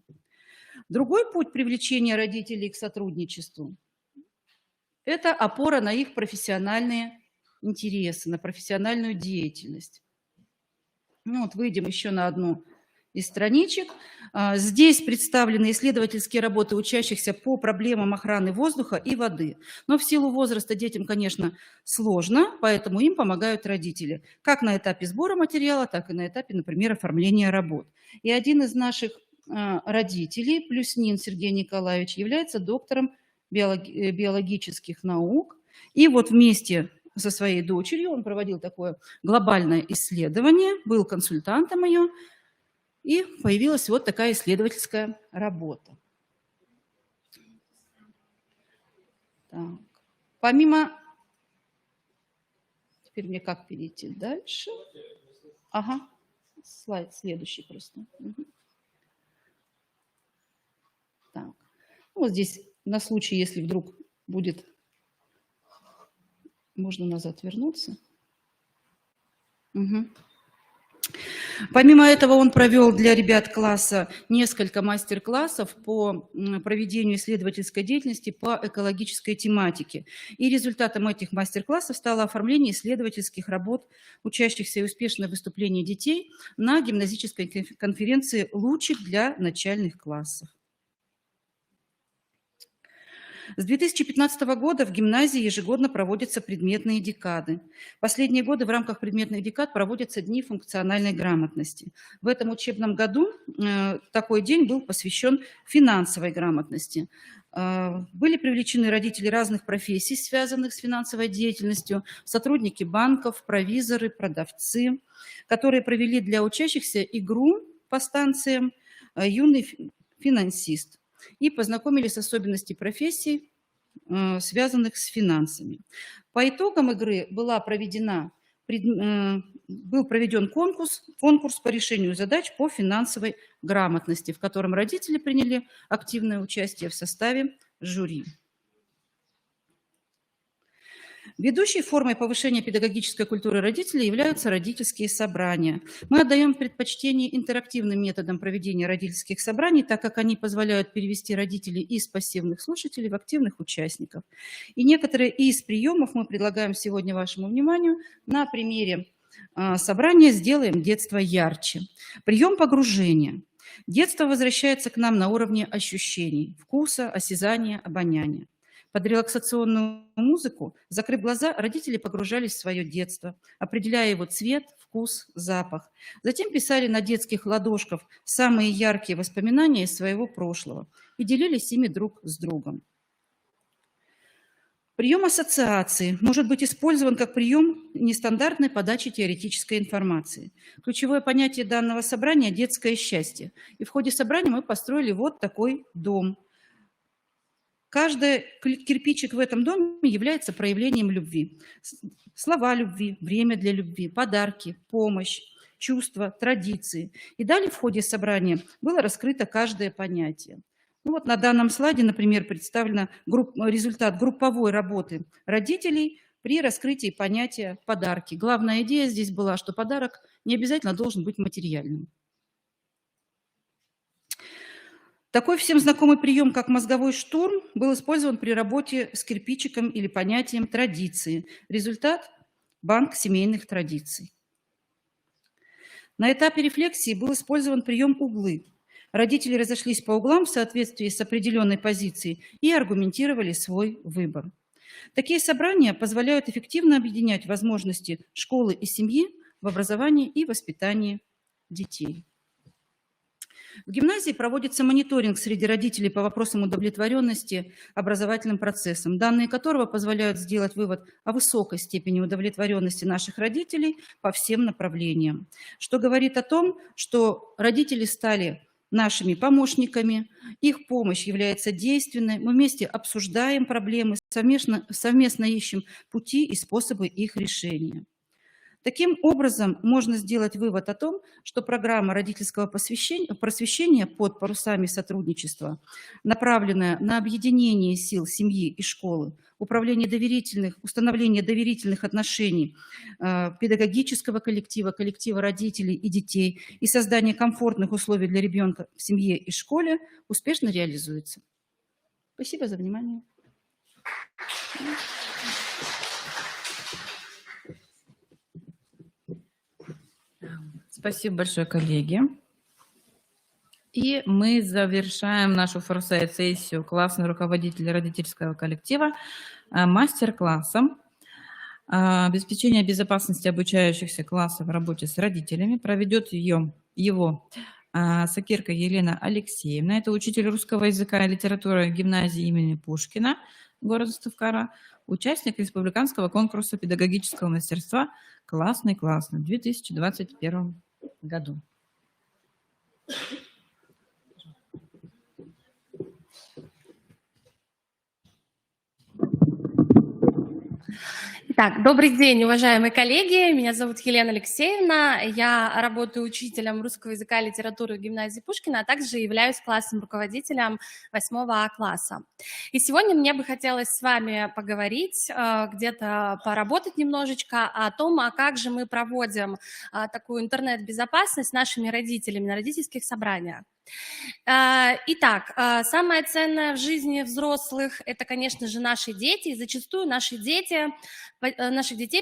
Другой путь привлечения родителей к сотрудничеству – это опора на их профессиональные интересы, на профессиональную деятельность. Ну, вот выйдем еще на одну из страничек. Здесь представлены исследовательские работы учащихся по проблемам охраны воздуха и воды. Но в силу возраста детям, конечно, сложно, поэтому им помогают родители. Как на этапе сбора материала, так и на этапе, например, оформления работ. И один из наших родителей, Плюснин Сергей Николаевич, является доктором биологических наук. И вот вместе со своей дочерью он проводил такое глобальное исследование, был консультантом ее, и появилась вот такая исследовательская работа. Так. Помимо... Теперь мне как перейти дальше? Ага, слайд следующий просто. Угу. Так. Вот здесь на случай, если вдруг будет... Можно назад вернуться. Угу. Помимо этого он провел для ребят класса несколько мастер-классов по проведению исследовательской деятельности по экологической тематике. И результатом этих мастер-классов стало оформление исследовательских работ учащихся и успешное выступление детей на гимназической конференции «Лучик для начальных классов». С 2015 года в гимназии ежегодно проводятся предметные декады. Последние годы в рамках предметных декад проводятся дни функциональной грамотности. В этом учебном году такой день был посвящен финансовой грамотности. Были привлечены родители разных профессий, связанных с финансовой деятельностью, сотрудники банков, провизоры, продавцы, которые провели для учащихся игру по станциям «Юный финансист» и познакомились с особенностями профессий, связанных с финансами. По итогам игры был проведен конкурс по решению задач по финансовой грамотности, в котором родители приняли активное участие в составе жюри. Ведущей формой повышения педагогической культуры родителей являются родительские собрания. Мы отдаем предпочтение интерактивным методам проведения родительских собраний, так как они позволяют перевести родителей из пассивных слушателей в активных участников. И некоторые из приемов мы предлагаем сегодня вашему вниманию на примере собрания «Сделаем детство ярче». Прием погружения. Детство возвращается к нам на уровне ощущений, вкуса, осязания, обоняния. Под релаксационную музыку, закрыв глаза, родители погружались в свое детство, определяя его цвет, вкус, запах. Затем писали на детских ладошках самые яркие воспоминания из своего прошлого и делились ими друг с другом. Прием ассоциации может быть использован как прием нестандартной подачи теоретической информации. Ключевое понятие данного собрания – детское счастье. И в ходе собрания мы построили вот такой дом. Каждый кирпичик в этом доме является проявлением любви. Слова любви, время для любви, подарки, помощь, чувства, традиции. И далее в ходе собрания было раскрыто каждое понятие. Ну вот на данном слайде, например, представлен результат групповой работы родителей при раскрытии понятия «подарки». Главная идея здесь была, что подарок не обязательно должен быть материальным. Такой всем знакомый прием, как мозговой штурм, был использован при работе с кирпичиком или понятием традиции. Результат – банк семейных традиций. На этапе рефлексии был использован прием углы. Родители разошлись по углам в соответствии с определенной позицией и аргументировали свой выбор. Такие собрания позволяют эффективно объединять возможности школы и семьи в образовании и воспитании детей. В гимназии проводится мониторинг среди родителей по вопросам удовлетворенности образовательным процессом, данные которого позволяют сделать вывод о высокой степени удовлетворенности наших родителей по всем направлениям, что говорит о том, что родители стали нашими помощниками, их помощь является действенной, мы вместе обсуждаем проблемы, совместно ищем пути и способы их решения. Таким образом, можно сделать вывод о том, что программа родительского просвещения под парусами сотрудничества, направленная на объединение сил семьи и школы, установление доверительных отношений педагогического коллектива, коллектива родителей и детей и создание комфортных условий для ребенка в семье и школе успешно реализуется. Спасибо за внимание. Спасибо большое, коллеги. И мы завершаем нашу форсайт-сессию классного руководителя родительского коллектива мастер-классом обеспечения безопасности обучающихся классов в работе с родителями. Проведет его Сакирка Елена Алексеевна. Это учитель русского языка и литературы гимназии имени Пушкина города Сыктывкара, участник республиканского конкурса педагогического мастерства «Классный» в 2021 году. Итак, добрый день, уважаемые коллеги. Меня зовут Елена Алексеевна. Я работаю учителем русского языка и литературы в гимназии Пушкина, а также являюсь классным руководителем 8 А класса. И сегодня мне бы хотелось с вами поговорить, где-то поработать немножечко о том, а как же мы проводим такую интернет-безопасность с нашими родителями на родительских собраниях. Итак, самое ценное в жизни взрослых – это, конечно же, наши дети. И зачастую наших детей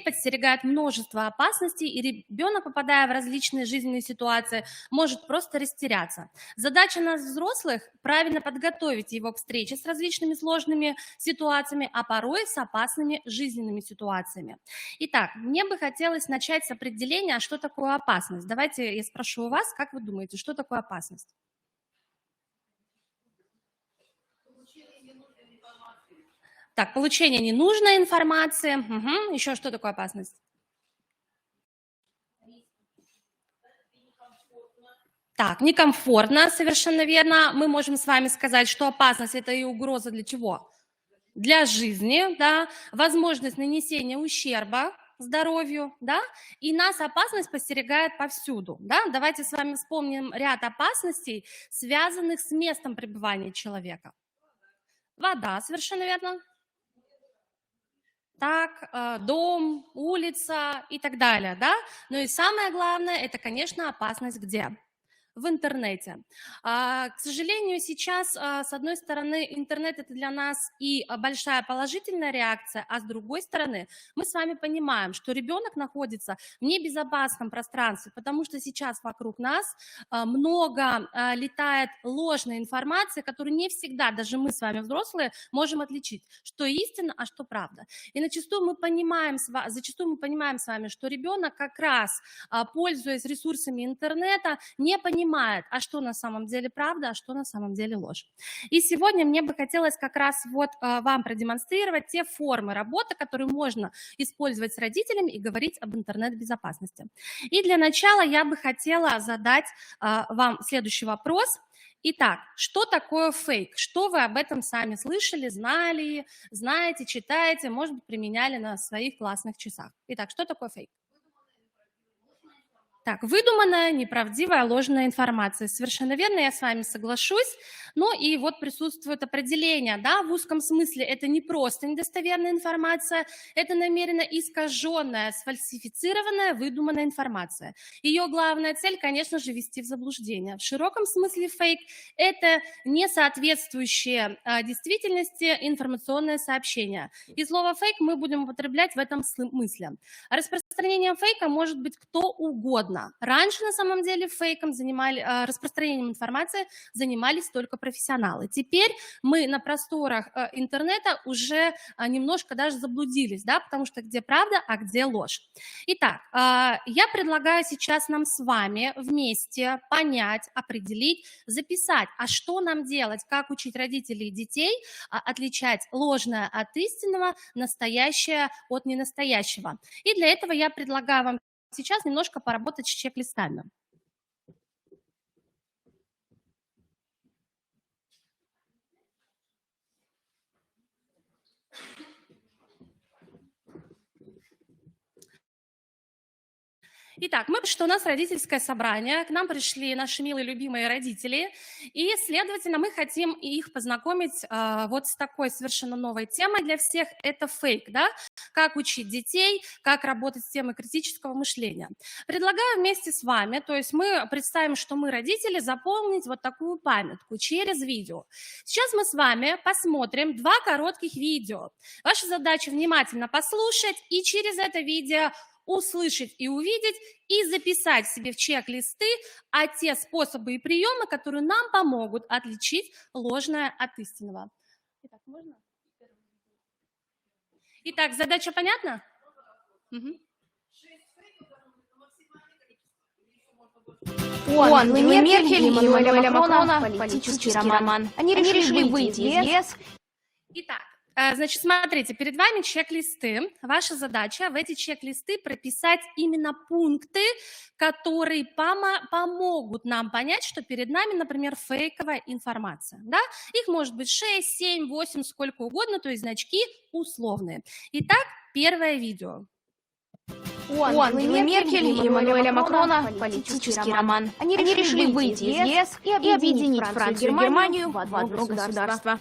подстерегает множество опасностей, и ребенок, попадая в различные жизненные ситуации, может просто растеряться. Задача нас, взрослых, правильно подготовить его к встрече с различными сложными ситуациями, а порой с опасными жизненными ситуациями. Итак, мне бы хотелось начать с определения, что такое опасность. Давайте я спрошу у вас, как вы думаете, что такое опасность? Так, получение ненужной информации. Угу. Еще что такое опасность? Так, некомфортно, совершенно верно. Мы можем с вами сказать, что опасность – это и угроза для чего? Для жизни, да, возможность нанесения ущерба здоровью, да, и нас опасность подстерегает повсюду, да. Давайте с вами вспомним ряд опасностей, связанных с местом пребывания человека. Вода, совершенно верно. Так, дом, улица и так далее, да. Ну и самое главное, это, конечно, опасность где? В интернете. К сожалению, сейчас, с одной стороны, интернет – это для нас и большая положительная реакция, а с другой стороны, мы с вами понимаем, что ребенок находится в небезопасном пространстве, потому что сейчас вокруг нас много летает ложной информации, которую не всегда, даже мы с вами, взрослые, можем отличить, что истина, а что правда. И зачастую мы понимаем с вами, что ребенок, как раз пользуясь ресурсами интернета, не понимает, понимают, а что на самом деле правда, а что на самом деле ложь. И сегодня мне бы хотелось как раз вот вам продемонстрировать те формы работы, которые можно использовать с родителями и говорить об интернет-безопасности. И для начала я бы хотела задать вам следующий вопрос. Итак, что такое фейк? Что вы об этом сами слышали, знали, знаете, читаете, может быть, применяли на своих классных часах? Итак, что такое фейк? Так, выдуманная, неправдивая, ложная информация. Совершенно верно, я с вами соглашусь. Ну и вот присутствует определение, да, в узком смысле это не просто недостоверная информация, это намеренно искаженная, сфальсифицированная, выдуманная информация. Ее главная цель, конечно же, ввести в заблуждение. В широком смысле фейк – это несоответствующее действительности информационное сообщение. И слово фейк мы будем употреблять в этом смысле. Распространением фейка может быть кто угодно. Раньше, на самом деле, распространением информации занимались только профессионалы. Теперь мы на просторах интернета уже немножко даже заблудились, да, потому что где правда, а где ложь. Итак, я предлагаю сейчас нам с вами вместе понять, определить, записать, а что нам делать, как учить родителей и детей отличать ложное от истинного, настоящее от ненастоящего. И для этого я предлагаю вам сейчас немножко поработать с чек-листами. Итак, что у нас родительское собрание, к нам пришли наши милые любимые родители, и, следовательно, мы хотим их познакомить вот с такой совершенно новой темой для всех, это фейк, да, как учить детей, как работать с темой критического мышления. Предлагаю вместе с вами, то есть мы представим, что мы родители, заполнить вот такую памятку через видео. Сейчас мы с вами посмотрим 2 коротких видео. Ваша задача внимательно послушать и через это видео услышать и увидеть, и записать себе в чек-листы те способы и приемы, которые нам помогут отличить ложное от истинного. Итак, можно? Итак, задача понятна? Угу. У Ангелы Меркель и Эммануэля Макрона политический роман. Они решили выйти из ЕС. Итак, значит, смотрите, перед вами чек-листы. Ваша задача в эти чек-листы прописать именно пункты, которые помогут нам понять, что перед нами, например, фейковая информация. Да? Их может быть 6, 7, 8, сколько угодно, то есть значки условные. Итак, первое видео. У Ангелы Меркель и Эммануэля Макрона политический роман. Они решили выйти из ЕС и объединить Францию и Германию в одно государство.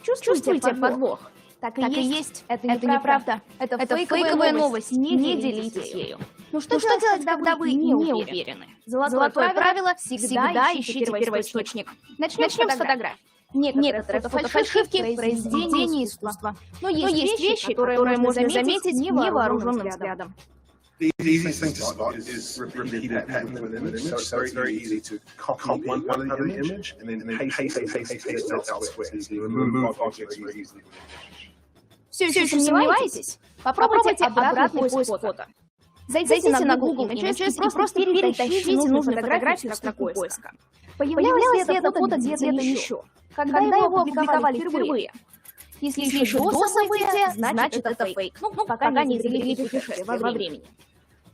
Чувствуете подвох? Так и есть. Это неправда. Это фейковая новость. Не делитесь ею. Ну что делать, когда вы не уверены? Золотое правило – всегда ищите первоисточник. Начнем с фотографий. Некоторые фотофальшивки – произведения искусства. Но есть вещи, которые можно заметить невооруженным взглядом. The easiest thing to spot is repeated pattern with an image, so it's very easy to copy one of the image and then paste it elsewhere. So you remove objects very easily. Все еще сомневаетесь? Попробуйте обратный поиск фото. Зайдите на Google Images и просто перетащите нужную фотографию в строку поиска. Появлялось ли это фото где-то еще? Когда его опубликовали впервые? Если еще до события, значит это фейк. Ну, пока не изменили путешествие во времени.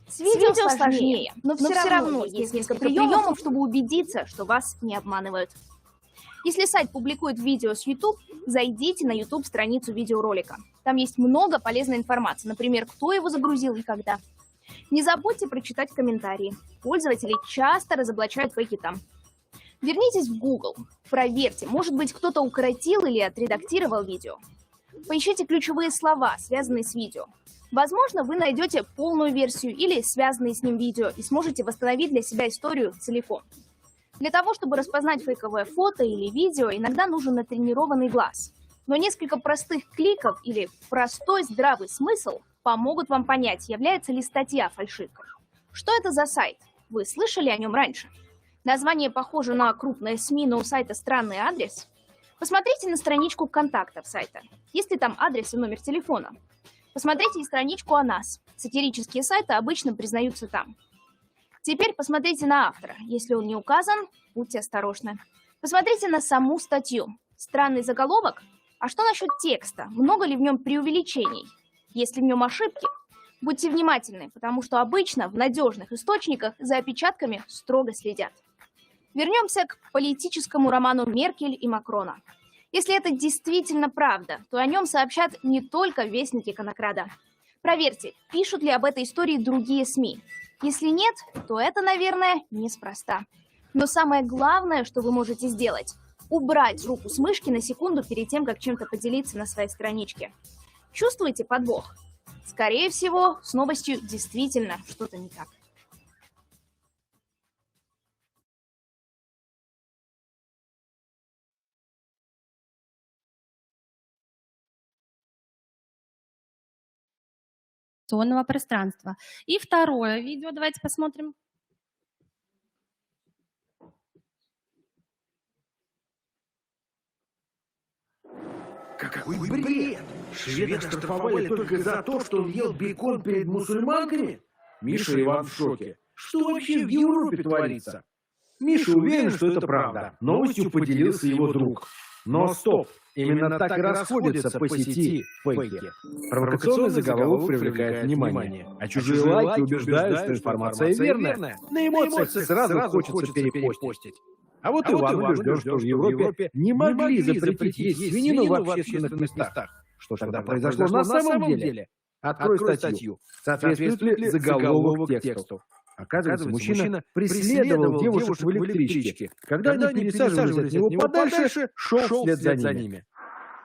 С видео сложнее, но все равно есть несколько приемов, чтобы убедиться, что вас не обманывают. Если сайт публикует видео с YouTube, зайдите на YouTube-страницу видеоролика. Там есть много полезной информации, например, кто его загрузил и когда. Не забудьте прочитать комментарии. Пользователи часто разоблачают фейки там. Вернитесь в Google, проверьте, может быть, кто-то укоротил или отредактировал видео. Поищите ключевые слова, связанные с видео. Возможно, вы найдете полную версию или связанные с ним видео и сможете восстановить для себя историю целиком. Для того, чтобы распознать фейковое фото или видео, иногда нужен натренированный глаз. Но несколько простых кликов или простой здравый смысл помогут вам понять, является ли статья фальшивкой. Что это за сайт? Вы слышали о нем раньше? Название похоже на крупное СМИ, но у сайта странный адрес. Посмотрите на страничку контактов сайта. Есть ли там адрес и номер телефона? Посмотрите и страничку о нас. Сатирические сайты обычно признаются там. Теперь посмотрите на автора. Если он не указан, будьте осторожны. Посмотрите на саму статью. Странный заголовок? А что насчет текста? Много ли в нем преувеличений? Есть ли в нем ошибки? Будьте внимательны, потому что обычно в надежных источниках за опечатками строго следят. Вернемся к политическому роману Меркель и Макрона. Если это действительно правда, то о нем сообщат не только вестники Конокрада. Проверьте, пишут ли об этой истории другие СМИ. Если нет, то это, наверное, неспроста. Но самое главное, что вы можете сделать – убрать руку с мышки на секунду перед тем, как чем-то поделиться на своей страничке. Чувствуете подвох? Скорее всего, с новостью действительно что-то не так. Информационного пространства. И второе видео, давайте посмотрим. Какой бред! Шведа штрафовали только за то, что он ел бекон перед мусульманками? Миша и Иван в шоке. Что вообще в Европе творится? Миша уверен, что это правда. Новостью поделился его друг. Но стоп! Именно так и расходятся по сети фейки. Провокационный заголовок привлекает внимание, а чужие лайки убеждают, что информация верная. На эмоциях сразу хочется перепостить. А вот Иван убежден, что в Европе не могли запретить есть свинину в общественных местах. Что тогда произошло на самом деле? Открой статью. Соответствует ли заголовок тексту? Оказывается, мужчина преследовал девушек в электричке. Когда они пересаживались от него подальше, шел вслед за ними.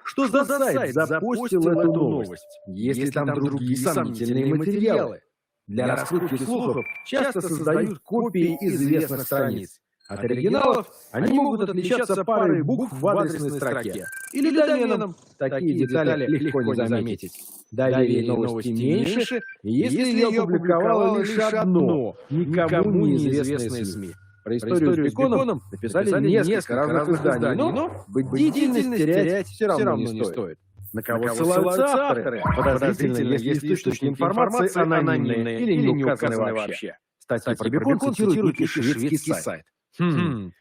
Что за сайт запостил эту новость, если там другие сомнительные материалы? Для раскрутки слухов часто создают копии известных страниц. От оригиналов они могут отличаться парой букв в адресной строке или доменом. Такие детали легко не заметить. Доверие новости меньше, если ее опубликовало лишь одно, никому неизвестное СМИ. Про историю с беконом написали несколько разных изданий, но бдительность терять все равно не стоит. На кого ссылаются авторы? Подозрительно, если источники информации анонимные или не указаны вообще. Статьи про бекон цитирует лишь шведский сайт.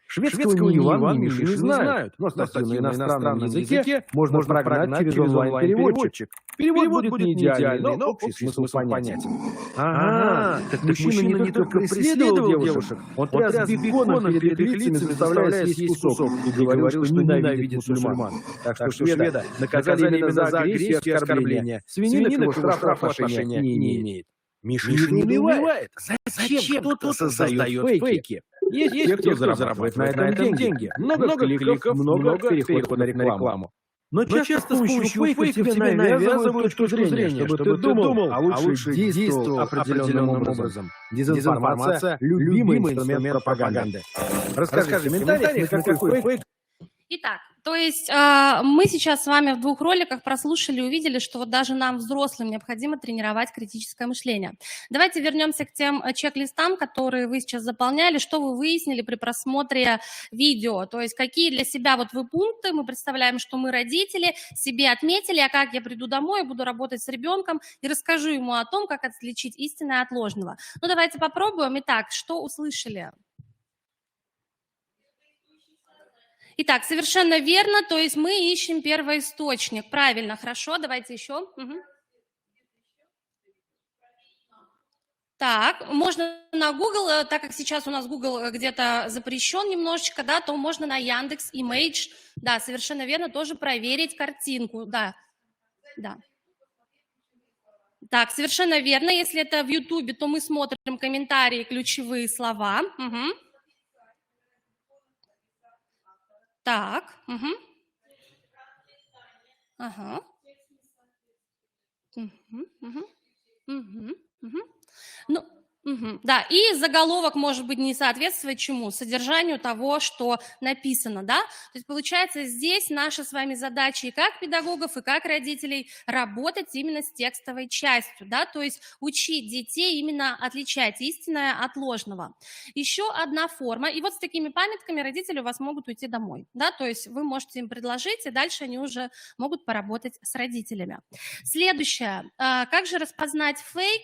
Шведского ни Иван, ни Миша не знают, но статью на иностранном языке можно прогнать через онлайн-переводчик. Перевод будет не идеальный, но общий смысл понятен. Ага, так мужчина не только преследовал девушек, он тряс беконом перед их лицами, заставляя съесть кусок, и говорил, что ненавидит мусульман. Так что шведа наказали именно за агрессию и оскорбление. Свинина к его штрафу отношения не имеет. Миша не убивает. Зачем кто-то создает фейки? Есть те, кто зарабатывает на этом деньги. Много кликов, много переходов на рекламу. Но часто с помощью фейков тебе навязывают точку зрения, чтобы ты думал, а лучше действовал определенным образом. Дезинформация – любимый инструмент пропаганды. Расскажи в комментариях, на какой фейк. Итак, то есть мы сейчас с вами в двух роликах прослушали и увидели, что вот даже нам, взрослым, необходимо тренировать критическое мышление. Давайте вернемся к тем чек-листам, которые вы сейчас заполняли, что вы выяснили при просмотре видео, то есть какие для себя вот вы пункты, мы представляем, что мы родители, себе отметили, а как я приду домой, буду работать с ребенком и расскажу ему о том, как отличить истинное от ложного. Ну давайте попробуем. Итак, что услышали? Итак, совершенно верно, то есть мы ищем первоисточник. Правильно, хорошо, давайте еще. Угу. Так, можно на Google, так как сейчас у нас Google где-то запрещен немножечко, да, то можно на Яндекс.Image, да, совершенно верно, тоже проверить картинку, да, да. Так, совершенно верно, если это в YouTube, то мы смотрим комментарии, ключевые слова. Угу. Так, угу. Ага. Угу, угу, угу, угу. Ну, угу. Да, и заголовок может быть не соответствовать чему? Содержанию того, что написано, да? То есть получается здесь наша с вами задача и как педагогов, и как родителей работать именно с текстовой частью, да? То есть учить детей именно отличать истинное от ложного. Еще одна форма, и вот с такими памятками родители у вас могут уйти домой, да? То есть вы можете им предложить, и дальше они уже могут поработать с родителями. Следующее, как же распознать фейк?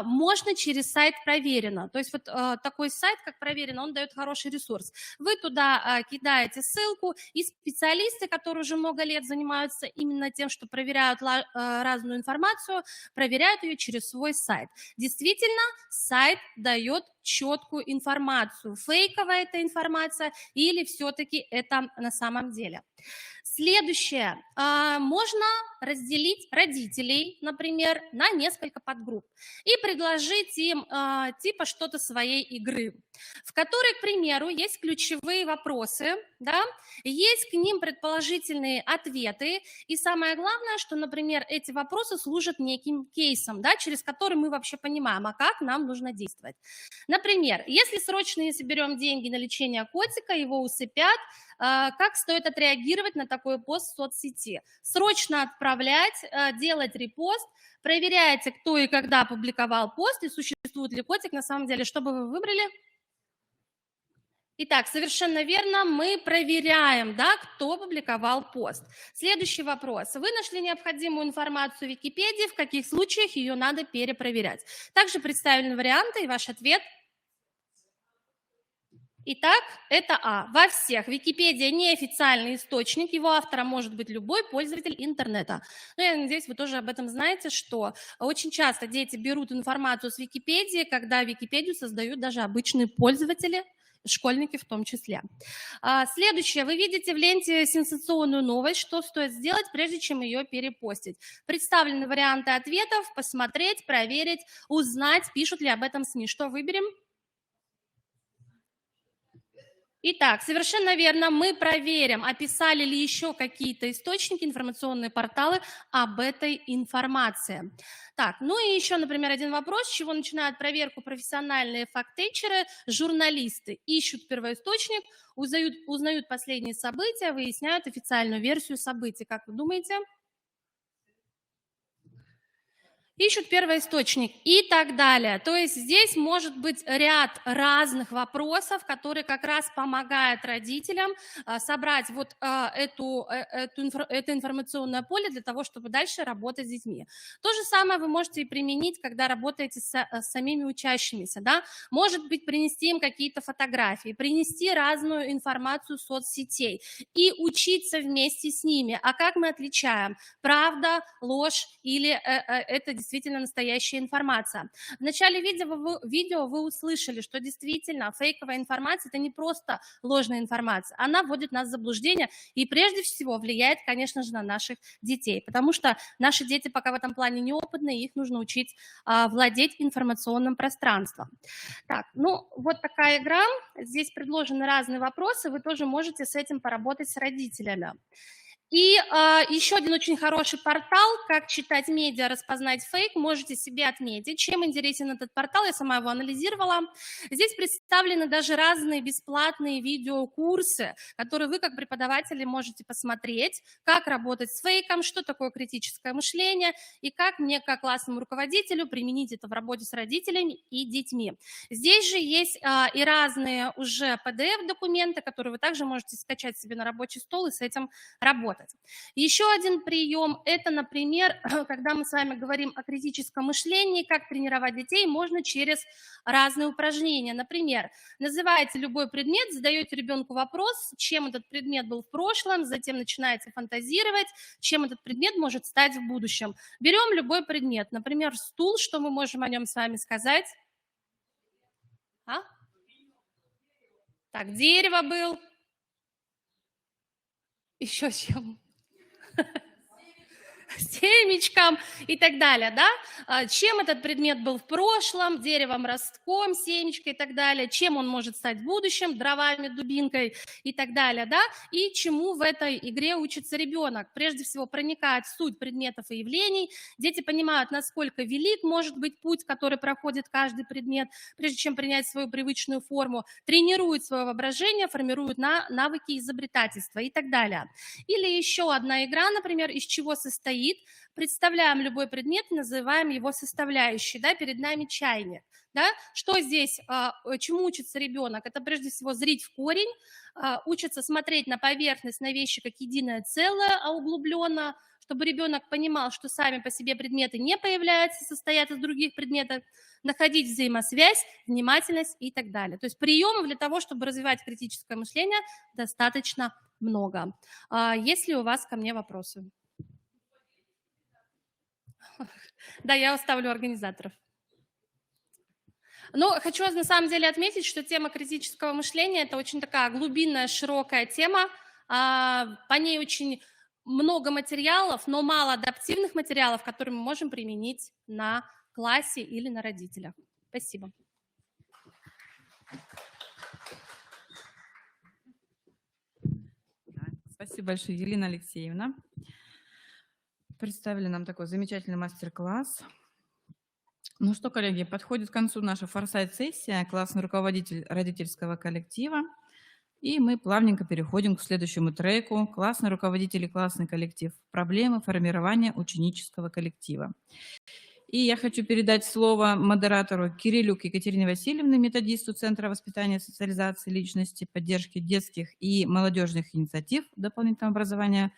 Можно через сайт «Проверено». То есть вот такой сайт, как «Проверено», он дает хороший ресурс. Вы туда кидаете ссылку, и специалисты, которые уже много лет занимаются именно тем, что проверяют разную информацию, проверяют ее через свой сайт. Действительно, сайт дает четкую информацию, фейковая эта информация или все-таки это на самом деле. Следующее. Можно разделить родителей, например, на несколько подгрупп и предложить им типа что-то своей игры, в которой, к примеру, есть ключевые вопросы, да, есть к ним предположительные ответы, и самое главное, что, например, эти вопросы служат неким кейсом, да, через который мы вообще понимаем, а как нам нужно действовать. Например, если срочно не соберем деньги на лечение котика, его усыпят, как стоит отреагировать на такой пост в соцсети? Срочно отправлять, делать репост, проверяйте, кто и когда опубликовал пост и существует ли котик на самом деле. Что бы вы выбрали? Итак, совершенно верно, мы проверяем, да, кто опубликовал пост. Следующий вопрос. Вы нашли необходимую информацию в Википедии, в каких случаях ее надо перепроверять? Также представлены варианты и ваш ответ. Итак, это А. Во всех. Википедия неофициальный источник, его автором может быть любой пользователь интернета. Но я надеюсь, вы тоже об этом знаете, что очень часто дети берут информацию с Википедии, когда Википедию создают даже обычные пользователи, школьники в том числе. Следующее. Вы видите в ленте сенсационную новость, что стоит сделать, прежде чем ее перепостить. Представлены варианты ответов, посмотреть, проверить, узнать, пишут ли об этом СМИ. Что выберем? Итак, совершенно верно, мы проверим, описали ли еще какие-то источники, информационные порталы об этой информации. Так, ну и еще, например, один вопрос, с чего начинают проверку профессиональные фактчекеры, журналисты. Ищут первоисточник, узнают последние события, выясняют официальную версию событий. Как вы думаете? Ищут первоисточник и так далее. То есть здесь может быть ряд разных вопросов, которые как раз помогают родителям собрать вот это информационное поле для того, чтобы дальше работать с детьми. То же самое вы можете и применить, когда работаете с самими учащимися. Да? Может быть, принести им какие-то фотографии, принести разную информацию соцсетей и учиться вместе с ними. А как мы отличаем? Правда, ложь или это действительно настоящая информация. В начале видео вы услышали, что действительно фейковая информация – это не просто ложная информация, она вводит нас в заблуждение и прежде всего влияет, конечно же, на наших детей, потому что наши дети пока в этом плане неопытны, их нужно учить владеть информационным пространством. Так, ну вот такая игра, здесь предложены разные вопросы, вы тоже можете с этим поработать с родителями. И еще один очень хороший портал, как читать медиа, распознать фейк, можете себе отметить. Чем интересен этот портал, я сама его анализировала. Здесь представлены даже разные бесплатные видеокурсы, которые вы как преподаватели можете посмотреть, как работать с фейком, что такое критическое мышление и как мне, как классному руководителю, применить это в работе с родителями и детьми. Здесь же есть и разные уже PDF-документы, которые вы также можете скачать себе на рабочий стол и с этим работать. Еще один прием – это, например, когда мы с вами говорим о критическом мышлении, как тренировать детей, можно через разные упражнения. Например, называете любой предмет, задаете ребенку вопрос, чем этот предмет был в прошлом, затем начинаете фантазировать, чем этот предмет может стать в будущем. Берем любой предмет, например, стул, что мы можем о нем с вами сказать? Так, дерево был. Еще чем? Семечком и так далее, да? Чем этот предмет был в прошлом, деревом, ростком, семечкой и так далее, чем он может стать в будущем, дровами, дубинкой и так далее, да? И чему в этой игре учится ребенок? Прежде всего проникает в суть предметов и явлений, дети понимают, насколько велик может быть путь, который проходит каждый предмет, прежде чем принять свою привычную форму, тренируют свое воображение, формируют навыки изобретательства и так далее. Или еще одна игра, например, из чего состоит. Представляем любой предмет, называем его составляющей. Да? Перед нами чайник. Да? Что здесь, чему учится ребенок? Это прежде всего зрить в корень, учится смотреть на поверхность, на вещи как единое целое, а углубленно, чтобы ребенок понимал, что сами по себе предметы не появляются, состоят из других предметов. находить взаимосвязь, внимательность и так далее. То есть приемов для того, чтобы развивать критическое мышление, достаточно много. Есть ли у вас ко мне вопросы? Да, я оставлю организаторов. Но хочу на самом деле отметить, что тема критического мышления – это очень такая глубинная, широкая тема. По ней очень много материалов, но мало адаптивных материалов, которые мы можем применить на классе или на родителях. Спасибо. Спасибо большое, Елена Алексеевна. Представили нам такой замечательный мастер-класс. Ну что, коллеги, подходит к концу наша форсайт-сессия, классный руководитель родительского коллектива. И мы плавненько переходим к следующему треку. Классный руководитель и классный коллектив. Проблемы формирования ученического коллектива. И я хочу передать слово модератору Кирилюк Екатерине Васильевне, методисту Центра воспитания и социализации личности, поддержки детских и молодежных инициатив дополнительного образования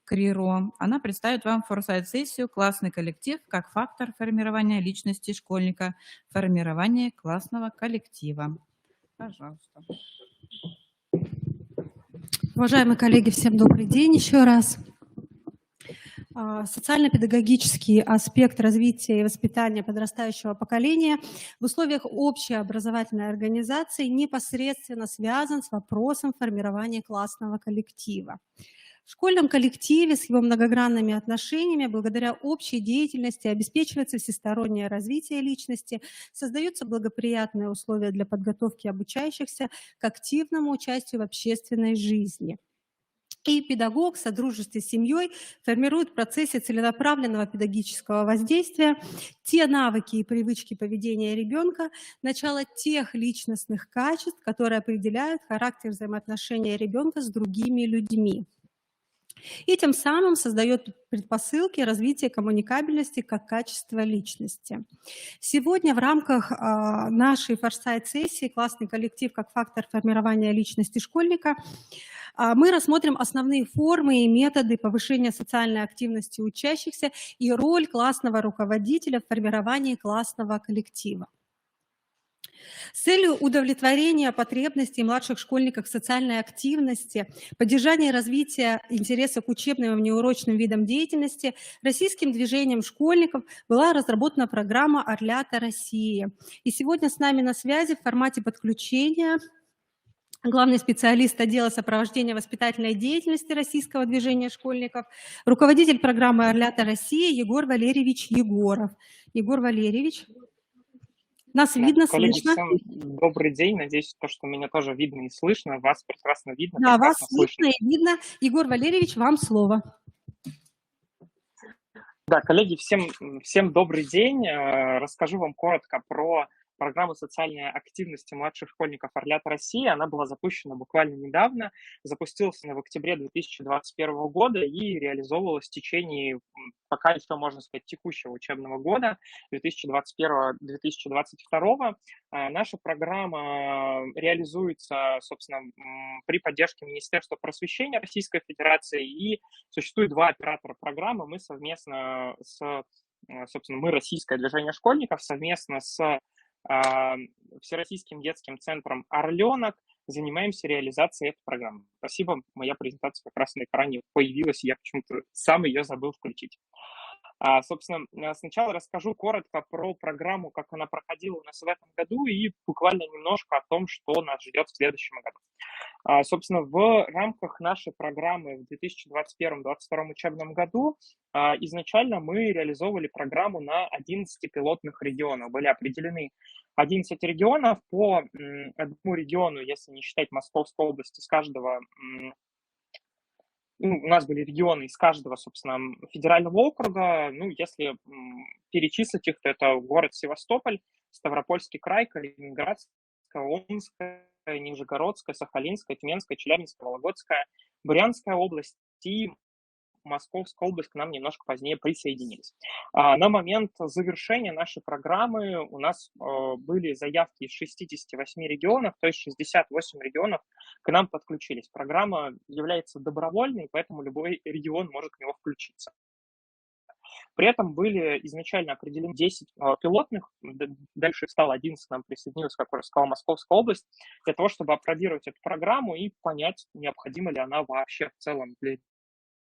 КРИРО. Она представит вам форсайт-сессию «Классный коллектив как фактор формирования личности школьника, формирование классного коллектива». Пожалуйста. Уважаемые коллеги, всем добрый день еще раз. Социально-педагогический аспект развития и воспитания подрастающего поколения в условиях общей образовательной организации непосредственно связан с вопросом формирования классного коллектива. В школьном коллективе с его многогранными отношениями, благодаря общей деятельности, обеспечивается всестороннее развитие личности, создаются благоприятные условия для подготовки обучающихся к активному участию в общественной жизни. И педагог в содружестве с семьей формирует в процессе целенаправленного педагогического воздействия те навыки и привычки поведения ребенка, начало тех личностных качеств, которые определяют характер взаимоотношения ребенка с другими людьми. И тем самым создает предпосылки развития коммуникабельности как качества личности. Сегодня в рамках нашей форсайт-сессии «Классный коллектив как фактор формирования личности школьника» мы рассмотрим основные формы и методы повышения социальной активности учащихся и роль классного руководителя в формировании классного коллектива. С целью удовлетворения потребностей младших школьников в социальной активности, поддержания и развития интереса к учебным и внеурочным видам деятельности Российским движением школьников была разработана программа «Орлята России». И сегодня с нами на связи в формате подключения главный специалист отдела сопровождения воспитательной деятельности Российского движения школьников, руководитель программы «Орлята России» Егор Валерьевич Егоров. Егор Валерьевич. Нас видно, коллеги, слышно. Всем добрый день. Надеюсь, что меня тоже видно и слышно. Вас прекрасно видно. Да, вас слышно. слышно и видно. Егор Валерьевич, вам слово. Да, коллеги, всем добрый день. Расскажу вам коротко про программу социальной активности младших школьников «Орлята России». Она была запущена буквально недавно, запустилась она в октябре 2021 года и реализовывалась в течение, пока еще, можно сказать, текущего учебного года, 2021-2022. Наша программа реализуется, собственно, при поддержке Министерства просвещения Российской Федерации, и существует два оператора программы. Мы совместно мы Российское движение школьников, совместно с Всероссийским детским центром «Орленок» занимаемся реализацией этой программы. Спасибо, моя презентация как раз на экране появилась, и я почему-то сам ее забыл включить. Собственно, сначала расскажу коротко про программу, как она проходила у нас в этом году, и буквально немножко о том, что нас ждет в следующем году. Собственно, в рамках нашей программы в 2021-2022 учебном году изначально мы реализовывали программу на 11 пилотных регионах. Были определены 11 регионов, по одному региону, если не считать Московской области, с каждого... у нас были регионы из каждого, собственно, федерального округа. Если перечислить их, то это город Севастополь, Ставропольский край, Калининградская, Омская, Нижегородская, Сахалинская, Тюменская, Челябинская, Вологодская, Брянская область и Московская область к нам немножко позднее присоединились. На момент завершения нашей программы у нас были заявки из 68 регионов, то есть 68 регионов к нам подключились. Программа является добровольной, поэтому любой регион может в него включиться. При этом были изначально определены 10 пилотных, дальше их стало 11, к нам присоединилась, как я сказал, Московская область, для того, чтобы опробировать эту программу и понять, необходима ли она вообще в целом для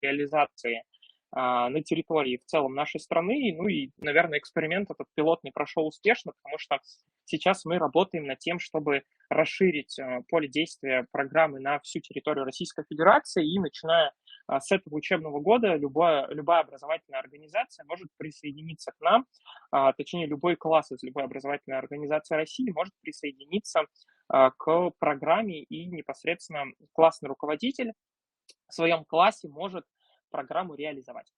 реализации на территории в целом нашей страны. Ну и, наверное, эксперимент этот пилотный прошел успешно, потому что сейчас мы работаем над тем, чтобы расширить поле действия программы на всю территорию Российской Федерации, и начиная с этого учебного года любая образовательная организация может присоединиться к нам, точнее, любой класс из любой образовательной организации России может присоединиться к программе, и непосредственно классный руководитель в своем классе может программу реализовать.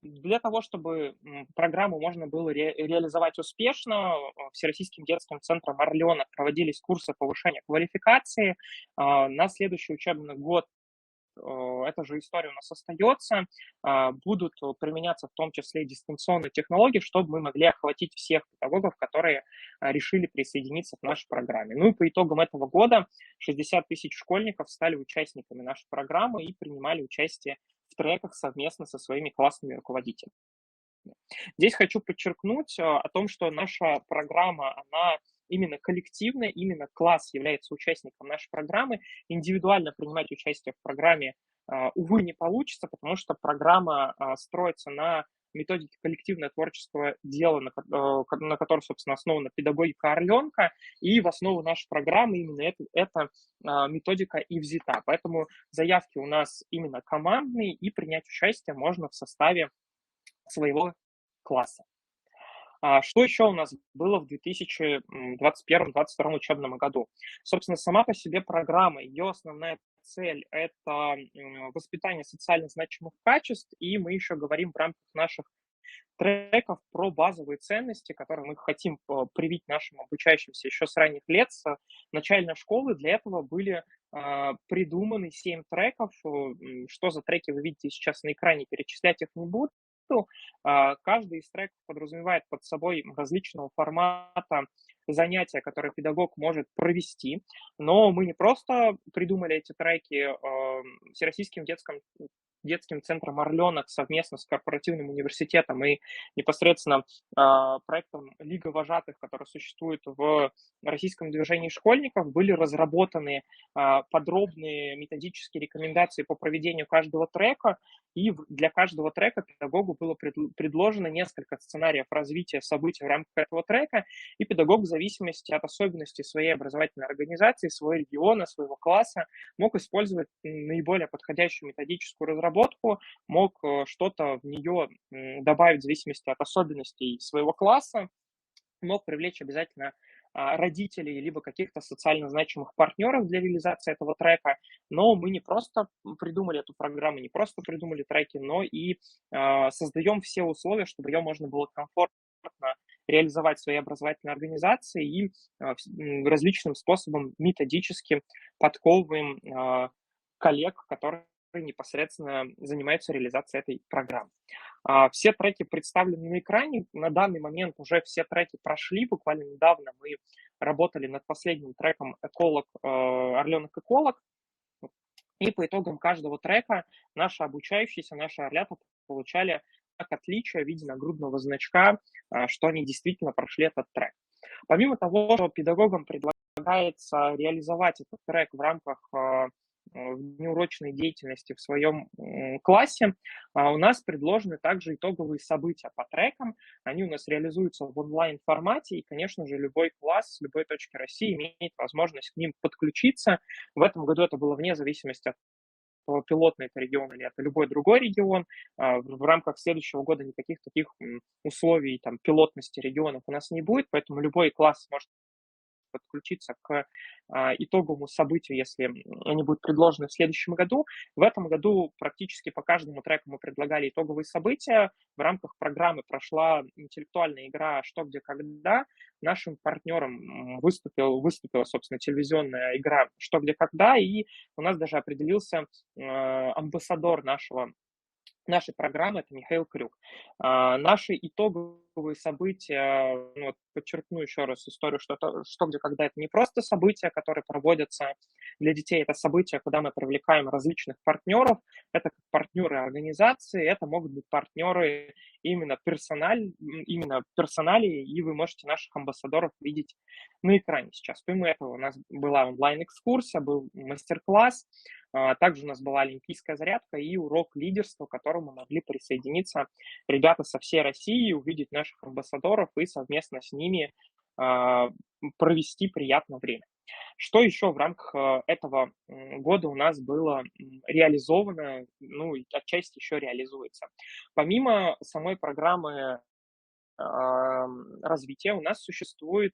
Для того, чтобы программу можно было реализовать успешно, Всероссийским детским центром «Орленок» проводились курсы повышения квалификации. На следующий учебный год эта же история у нас остается. Будут применяться в том числе дистанционные технологии, чтобы мы могли охватить всех педагогов, которые решили присоединиться к нашей программе. Ну и по итогам этого года 60 тысяч школьников стали участниками нашей программы и принимали участие в треках совместно со своими классными руководителями. Здесь хочу подчеркнуть о том, что наша программа, она именно коллективная, именно класс является участником нашей программы. Индивидуально принимать участие в программе, увы, не получится, потому что программа строится на методике коллективное творческое дело, на которой, собственно, основана педагогика «Орленка», и в основу нашей программы именно эта методика и взята. Поэтому заявки у нас именно командные, и принять участие можно в составе своего класса. Что еще у нас было в 2021-2022 учебном году? Собственно, сама по себе программа, ее основная цель – это воспитание социально значимых качеств, и мы еще говорим в рамках наших треков про базовые ценности, которые мы хотим привить нашим обучающимся еще с ранних лет, с начальной школы. Для этого были придуманы 7 треков. Что за треки вы видите сейчас на экране, перечислять их не буду. Каждый из треков подразумевает под собой различного формата занятия, которые педагог может провести. Но мы не просто придумали эти треки. Всероссийским детским центром «Орленок» совместно с корпоративным университетом и непосредственно проектом «Лига вожатых», который существует в российском движении школьников, были разработаны подробные методические рекомендации по проведению каждого трека, и для каждого трека педагогу было предложено несколько сценариев развития событий в рамках этого трека, и педагог в зависимости от особенностей своей образовательной организации, своего региона, своего класса мог использовать наиболее подходящую методическую разработку, мог что-то в нее добавить в зависимости от особенностей своего класса, мог привлечь обязательно родителей, либо каких-то социально значимых партнеров для реализации этого трека. Но мы не просто придумали эту программу, не просто придумали треки, но и создаем все условия, чтобы ее можно было комфортно реализовать в своей образовательной организации, и различным способом методически подковываем коллег, которые непосредственно занимаются реализацией этой программы. Все треки представлены на экране. На данный момент уже все треки прошли. Буквально недавно мы работали над последним треком «Орленок эколог». И по итогам каждого трека наши обучающиеся, наши орлята получали как отличие в виде нагрудного значка, что они действительно прошли этот трек. Помимо того, что педагогам предлагается реализовать этот трек в рамках внеурочной деятельности в своем классе, у нас предложены также итоговые события по трекам. Они у нас реализуются в онлайн-формате, и, конечно же, любой класс с любой точки России имеет возможность к ним подключиться. В этом году это было вне зависимости от пилотный это регион или это любой другой регион. В рамках следующего года никаких таких условий пилотности регионов у нас не будет, поэтому любой класс может подключиться к итоговому событию, если они будут предложены в следующем году. В этом году практически по каждому треку мы предлагали итоговые события. В рамках программы прошла интеллектуальная игра «Что, где, когда». Нашим партнером выступила, собственно, телевизионная игра «Что, где, когда», и у нас даже определился амбассадор нашей программы, это Михаил Крюк. Наши итоговые события, подчеркну еще раз историю, что где, когда это не просто события, которые проводятся для детей. Это событие, куда мы привлекаем различных партнеров. Это как партнеры организации, это могут быть партнеры именно персоналии, и вы можете наших амбассадоров видеть на экране сейчас. Помимо этого у нас была онлайн-экскурсия, был мастер-класс, также у нас была олимпийская зарядка и урок лидерства, к которому могли присоединиться ребята со всей России, увидеть наших амбассадоров и совместно с ними провести приятное время. Что еще в рамках этого года у нас было реализовано, ну и отчасти еще реализуется? Помимо самой программы развития у нас существуют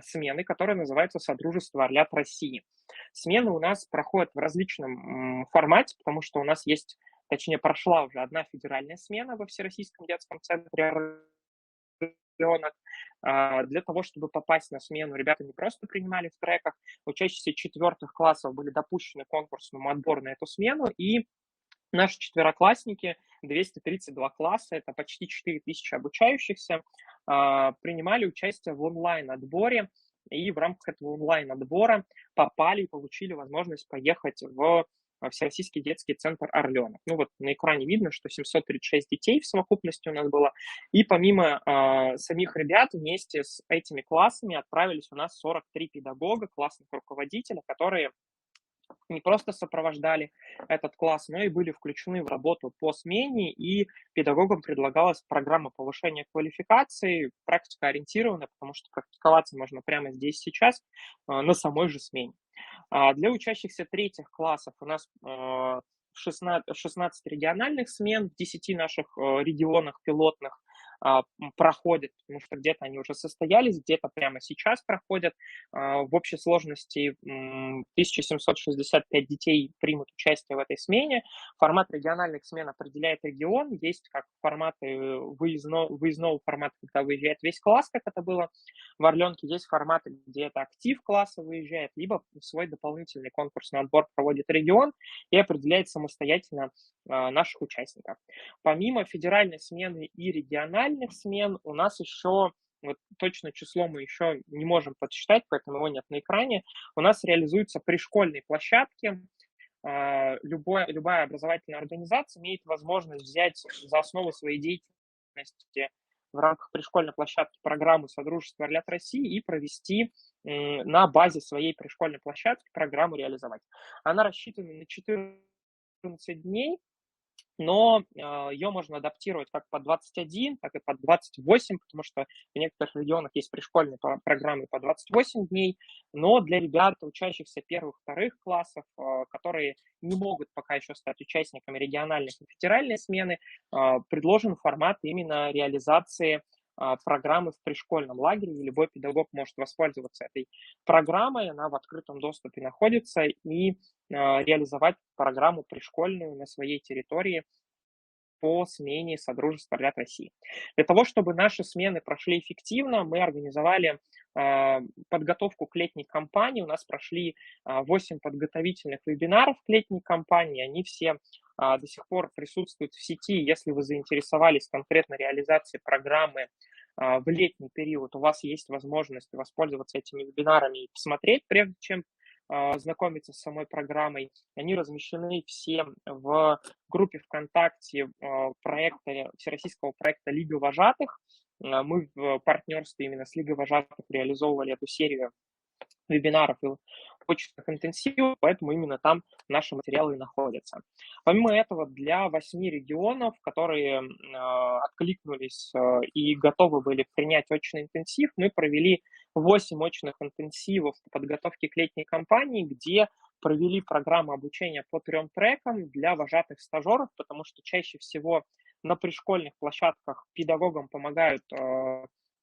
смены, которые называются «Содружество Орлят России». Смены у нас проходят в различном формате, потому что у нас есть, точнее, прошла уже одна федеральная смена во Всероссийском детском центре «Орленок». Для того, чтобы попасть на смену, ребята не просто принимали в треках, учащиеся 4 классов были допущены к конкурсному отбору на эту смену, и наши четвероклассники, 232 класса, это почти 4000 обучающихся, принимали участие в онлайн-отборе, и в рамках этого онлайн-отбора попали и получили возможность поехать в Всероссийский детский центр «Орленок». Ну вот на экране видно, что 736 детей в совокупности у нас было. И помимо самих ребят, вместе с этими классами отправились у нас 43 педагога, классных руководителя, которые не просто сопровождали этот класс, но и были включены в работу по смене, и педагогам предлагалась программа повышения квалификации, практика ориентирована, потому что практиковаться можно прямо здесь сейчас на самой же смене. Для учащихся 3 классов у нас 16 региональных смен в 10 наших регионах пилотных проходят, потому что где-то они уже состоялись, где-то прямо сейчас проходят. В общей сложности 1765 детей примут участие в этой смене. Формат региональных смен определяет регион. Есть как форматы выездного формата, когда выезжает весь класс, как это было в Орленке. Есть форматы, где это актив класса выезжает, либо свой дополнительный конкурсный отбор проводит регион и определяет самостоятельно наших участников. Помимо федеральной смены и региональной смен у нас еще, вот точно число мы еще не можем подсчитать, поэтому его нет на экране, у нас реализуются пришкольные площадки. Любая образовательная организация имеет возможность взять за основу своей деятельности в рамках пришкольной площадки программу «Содружество Орлят России» и провести на базе своей пришкольной площадки программу реализовать. Она рассчитана на 14 дней, но ее можно адаптировать как под 21, так и под 28, потому что в некоторых регионах есть пришкольные программы по 28 дней, но для ребят, учащихся 1-2 классов, которые не могут пока еще стать участниками региональной и федеральной смены, предложен формат именно реализации программы в пришкольном лагере, и любой педагог может воспользоваться этой программой, она в открытом доступе находится, и реализовать программу пришкольную на своей территории по смене Содружества Орлят России. Для того, чтобы наши смены прошли эффективно, мы организовали подготовку к летней кампании. У нас прошли 8 подготовительных вебинаров к летней кампании. Они все до сих пор присутствуют в сети. Если вы заинтересовались конкретно реализацией программы в летний период, у вас есть возможность воспользоваться этими вебинарами и посмотреть, прежде чем знакомиться с самой программой. Они размещены все в группе ВКонтакте проекта, всероссийского проекта «Лига вожатых». Мы в партнерстве именно с Лигой вожатых реализовывали эту серию вебинаров и очных интенсивов, поэтому именно там наши материалы и находятся. Помимо этого, для 8 регионов, которые откликнулись и готовы были принять очный интенсив, мы провели 8 очных интенсивов по подготовке к летней кампании, где провели программу обучения по 3 трекам для вожатых стажеров, потому что чаще всего на пришкольных площадках педагогам помогают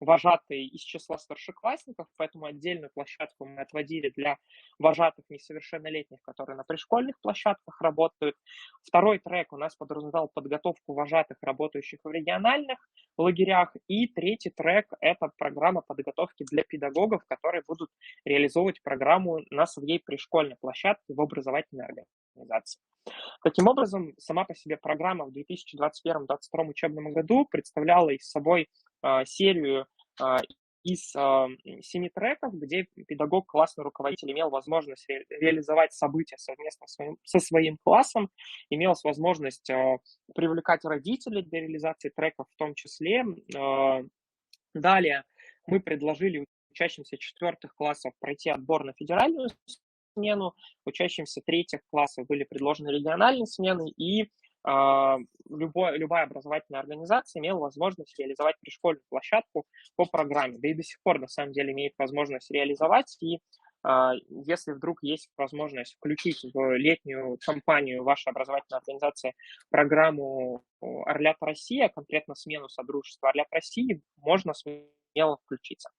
вожатые из числа старшеклассников, поэтому отдельную площадку мы отводили для вожатых несовершеннолетних, которые на пришкольных площадках работают. 2 трек у нас подразумевал подготовку вожатых, работающих в региональных лагерях. И 3 трек – это программа подготовки для педагогов, которые будут реализовывать программу на своей пришкольной площадке в образовательной организации. Таким образом, сама по себе программа в 2021-2022 учебном году представляла из собой серию из 7 треков, где педагог, классный руководитель имел возможность реализовать события совместно со своим классом, имел возможность привлекать родителей для реализации треков в том числе. Далее мы предложили учащимся 4 классов пройти отбор на федеральную смену, учащимся 3 классов были предложены региональные смены, и любая образовательная организация имела возможность реализовать пришкольную площадку по программе, да и до сих пор на самом деле имеет возможность реализовать, и если вдруг есть возможность включить в летнюю кампанию вашей образовательной организации программу «Орлята Россия», конкретно смену Содружества «Орлят России», можно смело включиться.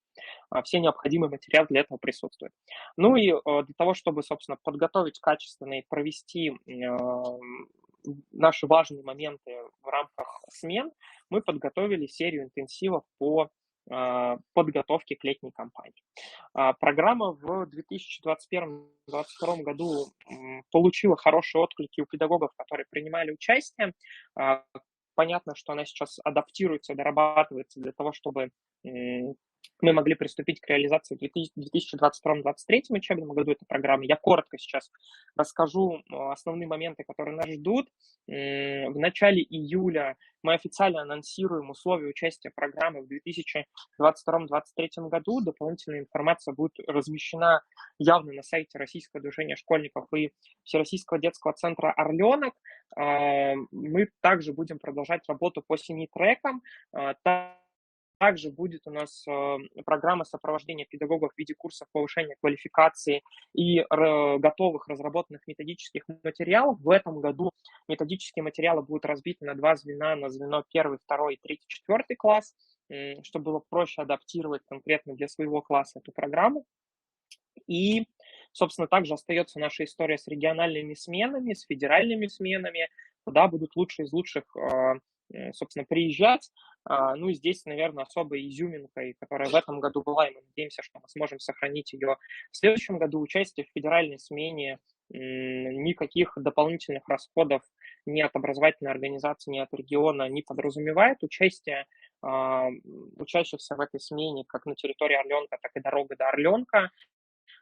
Все необходимые материалы для этого присутствуют. Ну и для того, чтобы, собственно, подготовить качественно и провести наши важные моменты в рамках смен, мы подготовили серию интенсивов по подготовки к летней кампании. Программа в 2021-2022 году получила хорошие отклики у педагогов, которые принимали участие. Понятно, что она сейчас адаптируется, дорабатывается для того, чтобы мы могли приступить к реализации в 2022-2023 учебном году этой программы. Я коротко сейчас расскажу основные моменты, которые нас ждут. В начале июля мы официально анонсируем условия участия программы в 2022-2023 году. Дополнительная информация будет размещена явно на сайте Российского движения школьников и Всероссийского детского центра «Орленок». Мы также будем продолжать работу по 7 трекам. Также будет у нас программа сопровождения педагогов в виде курсов повышения квалификации и готовых разработанных методических материалов. В этом году методические материалы будут разбиты на 2 звена, на звено 1, 2, 3, 4 класс, чтобы было проще адаптировать конкретно для своего класса эту программу. И, собственно, также остается наша история с региональными сменами, с федеральными сменами, куда будут лучшие из лучших, собственно, приезжать. Ну и здесь, наверное, особой изюминкой, которая в этом году была, и мы надеемся, что мы сможем сохранить ее в следующем году, участие в федеральной смене. Никаких дополнительных расходов ни от образовательной организации, ни от региона не подразумевает. Участие учащихся в этой смене как на территории Орленка, так и дорога до Орленка,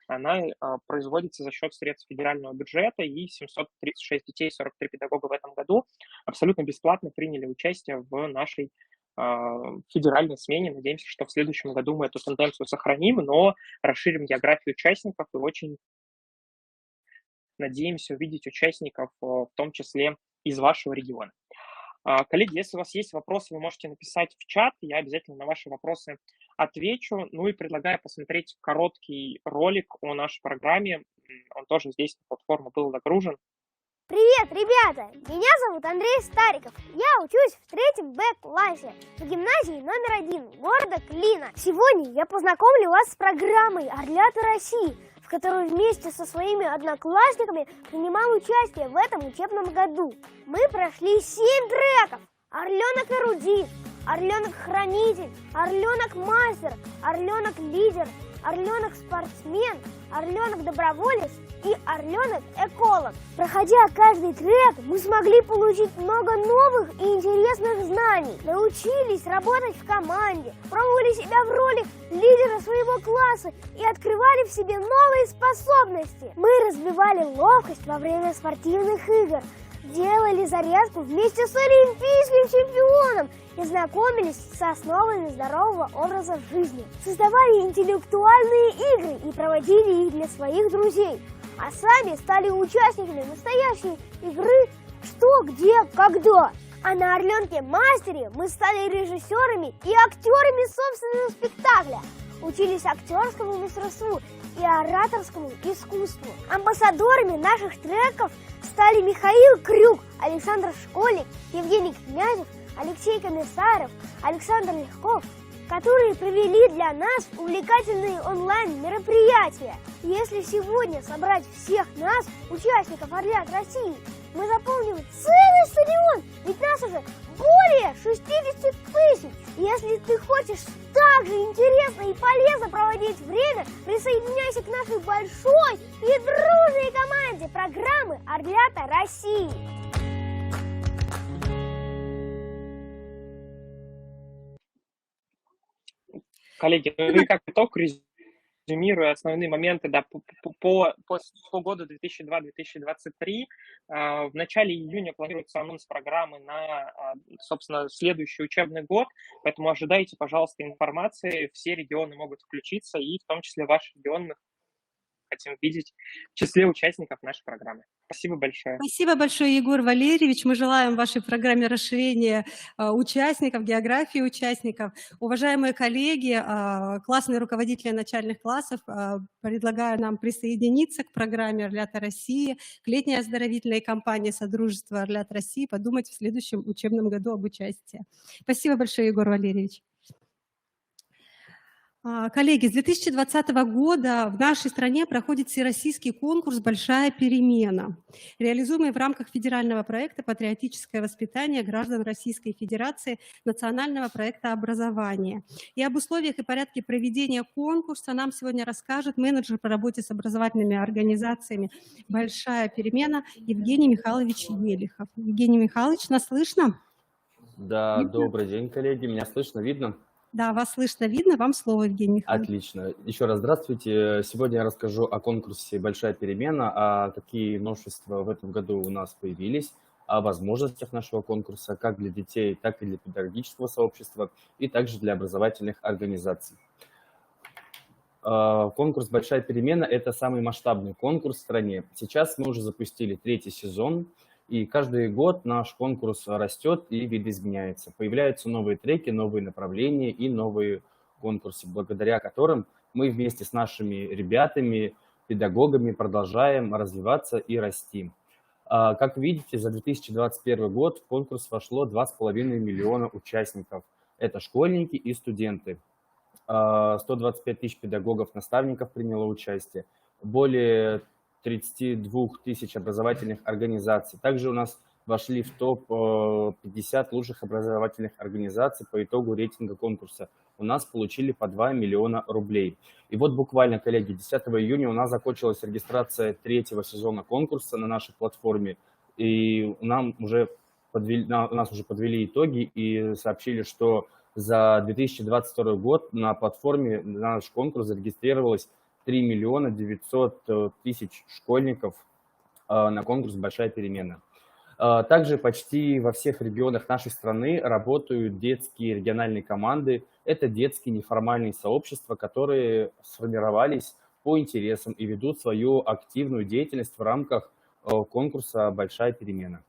она производится за счет средств федерального бюджета, и 736 детей, 43 педагога в этом году абсолютно бесплатно приняли участие в нашей федеральной смене. Надеемся, что в следующем году мы эту тенденцию сохраним, но расширим географию участников и очень надеемся увидеть участников, в том числе из вашего региона. Коллеги, если у вас есть вопросы, вы можете написать в чат, я обязательно на ваши вопросы отвечу. Ну и предлагаю посмотреть короткий ролик о нашей программе. Он тоже здесь на платформу был загружен. Привет, ребята! Меня зовут Андрей Стариков. Я учусь в 3 Б-классе в гимназии номер 1 города Клина. Сегодня я познакомлю вас с программой «Орлята России», в которой вместе со своими одноклассниками принимал участие в этом учебном году. Мы прошли 7 треков: Орленок-эрудит, Орленок-хранитель, Орленок-мастер, Орленок-лидер, Орленок-спортсмен, Орленок-доброволец и Орленок-эколог. Проходя каждый трек, мы смогли получить много новых и интересных знаний, научились работать в команде, пробовали себя в роли лидера своего класса и открывали в себе новые способности. Мы развивали ловкость во время спортивных игр, делали зарядку вместе с олимпийским чемпионом и знакомились с основами здорового образа жизни. Создавали интеллектуальные игры и проводили их для своих друзей, а сами стали участниками настоящей игры «Что, где, когда». А на Орленке-мастере мы стали режиссерами и актерами собственного спектакля, учились актерскому мастерству и ораторскому искусству. Амбассадорами наших треков стали Михаил Крюк, Александр Школьник, Евгений Князев, Алексей Комиссаров, Александр Легков, которые провели для нас увлекательные онлайн-мероприятия. Если сегодня собрать всех нас, участников «Орлят России», мы заполним целый стадион, ведь нас уже более 60 тысяч. Если ты хочешь так же интересно и полезно проводить время, присоединяйся к нашей большой и дружной команде программы «Орлята России». Коллеги, ну и как итог, резюмируя основные моменты, да, по году 2002-2023, в начале июня планируется анонс программы на, собственно, следующий учебный год, поэтому ожидайте, пожалуйста, информации, все регионы могут включиться, и в том числе ваш регион мы хотим видеть в числе участников нашей программы. Спасибо большое. Спасибо большое, Егор Валерьевич. Мы желаем вашей программе расширения участников, географии участников. Уважаемые коллеги, классные руководители начальных классов, предлагаю нам присоединиться к программе «Орлята России», к летней оздоровительной кампании Содружества «Орлят России», подумать в следующем учебном году об участии. Спасибо большое, Егор Валерьевич. Коллеги, с 2020 года в нашей стране проходит всероссийский конкурс «Большая перемена», реализуемый в рамках федерального проекта «Патриотическое воспитание граждан Российской Федерации» национального проекта образования. И об условиях и порядке проведения конкурса нам сегодня расскажет менеджер по работе с образовательными организациями «Большая перемена» Евгений Михайлович Елихов. Евгений Михайлович, нас слышно? Да, Видно? добрый день, коллеги. Меня слышно, видно? Да, вас слышно, видно. Вам слово, Евгений Михайлович. Отлично. Еще раз здравствуйте. Сегодня я расскажу о конкурсе «Большая перемена», какие новшества в этом году у нас появились, о возможностях нашего конкурса как для детей, так и для педагогического сообщества, и также для образовательных организаций. Конкурс «Большая перемена» – это самый масштабный конкурс в стране. Сейчас мы уже запустили 3-й сезон, и каждый год наш конкурс растет и видоизменяется. Появляются новые треки, новые направления и новые конкурсы, благодаря которым мы вместе с нашими ребятами, педагогами продолжаем развиваться и расти. Как видите, за 2021 год в конкурс вошло 2,5 миллиона участников. Это школьники и студенты. 125 тысяч педагогов, наставников приняло участие. Более 32 тысяч образовательных организаций. Также у нас вошли в топ-50 лучших образовательных организаций по итогу рейтинга конкурса. У нас получили по 2 миллиона рублей. И вот буквально, коллеги, 10 июня у нас закончилась регистрация 3-го сезона конкурса на нашей платформе. И нас уже подвели итоги и сообщили, что за 2022 год на платформе на наш конкурс зарегистрировалось 3 миллиона 900 тысяч школьников на конкурс «Большая перемена». Также почти во всех регионах нашей страны работают детские региональные команды. Это детские неформальные сообщества, которые сформировались по интересам и ведут свою активную деятельность в рамках конкурса «Большая перемена».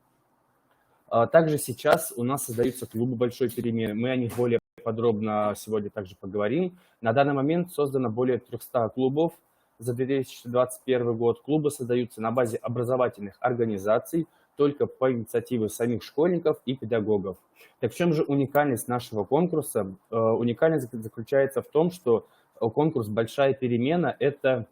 Также сейчас у нас создаются клубы «Большой перемены». Мы о них более подробно сегодня также поговорим. На данный момент создано более 300 клубов за 2021 год. Клубы создаются на базе образовательных организаций, только по инициативе самих школьников и педагогов. Так в чем же уникальность нашего конкурса? Уникальность заключается в том, что конкурс «Большая перемена» – это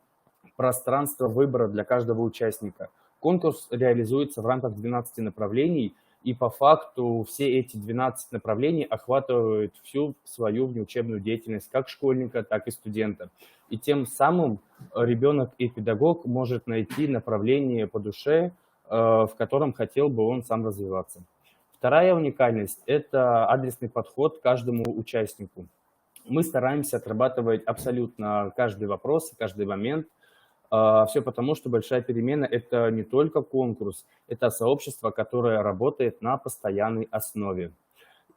пространство выбора для каждого участника. Конкурс реализуется в рамках 12 направлений, и по факту все эти 12 направлений охватывают всю свою внеучебную деятельность как школьника, так и студента. И тем самым ребенок и педагог может найти направление по душе, в котором хотел бы он сам развиваться. Вторая уникальность – это адресный подход к каждому участнику. Мы стараемся отрабатывать абсолютно каждый вопрос, каждый момент. Все потому, что «Большая перемена» – это не только конкурс, это сообщество, которое работает на постоянной основе.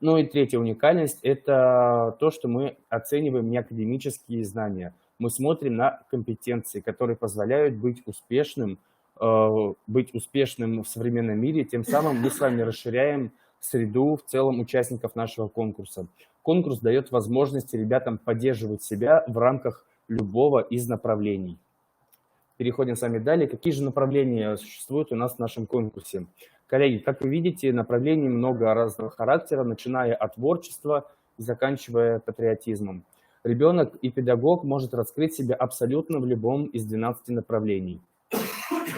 Ну и третья уникальность – это то, что мы оцениваем не академические знания. Мы смотрим на компетенции, которые позволяют быть успешным в современном мире. Тем самым мы с вами расширяем среду в целом участников нашего конкурса. Конкурс дает возможность ребятам поддерживать себя в рамках любого из направлений. Переходим с вами далее. Какие же направления существуют у нас в нашем конкурсе? Коллеги, как вы видите, направлений много разного характера, начиная от творчества и заканчивая патриотизмом. Ребенок и педагог может раскрыть себя абсолютно в любом из 12 направлений.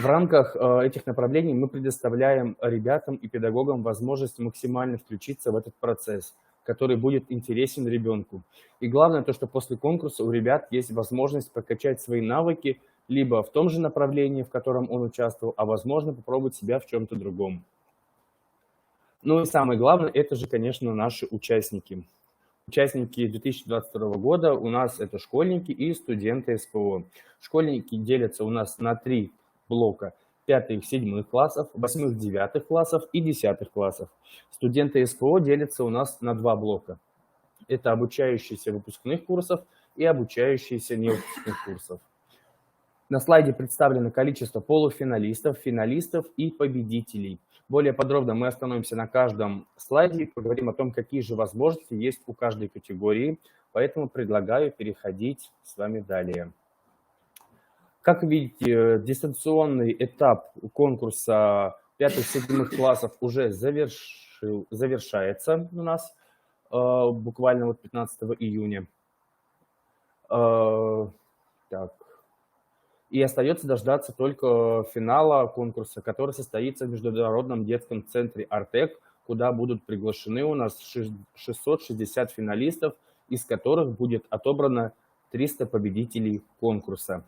В рамках этих направлений мы предоставляем ребятам и педагогам возможность максимально включиться в этот процесс, который будет интересен ребенку. И главное то, что после конкурса у ребят есть возможность прокачать свои навыки либо в том же направлении, в котором он участвовал, а возможно попробовать себя в чем-то другом. Ну и самое главное, это же, конечно, наши участники. Участники 2022 года у нас это школьники и студенты СПО. Школьники делятся у нас на 3 блока: 5-7 классов, 8-9 классов и 10 классов. Студенты СПО делятся у нас на 2 блока. Это обучающиеся выпускных курсов и обучающиеся невыпускных курсов. На слайде представлено количество полуфиналистов, финалистов и победителей. Более подробно мы остановимся на каждом слайде и поговорим о том, какие же возможности есть у каждой категории, поэтому предлагаю переходить с вами далее. Как видите, дистанционный этап конкурса 5-7 классов уже завершается у нас буквально 15 июня. Так. И остается дождаться только финала конкурса, который состоится в Международном детском центре «Артек», куда будут приглашены у нас 660 финалистов, из которых будет отобрано 300 победителей конкурса.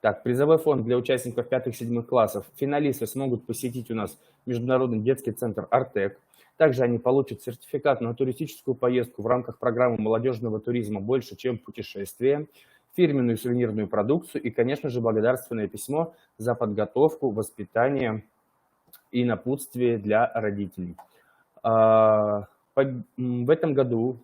Так, призовой фонд для участников 5-7 классов. Финалисты смогут посетить у нас Международный детский центр «Артек». Также они получат сертификат на туристическую поездку в рамках программы молодежного туризма «Больше, чем путешествие», фирменную сувенирную продукцию и, конечно же, благодарственное письмо за подготовку, воспитание и напутствие для родителей. В этом году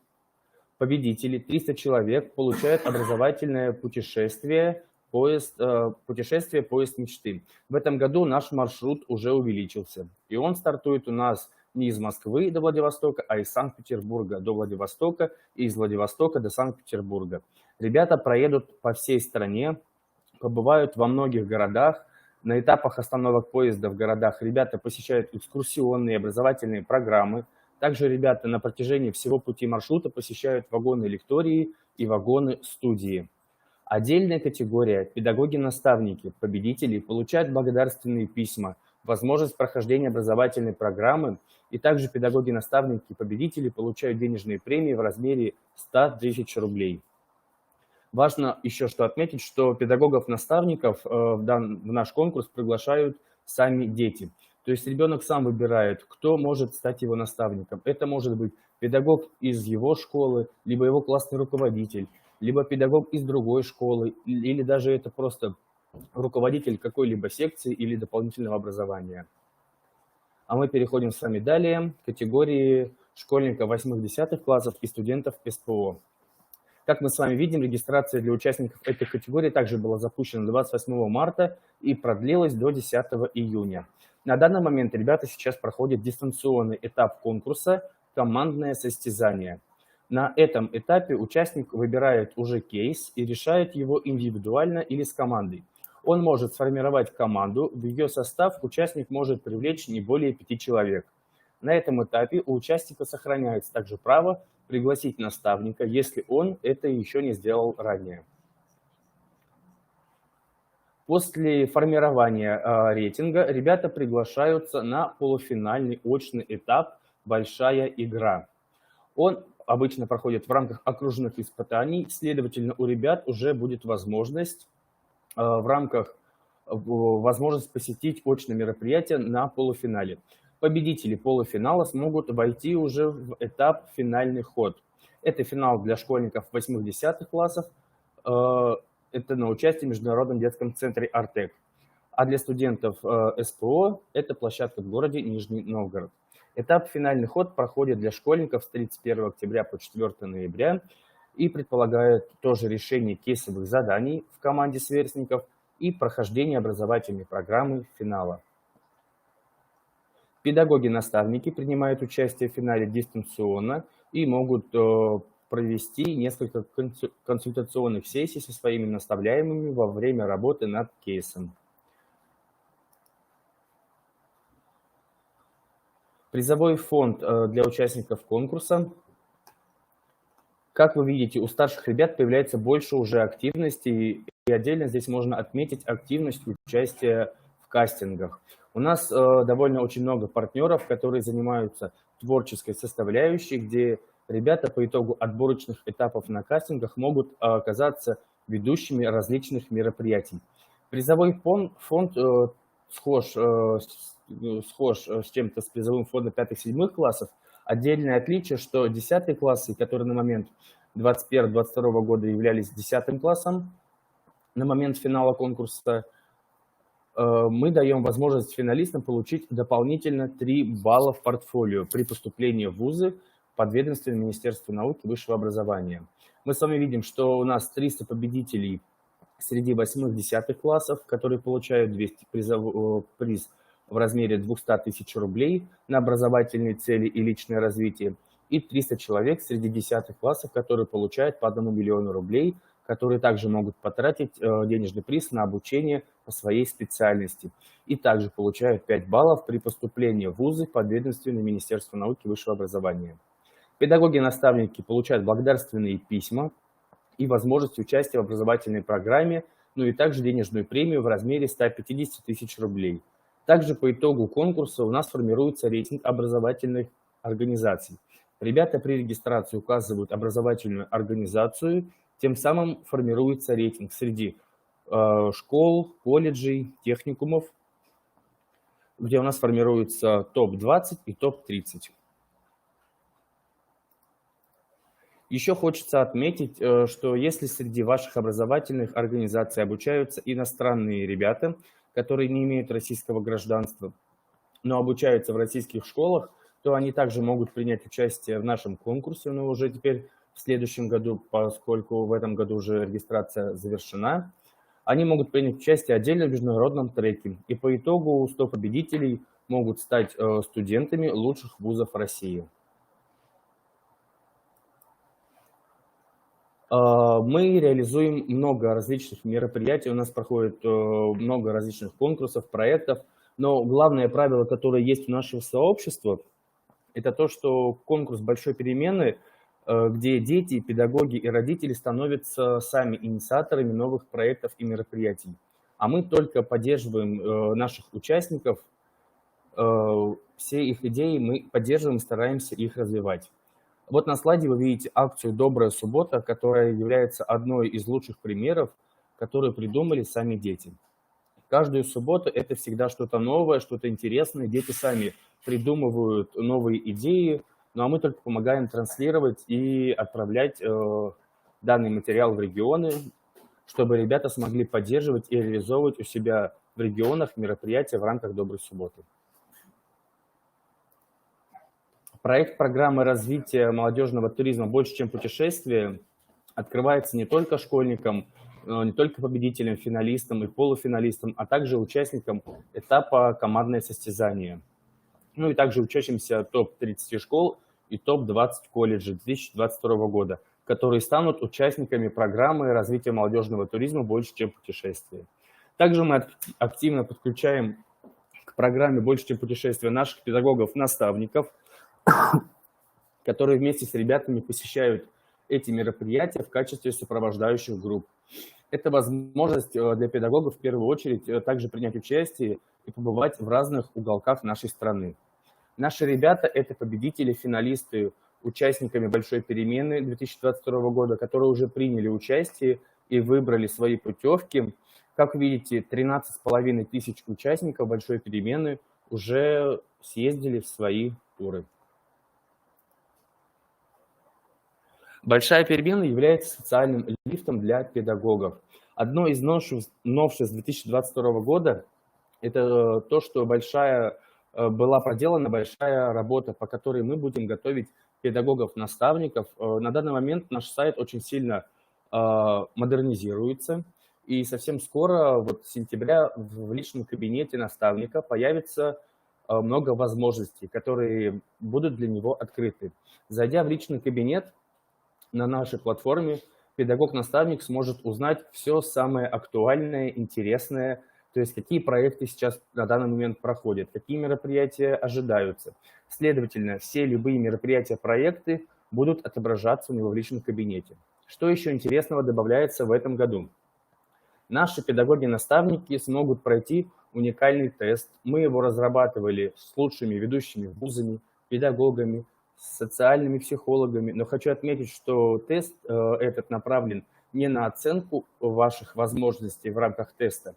победители, 300 человек, получают образовательное путешествие «Поезд мечты». В этом году наш маршрут уже увеличился, и он стартует у нас не из Москвы до Владивостока, а из Санкт-Петербурга до Владивостока и из Владивостока до Санкт-Петербурга. Ребята проедут по всей стране, побывают во многих городах. На этапах остановок поезда в городах ребята посещают экскурсионные образовательные программы. Также ребята на протяжении всего пути маршрута посещают вагоны лектории и вагоны студии. Отдельная категория – педагоги-наставники, победители, получают благодарственные письма, возможность прохождения образовательной программы, и также педагоги-наставники, победители получают денежные премии в размере 100 тысяч рублей. Важно еще что отметить, что педагогов-наставников в наш конкурс приглашают сами дети. То есть ребенок сам выбирает, кто может стать его наставником. Это может быть педагог из его школы, либо его классный руководитель, либо педагог из другой школы, или даже это просто руководитель какой-либо секции или дополнительного образования. А мы переходим с вами далее к категории школьников 8-10 классов и студентов СПО. Как мы с вами видим, регистрация для участников этой категории также была запущена 28 марта и продлилась до 10 июня. На данный момент ребята сейчас проходят дистанционный этап конкурса «Командное состязание». На этом этапе участник выбирает уже кейс и решает его индивидуально или с командой. Он может сформировать команду, в ее состав участник может привлечь не более 5 человек. На этом этапе у участника сохраняется также право пригласить наставника, если он это еще не сделал ранее. После формирования рейтинга ребята приглашаются на полуфинальный очный этап «Большая игра». Он обычно проходит в рамках окружных испытаний, следовательно, у ребят уже будет возможность посетить очное мероприятие на полуфинале. Победители полуфинала смогут войти уже в этап «Финальный ход». Это финал для школьников 8-10 классов, это на участие в Международном детском центре «Артек». А для студентов СПО это площадка в городе Нижний Новгород. Этап «Финальный ход» проходит для школьников с 31 октября по 4 ноября и предполагает тоже решение кейсовых заданий в команде сверстников и прохождение образовательной программы финала. Педагоги-наставники принимают участие в финале дистанционно и могут провести несколько консультационных сессий со своими наставляемыми во время работы над кейсом. Призовой фонд для участников конкурса. Как вы видите, у старших ребят появляется больше уже активности, и отдельно здесь можно отметить активность участия в кастингах. У нас довольно очень много партнеров, которые занимаются творческой составляющей, где ребята по итогу отборочных этапов на кастингах могут оказаться ведущими различных мероприятий. Призовой фонд схож с схож с чем-то с призовым фондом 5-7 классов. Отдельное отличие, что 10 классы, которые на момент 2021-2022 года являлись 10 классом, на момент финала конкурса, мы даем возможность финалистам получить дополнительно 3 балла в портфолио при поступлении в вузы подведомственного Министерства науки и высшего образования. Мы с вами видим, что у нас 300 победителей среди 8-10 классов, которые получают приз в размере 200 тысяч рублей на образовательные цели и личное развитие, и 300 человек среди 10 классов, которые получают по 1 миллиону рублей, которые также могут потратить денежный приз на обучение по своей специальности. И также получают 5 баллов при поступлении в вузы подведомственного Министерства науки и высшего образования. Педагоги и наставники получают благодарственные письма и возможность участия в образовательной программе, ну и также денежную премию в размере 150 тысяч рублей. Также по итогу конкурса у нас формируется рейтинг образовательных организаций. Ребята при регистрации указывают образовательную организацию, тем самым формируется рейтинг среди школ, колледжей, техникумов, где у нас формируется топ-20 и топ-30. Еще хочется отметить, что если среди ваших образовательных организаций обучаются иностранные ребята, которые не имеют российского гражданства, но обучаются в российских школах, то они также могут принять участие в нашем конкурсе, но уже теперь в следующем году, поскольку в этом году уже регистрация завершена. Они могут принять участие отдельно в международном треке, и по итогу 100 победителей могут стать студентами лучших вузов России. Мы реализуем много различных мероприятий, у нас проходит много различных конкурсов, проектов, но главное правило, которое есть у нашего сообщества, это то, что конкурс большой перемены, где дети, педагоги и родители становятся сами инициаторами новых проектов и мероприятий. А мы только поддерживаем наших участников, все их идеи мы поддерживаем, стараемся их развивать. Вот на слайде вы видите акцию «Добрая суббота», которая является одной из лучших примеров, которые придумали сами дети. Каждую субботу это всегда что-то новое, что-то интересное. Дети сами придумывают новые идеи, ну а мы только помогаем транслировать и отправлять данный материал в регионы, чтобы ребята смогли поддерживать и реализовывать у себя в регионах мероприятия в рамках «Доброй субботы». Проект программы развития молодежного туризма «Больше, чем путешествие» открывается не только школьникам, не только победителям, финалистам и полуфиналистам, а также участникам этапа командное состязание. Ну и также учащимся топ-30 школ и топ-20 колледжей 2022 года, которые станут участниками программы развития молодежного туризма «Больше, чем путешествие». Также мы активно подключаем к программе «Больше, чем путешествие» наших педагогов-наставников, которые вместе с ребятами посещают эти мероприятия в качестве сопровождающих групп. Это возможность для педагогов в первую очередь также принять участие и побывать в разных уголках нашей страны. Наши ребята – это победители, финалисты, участниками большой перемены 2022 года, которые уже приняли участие и выбрали свои путевки. Как видите, 13 500 участников большой перемены уже съездили в свои туры. Большая перемена является социальным лифтом для педагогов. Одно из новшеств 2022 года – это то, что была проделана большая работа, по которой мы будем готовить педагогов-наставников. На данный момент наш сайт очень сильно модернизируется, и совсем скоро, вот с сентября, в личном кабинете наставника появится много возможностей, которые будут для него открыты. Зайдя в личный кабинет, на нашей платформе педагог-наставник сможет узнать все самое актуальное, интересное, то есть какие проекты сейчас на данный момент проходят, какие мероприятия ожидаются. Следовательно, все любые мероприятия, проекты будут отображаться у него в личном кабинете. Что еще интересного добавляется в этом году? Наши педагоги-наставники смогут пройти уникальный тест. Мы его разрабатывали с лучшими ведущими вузами, педагогами, с социальными психологами, но хочу отметить, что тест этот направлен не на оценку ваших возможностей в рамках теста,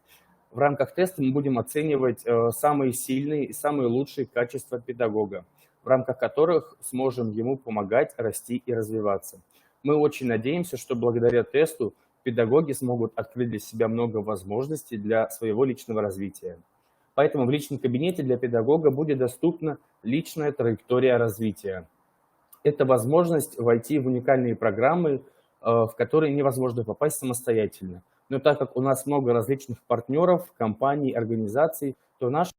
В рамках теста мы будем оценивать самые сильные и самые лучшие качества педагога, в рамках которых сможем ему помогать расти и развиваться. Мы очень надеемся, что благодаря тесту педагоги смогут открыть для себя много возможностей для своего личного развития. Поэтому в личном кабинете для педагога будет доступна личная траектория развития. Это возможность войти в уникальные программы, в которые невозможно попасть самостоятельно. Но так как у нас много различных партнеров, компаний, организаций, то наши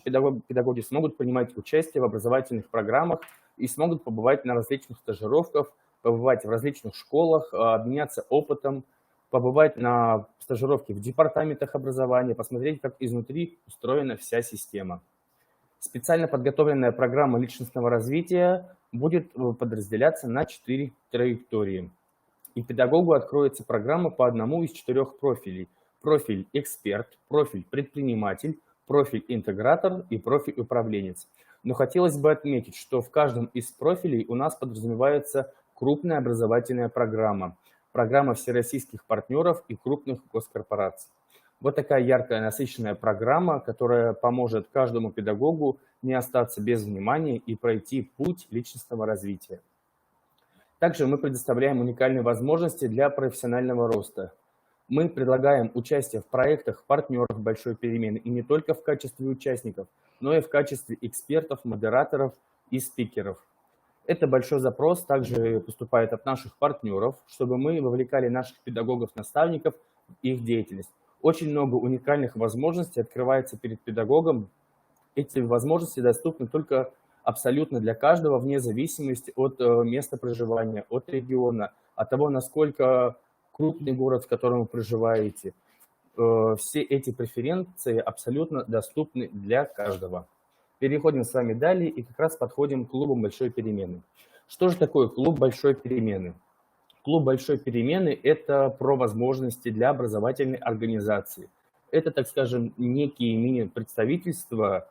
педагоги смогут принимать участие в образовательных программах и смогут побывать на различных стажировках, побывать в различных школах, обменяться опытом, побывать на стажировке в департаментах образования, посмотреть, как изнутри устроена вся система. Специально подготовленная программа личностного развития будет подразделяться на 4 траектории. И педагогу откроется программа по одному из 4 профилей. Профиль эксперт, профиль предприниматель, профиль интегратор и профиль управленец. Но хотелось бы отметить, что в каждом из профилей у нас подразумевается крупная образовательная программа, программа всероссийских партнеров и крупных госкорпораций. Вот такая яркая, насыщенная программа, которая поможет каждому педагогу не остаться без внимания и пройти путь личностного развития. Также мы предоставляем уникальные возможности для профессионального роста. Мы предлагаем участие в проектах партнеров большой перемены и не только в качестве участников, но и в качестве экспертов, модераторов и спикеров. Это большой запрос также поступает от наших партнеров, чтобы мы вовлекали наших педагогов-наставников в их деятельность. Очень много уникальных возможностей открывается перед педагогом. Эти возможности доступны только абсолютно для каждого, вне зависимости от места проживания, от региона, от того, насколько крупный город, в котором вы проживаете. Все эти преференции абсолютно доступны для каждого. Переходим с вами далее и как раз подходим к клубу большой перемены. Что же такое клуб большой перемены? Клуб большой перемены – это про возможности для образовательной организации. Это, так скажем, некие мини-представительства,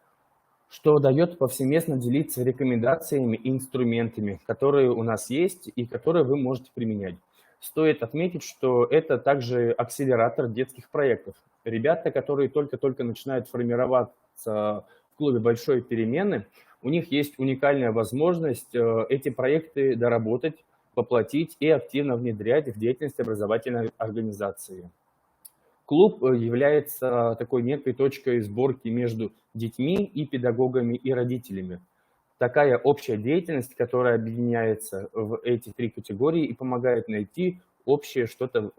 что дает повсеместно делиться рекомендациями и инструментами, которые у нас есть и которые вы можете применять. Стоит отметить, что это также акселератор детских проектов. Ребята, которые только-только начинают формироваться в клубе большой перемены, у них есть уникальная возможность эти проекты доработать, воплотить и активно внедрять в деятельность образовательной организации. Клуб является такой некой точкой сборки между детьми и педагогами и родителями. Такая общая деятельность, которая объединяется в эти 3 категории и помогает найти что-то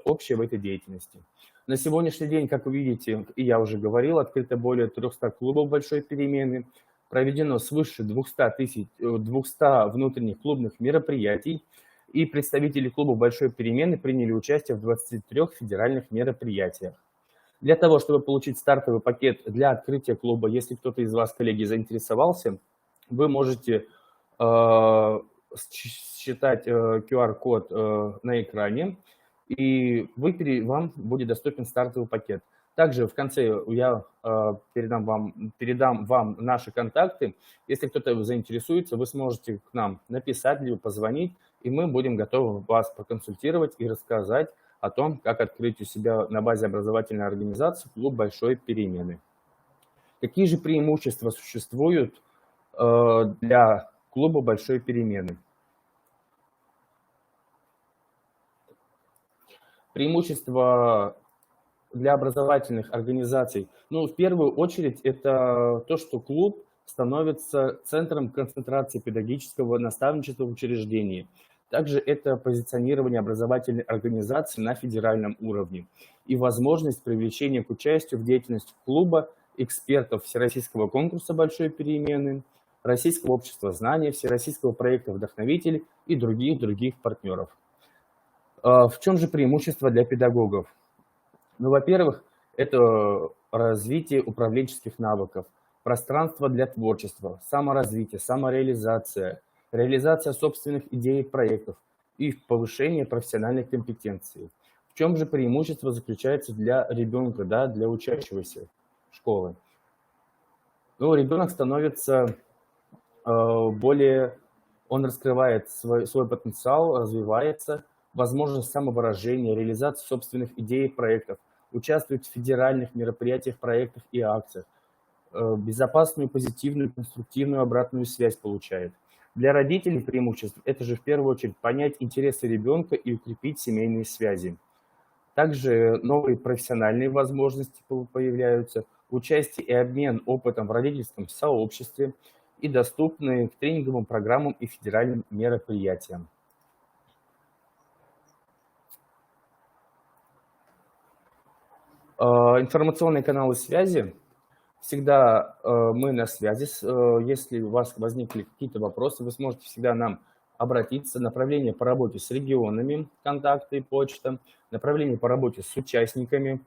общее в этой деятельности. На сегодняшний день, как вы видите, и я уже говорил, открыто более 300 клубов большой перемены, проведено свыше 200 внутренних клубных мероприятий, и представители клуба большой перемены приняли участие в 23 федеральных мероприятиях. Для того, чтобы получить стартовый пакет для открытия клуба, если кто-то из вас, коллеги, заинтересовался, вы можете считать QR-код на экране, и вам будет доступен стартовый пакет. Также в конце я передам вам наши контакты. Если кто-то заинтересуется, вы сможете к нам написать, либо позвонить, и мы будем готовы вас проконсультировать и рассказать о том, как открыть у себя на базе образовательной организации клуб большой перемены. Какие же преимущества существуют для клуба большой перемены? Преимущества для образовательных организаций. Ну, в первую очередь, это то, что клуб становится центром концентрации педагогического наставничества в учреждении. Также это позиционирование образовательной организации на федеральном уровне и возможность привлечения к участию в деятельности клуба экспертов Всероссийского конкурса большой перемены, Российского общества знания, Всероссийского проекта «Вдохновитель» и других партнеров. В чем же преимущество для педагогов? Ну, во-первых, это развитие управленческих навыков, пространство для творчества, саморазвитие, самореализация, реализация собственных идей и проектов и повышение профессиональной компетенции. В чем же преимущество заключается для ребенка, для учащегося школы? Ну, ребенок становится он раскрывает свой потенциал, развивается, возможность самовыражения, реализации собственных идей и проектов. участвуют в федеральных мероприятиях, проектах и акциях, безопасную, позитивную, конструктивную обратную связь получает. Для родителей преимущество – это же в первую очередь понять интересы ребенка и укрепить семейные связи. Также новые профессиональные возможности появляются, участие и обмен опытом в родительском сообществе и доступные к тренинговым программам и федеральным мероприятиям. Информационные каналы связи. Всегда мы на связи. Если у вас возникли какие-то вопросы, вы сможете всегда нам обратиться. Направление по работе с регионами, контакты и почта. Направление по работе с участниками.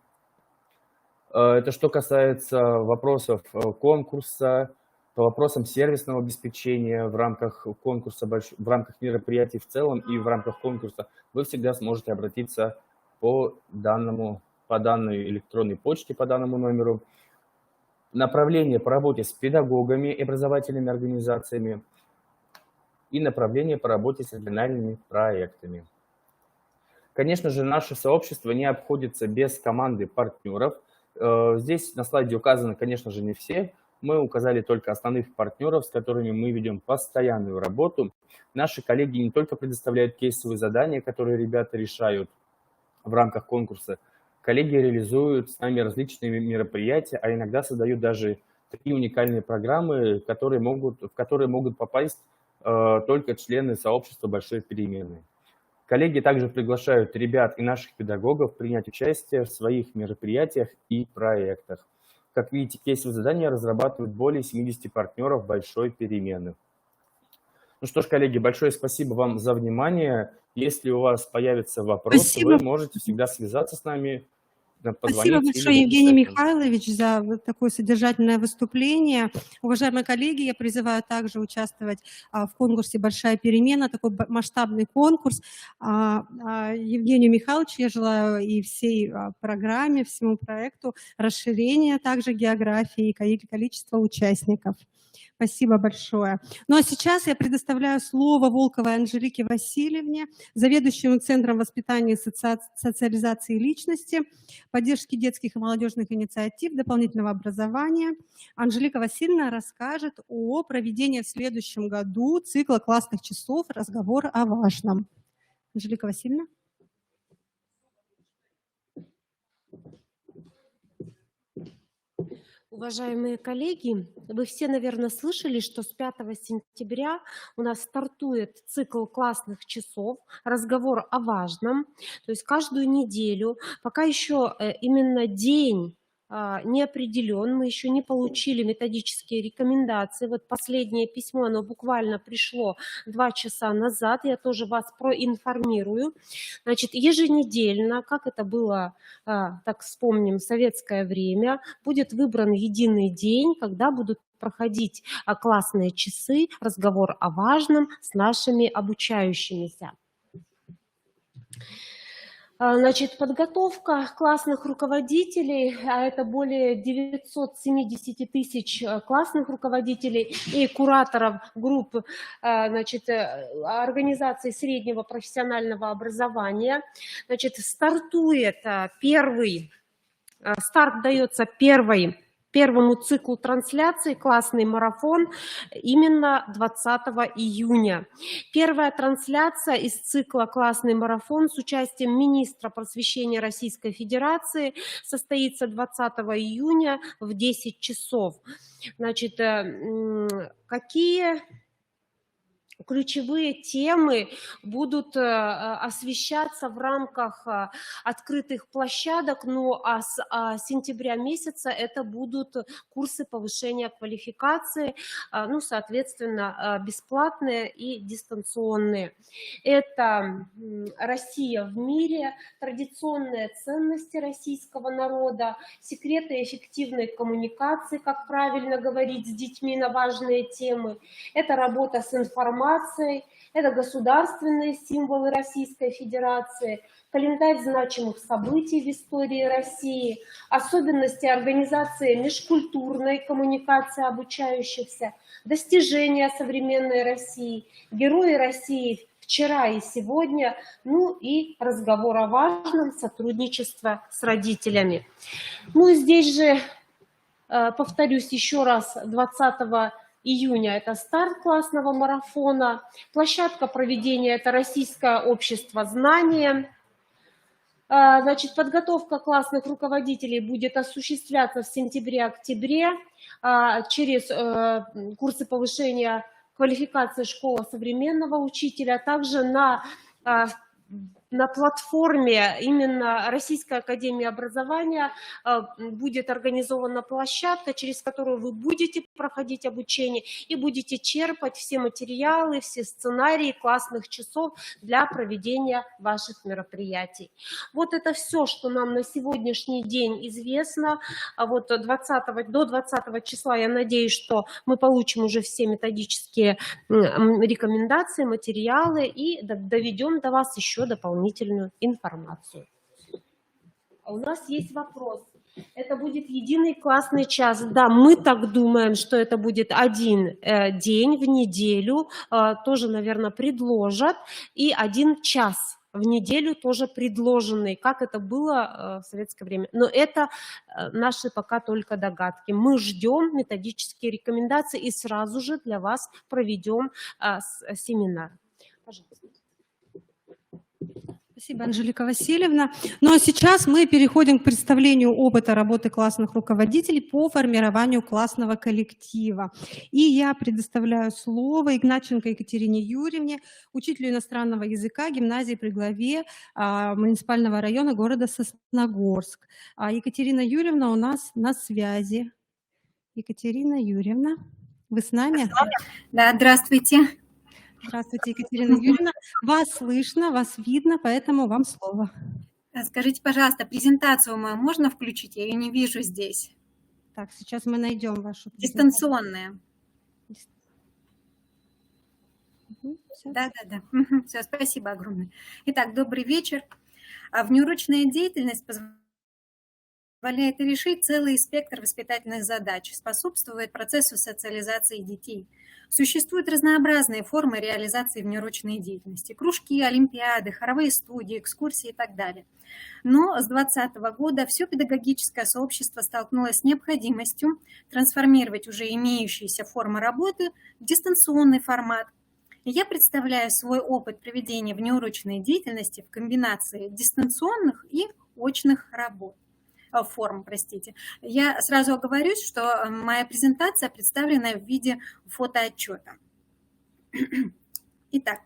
Это что касается вопросов конкурса, по вопросам сервисного обеспечения в рамках конкурса, в рамках мероприятий в целом и в рамках конкурса. Вы всегда сможете обратиться по данной электронной почте, по данному номеру. Направление по работе с педагогами и образовательными организациями и направление по работе с региональными проектами. Конечно же, наше сообщество не обходится без команды партнеров. Здесь на слайде указаны, конечно же, не все. Мы указали только основных партнеров, с которыми мы ведем постоянную работу. Наши коллеги не только предоставляют кейсовые задания, которые ребята решают в рамках конкурса. Коллеги реализуют с нами различные мероприятия, а иногда создают даже такие уникальные программы, в которые могут попасть только члены сообщества «Большой перемены». Коллеги также приглашают ребят и наших педагогов принять участие в своих мероприятиях и проектах. Как видите, кейсовые задания разрабатывают более 70 партнеров «Большой перемены». Ну что ж, коллеги, большое спасибо вам за внимание. Если у вас появятся вопросы, вы можете всегда связаться с нами, Спасибо большое, Евгений Михайлович, за вот такое содержательное выступление. Уважаемые коллеги, я призываю также участвовать в конкурсе «Большая перемена», такой масштабный конкурс. Евгению Михайловичу я желаю и всей программе, всему проекту расширения также географии и количества участников. Спасибо большое. Ну а сейчас я предоставляю слово Волковой Анжелике Васильевне, заведующему Центром воспитания и социализации личности, поддержки детских и молодежных инициатив, дополнительного образования. Анжелика Васильевна расскажет о проведении в следующем году цикла классных часов «Разговор о важном». Анжелика Васильевна. Уважаемые коллеги, вы все, наверное, слышали, что с 5 сентября у нас стартует цикл классных часов «Разговор о важном». То есть каждую неделю, пока еще именно день не определен, мы еще не получили методические рекомендации. Вот последнее письмо, оно буквально пришло 2 часа назад, я тоже вас проинформирую. Значит, еженедельно, как это было, так вспомним, в советское время, будет выбран единый день, когда будут проходить классные часы, разговор о важном с нашими обучающимися. Значит, подготовка классных руководителей, а это более 970 тысяч классных руководителей и кураторов групп, значит, организаций среднего профессионального образования. Значит, старт дается первому циклу трансляции «Классный марафон» именно 20 июня. Первая трансляция из цикла «Классный марафон» с участием министра просвещения Российской Федерации состоится 20 июня в 10 часов. Значит, какие ключевые темы будут освещаться в рамках открытых площадок, ну а с сентября месяца это будут курсы повышения квалификации, ну, соответственно, бесплатные и дистанционные. Это Россия в мире, традиционные ценности российского народа, секреты эффективной коммуникации, как правильно говорить с детьми на важные темы, это работа с информацией, это государственные символы Российской Федерации, календарь значимых событий в истории России, особенности организации межкультурной коммуникации обучающихся, достижения современной России, герои России вчера и сегодня, ну и разговор о важном сотрудничестве с родителями. Ну и здесь же, повторюсь еще раз, 20 июня это старт классного марафона. Площадка проведения – это Российское общество знания. Значит, подготовка классных руководителей будет осуществляться в сентябре-октябре через курсы повышения квалификации школы современного учителя, а также на платформе именно Российской академии образования будет организована площадка, через которую вы будете проходить обучение и будете черпать все материалы, все сценарии классных часов для проведения ваших мероприятий. Вот это все, что нам на сегодняшний день известно. Вот до 20 числа я надеюсь, что мы получим уже все методические рекомендации, материалы и доведем до вас еще дополнительную информацию. У нас есть вопрос. Это будет единый классный час. Да, мы так думаем, что это будет один день в неделю, тоже, наверное, предложат, и 1 час в неделю тоже предложенный, как это было в советское время. Но это наши пока только догадки. Мы ждем методические рекомендации и сразу же для вас проведем семинар. Пожалуйста. Спасибо, Анжелика Васильевна. Ну а сейчас мы переходим к представлению опыта работы классных руководителей по формированию классного коллектива. И я предоставляю слово Игначенко Екатерине Юрьевне, учителю иностранного языка гимназии при главе муниципального района города Сосногорск. Екатерина Юрьевна у нас на связи. Екатерина Юрьевна, вы с нами? Да, здравствуйте. Здравствуйте, Екатерина Юрьевна. Вас слышно, вас видно, поэтому вам слово. Скажите, пожалуйста, презентацию мою можно включить? Я ее не вижу здесь. Так, сейчас мы найдем вашу презентацию. Дистанционная. Да. Все, спасибо огромное. Итак, добрый вечер. Внеурочная деятельность позволяет решить целый спектр воспитательных задач, способствует процессу социализации детей. Существуют разнообразные формы реализации внеурочной деятельности. Кружки, олимпиады, хоровые студии, экскурсии и так далее. Но с 2020 года все педагогическое сообщество столкнулось с необходимостью трансформировать уже имеющиеся формы работы в дистанционный формат. И я представляю свой опыт проведения внеурочной деятельности в комбинации дистанционных и очных форм. Я сразу оговорюсь, что моя презентация представлена в виде фотоотчета. Итак,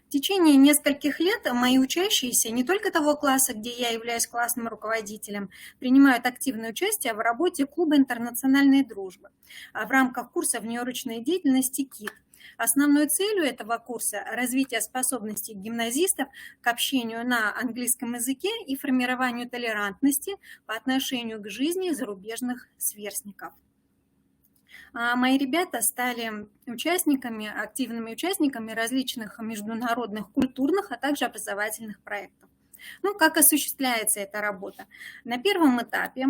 в течение нескольких лет мои учащиеся не только того класса, где я являюсь классным руководителем, принимают активное участие в работе клуба интернациональной дружбы в рамках курса внеурочной деятельности КИТ. Основной целью этого курса – развитие способностей гимназистов к общению на английском языке и формированию толерантности по отношению к жизни зарубежных сверстников. Мои ребята стали активными участниками различных международных культурных, а также образовательных проектов. Ну, как осуществляется эта работа? На первом этапе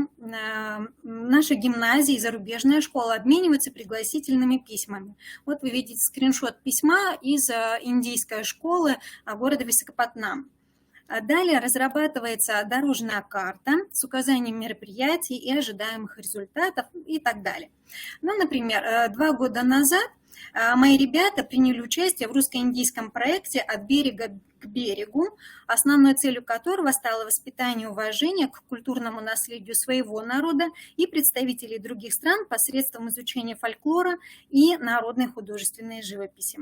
наши гимназии и зарубежная школа обмениваются пригласительными письмами. Вот вы видите скриншот письма из индийской школы города Висакапатнам. Далее разрабатывается дорожная карта с указанием мероприятий и ожидаемых результатов и так далее. Ну, например, 2 года назад мои ребята приняли участие в русско-индийском проекте «От берега к берегу», основной целью которого стало воспитание уважения к культурному наследию своего народа и представителей других стран посредством изучения фольклора и народной художественной живописи.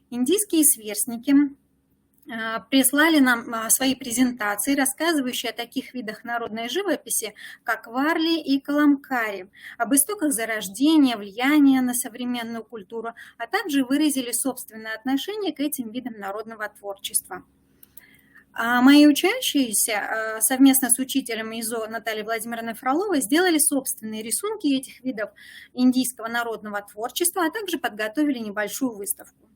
Индийские сверстники прислали нам свои презентации, рассказывающие о таких видах народной живописи, как варли и каламкари, об истоках зарождения, влияния на современную культуру, а также выразили собственное отношение к этим видам народного творчества. Мои учащиеся совместно с учителем ИЗО Натальей Владимировной Фроловой сделали собственные рисунки этих видов индийского народного творчества, а также подготовили небольшую выставку.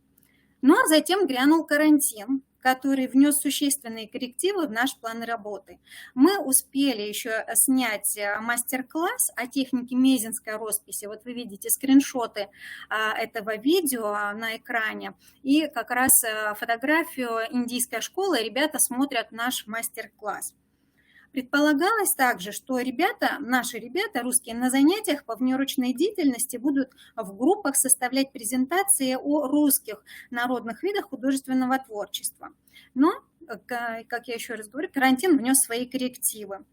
Ну а затем грянул карантин, который внес существенные коррективы в наш план работы. Мы успели еще снять мастер-класс о технике мезенской росписи. Вот вы видите скриншоты этого видео на экране и как раз фотографию индийской школы. Ребята смотрят наш мастер-класс. Предполагалось также, что наши ребята, русские, на занятиях по внеурочной деятельности будут в группах составлять презентации о русских народных видах художественного творчества. Но, как я еще раз говорю, карантин внес свои коррективы.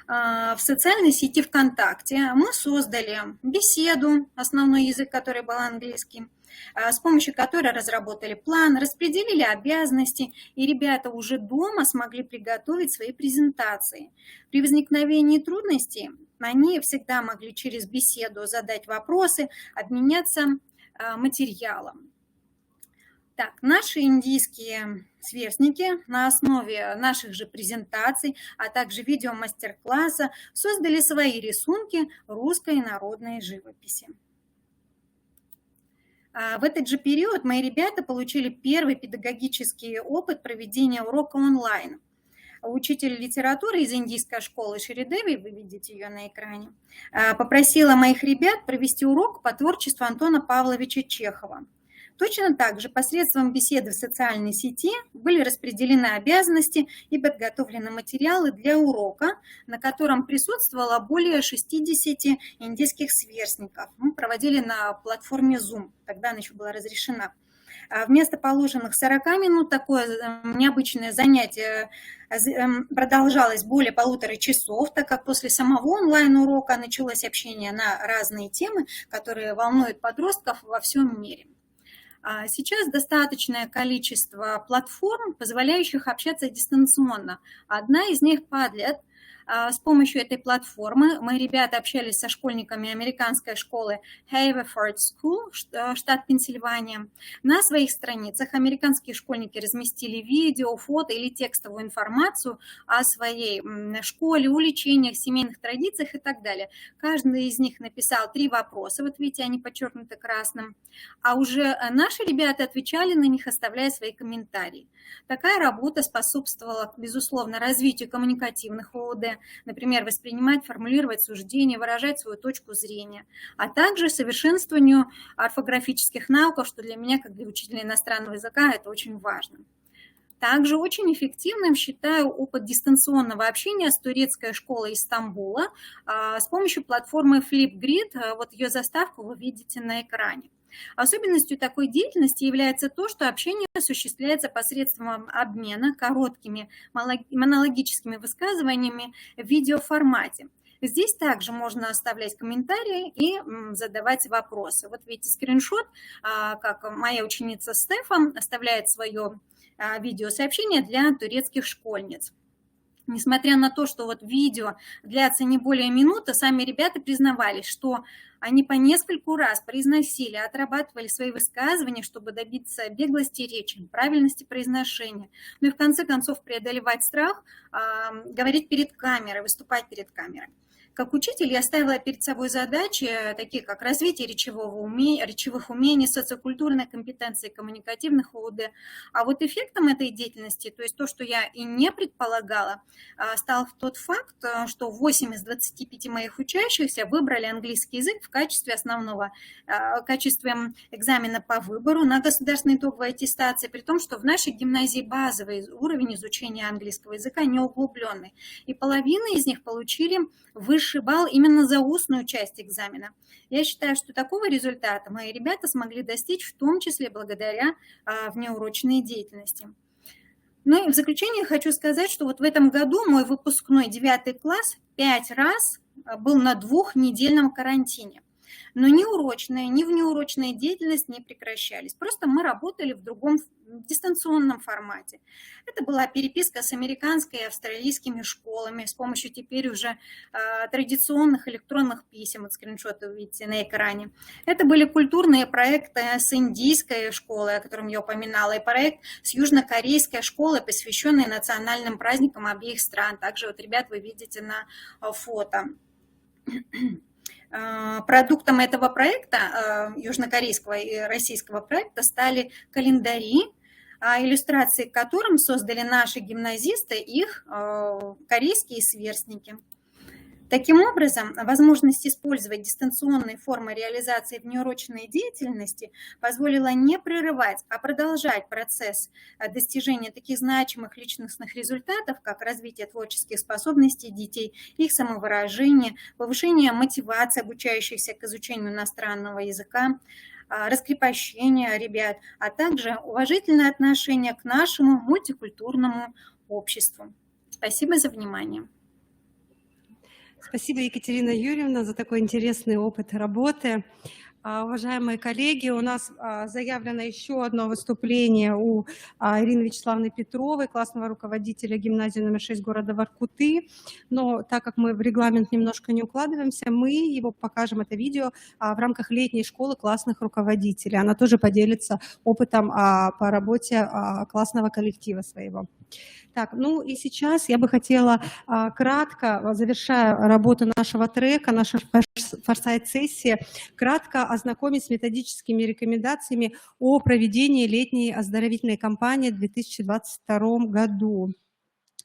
В социальной сети ВКонтакте мы создали беседу, основной язык которой был английский, с помощью которой разработали план, распределили обязанности, и ребята уже дома смогли приготовить свои презентации. При возникновении трудностей они всегда могли через беседу задать вопросы, обменяться материалом. Так, наши индийские сверстники на основе наших же презентаций, а также видео-мастер-класса создали свои рисунки русской народной живописи. В этот же период мои ребята получили первый педагогический опыт проведения урока онлайн. Учитель литературы из индийской школы Шридеви, вы видите ее на экране, попросила моих ребят провести урок по творчеству Антона Павловича Чехова. Точно так же посредством беседы в социальной сети были распределены обязанности и подготовлены материалы для урока, на котором присутствовало более 60 индийских сверстников. Мы проводили на платформе Zoom, тогда она еще была разрешена. Вместо положенных 40 минут такое необычное занятие продолжалось более 1,5 часов, так как после самого онлайн-урока началось общение на разные темы, которые волнуют подростков во всем мире. Сейчас достаточное количество платформ, позволяющих общаться дистанционно. Одна из них Padlet. С помощью этой платформы мои ребята общались со школьниками американской школы Haverford School, штат Пенсильвания. На своих страницах американские школьники разместили видео, фото или текстовую информацию о своей школе, увлечениях, семейных традициях и так далее. Каждый из них написал 3 вопроса, вот видите, они подчеркнуты красным, а уже наши ребята отвечали на них, оставляя свои комментарии. Такая работа способствовала, безусловно, развитию коммуникативных ООД, например, воспринимать, формулировать суждения, выражать свою точку зрения, а также совершенствованию орфографических навыков, что для меня, как для учителя иностранного языка, это очень важно. Также очень эффективным считаю опыт дистанционного общения с турецкой школой из Стамбула с помощью платформы Flipgrid. Вот ее заставку вы видите на экране. Особенностью такой деятельности является то, что общение осуществляется посредством обмена короткими монологическими высказываниями в видеоформате. Здесь также можно оставлять комментарии и задавать вопросы. Вот видите скриншот, как моя ученица Стефа оставляет свое видеосообщение для турецких школьниц. Несмотря на то, что вот видео длятся не более минуты, сами ребята признавались, что они по нескольку раз произносили, отрабатывали свои высказывания, чтобы добиться беглости речи, правильности произношения. Ну и в конце концов преодолевать страх, говорить перед камерой, выступать перед камерой. Как учитель я ставила перед собой задачи, такие как развитие речевых умений, социокультурной компетенции, коммуникативных ООД. А вот эффектом этой деятельности, то есть то, что я и не предполагала, стал тот факт, что 8 из 25 моих учащихся выбрали английский язык в качестве основного, в качестве экзамена по выбору на государственной итоговой аттестации, при том, что в нашей гимназии базовый уровень изучения английского языка не углубленный. И половина из них получили высший балл именно за устную часть экзамена. Я считаю, что такого результата мои ребята смогли достичь, в том числе благодаря внеурочной деятельности. Ну и в заключение хочу сказать, что вот в этом году мой выпускной 9 класс 5 раз был на 2-недельном карантине. Но ни урочная, ни внеурочная деятельность не прекращались. Просто мы работали в другом дистанционном формате. Это была переписка с американской и австралийскими школами с помощью теперь уже традиционных электронных писем. Вот скриншоты вы видите на экране. Это были культурные проекты с индийской школой, о котором я упоминала, и проект с южнокорейской школой, посвященный национальным праздникам обеих стран. Также вот, ребят, вы видите на фото. Продуктом этого проекта, южнокорейского и российского проекта, стали календари, иллюстрации к которым создали наши гимназисты, их корейские сверстники. Таким образом, возможность использовать дистанционные формы реализации внеурочной деятельности позволила не прерывать, а продолжать процесс достижения таких значимых личностных результатов, как развитие творческих способностей детей, их самовыражение, повышение мотивации обучающихся к изучению иностранного языка, раскрепощение ребят, а также уважительное отношение к нашему мультикультурному обществу. Спасибо за внимание. Спасибо, Екатерина Юрьевна, за такой интересный опыт работы. Уважаемые коллеги, у нас заявлено еще одно выступление у Ирины Вячеславовны Петровой, классного руководителя гимназии номер 6 города Воркуты. Но так как мы в регламент немножко не укладываемся, мы его покажем, это видео, в рамках летней школы классных руководителей. Она тоже поделится опытом по работе классного коллектива своего. Так, ну и сейчас я бы хотела кратко, завершая работу нашего трека, нашей форсайт-сессии, кратко ознакомить с методическими рекомендациями о проведении летней оздоровительной кампании в 2022 году.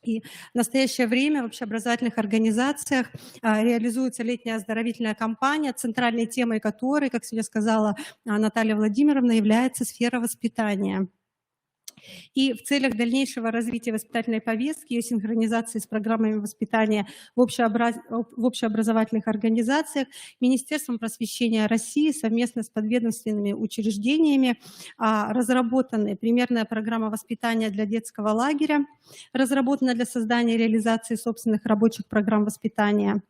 И в настоящее время в общеобразовательных организациях реализуется летняя оздоровительная кампания, центральной темой которой, как сегодня сказала Наталья Владимировна, является сфера воспитания. И в целях дальнейшего развития воспитательной повестки и синхронизации с программами воспитания в общеобразовательных организациях Министерством просвещения России совместно с подведомственными учреждениями разработана примерная программа воспитания для детского лагеря, разработана для создания и реализации собственных рабочих программ воспитания.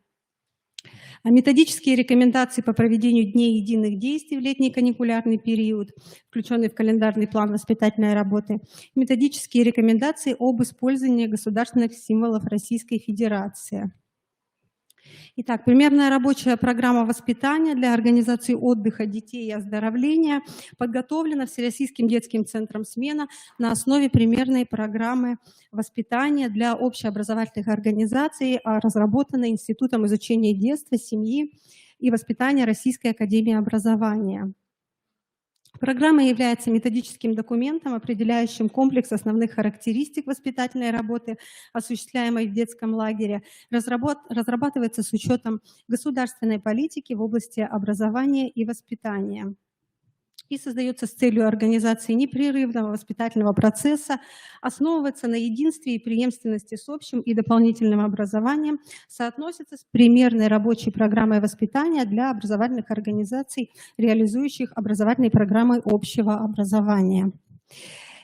Методические рекомендации по проведению дней единых действий в летний каникулярный период, включенные в календарный план воспитательной работы. Методические рекомендации об использовании государственных символов Российской Федерации. Итак, примерная рабочая программа воспитания для организации отдыха детей и оздоровления подготовлена Всероссийским детским центром «Смена» на основе примерной программы воспитания для общеобразовательных организаций, разработанной Институтом изучения детства, семьи и воспитания Российской академии образования. Программа является методическим документом, определяющим комплекс основных характеристик воспитательной работы, осуществляемой в детском лагере, разрабатывается с учетом государственной политики в области образования и воспитания. И создается с целью организации непрерывного воспитательного процесса, основывается на единстве и преемственности с общим и дополнительным образованием, соотносится с примерной рабочей программой воспитания для образовательных организаций, реализующих образовательные программы общего образования.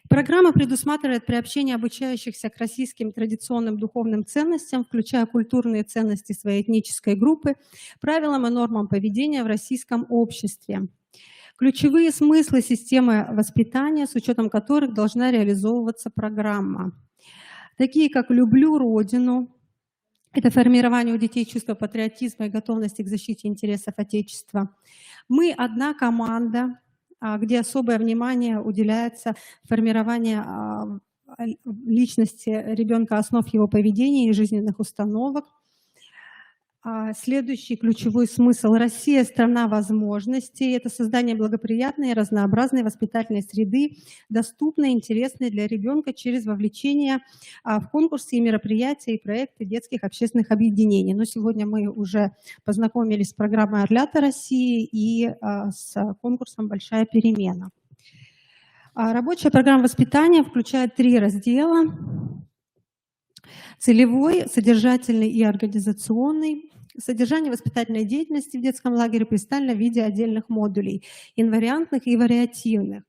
Программа предусматривает приобщение обучающихся к российским традиционным духовным ценностям, включая культурные ценности своей этнической группы, правилам и нормам поведения в российском обществе. Ключевые смыслы системы воспитания, с учетом которых должна реализовываться программа. Такие как «люблю Родину», это формирование у детей чувства патриотизма и готовности к защите интересов Отечества. «Мы одна команда», где особое внимание уделяется формированию личности ребенка, основ его поведения и жизненных установок. Следующий ключевой смысл. Россия – страна возможностей. Это создание благоприятной и разнообразной воспитательной среды, доступной и интересной для ребенка через вовлечение в конкурсы и мероприятия и проекты детских общественных объединений. Но сегодня мы уже познакомились с программой «Орлята России» и с конкурсом «Большая перемена». Рабочая программа воспитания включает 3 раздела. Целевой, содержательный и организационный. Содержание воспитательной деятельности в детском лагере представлено в виде отдельных модулей, инвариантных и вариативных.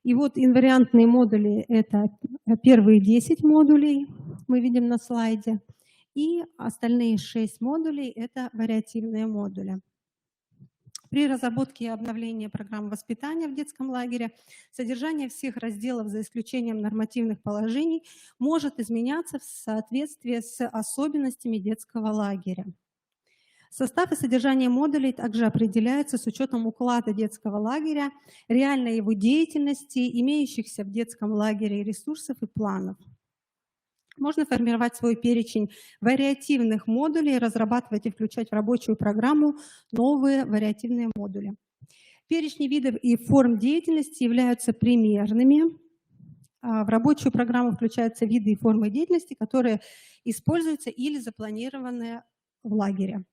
И вот инвариантные модули – это первые 10 модулей, мы видим на слайде, и остальные 6 модулей – это вариативные модули. При разработке и обновлении программы воспитания в детском лагере содержание всех разделов, за исключением нормативных положений, может изменяться в соответствии с особенностями детского лагеря. Состав и содержание модулей также определяется с учетом уклада детского лагеря, реальной его деятельности, имеющихся в детском лагере ресурсов и планов. Можно формировать свой перечень вариативных модулей, разрабатывать и включать в рабочую программу новые вариативные модули. Перечни видов и форм деятельности являются примерными. В рабочую программу включаются виды и формы деятельности, которые используются или запланированы в лагере.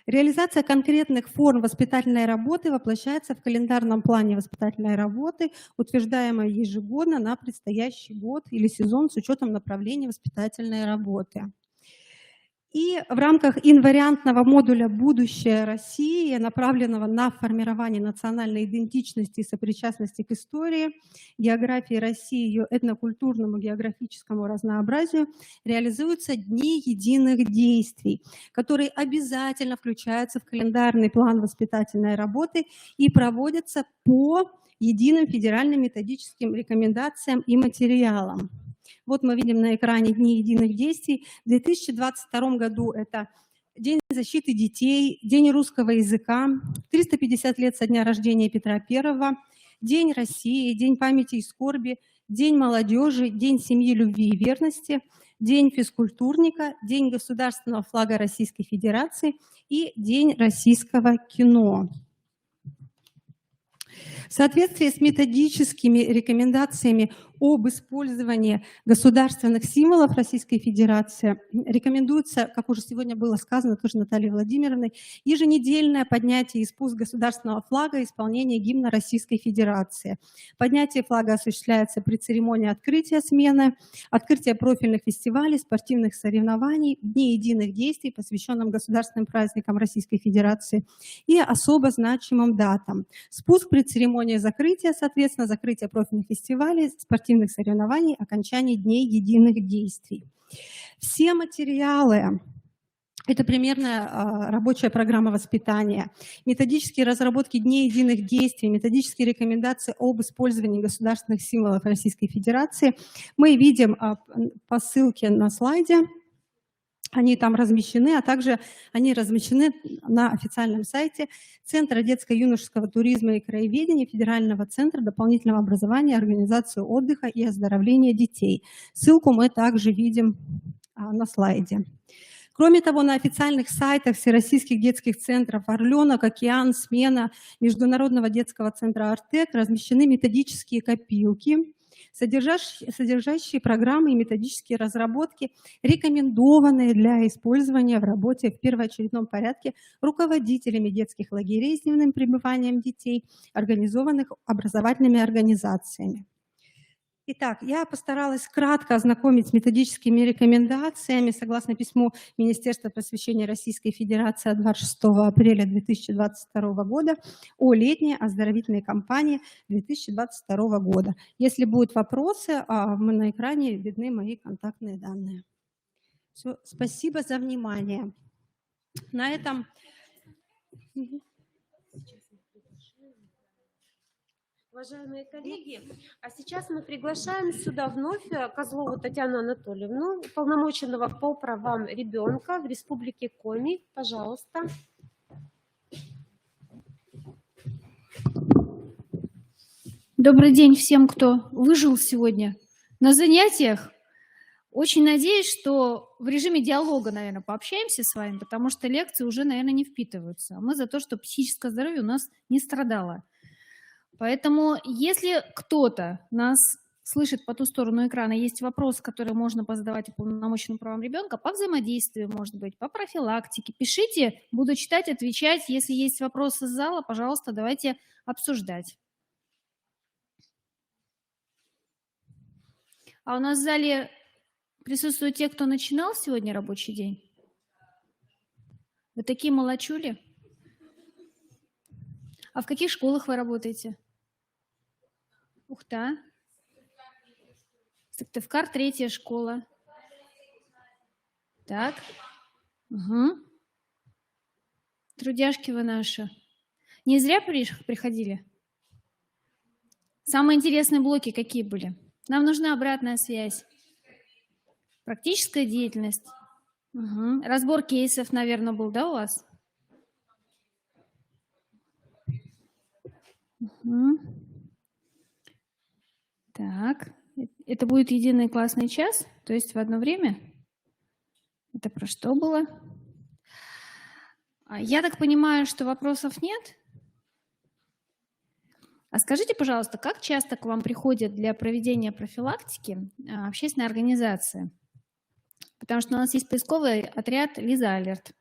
Реализация конкретных форм воспитательной работы воплощается в календарном плане воспитательной работы, утверждаемой ежегодно на предстоящий год или сезон с учетом направления воспитательной работы. И в рамках инвариантного модуля «Будущее России», направленного на формирование национальной идентичности и сопричастности к истории, географии России, ее этнокультурному географическому разнообразию, реализуются дни единых действий, которые обязательно включаются в календарный план воспитательной работы и проводятся по единым федеральным методическим рекомендациям и материалам. Вот мы видим на экране Дни единых действий. В 2022 году это День защиты детей, День русского языка, 350 лет со дня рождения Петра I, День России, День памяти и скорби, День молодежи, День семьи, любви и верности, День физкультурника, День государственного флага Российской Федерации и День российского кино. В соответствии с методическими рекомендациями об использовании государственных символов Российской Федерации рекомендуется, как уже сегодня было сказано тоже Натальей Владимировной, еженедельное поднятие и спуск государственного флага и исполнение гимна Российской Федерации. Поднятие флага осуществляется при церемонии открытия смены, открытия профильных фестивалей, спортивных соревнований, Дней единых действий, посвященным государственным праздникам Российской Федерации и особо значимым датам. Спуск при церемонии закрытия, соответственно, закрытие профильных фестивалей, спортивных соревнований, окончание Дней единых действий. Все материалы, это примерно рабочая программа воспитания, методические разработки Дней единых действий, методические рекомендации об использовании государственных символов Российской Федерации мы видим по ссылке на слайде. Они там размещены, а также они размещены на официальном сайте Центра детско-юношеского туризма и краеведения Федерального центра дополнительного образования, организации отдыха и оздоровления детей. Ссылку мы также видим на слайде. Кроме того, на официальных сайтах всероссийских детских центров «Орленок», «Океан», «Смена», Международного детского центра «Артек» размещены методические копилки, содержащие программы и методические разработки, рекомендованные для использования в работе в первоочередном порядке руководителями детских лагерей с дневным пребыванием детей, организованных образовательными организациями. Итак, я постаралась кратко ознакомить с методическими рекомендациями согласно письму Министерства просвещения Российской Федерации от 26 апреля 2022 года о летней оздоровительной кампании 2022 года. Если будут вопросы, на экране видны мои контактные данные. Все, спасибо за внимание. На этом... Уважаемые коллеги, а сейчас мы приглашаем сюда вновь Козлову Татьяну Анатольевну, уполномоченного по правам ребенка в Республике Коми. Пожалуйста. Добрый день всем, кто выжил сегодня на занятиях. Очень надеюсь, что в режиме диалога, наверное, пообщаемся с вами, потому что лекции уже, наверное, не впитываются. А мы за то, чтобы психическое здоровье у нас не страдало. Поэтому, если кто-то нас слышит по ту сторону экрана, есть вопросы, которые можно позадавать уполномоченным правам ребенка, по взаимодействию, может быть, по профилактике, пишите, буду читать, отвечать. Если есть вопросы из зала, пожалуйста, давайте обсуждать. А у нас в зале присутствуют те, кто начинал сегодня рабочий день? Вы такие молодчули? А в каких школах вы работаете? Ухта. Сыктывкар, 3-я школа. Так. Угу. Трудяшки вы наши. Не зря приходили? Самые интересные блоки какие были? Нам нужна обратная связь. Практическая деятельность. Угу. Разбор кейсов, наверное, был, да, у вас? Угу. Так, это будет единый классный час, то есть в одно время? Это про что было? Я так понимаю, что вопросов нет? А скажите, пожалуйста, как часто к вам приходят для проведения профилактики общественные организации? Потому что у нас есть поисковый отряд Лиза Алерт.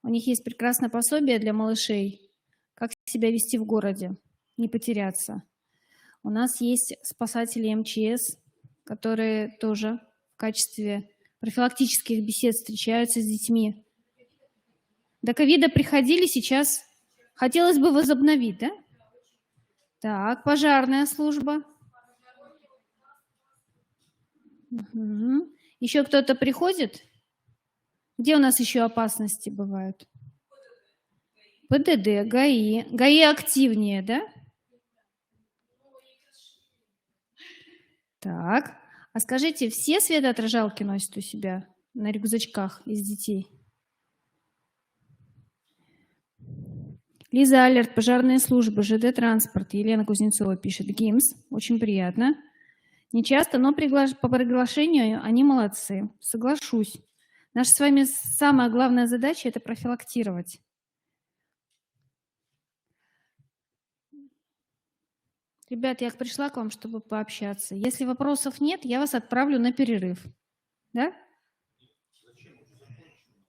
У них есть прекрасное пособие для малышей, как себя вести в городе, не потеряться. У нас есть спасатели МЧС, которые тоже в качестве профилактических бесед встречаются с детьми. До ковида приходили, сейчас хотелось бы возобновить, да? Так, пожарная служба. Угу. Еще кто-то приходит? Где у нас еще опасности бывают? ПДД, ГАИ. ГАИ активнее, да? Так, а скажите, все светоотражалки носят у себя на рюкзачках из детей? Лиза Алерт, пожарные службы, ЖД транспорт. Елена Кузнецова пишет, ГИМС, очень приятно. Не часто, но по приглашению они молодцы, соглашусь. Наша с вами самая главная задача – это профилактировать. Ребят, я пришла к вам, чтобы пообщаться. Если вопросов нет, я вас отправлю на перерыв. Да?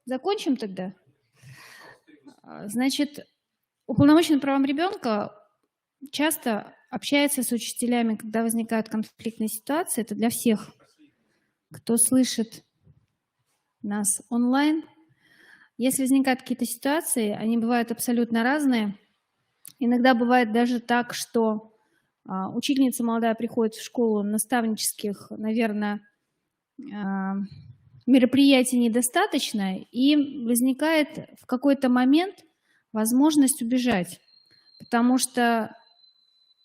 Закончим тогда? Значит, уполномоченный правам ребенка часто общается с учителями, когда возникают конфликтные ситуации. Это для всех, кто слышит нас онлайн. Если возникают какие-то ситуации, они бывают абсолютно разные. Иногда бывает даже так, что учительница молодая приходит в школу, наставнических, наверное, мероприятий недостаточно, и возникает в какой-то момент возможность убежать, потому что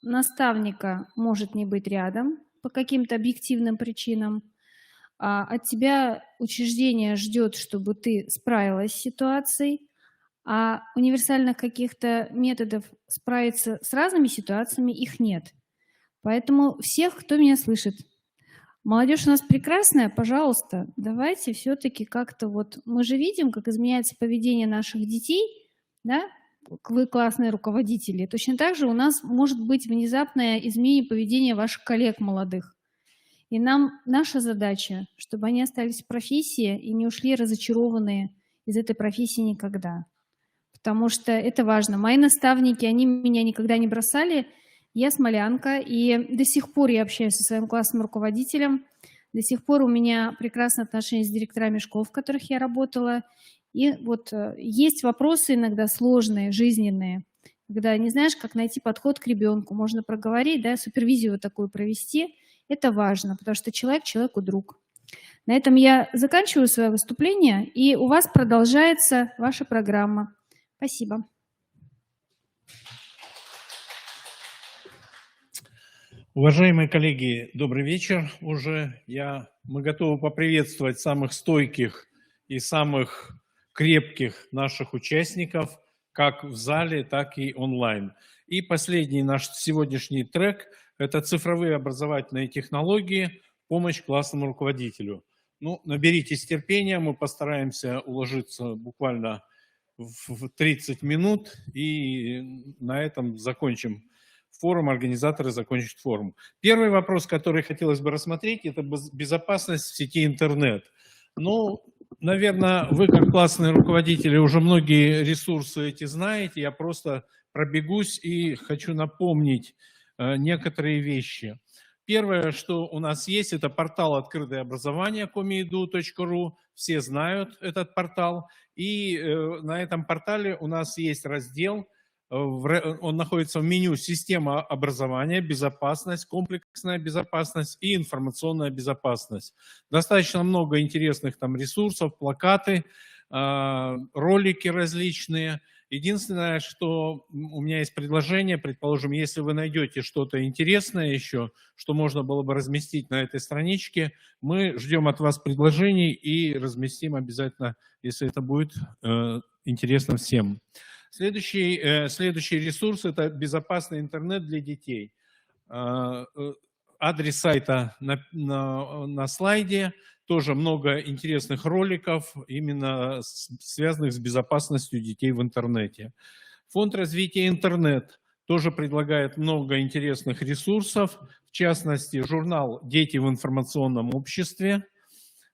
наставника может не быть рядом по каким-то объективным причинам, а от тебя учреждение ждет, чтобы ты справилась с ситуацией, а универсальных каких-то методов справиться с разными ситуациями их нет. Поэтому всех, кто меня слышит, молодежь у нас прекрасная, пожалуйста, давайте все-таки как-то вот... Мы же видим, как изменяется поведение наших детей, да? Вы классные руководители. Точно так же у нас может быть внезапное изменение поведения ваших коллег молодых. И наша задача, чтобы они остались в профессии и не ушли разочарованные из этой профессии никогда. Потому что это важно. Мои наставники, они меня никогда не бросали. Я смолянка, и до сих пор я общаюсь со своим классным руководителем. До сих пор у меня прекрасные отношения с директорами школ, в которых я работала. И вот есть вопросы иногда сложные, жизненные, когда не знаешь, как найти подход к ребенку. Можно проговорить, да, супервизию вот такую провести. Это важно, потому что человек человеку друг. На этом я заканчиваю свое выступление, и у вас продолжается ваша программа. Спасибо. Уважаемые коллеги, добрый вечер уже. Мы готовы поприветствовать самых стойких и самых крепких наших участников, как в зале, так и онлайн. И последний наш сегодняшний трек – это цифровые образовательные технологии, помощь классному руководителю. Ну, наберитесь терпения, мы постараемся уложиться буквально в 30 минут, и на этом закончим форум, организаторы закончат форум. Первый вопрос, который хотелось бы рассмотреть, это безопасность в сети интернет. Ну, наверное, вы как классные руководители уже многие ресурсы эти знаете, я просто пробегусь и хочу напомнить некоторые вещи. Первое, что у нас есть, это портал «Открытое образование» komi.edu.ru. Все знают этот портал. И на этом портале у нас есть раздел, он находится в меню «Система образования», «Безопасность», «Комплексная безопасность» и «Информационная безопасность». Достаточно много интересных там ресурсов, плакаты, ролики различные. Единственное, что у меня есть предложение, предположим, если вы найдете что-то интересное еще, что можно было бы разместить на этой страничке, мы ждем от вас предложений и разместим обязательно, если это будет интересно всем. Следующий ресурс – это безопасный интернет для детей. Адрес сайта на слайде. Тоже много интересных роликов, именно связанных с безопасностью детей в интернете. Фонд развития интернет тоже предлагает много интересных ресурсов, в частности, журнал «Дети в информационном обществе».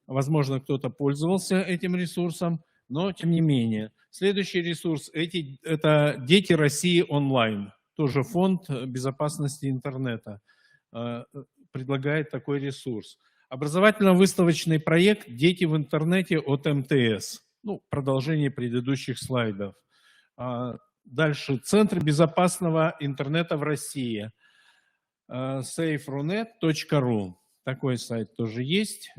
Возможно, кто-то пользовался этим ресурсом, но тем не менее. Следующий ресурс – это «Дети России онлайн». Тоже фонд безопасности интернета предлагает такой ресурс. Образовательно-выставочный проект «Дети в интернете» от МТС. Ну, продолжение предыдущих слайдов. Дальше. Центр безопасного интернета в России. saferunet.ru. Такой сайт тоже есть.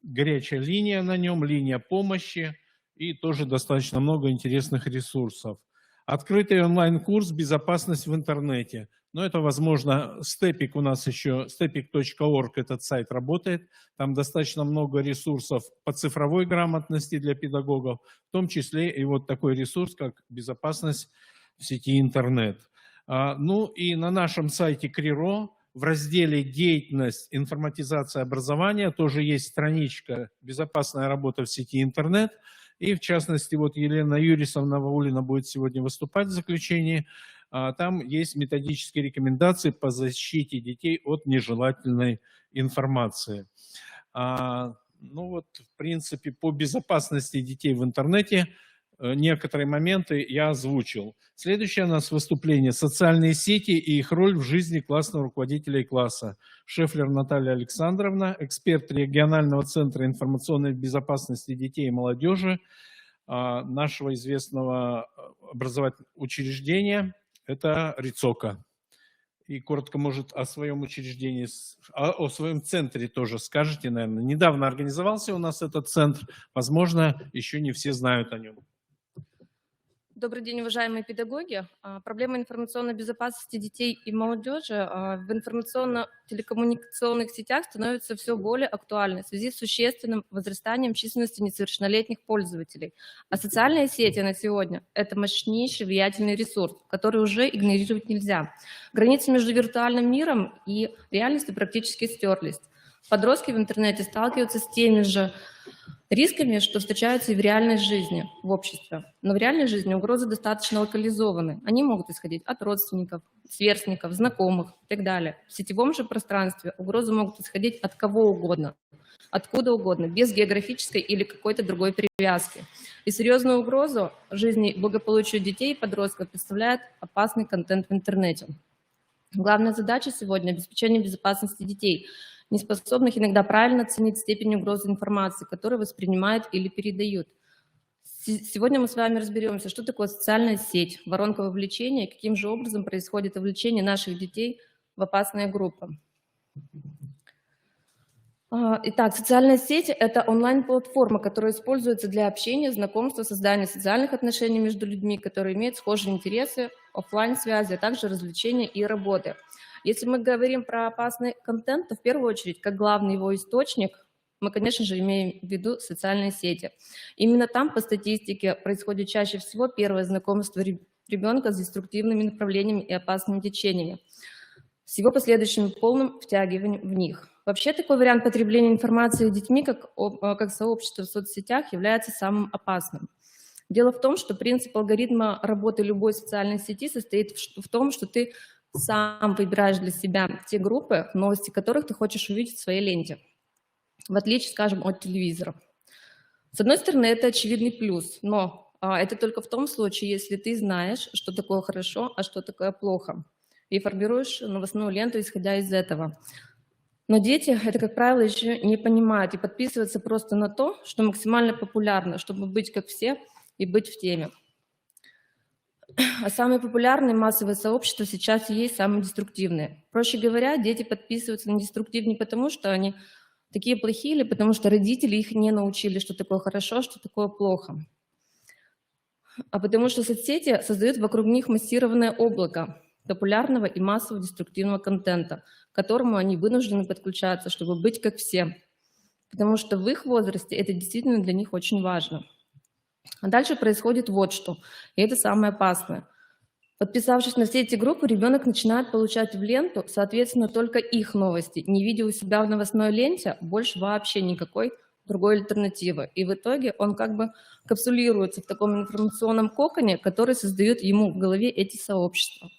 Горячая линия на нем, линия помощи и тоже достаточно много интересных ресурсов. Открытый онлайн-курс «Безопасность в интернете». Но это, возможно, Степик у нас еще, stepik.org этот сайт работает. Там достаточно много ресурсов по цифровой грамотности для педагогов, в том числе и вот такой ресурс, как «Безопасность в сети интернет». Ну и на нашем сайте КРИРО в разделе «Деятельность, информатизация образования» тоже есть страничка «Безопасная работа в сети интернет». И в частности, вот Елена Юрисовна Ваулина будет сегодня выступать в заключении. Там есть методические рекомендации по защите детей от нежелательной информации. Ну вот, в принципе, по безопасности детей в интернете некоторые моменты я озвучил. Следующее у нас выступление – социальные сети и их роль в жизни классного руководителя и класса. Шефлер Наталья Александровна, эксперт регионального центра информационной безопасности детей и молодежи нашего известного образовательного учреждения – это РИЦОКа. И коротко, может, о своем учреждении, о своем центре тоже скажете, наверное. Недавно организовался у нас этот центр, возможно, еще не все знают о нем. Добрый день, уважаемые педагоги. Проблема информационной безопасности детей и молодежи в информационно-телекоммуникационных сетях становится все более актуальной в связи с существенным возрастанием численности несовершеннолетних пользователей. А социальные сети на сегодня – это мощнейший влиятельный ресурс, который уже игнорировать нельзя. Границы между виртуальным миром и реальностью практически стерлись. Подростки в интернете сталкиваются с теми же рисками, что встречаются и в реальной жизни, в обществе. Но в реальной жизни угрозы достаточно локализованы. Они могут исходить от родственников, сверстников, знакомых и так далее. В сетевом же пространстве угрозы могут исходить от кого угодно, откуда угодно, без географической или какой-то другой привязки. И серьезную угрозу жизни и благополучию детей и подростков представляет опасный контент в интернете. Главная задача сегодня – обеспечение безопасности детей, не способных иногда правильно оценить степень угрозы информации, которую воспринимают или передают. Сегодня мы с вами разберемся, что такое социальная сеть, воронка вовлечения, каким же образом происходит вовлечение наших детей в опасные группы. Итак, социальная сеть – это онлайн-платформа, которая используется для общения, знакомства, создания социальных отношений между людьми, которые имеют схожие интересы, офлайн-связи, а также развлечения и работы. Если мы говорим про опасный контент, то в первую очередь, как главный его источник, мы, конечно же, имеем в виду социальные сети. Именно там, по статистике, происходит чаще всего первое знакомство ребенка с деструктивными направлениями и опасными течениями, с его последующим полным втягиванием в них. Вообще, такой вариант потребления информации детьми, как сообщество в соцсетях, является самым опасным. Дело в том, что принцип алгоритма работы любой социальной сети состоит в том, что ты сам выбираешь для себя те группы, новости которых ты хочешь увидеть в своей ленте, в отличие, скажем, от телевизора. С одной стороны, это очевидный плюс, но это только в том случае, если ты знаешь, что такое хорошо, а что такое плохо, и формируешь новостную ленту, исходя из этого. Но дети это, как правило, еще не понимают и подписываются просто на то, что максимально популярно, чтобы быть как все и быть в теме. А самые популярные массовые сообщества сейчас и есть самые деструктивные. Проще говоря, дети подписываются на деструктив не потому, что они такие плохие, или потому что родители их не научили, что такое хорошо, что такое плохо. А потому что соцсети создают вокруг них массированное облако популярного и массового деструктивного контента, к которому они вынуждены подключаться, чтобы быть как все. Потому что в их возрасте это действительно для них очень важно. А дальше происходит вот что, и это самое опасное. Подписавшись на все эти группы, ребенок начинает получать в ленту, соответственно, только их новости, не видя у себя в новостной ленте больше вообще никакой другой альтернативы. И в итоге он как бы капсулируется в таком информационном коконе, который создает ему в голове эти сообщества.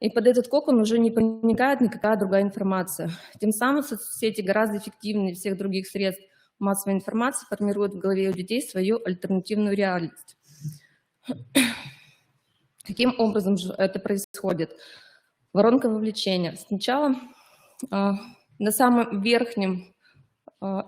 и под этот кокон уже не проникает никакая другая информация. Тем самым соцсети гораздо эффективнее всех других средств массовой информации формируют в голове у детей свою альтернативную реальность. Каким образом же это происходит? Воронка вовлечения. Сначала на самом верхнем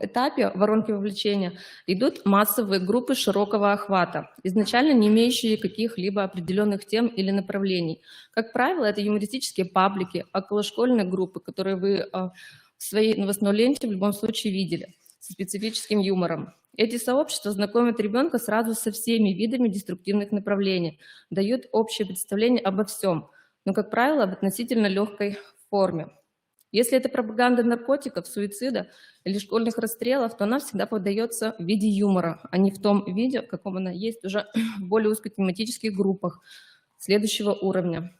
этапе воронки вовлечения идут массовые группы широкого охвата, изначально не имеющие каких-либо определенных тем или направлений. Как правило, это юмористические паблики, околошкольные группы, которые вы в своей новостной ленте в любом случае видели, со специфическим юмором. Эти сообщества знакомят ребенка сразу со всеми видами деструктивных направлений, дают общее представление обо всем, но, как правило, в относительно легкой форме. Если это пропаганда наркотиков, суицида или школьных расстрелов, то она всегда подается в виде юмора, а не в том виде, в каком она есть уже в более узкотематических группах следующего уровня.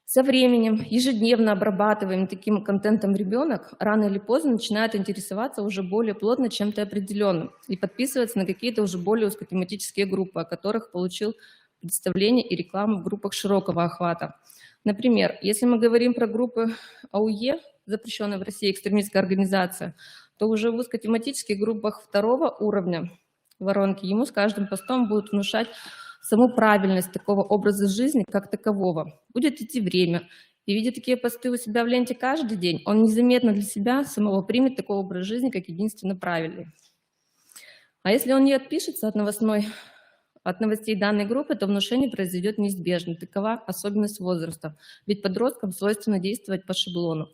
Со временем, ежедневно обрабатываемым таким контентом ребенок рано или поздно начинает интересоваться уже более плотно чем-то определенным и подписывается на какие-то уже более узкотематические группы, о которых получил представление и рекламу в группах широкого охвата. Например, если мы говорим про группы АУЕ, запрещенная в России экстремистская организация, то уже в узкотематических группах второго уровня воронки ему с каждым постом будут внушать саму правильность такого образа жизни как такового. Будет идти время, и видя такие посты у себя в ленте каждый день, он незаметно для себя самого примет такой образ жизни как единственно правильный. А если он не отпишется от новостей данной группы, то внушение произойдет неизбежно. Такова особенность возраста, ведь подросткам свойственно действовать по шаблону.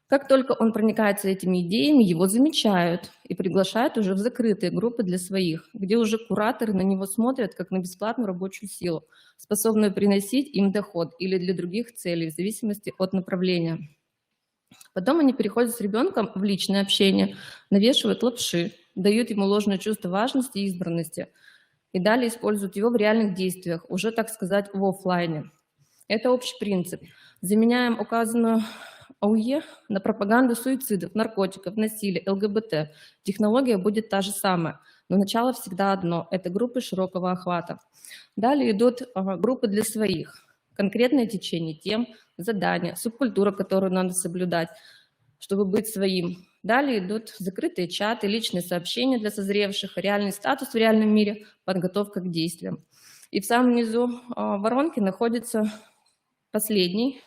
Как только он проникается этими идеями, его замечают и приглашают уже в закрытые группы для своих, где уже кураторы на него смотрят как на бесплатную рабочую силу, способную приносить им доход или для других целей, в зависимости от направления. Потом они переходят с ребенком в личное общение, навешивают лапши, дают ему ложное чувство важности и избранности, и далее используют его в реальных действиях, уже, так сказать, в офлайне. Это общий принцип. Заменяем указанную АУЕ на пропаганду суицидов, наркотиков, насилия, ЛГБТ. Технология будет та же самая, но начало всегда одно – это группы широкого охвата. Далее идут группы для своих, конкретное течение тем, задания, субкультура, которую надо соблюдать, чтобы быть своим. Далее идут закрытые чаты, личные сообщения для созревших, реальный статус в реальном мире, подготовка к действиям. И в самом низу воронки находится последний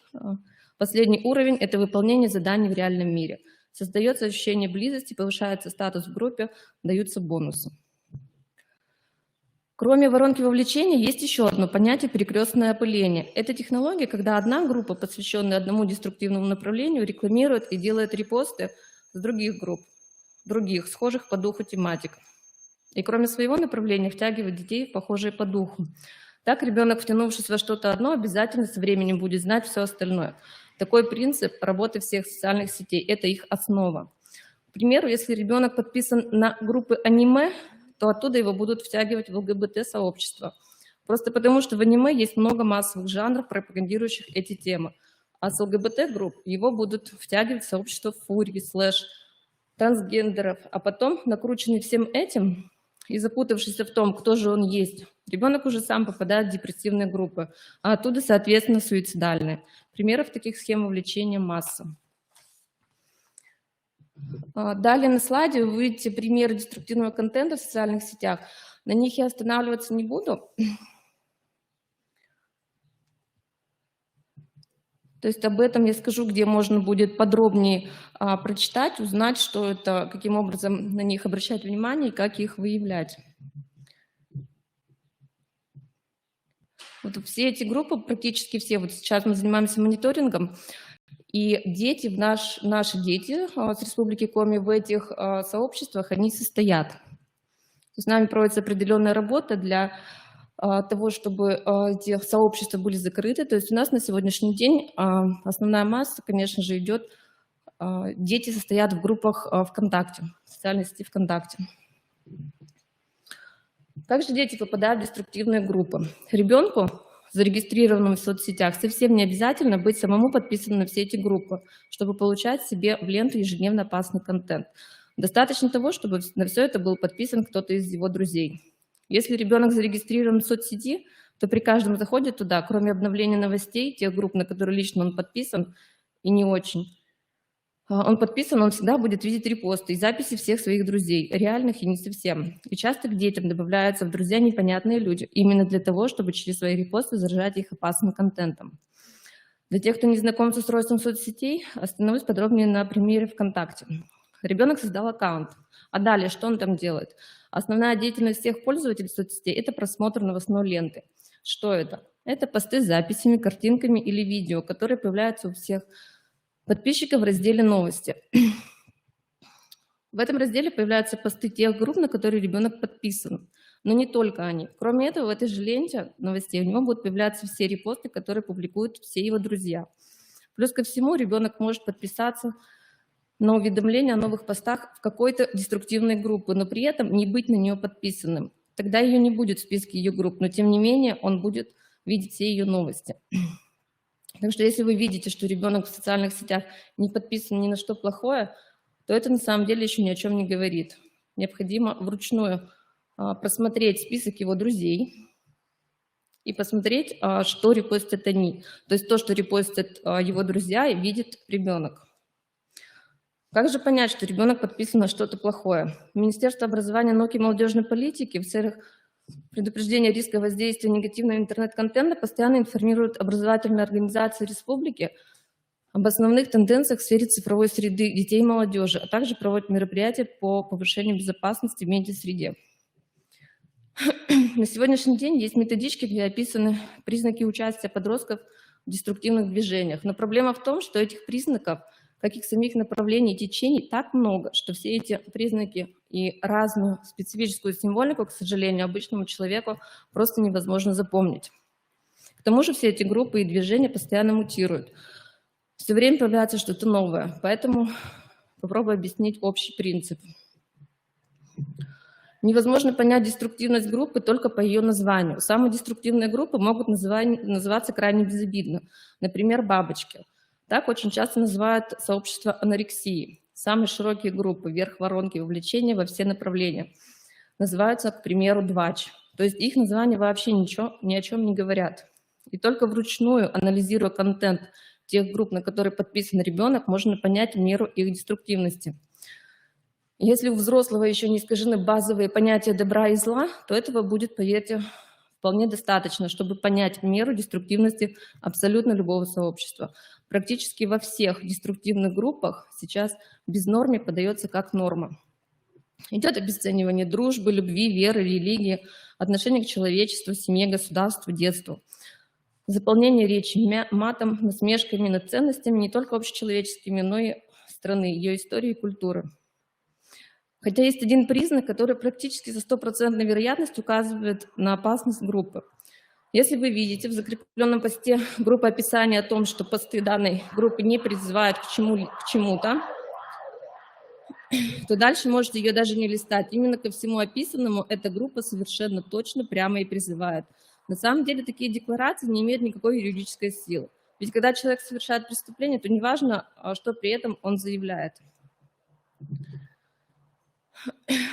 уровень – это выполнение заданий в реальном мире. Создается ощущение близости, повышается статус в группе, даются бонусы. Кроме воронки вовлечения, есть еще одно понятие – перекрестное опыление. Это технология, когда одна группа, посвященная одному деструктивному направлению, рекламирует и делает репосты с других групп, других, схожих по духу тематик. И кроме своего направления втягивает детей в похожие по духу. Так ребенок, втянувшись во что-то одно, обязательно со временем будет знать все остальное. Такой принцип работы всех социальных сетей – это их основа. К примеру, если ребенок подписан на группы аниме, то оттуда его будут втягивать в ЛГБТ-сообщество. Просто потому, что в аниме есть много массовых жанров, пропагандирующих эти темы. А с ЛГБТ-групп его будут втягивать в сообщество фурий, слэш, трансгендеров. А потом, накрученный всем этим и запутавшись в том, кто же он есть, ребенок уже сам попадает в депрессивные группы, а оттуда, соответственно, суицидальные. Примеров таких схем вовлечения масса. Далее на слайде вы увидите примеры деструктивного контента в социальных сетях. На них я останавливаться не буду. То есть об этом я скажу, где можно будет подробнее прочитать, узнать, что это, каким образом на них обращать внимание и как их выявлять. Вот все эти группы, практически все, вот сейчас мы занимаемся мониторингом, и дети, наши дети с Республики Коми в этих сообществах, они состоят. То есть с нами проводится определенная работа для того, чтобы эти сообщества были закрыты. То есть у нас на сегодняшний день основная масса, конечно же, идет, дети состоят в группах ВКонтакте, в социальной сети ВКонтакте. Также дети попадают в деструктивные группы. Ребенку, зарегистрированному в соцсетях, совсем не обязательно быть самому подписанным на все эти группы, чтобы получать себе в ленту ежедневно опасный контент. Достаточно того, чтобы на все это был подписан кто-то из его друзей. Если ребенок зарегистрирован в соцсети, то то при каждом заходе туда, кроме обновления новостей, тех групп, на которые лично он подписан, и не очень, он подписан, он всегда будет видеть репосты и записи всех своих друзей, реальных и не совсем. И часто к детям добавляются в друзья непонятные люди, именно для того, чтобы через свои репосты заражать их опасным контентом. Для тех, кто не знаком с устройством соцсетей, остановлюсь подробнее на примере ВКонтакте. Ребенок создал аккаунт, а далее что он там делает? Основная деятельность всех пользователей соцсетей – это просмотр новостной ленты. Что это? Это посты с записями, картинками или видео, которые появляются у всех подписчиков в разделе «Новости». В этом разделе появляются посты тех групп, на которые ребенок подписан. Но не только они. Кроме этого, в этой же ленте новостей у него будут появляться все репосты, которые публикуют все его друзья. Плюс ко всему, ребенок может подписаться на уведомления о новых постах в какой-то деструктивной группе, но при этом не быть на нее подписанным. Тогда ее не будет в списке ее групп, но тем не менее он будет видеть все ее новости. Так что если вы видите, что ребенок в социальных сетях не подписан ни на что плохое, то это на самом деле еще ни о чем не говорит. Необходимо вручную просмотреть список его друзей и посмотреть, что репостят они. То есть то, что репостят его друзья, видит ребенок. Как же понять, что ребенок подписан на что-то плохое? Министерство образования, науки и молодежной политики в целях предупреждения риска воздействия негативного интернет-контента постоянно информирует образовательные организации республики об основных тенденциях в сфере цифровой среды детей и молодежи, а также проводит мероприятия по повышению безопасности в медиасреде. На сегодняшний день есть методички, где описаны признаки участия подростков в деструктивных движениях. Но проблема в том, что этих признаков, как и самих направлений и течений, так много, что все эти признаки и разную специфическую символику, к сожалению, обычному человеку просто невозможно запомнить. К тому же все эти группы и движения постоянно мутируют. Все время появляется что-то новое, поэтому попробую объяснить общий принцип. Невозможно понять деструктивность группы только по ее названию. Самые деструктивные группы могут называться крайне безобидно. Например, бабочки. Так очень часто называют сообщество анорексии. Самые широкие группы, верх воронки, вовлечения во все направления. Называются, к примеру, двач. То есть их названия вообще ни о чем не говорят. И только вручную, анализируя контент тех групп, на которые подписан ребенок, можно понять меру их деструктивности. Если у взрослого еще не искажены базовые понятия добра и зла, то этого будет, поверьте, вполне достаточно, чтобы понять меру деструктивности абсолютно любого сообщества. Практически во всех деструктивных группах сейчас безнормие подается как норма. Идет обесценивание дружбы, любви, веры, религии, отношения к человечеству, семье, государству, детству. Заполнение речи матом, насмешками над ценностями не только общечеловеческими, но и страны, ее истории и культуры. Хотя есть один признак, который практически со 100% вероятностью указывает на опасность группы. Если вы видите в закрепленном посте группы описание о том, что посты данной группы не призывают к чему-то, то дальше можете ее даже не листать. Именно ко всему описанному эта группа совершенно точно прямо и призывает. На самом деле такие декларации не имеют никакой юридической силы. Ведь когда человек совершает преступление, то неважно, что при этом он заявляет.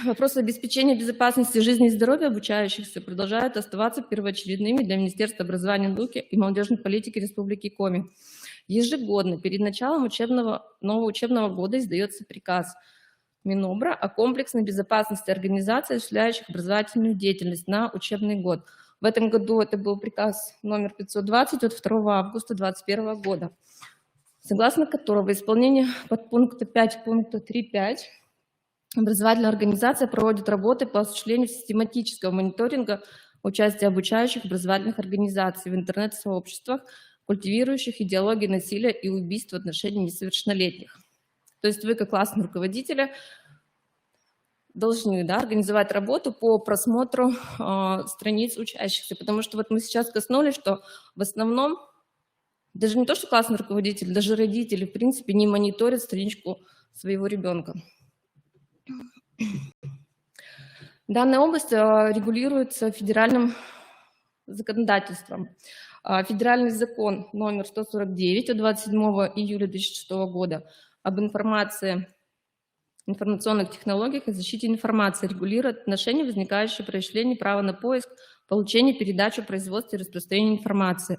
Вопросы обеспечения безопасности жизни и здоровья обучающихся продолжают оставаться первоочередными для Министерства образования, науки и молодежной политики Республики Коми. Ежегодно перед началом нового учебного года издается приказ Минобра о комплексной безопасности организаций, осуществляющих образовательную деятельность на учебный год. В этом году это был приказ номер 520 от 2 августа 2021 года, согласно которого исполнение подпункта 5 пункта 3.5 образовательная организация проводит работы по осуществлению систематического мониторинга участия обучающих образовательных организаций в интернет-сообществах, культивирующих идеологию насилия и убийств в отношении несовершеннолетних. То есть вы, как классные руководители, должны организовать работу по просмотру страниц учащихся, потому что вот мы сейчас коснулись, что в основном даже не то, что классный руководитель, даже родители, в принципе, не мониторят страничку своего ребенка. Данная область регулируется федеральным законодательством. Федеральный закон номер 149 от 27 июля 2006 года об информационных технологиях и защите информации регулирует отношения, возникающие при осуществлении права на поиск, получение, передачу, производство и распространение информации.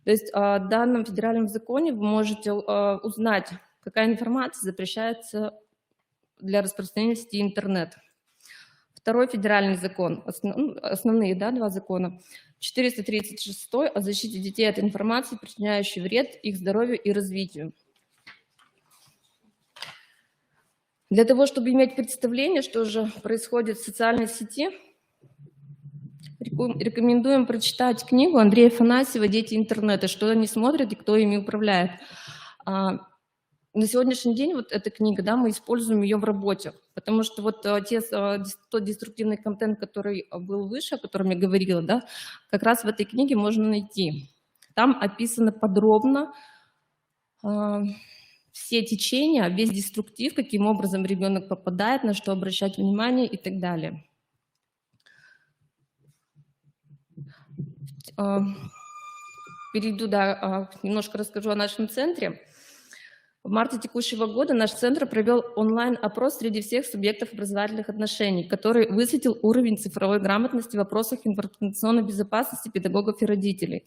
То есть в данном федеральном законе вы можете узнать, какая информация запрещается для распространения в сети интернет. Второй федеральный закон, основные два закона, 436 о защите детей от информации, причиняющей вред их здоровью и развитию. Для того, чтобы иметь представление, что же происходит в социальной сети, рекомендуем прочитать книгу Андрея Афанасьева «Дети интернета. Что они смотрят и кто ими управляет». На сегодняшний день вот эта книга, мы используем ее в работе, потому что вот тот деструктивный контент, который был выше, о котором я говорила, как раз в этой книге можно найти. Там описано подробно все течения, весь деструктив, каким образом ребенок попадает, на что обращать внимание и так далее. Перейду, немножко расскажу о нашем центре. В марте текущего года наш центр провел онлайн-опрос среди всех субъектов образовательных отношений, который высветил уровень цифровой грамотности в вопросах информационной безопасности педагогов и родителей.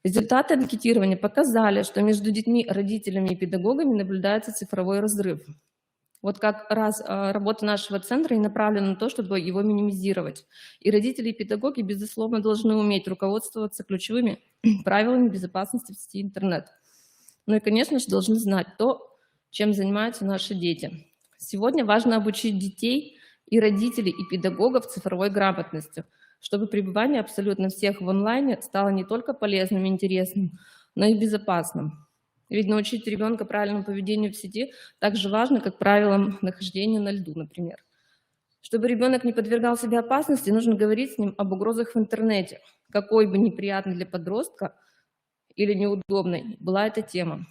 Результаты анкетирования показали, что между детьми, родителями и педагогами наблюдается цифровой разрыв. Вот как раз работа нашего центра и направлена на то, чтобы его минимизировать. И родители и педагоги, безусловно, должны уметь руководствоваться ключевыми правилами безопасности в сети интернет. Ну и, конечно же, должны знать то, чем занимаются наши дети. Сегодня важно обучить детей и родителей, и педагогов цифровой грамотности, чтобы пребывание абсолютно всех в онлайне стало не только полезным и интересным, но и безопасным. Ведь научить ребенка правильному поведению в сети так же важно, как правилам нахождения на льду, например. Чтобы ребенок не подвергал себя опасности, нужно говорить с ним об угрозах в интернете, какой бы неприятной для подростка или неудобной была эта тема.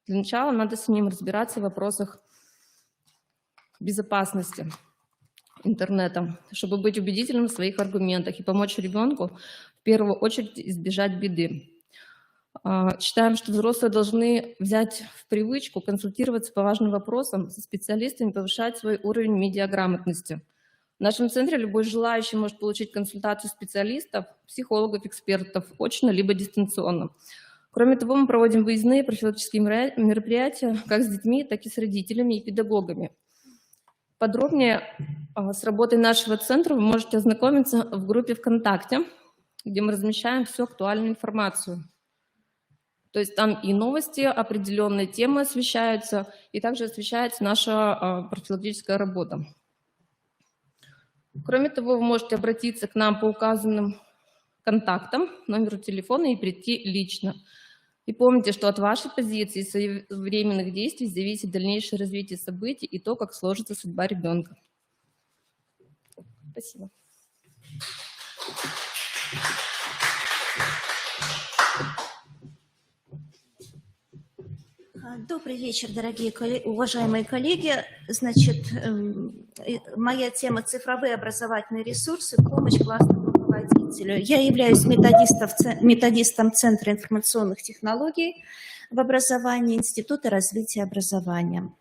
Для начала надо с ним разбираться в вопросах безопасности интернета, чтобы быть убедительным в своих аргументах и помочь ребенку в первую очередь избежать беды. Считаем, что взрослые должны взять в привычку консультироваться по важным вопросам со специалистами, повышать свой уровень медиаграмотности. В нашем центре любой желающий может получить консультацию специалистов, психологов, экспертов, очно либо дистанционно. Кроме того, мы проводим выездные профилактические мероприятия как с детьми, так и с родителями и педагогами. Подробнее с работой нашего центра вы можете ознакомиться в группе ВКонтакте, где мы размещаем всю актуальную информацию. То есть там и новости, определенные темы освещаются, и также освещается наша профилактическая работа. Кроме того, вы можете обратиться к нам по указанным контактам, номеру телефона и прийти лично. И помните, что от вашей позиции и своевременных действий зависит дальнейшее развитие событий и то, как сложится судьба ребенка. Спасибо. Добрый вечер, дорогие уважаемые коллеги. Значит, моя тема – цифровые образовательные ресурсы, помощь классному руководителю. Я являюсь методистом Центра информационных технологий в образовании Института развития образования.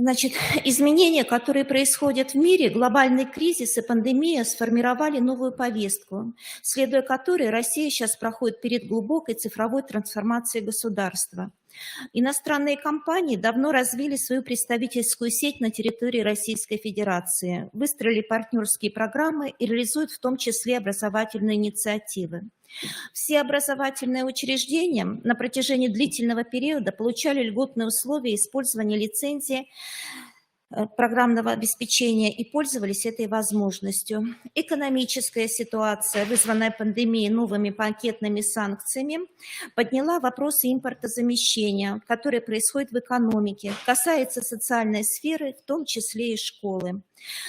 Значит, изменения, которые происходят в мире, глобальный кризис и пандемия сформировали новую повестку, следуя которой Россия сейчас проходит перед глубокой цифровой трансформацией государства. Иностранные компании давно развили свою представительскую сеть на территории Российской Федерации, выстроили партнерские программы и реализуют в том числе образовательные инициативы. Все образовательные учреждения на протяжении длительного периода получали льготные условия использования лицензии программного обеспечения и пользовались этой возможностью. Экономическая ситуация, вызванная пандемией новыми пакетными санкциями, подняла вопросы импортозамещения, которые происходят в экономике, касается социальной сферы, в том числе и школы.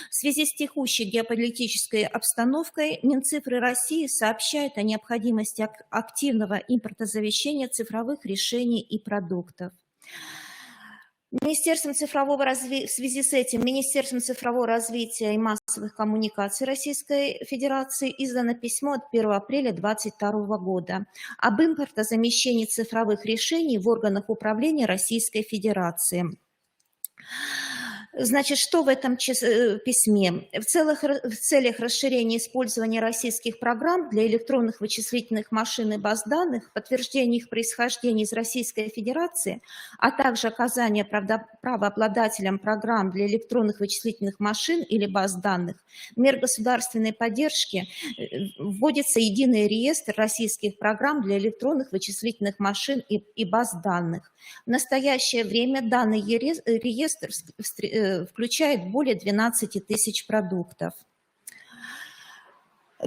В связи с текущей геополитической обстановкой Минцифры России сообщает о необходимости активного импортозамещения цифровых решений и продуктов. Министерством цифрового развития, в связи с этим Министерством цифрового развития и массовых коммуникаций Российской Федерации издано письмо от 1 апреля 2022 года об импортозамещении цифровых решений в органах управления Российской Федерации. Значит, что в этом письме? В целях расширения использования российских программ для электронных вычислительных машин и баз данных, подтверждения их происхождения из Российской Федерации, а также оказания правообладателям программ для электронных вычислительных машин или баз данных, мер государственной поддержки вводится единый реестр российских программ для электронных вычислительных машин и баз данных. В настоящее время данный реестр включает более 12 тысяч продуктов.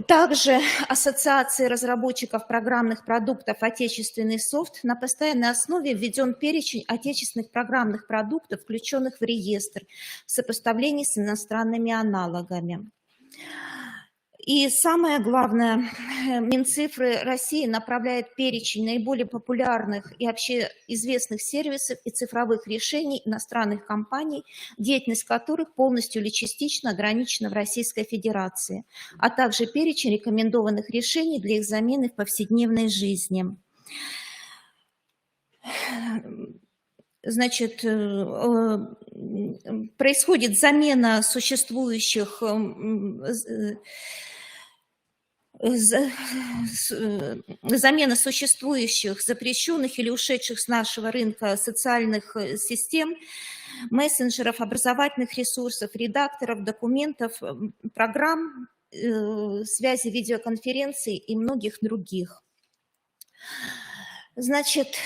Также Ассоциация разработчиков программных продуктов «Отечественный софт» на постоянной основе введен перечень отечественных программных продуктов, включенных в реестр, в сопоставлении с иностранными аналогами. И самое главное, Минцифры России направляет перечень наиболее популярных и общеизвестных сервисов и цифровых решений иностранных компаний, деятельность которых полностью или частично ограничена в Российской Федерации, а также перечень рекомендованных решений для их замены в повседневной жизни. Значит, происходит замена существующих запрещенных или ушедших с нашего рынка социальных систем, мессенджеров, образовательных ресурсов, редакторов, документов, программ, связи, видеоконференций и многих других. Значит,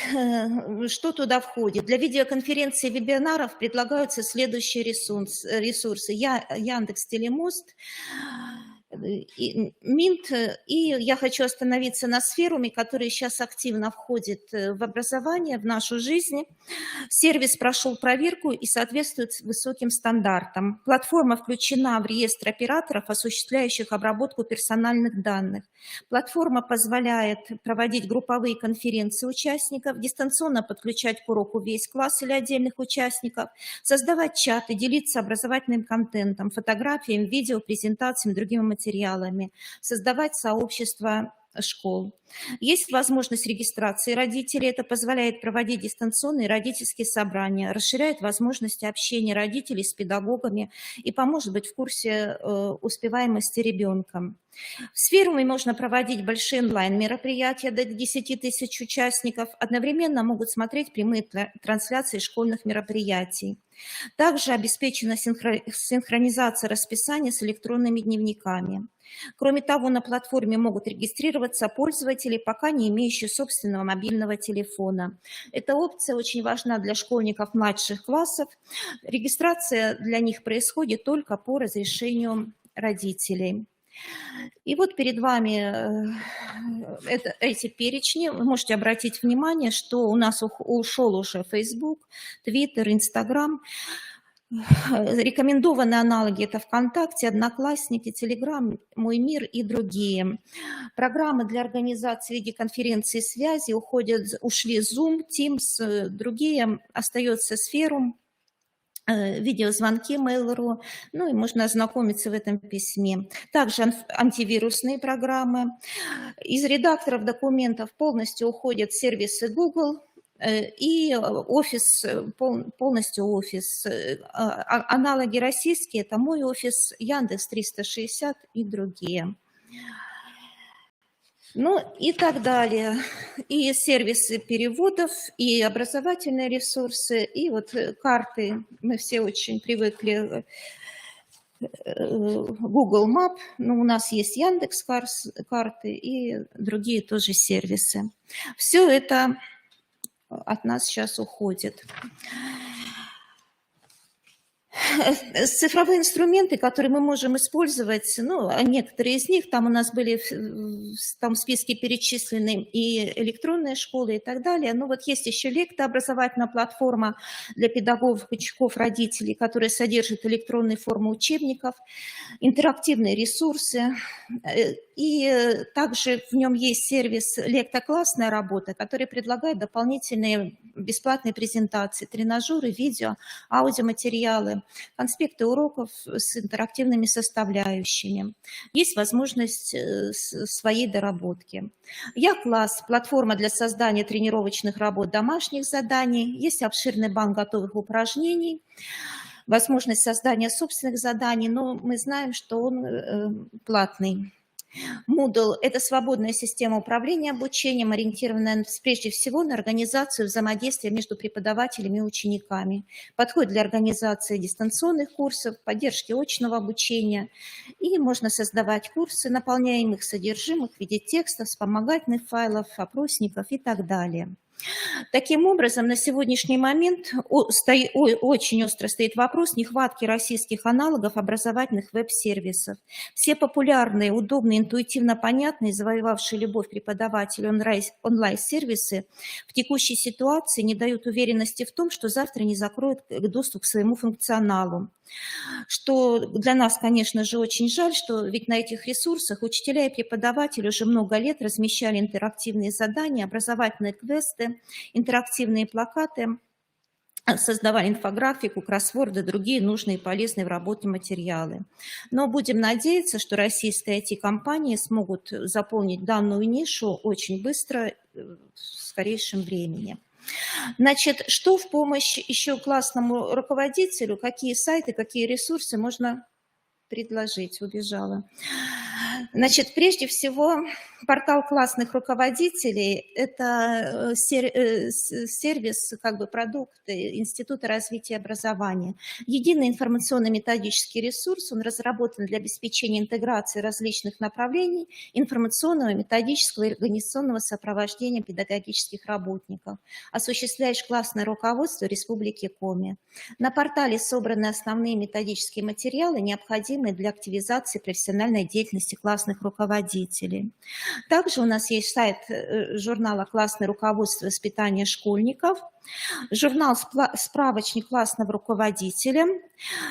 что туда входит? Для видеоконференций и вебинаров предлагаются следующие ресурсы. Яндекс.Телемост, Минт, и я хочу остановиться на Сферуме, который сейчас активно входит в образование, в нашу жизнь. Сервис прошел проверку и соответствует высоким стандартам. Платформа включена в реестр операторов, осуществляющих обработку персональных данных. Платформа позволяет проводить групповые конференции участников, дистанционно подключать к уроку весь класс или отдельных участников, создавать чаты, делиться образовательным контентом, фотографиями, видео, презентациями, другими материалами, создавать сообщества школ. Есть возможность регистрации родителей, это позволяет проводить дистанционные родительские собрания, расширяет возможности общения родителей с педагогами и поможет быть в курсе успеваемости ребенка. В Сферуме можно проводить большие онлайн-мероприятия до 10 тысяч участников, одновременно могут смотреть прямые трансляции школьных мероприятий. Также обеспечена синхронизация расписания с электронными дневниками. Кроме того, на платформе могут регистрироваться пользователи, пока не имеющие собственного мобильного телефона. Эта опция очень важна для школьников младших классов. Регистрация для них происходит только по разрешению родителей. И вот перед вами эти перечни. Вы можете обратить внимание, что у нас ушел уже Facebook, Twitter, Instagram. Рекомендованные аналоги – это ВКонтакте, Одноклассники, Телеграм, Мой мир и другие. Программы для организации видеоконференции и связи ушли Zoom, Teams, другие остается Сферум, видеозвонки Mail.ru, ну и можно ознакомиться в этом письме. Также антивирусные программы. Из редакторов документов полностью уходят сервисы Google, и офис, полностью офис. Аналоги российские – это Мой офис, Яндекс 360 и другие. Ну и так далее. И сервисы переводов, и образовательные ресурсы, и вот карты. Мы все очень привыкли Google Map, но у нас есть Яндекс карты и другие тоже сервисы. Все это от нас сейчас уходит. Цифровые инструменты, которые мы можем использовать, ну, некоторые из них, там у нас были там в списке перечислены и электронные школы и так далее, но вот есть еще Лекта, образовательная платформа для педагогов, учеников, родителей, которая содержит электронные формы учебников, интерактивные ресурсы, и также в нем есть сервис Лекта «Классная работа», который предлагает дополнительные бесплатные презентации, тренажеры, видео, аудиоматериалы, конспекты уроков с интерактивными составляющими. Есть возможность своей доработки. Я-класс – платформа для создания тренировочных работ, домашних заданий. Есть обширный банк готовых упражнений. возможность создания собственных заданий, но мы знаем, что он платный. Moodle – это свободная система управления обучением, ориентированная прежде всего на организацию взаимодействия между преподавателями и учениками. Подходит для организации дистанционных курсов, поддержки очного обучения. И можно создавать курсы, наполняемых содержимых в виде текстов, вспомогательных файлов, опросников и так далее. Таким образом, на сегодняшний момент очень остро стоит вопрос нехватки российских аналогов образовательных веб-сервисов. Все популярные, удобные, интуитивно понятные, завоевавшие любовь преподавателей онлайн-сервисы в текущей ситуации не дают уверенности в том, что завтра не закроют доступ к своему функционалу. Что для нас, конечно же, очень жаль, что ведь на этих ресурсах учителя и преподаватели уже много лет размещали интерактивные задания, образовательные квесты, интерактивные плакаты, создавали инфографику, кроссворды, другие нужные и полезные в работе материалы. Но будем надеяться, что российские IT-компании смогут заполнить данную нишу очень быстро, в скорейшем времени. Значит, что в помощь еще классному руководителю, какие сайты, какие ресурсы можно предложить? Убежала. Значит, прежде всего, портал классных руководителей – это сервис, как бы продукт Института развития и образования. Единый информационно-методический ресурс, он разработан для обеспечения интеграции различных направлений информационного, методического и организационного сопровождения педагогических работников. Осуществляет классное руководство Республики Коми. На портале собраны основные методические материалы, необходимые для активизации профессиональной деятельности классных руководителей. Также у нас есть сайт журнала «Классное руководство и воспитание школьников», журнал «Справочник классного руководителя».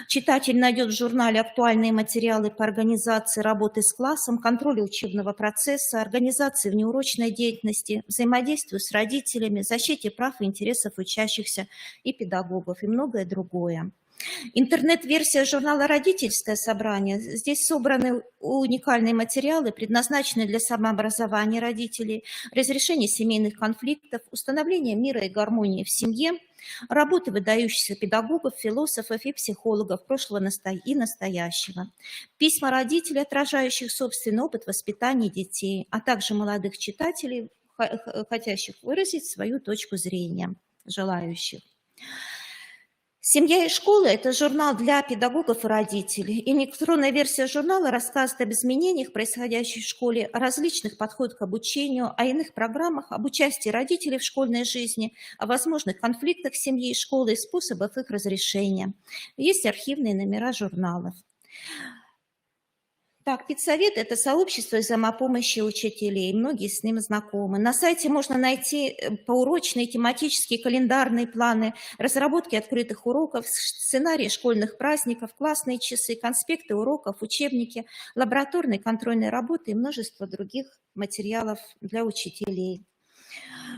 Читатель найдет в журнале актуальные материалы по организации работы с классом, контролю учебного процесса, организации внеурочной деятельности, взаимодействию с родителями, защите прав и интересов учащихся и педагогов и многое другое. Интернет-версия журнала «Родительское собрание». Здесь собраны уникальные материалы, предназначенные для самообразования родителей, разрешения семейных конфликтов, установления мира и гармонии в семье, работы выдающихся педагогов, философов и психологов прошлого и настоящего, письма родителей, отражающих собственный опыт воспитания детей, а также молодых читателей, хотящих выразить свою точку зрения, желающих. «Семья и школа» – это журнал для педагогов и родителей. Электронная версия журнала рассказывает об изменениях, происходящих в школе, о различных подходах к обучению, о иных программах, об участии родителей в школьной жизни, о возможных конфликтах семьи и школы и способах их разрешения. Есть архивные номера журналов. Так, педсовет – это сообщество взаимопомощи учителей, многие с ним знакомы. На сайте можно найти поурочные тематические календарные планы, разработки открытых уроков, сценарии школьных праздников, классные часы, конспекты уроков, учебники, лабораторные контрольные работы и множество других материалов для учителей.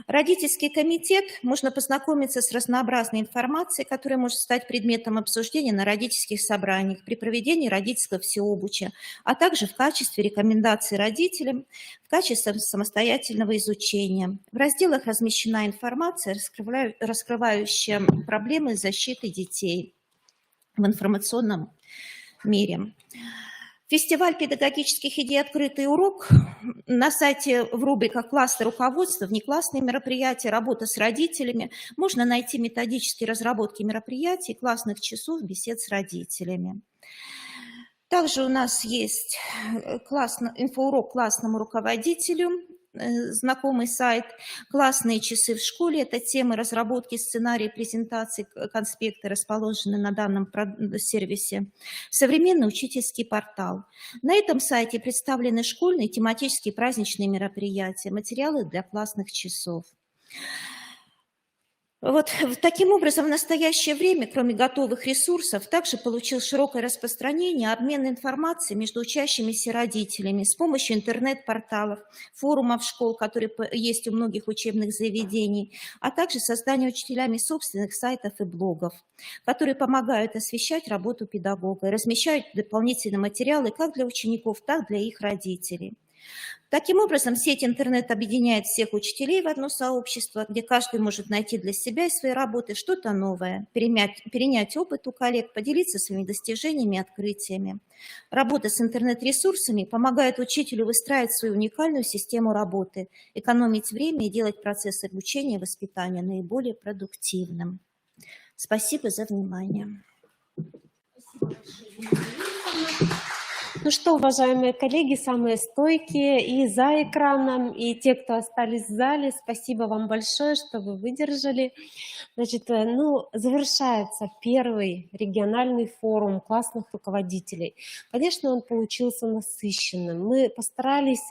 Родительский комитет, можно познакомиться с разнообразной информацией, которая может стать предметом обсуждения на родительских собраниях при проведении родительского всеобуча, а также в качестве рекомендаций родителям, в качестве самостоятельного изучения. В разделах размещена информация, раскрывающая проблемы защиты детей в информационном мире. Фестиваль педагогических идей «Открытый урок» на сайте в рубриках «Классное руководство», внеклассные мероприятия, работа с родителями. Можно найти методические разработки мероприятий, классных часов, бесед с родителями. Также у нас есть инфоурок классному руководителю, знакомый сайт, классные часы в школе, это темы разработки сценария, презентации, конспекты, расположены на данном сервисе, современный учительский портал. На этом сайте представлены школьные, тематические, праздничные мероприятия, материалы для классных часов. Вот таким образом, в настоящее время, кроме готовых ресурсов, также получил широкое распространение обмен информацией между учащимися и родителями с помощью интернет-порталов, форумов школ, которые есть у многих учебных заведений, а также создание учителями собственных сайтов и блогов, которые помогают освещать работу педагога и размещают дополнительные материалы как для учеников, так и для их родителей. Таким образом, сеть интернет объединяет всех учителей в одно сообщество, где каждый может найти для себя и своей работы что-то новое, перенять опыт у коллег, поделиться своими достижениями и открытиями. Работа с интернет-ресурсами помогает учителю выстраивать свою уникальную систему работы, экономить время и делать процесс обучения и воспитания наиболее продуктивным. Спасибо за внимание. Ну что, уважаемые коллеги, самые стойкие и за экраном, и те, кто остались в зале, спасибо вам большое, что вы выдержали. Значит, завершается первый региональный форум классных руководителей. Конечно, он получился насыщенным. Мы постарались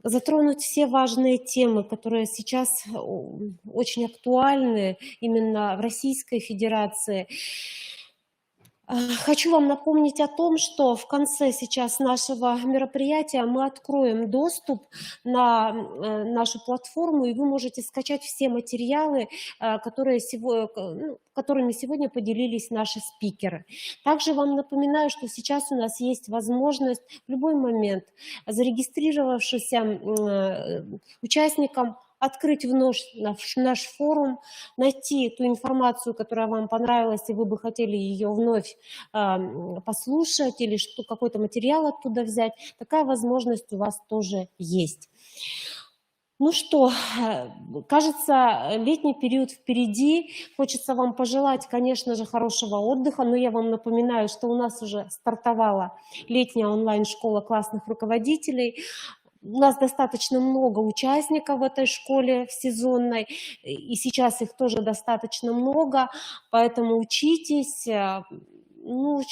затронуть все важные темы, которые сейчас очень актуальны именно в Российской Федерации. Хочу вам напомнить о том, что в конце сейчас нашего мероприятия мы откроем доступ на нашу платформу, и вы можете скачать все материалы, которыми сегодня поделились наши спикеры. Также вам напоминаю, что сейчас у нас есть возможность в любой момент зарегистрировавшимся участникам открыть вновь наш форум, найти ту информацию, которая вам понравилась, и вы бы хотели ее вновь послушать или какой-то материал оттуда взять. Такая возможность у вас тоже есть. Ну что, кажется, летний период впереди. Хочется вам пожелать, конечно же, хорошего отдыха, но я вам напоминаю, что у нас уже стартовала летняя онлайн-школа классных руководителей. У нас достаточно много участников в этой школе в сезонной, и сейчас их тоже достаточно много, поэтому учитесь. Ну,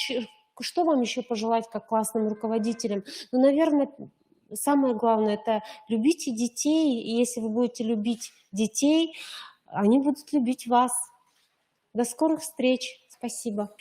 что вам еще пожелать как классным руководителям? Ну, наверное, самое главное – это любите детей, и если вы будете любить детей, они будут любить вас. До скорых встреч. Спасибо.